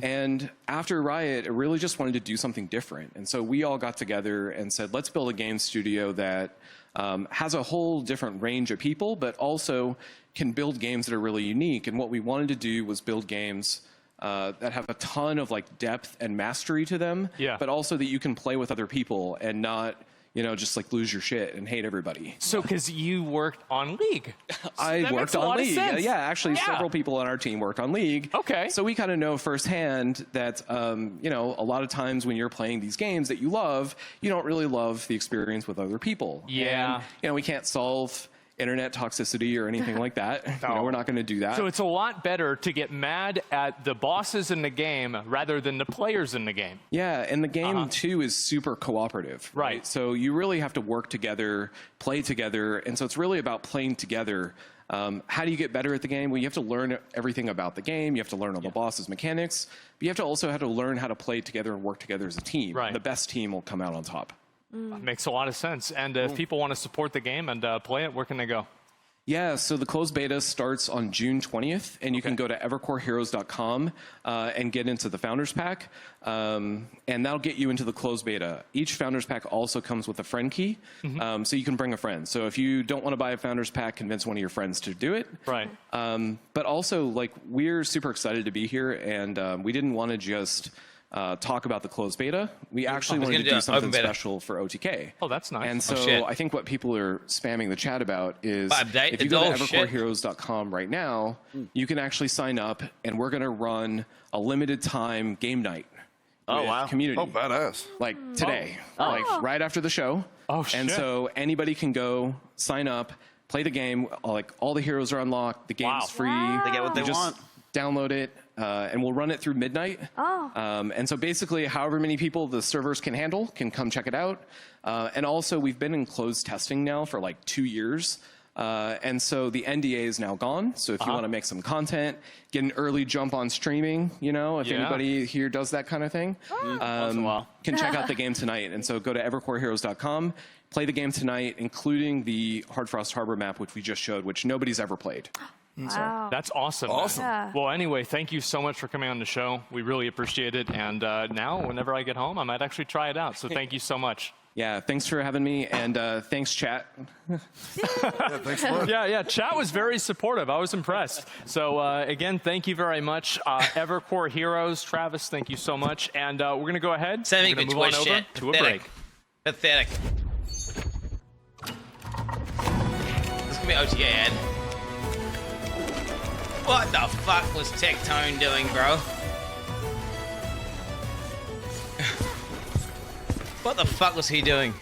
And after Riot, I really just wanted to do something different. And so we all got together and said, let's build a game studio that has a whole different range of people, but also can build games that are really unique. And what we wanted to do was build games that have a ton of like depth and mastery to them, but also that you can play with other people and not, you know, just like lose your shit and hate everybody. So, because you worked on League. I worked on League. Yeah, actually, several people on our team worked on League. Okay. So we kind of know firsthand that, you know, a lot of times when you're playing these games that you love, you don't really love the experience with other people. Yeah. And, you know, we can't solve internet toxicity or anything like that. You know, we're not going to do that. So it's a lot better to get mad at the bosses in the game rather than the players in the game. Yeah, and the game too is super cooperative. Right. So you really have to work together, play together, and so it's really about playing together. How do you get better at the game? Well, you have to learn everything about the game. You have to learn all the bosses' mechanics. But you have to also have to learn how to play together and work together as a team. Right. The best team will come out on top. Makes a lot of sense. And if people want to support the game and play it, where can they go? Yeah, so the closed beta starts on June 20th, and you can go to evercoreheroes.com and get into the Founders Pack, and that'll get you into the closed beta. Each Founders Pack also comes with a friend key, so you can bring a friend. So if you don't want to buy a Founders Pack, convince one of your friends to do it. Right. But also, like, we're super excited to be here, and we didn't want to just talk about the closed beta. We actually wanted to do something special for OTK. Oh, that's nice. And so I think what people are spamming the chat about is if you go to evercoreheroes.com right now, you can actually sign up, and we're going to run a limited time game night. Oh, wow. Community. Oh, badass. Like today, like right after the show. Oh, shit. And so anybody can go sign up, play the game. Like all the heroes are unlocked. The game's free. They get what they want. Download it, and we'll run it through midnight. And so basically, however many people the servers can handle can come check it out. And also, we've been in closed testing now for like 2 years. And so the NDA is now gone. So if you want to make some content, get an early jump on streaming, you know, if anybody here does that kind of thing, can check out the game tonight. And so go to evercoreheroes.com, play the game tonight, including the Hard Frost Harbor map, which we just showed, which nobody's ever played. Wow. That's awesome. Awesome. Yeah. Well, anyway, thank you so much for coming on the show. We really appreciate it. And now, whenever I get home, I might actually try it out. So thank you so much. Yeah, thanks for having me, and thanks, chat. Thanks a lot. Yeah, chat was very supportive. I was impressed. So, again, thank you very much. Evercore Heroes, Travis, thank you so much. And we're going to go ahead. Sending we're me going to move on over shit. to a break. Pathetic. This could be OTA ad. What the fuck was Tectone doing, bro? What the fuck was he doing?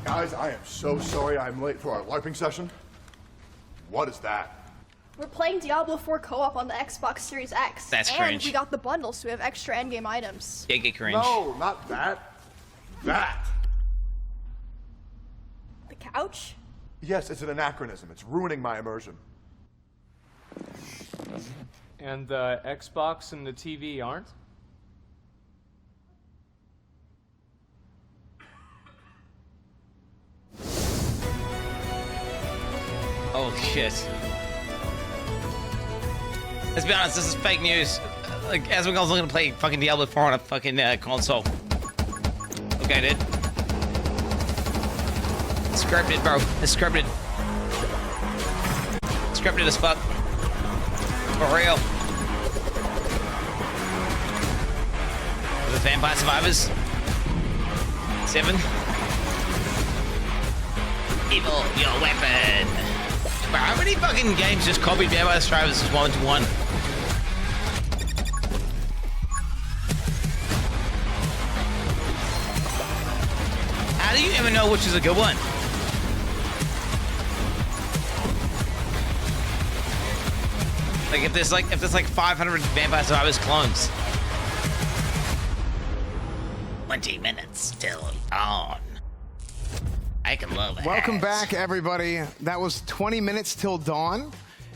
Guys, I am so sorry I'm late for our LARPing session. What is that? We're playing Diablo 4 co-op on the Xbox Series X. That's and cringe. We got the bundle, so we have extra endgame items. Yeah, get cringe. No, not that. That. The couch? Yes, it's an anachronism. It's ruining my immersion. And the Xbox and the TV aren't? Oh shit. Let's be honest, this is fake news. Like, as we're looking to play fucking Diablo 4 on a fucking console. Okay, dude. It's scripted, bro. It's scripted. Scripted as fuck. For real. The Vampire Survivors. 7. Evolve your weapon. Bro, how many fucking games just copied Vampire Survivors 1-to-1? How do you ever know which is a good one? Like if there's like 500 Vampire Survivors clones. 20 minutes till on. I can love it. Welcome back, everybody. That was 20 minutes till dawn.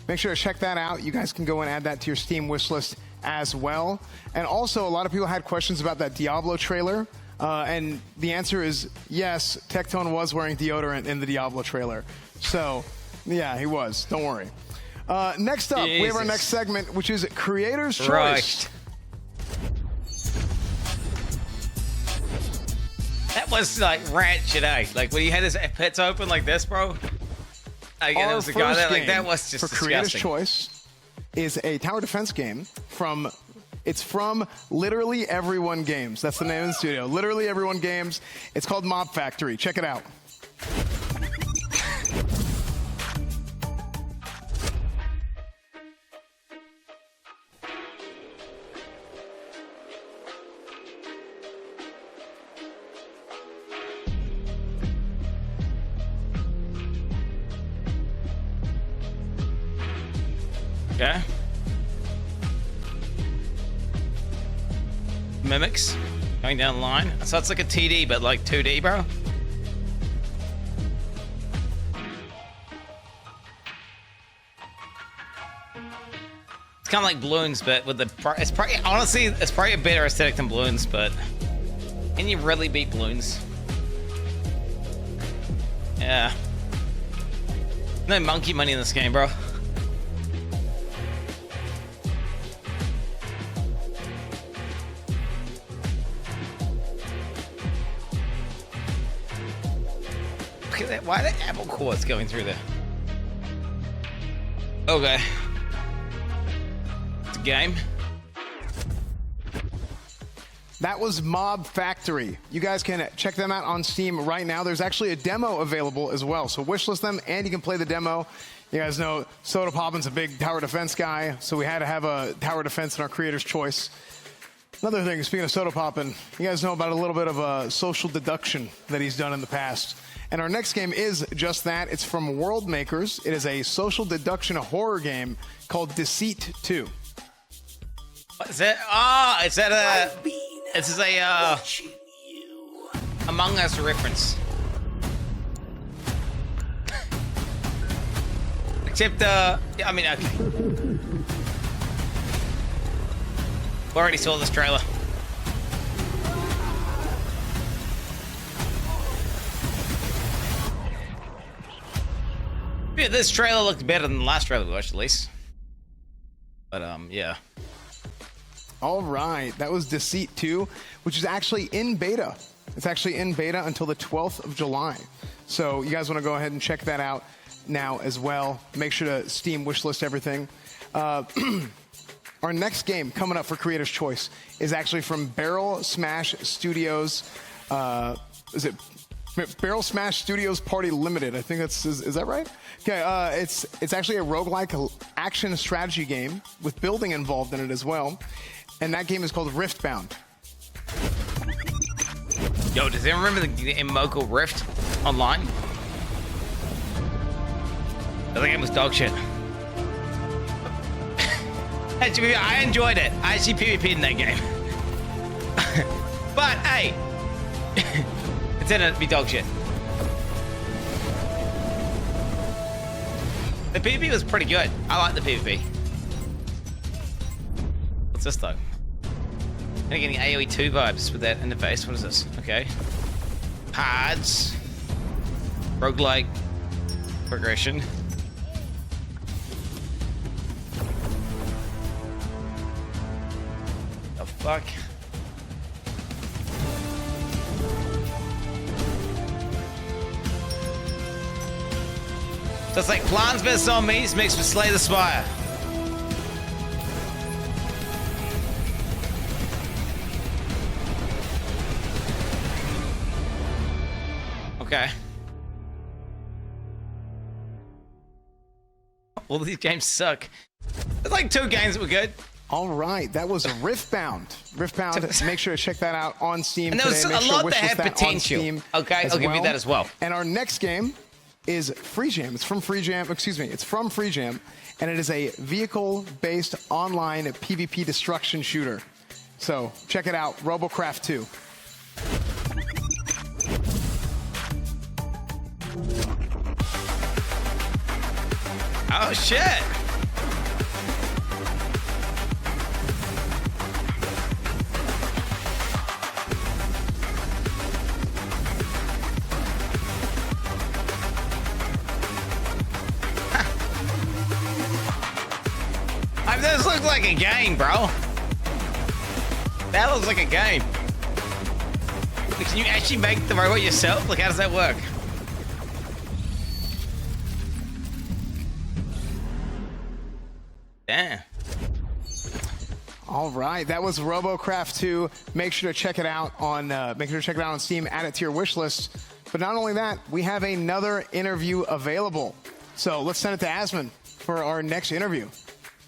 Make sure to check that out. You guys can go and add that to your Steam wish list as well. And also, a lot of people had questions about that Diablo trailer. And the answer is yes, Tectone was wearing deodorant in the Diablo trailer. So, yeah, he was. Don't worry. Next up, we have our next segment, which is Creator's Choice. Right. That was like ratchet, eh? Like when he had his pits open like this, bro. Like, there was a guy there, like that was just for Creator's disgusting. Choice is a tower defense game from Literally Everyone Games. That's the name of the studio. Literally Everyone Games. It's called Mob Factory. Check it out. Okay. Mimics going down the line. So it's like a TD, but like 2D, bro. It's kind of like balloons, but with the it's probably honestly it's probably a better aesthetic than balloons, but can you really beat balloons? Yeah. No monkey money in this game, bro. Look at that. Why are the apple cores going through there? Okay. It's a game. That was Mob Factory. You guys can check them out on Steam right now. There's actually a demo available as well. So wishlist them and you can play the demo. You guys know Soda Poppin's a big tower defense guy, so we had to have a tower defense in our Creator's Choice. Another thing, speaking of Soda Poppin, you guys know about a little bit of a social deduction that he's done in the past. And our next game is just that. It's from World Makers. It is a social deduction horror game called Deceit 2. What is it? Oh, is that a... This is a, Among Us reference. Except, yeah, I mean, okay. We already saw this trailer. Yeah, this trailer looked better than the last trailer we watched, at least. But, yeah. All right, that was Deceit 2, which is actually in beta. It's actually in beta until the 12th of July. So you guys want to go ahead and check that out now as well. Make sure to Steam wishlist everything. Our next game coming up for Creator's Choice is actually from Barrel Smash Studios. Is it Barrel Smash Studios Party Limited? I think that's, is that right? Okay, it's actually a roguelike action strategy game with building involved in it as well. And that game is called Riftbound. Yo, does anyone remember the Immoko Rift online? That game was dog shit. Actually, I enjoyed it. I actually PvP'd in that game. But, hey, it didn't be dog shit. The PvP was pretty good. I like the PvP. What's this though? I'm getting AoE 2 vibes with that interface. What is this? Okay. Pods. Roguelike progression. fuck? So it's like Plants vs Zombies mixed with Slay the Spire. Okay. All these games suck. There's like 2 games that were good. All right, that was Riftbound. Riftbound, make sure to check that out on Steam. And there was today. a lot that had that potential. Okay, I'll give you that as well. And our next game is Free Jam. It's from Free Jam, it's from Free Jam, and it is a vehicle-based online PvP destruction shooter. So check it out, Robocraft 2. Oh shit! I mean, this looks like a game, bro. That looks like a game. Can you actually make the robot yourself? Like, how does that work? Damn. All right, that was Robocraft 2. Make sure to check it out on Steam. Add it to your wish list. But not only that, we have another interview available. So let's send it to Asmon for our next interview.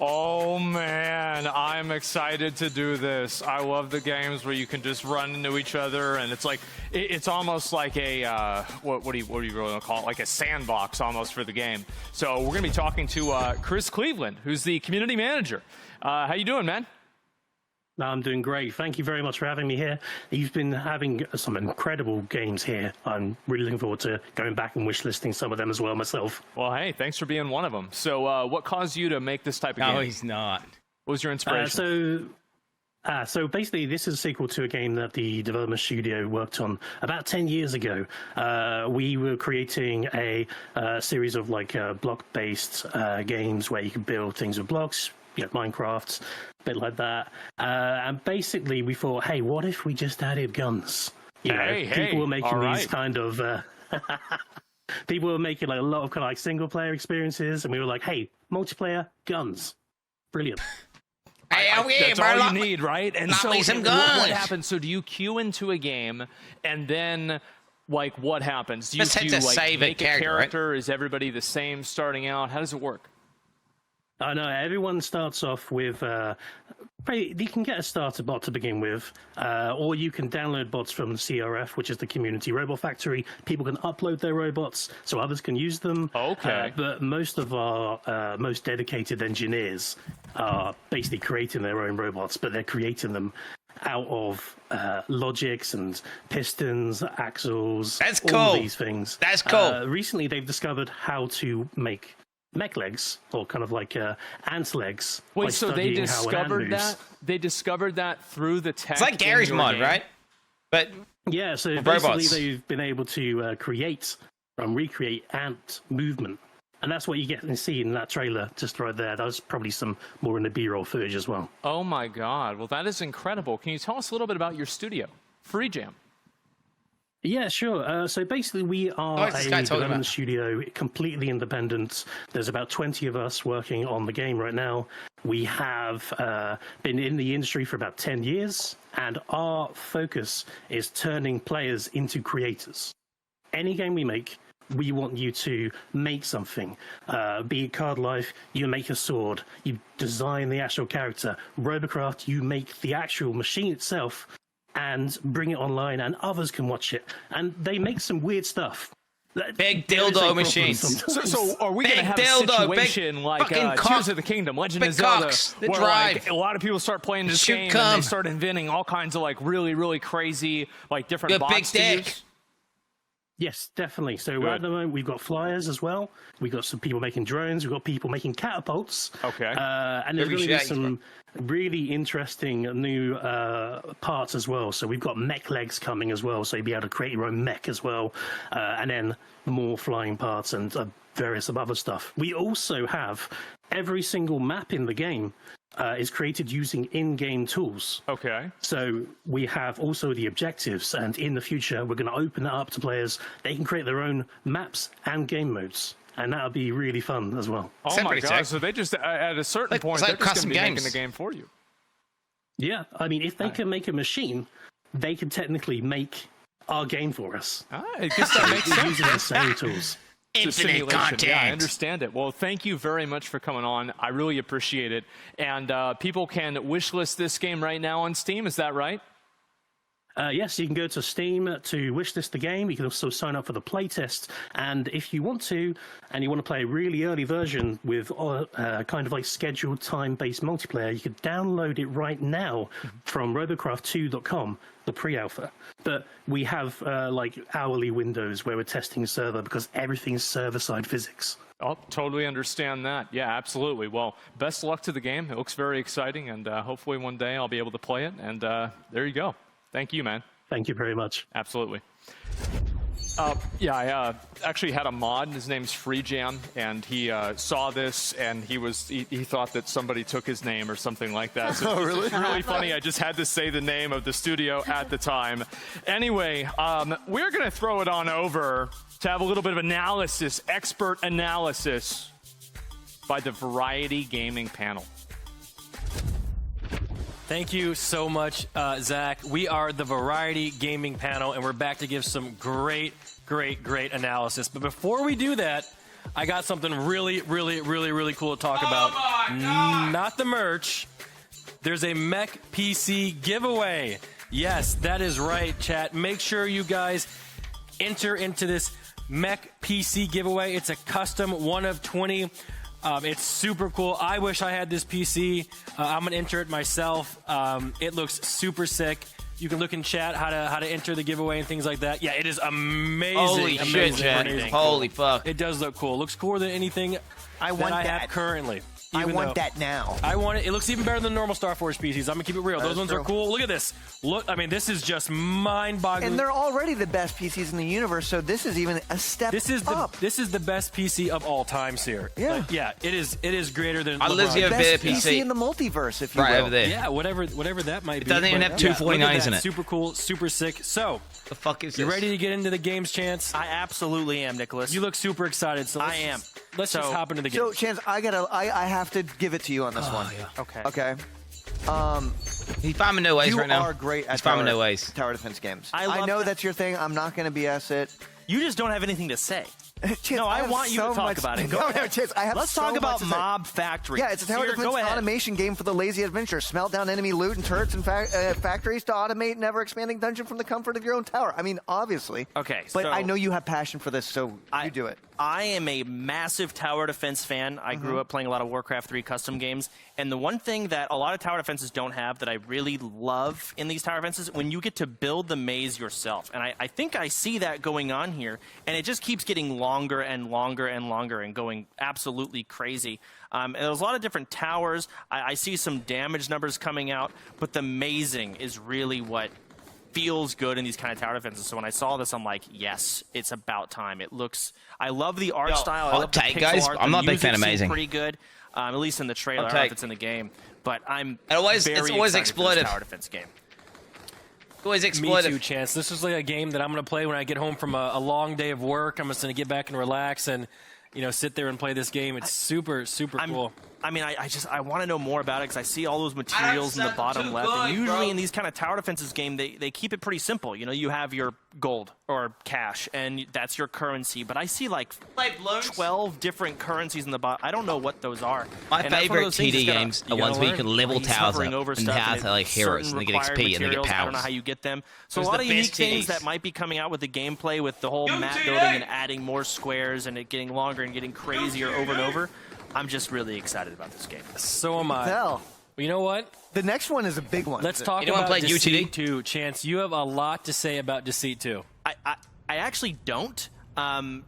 Oh man, I'm excited to do this. I love the games where you can just run into each other, and it's like it's almost like a what do you really want to call it? Like a sandbox almost for the game. So we're gonna be talking to Chris Cleveland, who's the community manager. How you doing, man? I'm doing great. Thank you very much for having me here. You've been having some incredible games here. I'm really looking forward to going back and wishlisting some of them as well myself. Well, hey, thanks for being one of them. So what caused you to make this type of game? No, he's not. What was your inspiration? So basically, this is a sequel to a game that the development studio worked on about 10 years ago. We were creating a series of like block-based games where you can build things with blocks, Minecraft, a bit like that. And basically, we thought, hey, what if we just added guns? People were making these kind of... people were making like a lot of kind of like single-player experiences, and we were like, hey, multiplayer, guns. Brilliant. That's all you need, right? And so some guns. What happens? So do you queue into a game, and then... like, what happens? Do you make a character? Right? Is everybody the same starting out? How does it work? No, everyone starts off with... you can get a starter bot to begin with, or you can download bots from the CRF, which is the Community Robot Factory. People can upload their robots so others can use them. Okay. But most of our most dedicated engineers are basically creating their own robots, but they're creating them out of logics and pistons, axles, all these things. That's cool. Recently, they've discovered how to make mech legs, or kind of like ant legs. Wait, so they discovered that? They discovered that through the tech. It's like Gary's mod, right? But yeah, so basically they've been able to create and recreate ant movement, and that's what you get and see in that trailer just right there. That was probably some more in the B-roll footage as well. Oh my God! Well, that is incredible. Can you tell us a little bit about your studio, Free Jam? Yeah, sure. So basically, we are a development studio, completely independent. There's about 20 of us working on the game right now. We have been in the industry for about 10 years, and our focus is turning players into creators. Any game we make, we want you to make something. Be it Card Life, you make a sword. You design the actual character. Robocraft, you make the actual machine itself and bring it online, and others can watch it. And they make some weird stuff. Big dildo machines. So are we going to have a situation like Tears of the Kingdom, Legend of Zelda, where like, a lot of people start playing this game and they start inventing all kinds of like really, really crazy like different bots to use? Yes, definitely. So at the moment, we've got flyers as well. We've got some people making drones. We've got people making catapults. Okay. And there's going to be some really interesting new parts as well. So we've got mech legs coming as well. So you'll be able to create your own mech as well. And then more flying parts and various other stuff. We also have every single map in the game is created using in-game tools. Okay. So we have also the objectives, and in the future, we're going to open that up to players. They can create their own maps and game modes, and that'll be really fun as well. Oh my god! So they just at a certain point, they're just going to be making the game for you. Yeah, I mean, if they can make a machine, they can technically make our game for us. I guess that makes sense. Using the same tools. Infinite content. Yeah, I understand it. Well, thank you very much for coming on. I really appreciate it. And people can wishlist this game right now on Steam. Is that right? Yes, you can go to Steam to wishlist the game. You can also sign up for the playtest. And if you want to, and you want to play a really early version with kind of like scheduled time-based multiplayer, you can download it right now from robocraft2.com, the pre-alpha. But we have like hourly windows where we're testing the server because everything's server-side physics. Oh, totally understand that. Yeah, absolutely. Well, best luck to the game. It looks very exciting, and hopefully one day I'll be able to play it. And there you go. Thank you, man. Thank you very much. Absolutely. Yeah, I actually had a mod. His name's FreeJam, and he saw this, and he thought that somebody took his name or something like that. So oh, really? It's really funny. I just had to say the name of the studio at the time. Anyway, we're going to throw it on over to have a little bit of analysis, expert analysis by the Variety Gaming panel. Thank you so much, Zach. We are the Variety Gaming panel, and we're back to give some great analysis. But before we do that, I got something really cool to talk about. Not the merch. There's a Mech PC giveaway. Yes, that is right, chat. Make sure you guys enter into this Mech PC giveaway. It's a custom 1 of 20. It's super cool. I wish I had this PC. I'm going to enter it myself. It looks super sick. You can look in chat how to enter the giveaway and things like that. Yeah, it is amazing. Holy shit, chat. Holy fuck. It does look cool. It looks cooler than anything I have currently. I want that now. I want it. It looks even better than normal Star Forge PCs. I'm gonna keep it real. Those ones are cool. Look at this. Look, I mean, this is just mind-boggling. And they're already the best PCs in the universe, so this is even a step up. This is the best PC of all time, Seer. Yeah. Like, yeah. It is greater than. I'll give a best PC in the multiverse, if you will. Right over there. Yeah, whatever that might be. It doesn't even have 249s in it. Super cool, super sick. So, the fuck is this? You ready to get into the games, Chance? I absolutely am, Nicholas. You look super excited. So I am. Let's just hop into the game. So, Chance, I have to give it to you on this one. Yeah. Okay. He's finding no ways right now. You are great at tower defense games. I know that's your thing. I'm not going to BS it. You just don't have anything to say. Chance, no, I want you to talk about it. No, Chance, I have Let's talk about Mob Factory. Yeah, it's a tower defense automation game for the lazy adventurer. Smelt down enemy loot and turrets and factories to automate an ever-expanding dungeon from the comfort of your own tower. I mean, obviously. Okay, but I know you have passion for this, so you do it. I am a massive tower defense fan. I grew up playing a lot of Warcraft 3 custom games, and the one thing that a lot of tower defenses don't have that I really love in these tower defenses, when you get to build the maze yourself. And I think I see that going on here, and it just keeps getting longer and longer and longer and going absolutely crazy. And there's a lot of different towers. I see some damage numbers coming out, but the mazing is really what feels good in these kind of tower defenses. So when I saw this, I'm like, yes, it's about time. It looks, I love the art style. I love the pixel guys. art. I'm not a big fan of mazing. Pretty good, at least in the trailer. I don't know if it's in the game, but it's always excited for exploitive. this tower defense game. Always exploitive. Me too, Chance. This is like a game that I'm going to play when I get home from a long day of work. I'm just going to get back and relax and, sit there and play this game. It's super cool. I mean, I want to know more about it because I see all those materials in the bottom left. And usually in these kind of tower defenses game, they keep it pretty simple. You have your gold or cash, and that's your currency. But I see like 12 different currencies in the bottom. I don't know what those are. My favorite TD games are ones where you can level towers up and have like heroes and they get XP and they get powers. I don't know how you get them. So a lot of unique things that might be coming out with the gameplay with the whole map building and adding more squares and it getting longer and getting crazier over and over. I'm just really excited about this game. So am I. Well, you know what? The next one is a big one. Let's talk about Deceit 2. Chance, you have a lot to say about Deceit 2. I actually don't. I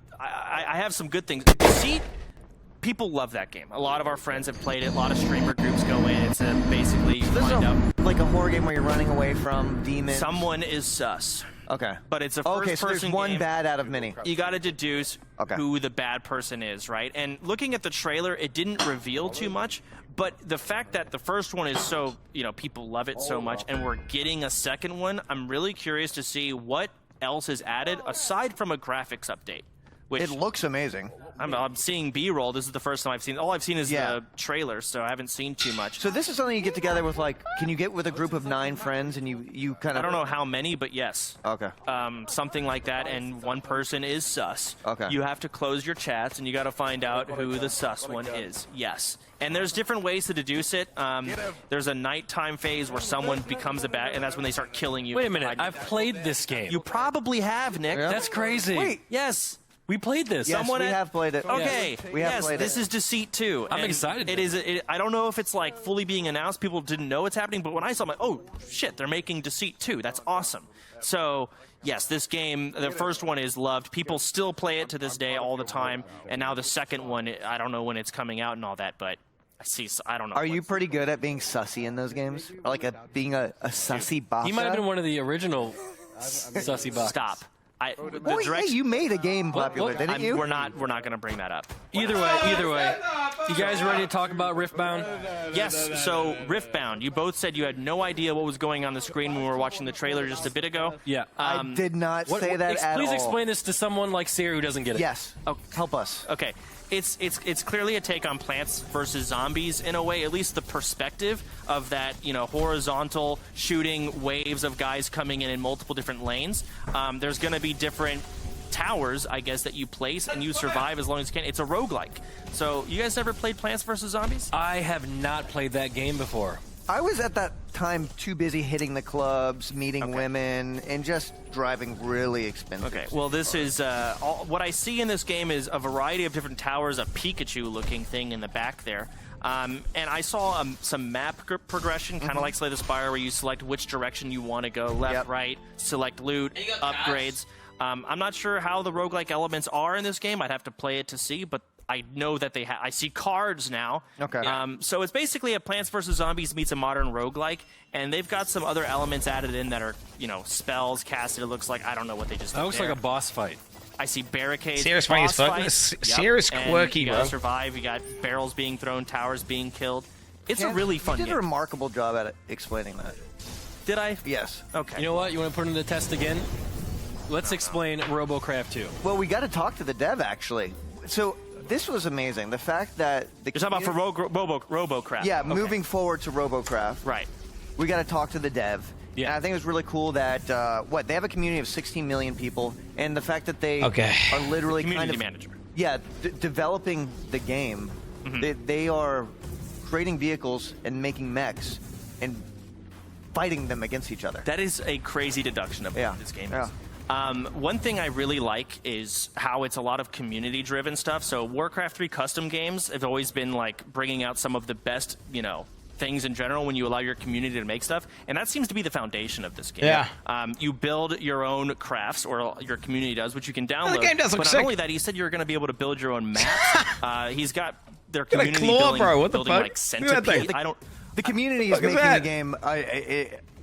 have some good things. Deceit people love that game. A lot of our friends have played it. A lot of streamer groups go in. It's basically So this is like a horror game where you're running away from demons. Someone is sus. Okay. But it's a Okay, so there's first-person one game. bad out of many. You got to deduce who the bad person is, right? And looking at the trailer, it didn't reveal too much. But the fact that the first one is so, people love it so much, and we're getting a second one, I'm really curious to see what else is added aside from a graphics update. Which It looks amazing. I'm seeing B-roll. This is the first time I've seen. All I've seen is the trailer, so I haven't seen too much. So this is something you get together with, like, can you get with a group of 9 friends and you kind of... I don't know how many, but yes. Okay. Something like that, and one person is sus. Okay. You have to close your chats, and you got to find out who the sus one is. Yes. And there's different ways to deduce it. There's a nighttime phase where someone becomes a bad, and that's when they start killing you. Wait a minute. I've played this game. You probably have, Nick. Yeah. That's crazy. Wait. Yes. We played this. Yes, we have played it. Okay. Yes, we have played it. This is Deceit 2. I'm excited. It is. I don't know if it's like fully being announced. People didn't know it's happening, but when I saw it, I'm like, oh shit, they're making Deceit 2. That's awesome. So yes, this game, the first one is loved. People still play it to this day all the time, and now the second one, I don't know when it's coming out and all that, but I don't know. Are you pretty good at being sussy in those games? Or like being a sussy boss? He might have been one of the original sussy bots. Stop. You made a game popular, didn't you? We're not going to bring that up. Either way. You guys ready to talk about Riftbound? Yes. So Riftbound, you both said you had no idea what was going on the screen when we were watching the trailer just a bit ago. Yeah. I did not say that at all. Please explain this to someone like Sarah who doesn't get it. Yes. Oh, help us. Okay. It's clearly a take on Plants vs. Zombies in a way, at least the perspective of that, horizontal shooting waves of guys coming in multiple different lanes. There's going to be different towers, I guess, that you place and you survive as long as you can. It's a roguelike. So you guys ever played Plants vs. Zombies? I have not played that game before. I was at that time too busy hitting the clubs, meeting women, and just driving really expensive. Okay, well, this is what I see in this game is a variety of different towers, a Pikachu-looking thing in the back there. And I saw some map progression, kind of like Slay the Spire, where you select which direction you want to go, left, right, select loot, upgrades. I'm not sure how the roguelike elements are in this game. I'd have to play it to see, but I know that I see cards now. Okay. So it's basically a Plants vs. Zombies meets a modern roguelike, and they've got some other elements added in that are, spells casted. It looks like, I don't know what they just did. That looks like a boss fight. I see barricades. Sierra's funny as fuck. Sierra's quirky, you bro. gotta survive. You got barrels being thrown, towers being killed. It's a really fun You game. did a remarkable job at explaining that. Did I? Yes. Okay. You know what? You want to put it to the test again? Let's explain RoboCraft 2. Well, we got to talk to the dev, actually. So this was amazing. The fact that... You're talking about for RoboCraft. Yeah, moving forward to RoboCraft. Right. We got to talk to the dev. Yeah. And I think it was really cool that, they have a community of 16 million people, and the fact that they are literally Community management. Yeah, developing the game. They are creating vehicles and making mechs and fighting them against each other. That is a crazy deduction of what this game is. One thing I really like is how it's a lot of community-driven stuff. So Warcraft 3 custom games have always been like bringing out some of the best, things in general when you allow your community to make stuff, and that seems to be the foundation of this game. Yeah. You build your own crafts, or your community does, which you can download. The game does look but sick. not only that, he said you're going to be able to build your own maps. He's got their community claw, building, bro. What the building fuck? like Look at that thing. Centipede. The community is making the game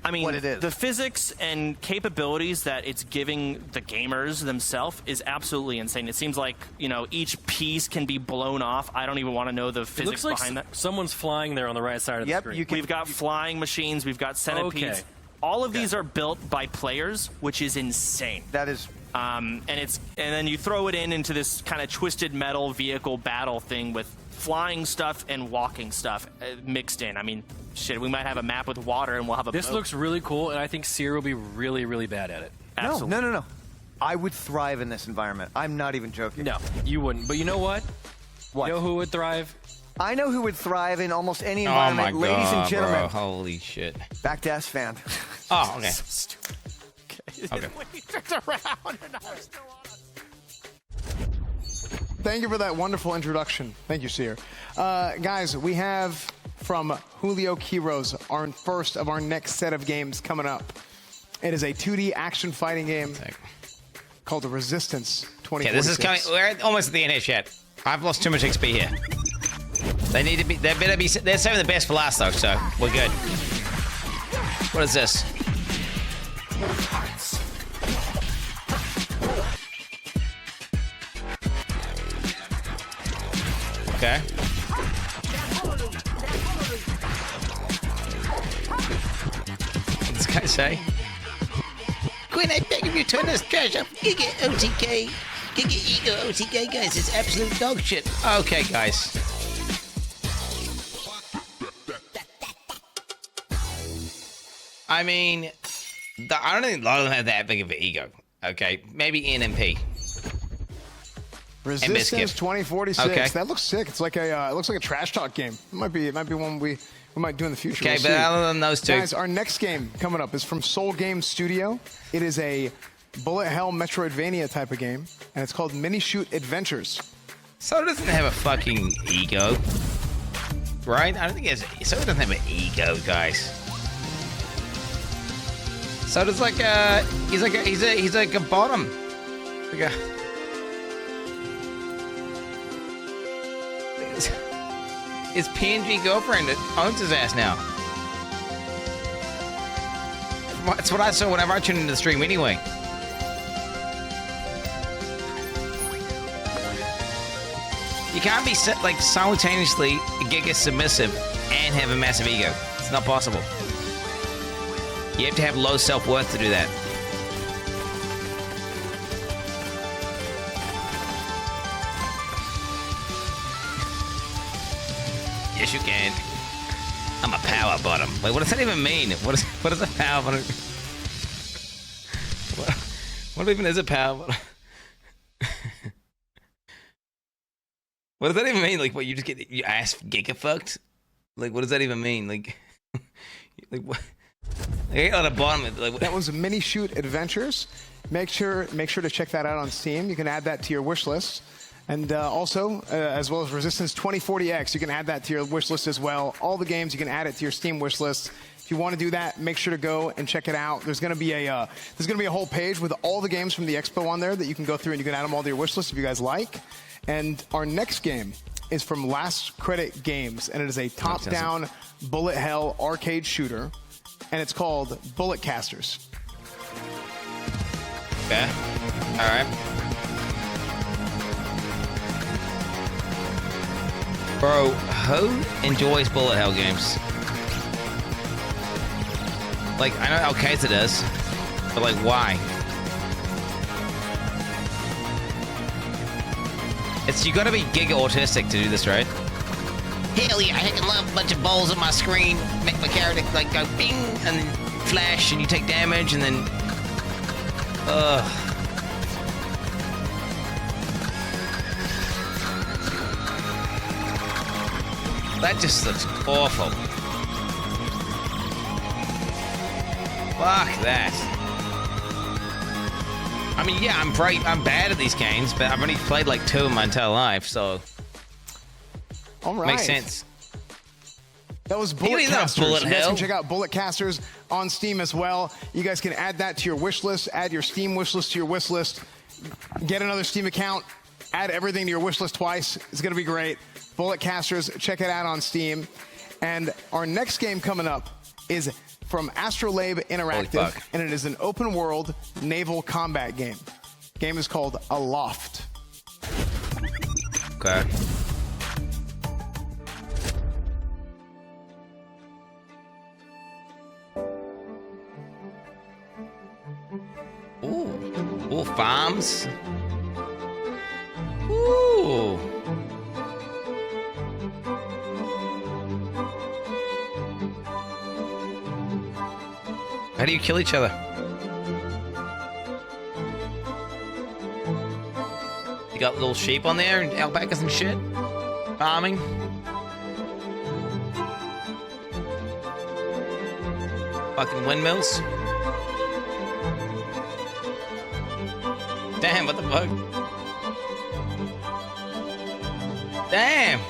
I mean, what it is. The physics and capabilities that it's giving the gamers themselves is absolutely insane. It seems like, each piece can be blown off. I don't even want to know the physics It looks behind like that. someone's flying there on the right side of the screen. We've got flying machines. We've got centipedes. Okay. All of these are built by players, which is insane. That is... and then you throw it into this kind of twisted metal vehicle battle thing with flying stuff and walking stuff mixed in. I mean, shit, we might have a map with water and we'll have a This boat. looks really cool, and I think Sierra will be really, really bad at it. Absolutely. No. I would thrive in this environment. I'm not even joking. No, you wouldn't. But you know what? What? You know who would thrive? I know who would thrive in almost any Oh my environment. god, Ladies and gentlemen. bro. Holy shit. Back to S-Fan. Oh, okay. So stupid. Okay. He turns around and I'm still on. Thank you for that wonderful introduction. Thank you, Seer. Guys, we have from Julio Quiroz our first of our next set of games coming up. It is a 2D action fighting game called The Resistance 2046. Okay, this is coming. We're almost at the end here, chat. I've lost too much XP here. They need to be. They better be. They're saving the best for last though, so we're good. What is this? Okay. What does this guy say? Quinn, I beg of you, turn this trash up. Giga OTK. Giga Ego OTK, guys. It's absolute dog shit. Okay, guys. I mean, I don't think a lot of them have that big of an ego. Okay, maybe NMP. Resistance 2046. Okay. That looks sick. It's like a it looks like a trash talk game. It might be one we might do in the future. Okay, we'll but see. other than those two, guys, our next game coming up is from Soul Game Studio. It is a bullet hell Metroidvania type of game, and it's called Mini Shoot Adventures. Soul doesn't have a fucking ego, right? I don't think he has. Soul doesn't have an ego, guys. So does like he's like a bottom. Like a, his PNG girlfriend that owns his ass now. That's what I saw whenever I tuned into the stream anyway. You can't be like simultaneously giga submissive and have a massive ego. It's not possible. You have to have low self-worth to do that. Yes, you can. I'm a power bottom. Wait, what does that even mean? What is a power bottom? What even is a power bottom? What does that even mean? Like, what, you just get your ass giga fucked? Like, what does that even mean? Like what? Like, on the bottom, like, that was Mini Shoot Adventures. Make sure to check that out on Steam. You can add that to your wish list. And also, as well as Resistance 2040X, you can add that to your wish list as well. All the games, you can add it to your Steam wish list. If you want to do that, make sure to go and check it out. There's going to be a whole page with all the games from the expo on there that you can go through and you can add them all to your wish list if you guys like. And our next game is from Last Credit Games, and it is a top-down bullet hell arcade shooter, and it's called Bullet Casters. Okay. All right. Bro, who enjoys bullet hell games? Like, I know Alcazar does, but like, why? You gotta be giga autistic to do this, right? Hell yeah, I can love a bunch of balls on my screen, make my character like go bing, and then flash, and you take damage, and then... That just looks awful. Fuck that. I mean, yeah, I'm bad at these games, but I've only played like 2 in my entire life, so... All right. Makes sense. That was Bullet Casters. You guys can check out Bullet Casters on Steam as well. You guys can add that to your wish list, add your Steam wish list to your wish list, get another Steam account, add everything to your wish list twice. It's going to be great. Bullet Casters, check it out on Steam. And our next game coming up is from Astrolabe Interactive, and it is an open world naval combat game. Game is called Aloft. Okay. Ooh, farms. Ooh. How do you kill each other? You got little sheep on there and alpacas and shit? Farming? Fucking windmills? Damn, what the fuck? Damn!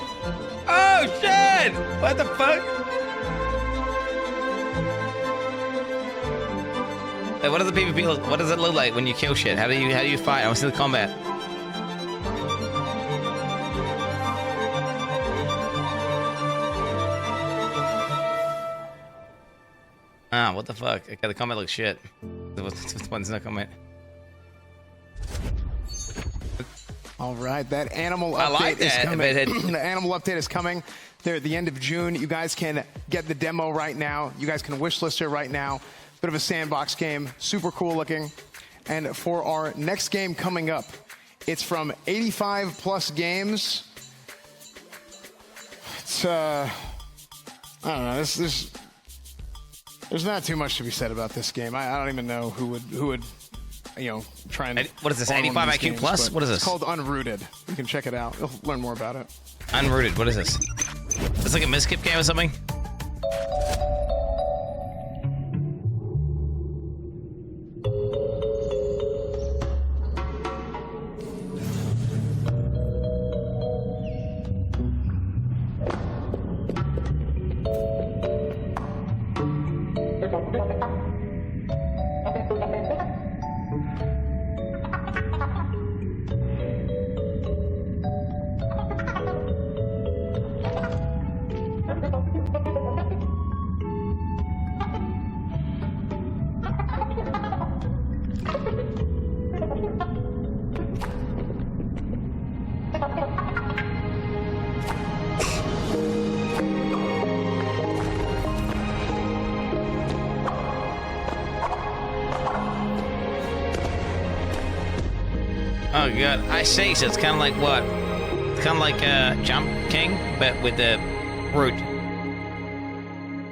Oh shit! What the fuck? Hey, what do the PvP look? What does it look like when you kill shit? How do you fight? I want to see the combat. Ah, what the fuck? Okay, the comment looks shit. The one's no comment. All right, that animal update is coming. The animal update is coming. There at the end of June. You guys can get the demo right now. You guys can wishlist it right now. Bit of a sandbox game, super cool looking. And for our next game coming up, it's from 85 Plus Games. It's I don't know. There's not too much to be said about this game. I don't even know who would try and. What is this? 85 IQ games, Plus? What is this? It's called Unrooted. You can check it out. You'll learn more about it. Unrooted. What is this? It's like a miskip game or something. Oh god, I see. So it's kind of like what? It's kind of like Jump King, but with the root.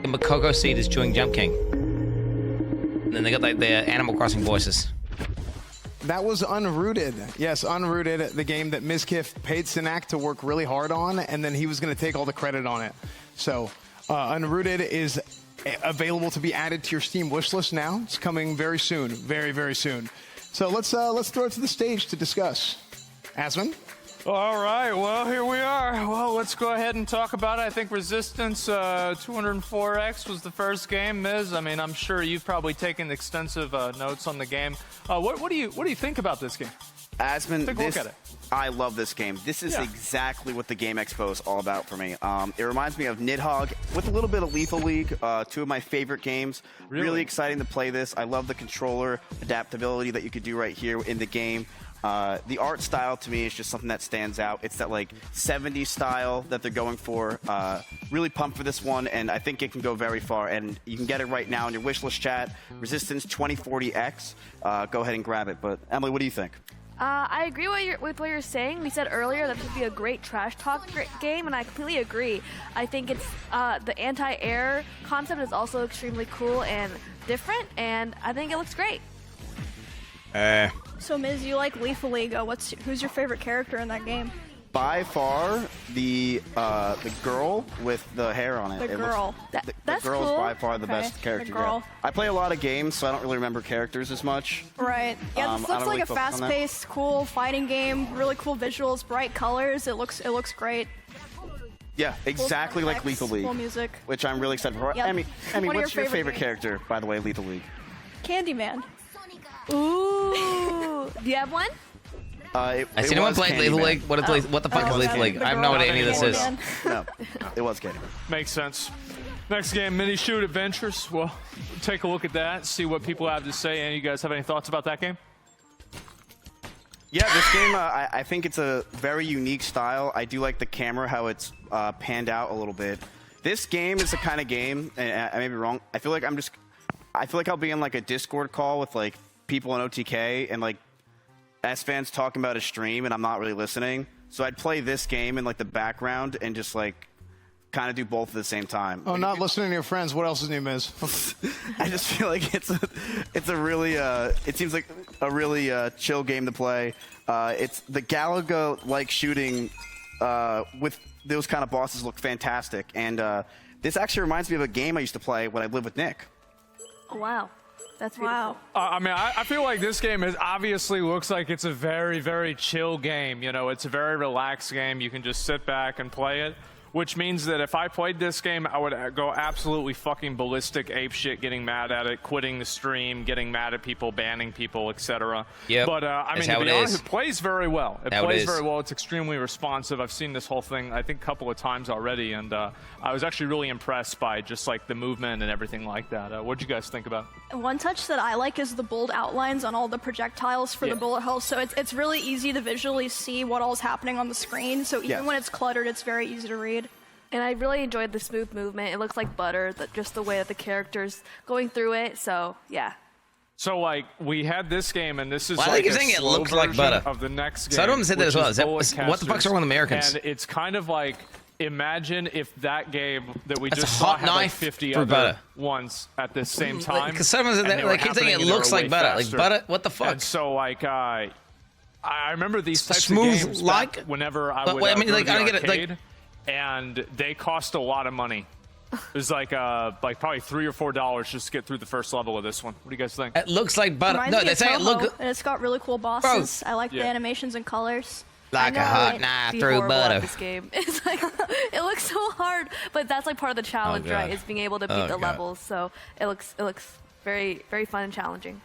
And Makoko Seed is chewing Jump King. And then they got like the Animal Crossing voices. That was Unrooted. Yes, Unrooted, the game that Mizkif paid Sinak to work really hard on, and then he was going to take all the credit on it. So, Unrooted is available to be added to your Steam wishlist now. It's coming very soon, very, very soon. So let's throw it to the stage to discuss. Asmon? All right, well, here we are. Well, let's go ahead and talk about it. I think Resistance 204X was the first game. Miz, I mean, I'm sure you've probably taken extensive notes on the game. What do you think about this game? Asmon, Take a look at it. I love this game. This is exactly what the Game Expo is all about for me. It reminds me of Nidhogg with a little bit of Lethal League, two of my favorite games. Really exciting to play this. I love the controller adaptability that you could do right here in the game. The art style to me is just something that stands out. It's that like 70s style that they're going for. Really pumped for this one, and I think it can go very far. And you can get it right now in your wishlist chat. Resistance 2040X. Go ahead and grab it. But Emily, what do you think? I agree with what you're saying. We said earlier that this would be a great trash talk game, and I completely agree. I think it's the anti-air concept is also extremely cool and different, and I think it looks great. So, Miz, you like Lethal League. Who's your favorite character in that game? By far, the girl with the hair on it. The girl. The girl is by far the best character. The girl. Yeah. I play a lot of games, so I don't really remember characters as much. Right. Yeah, this looks like a fast-paced, cool fighting game. Really cool visuals, bright colors. It looks great. Yeah, exactly like Lethal League. Cool music. Which I'm really excited for. Yep. Emmy, what's your favorite character, by the way, Lethal League? Candyman. Ooh. Do you have one? I seen anyone play Lethal League. What the fuck is Lethal League? I have no idea any of this is. No, it was Candyman. Makes sense. Next game, Mini Shoot Adventures. Well, take a look at that, see what people have to say. And you guys have any thoughts about that game? Yeah, this game, I think it's a very unique style. I do like the camera, how it's panned out a little bit. This game is the kind of game, and I may be wrong, I feel like I'll be in like a Discord call with like people in OTK and like S-fans talking about a stream and I'm not really listening. So I'd play this game in like the background and just like kind of do both at the same time. Oh, not listening to your friends. What else is new, Miz? I just feel like it's a really it seems like a really chill game to play. It's the Galaga-like shooting with those kind of bosses look fantastic. And this actually reminds me of a game I used to play when I lived with Nick. Oh, wow. That's beautiful. I mean, I feel like this game obviously looks like it's a very, very chill game. You know, it's a very relaxed game. You can just sit back and play it. which means that if I played this game, I would go absolutely fucking ballistic, apeshit, getting mad at it, quitting the stream, getting mad at people, banning people, etc. Yep. But I mean, to be honest, it plays very well. It plays very well. It's extremely responsive. I've seen this whole thing, I think, a couple of times already, and I was actually really impressed by just like the movement and everything like that. What'd you guys think about it? One touch that I like is the bold outlines on all the projectiles for the bullet holes. So it's really easy to visually see what all's happening on the screen. So even when it's cluttered, it's very easy to read. And I really enjoyed the smooth movement. It looks like butter, just the way that the character's going through it. So, yeah. So, like, we had this game, and this is I like think saying it looks like butter of the next game. So I don't said that as well. Is that, what the fuck's wrong with Americans? And it's kind of like, imagine if that game that we That's just a hot saw had like knife 50 for other butter. ones at the same time. Because someone said that, like, keep saying it looks like butter. Like, butter? What the fuck? And so, like, I remember these types smooth of games like whenever I would I mean, go like, to the I don't get it, arcade, and they cost a lot of money. It was like probably $3 or $4 just to get through the first level of this one. What do you guys think? It looks like butter. Reminds No, me they of say it Toho, look and it's got really cool bosses. I like the animations and colors. like a hot knife through butter. This game. It's like it looks so hard, but that's like part of the challenge, right? Is being able to beat the levels. So it looks very fun and challenging.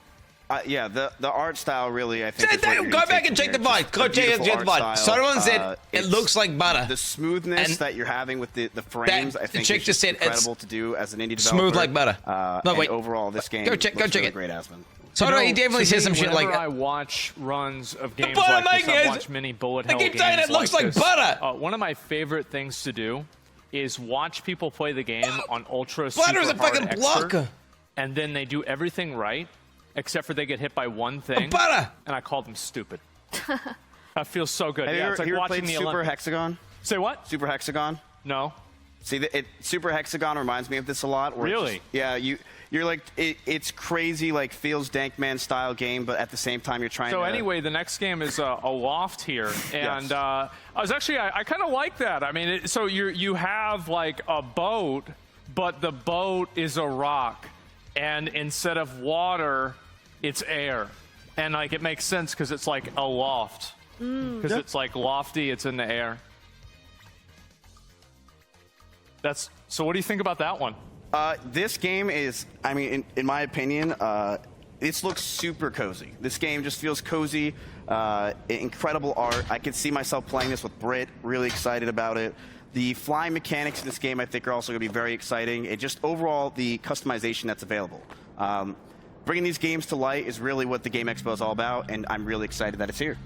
Yeah, the art style really, I think. Go back and check the VOD. Go check the VOD. Someone said it looks like butter. The smoothness that you're having with the frames, I think, chick is just said incredible to do as an indie developer. Smooth like butter. No, wait. Overall, this game go check really it. Great, Aspen. So he definitely says some shit like. Whenever I watch runs of games like this, I watch many bullet hell games. They keep saying it looks like butter. One of my favorite things to do is watch people play the game on ultra butter is a super hard fucking expert, blocker. and then they do everything right, except for they get hit by one thing. Butter. And I call them stupid. That feels so good. Have It's like you ever watching played the Super Hexagon? Say what? Super Hexagon? No. See, Super Hexagon reminds me of this a lot. Really? You're like, it's crazy, like, feels Dankman style game, but at the same time you're trying to... So anyway, the next game is a loft here, and I was actually, I kind of like that. I mean, so you have, like, a boat, but the boat is a rock, and instead of water, it's air. And, like, it makes sense because it's, like, a loft. Because it's, like, lofty, it's in the air. So what do you think about that one? This game is, I mean, in my opinion, this looks super cozy. This game just feels cozy, incredible art. I could see myself playing this with Britt, really excited about it. The flying mechanics in this game, I think, are also going to be very exciting. It just overall, the customization that's available. Bringing these games to light is really what the Game Expo is all about, and I'm really excited that it's here.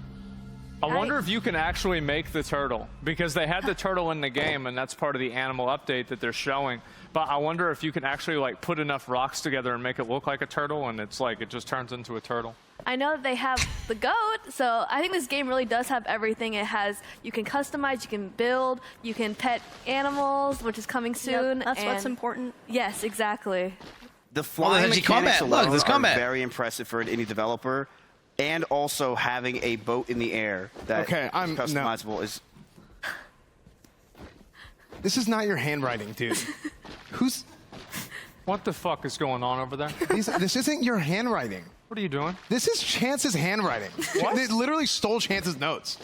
I wonder if you can actually make the turtle, because they had the turtle in the game, and that's part of the animal update that they're showing. But I wonder if you can actually like put enough rocks together and make it look like a turtle, and it's like it just turns into a turtle. I know that they have the goat, so I think this game really does have everything. It has, you can customize, you can build, you can pet animals, which is coming soon. Yep, that's what's important. Yes, exactly. The flying mechanics alone Look, are very impressive for an indie developer. And also having a boat in the air that is customizable is... This is not your handwriting, dude. Who's... What the fuck is going on over there? This isn't your handwriting. What are you doing? This is Chance's handwriting. What? They literally stole Chance's notes.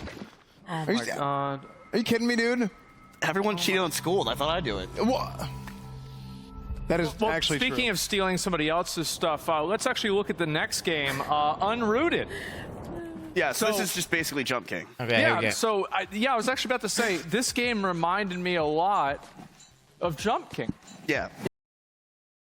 Oh my god. Are you kidding me, dude? Everyone cheated on school. I thought I'd do it. What? That is actually true. Speaking of stealing somebody else's stuff, let's actually look at the next game, Unrooted. Yeah, so this is just basically Jump King. Okay. Yeah, so I was actually about to say, this game reminded me a lot of Jump King. Yeah.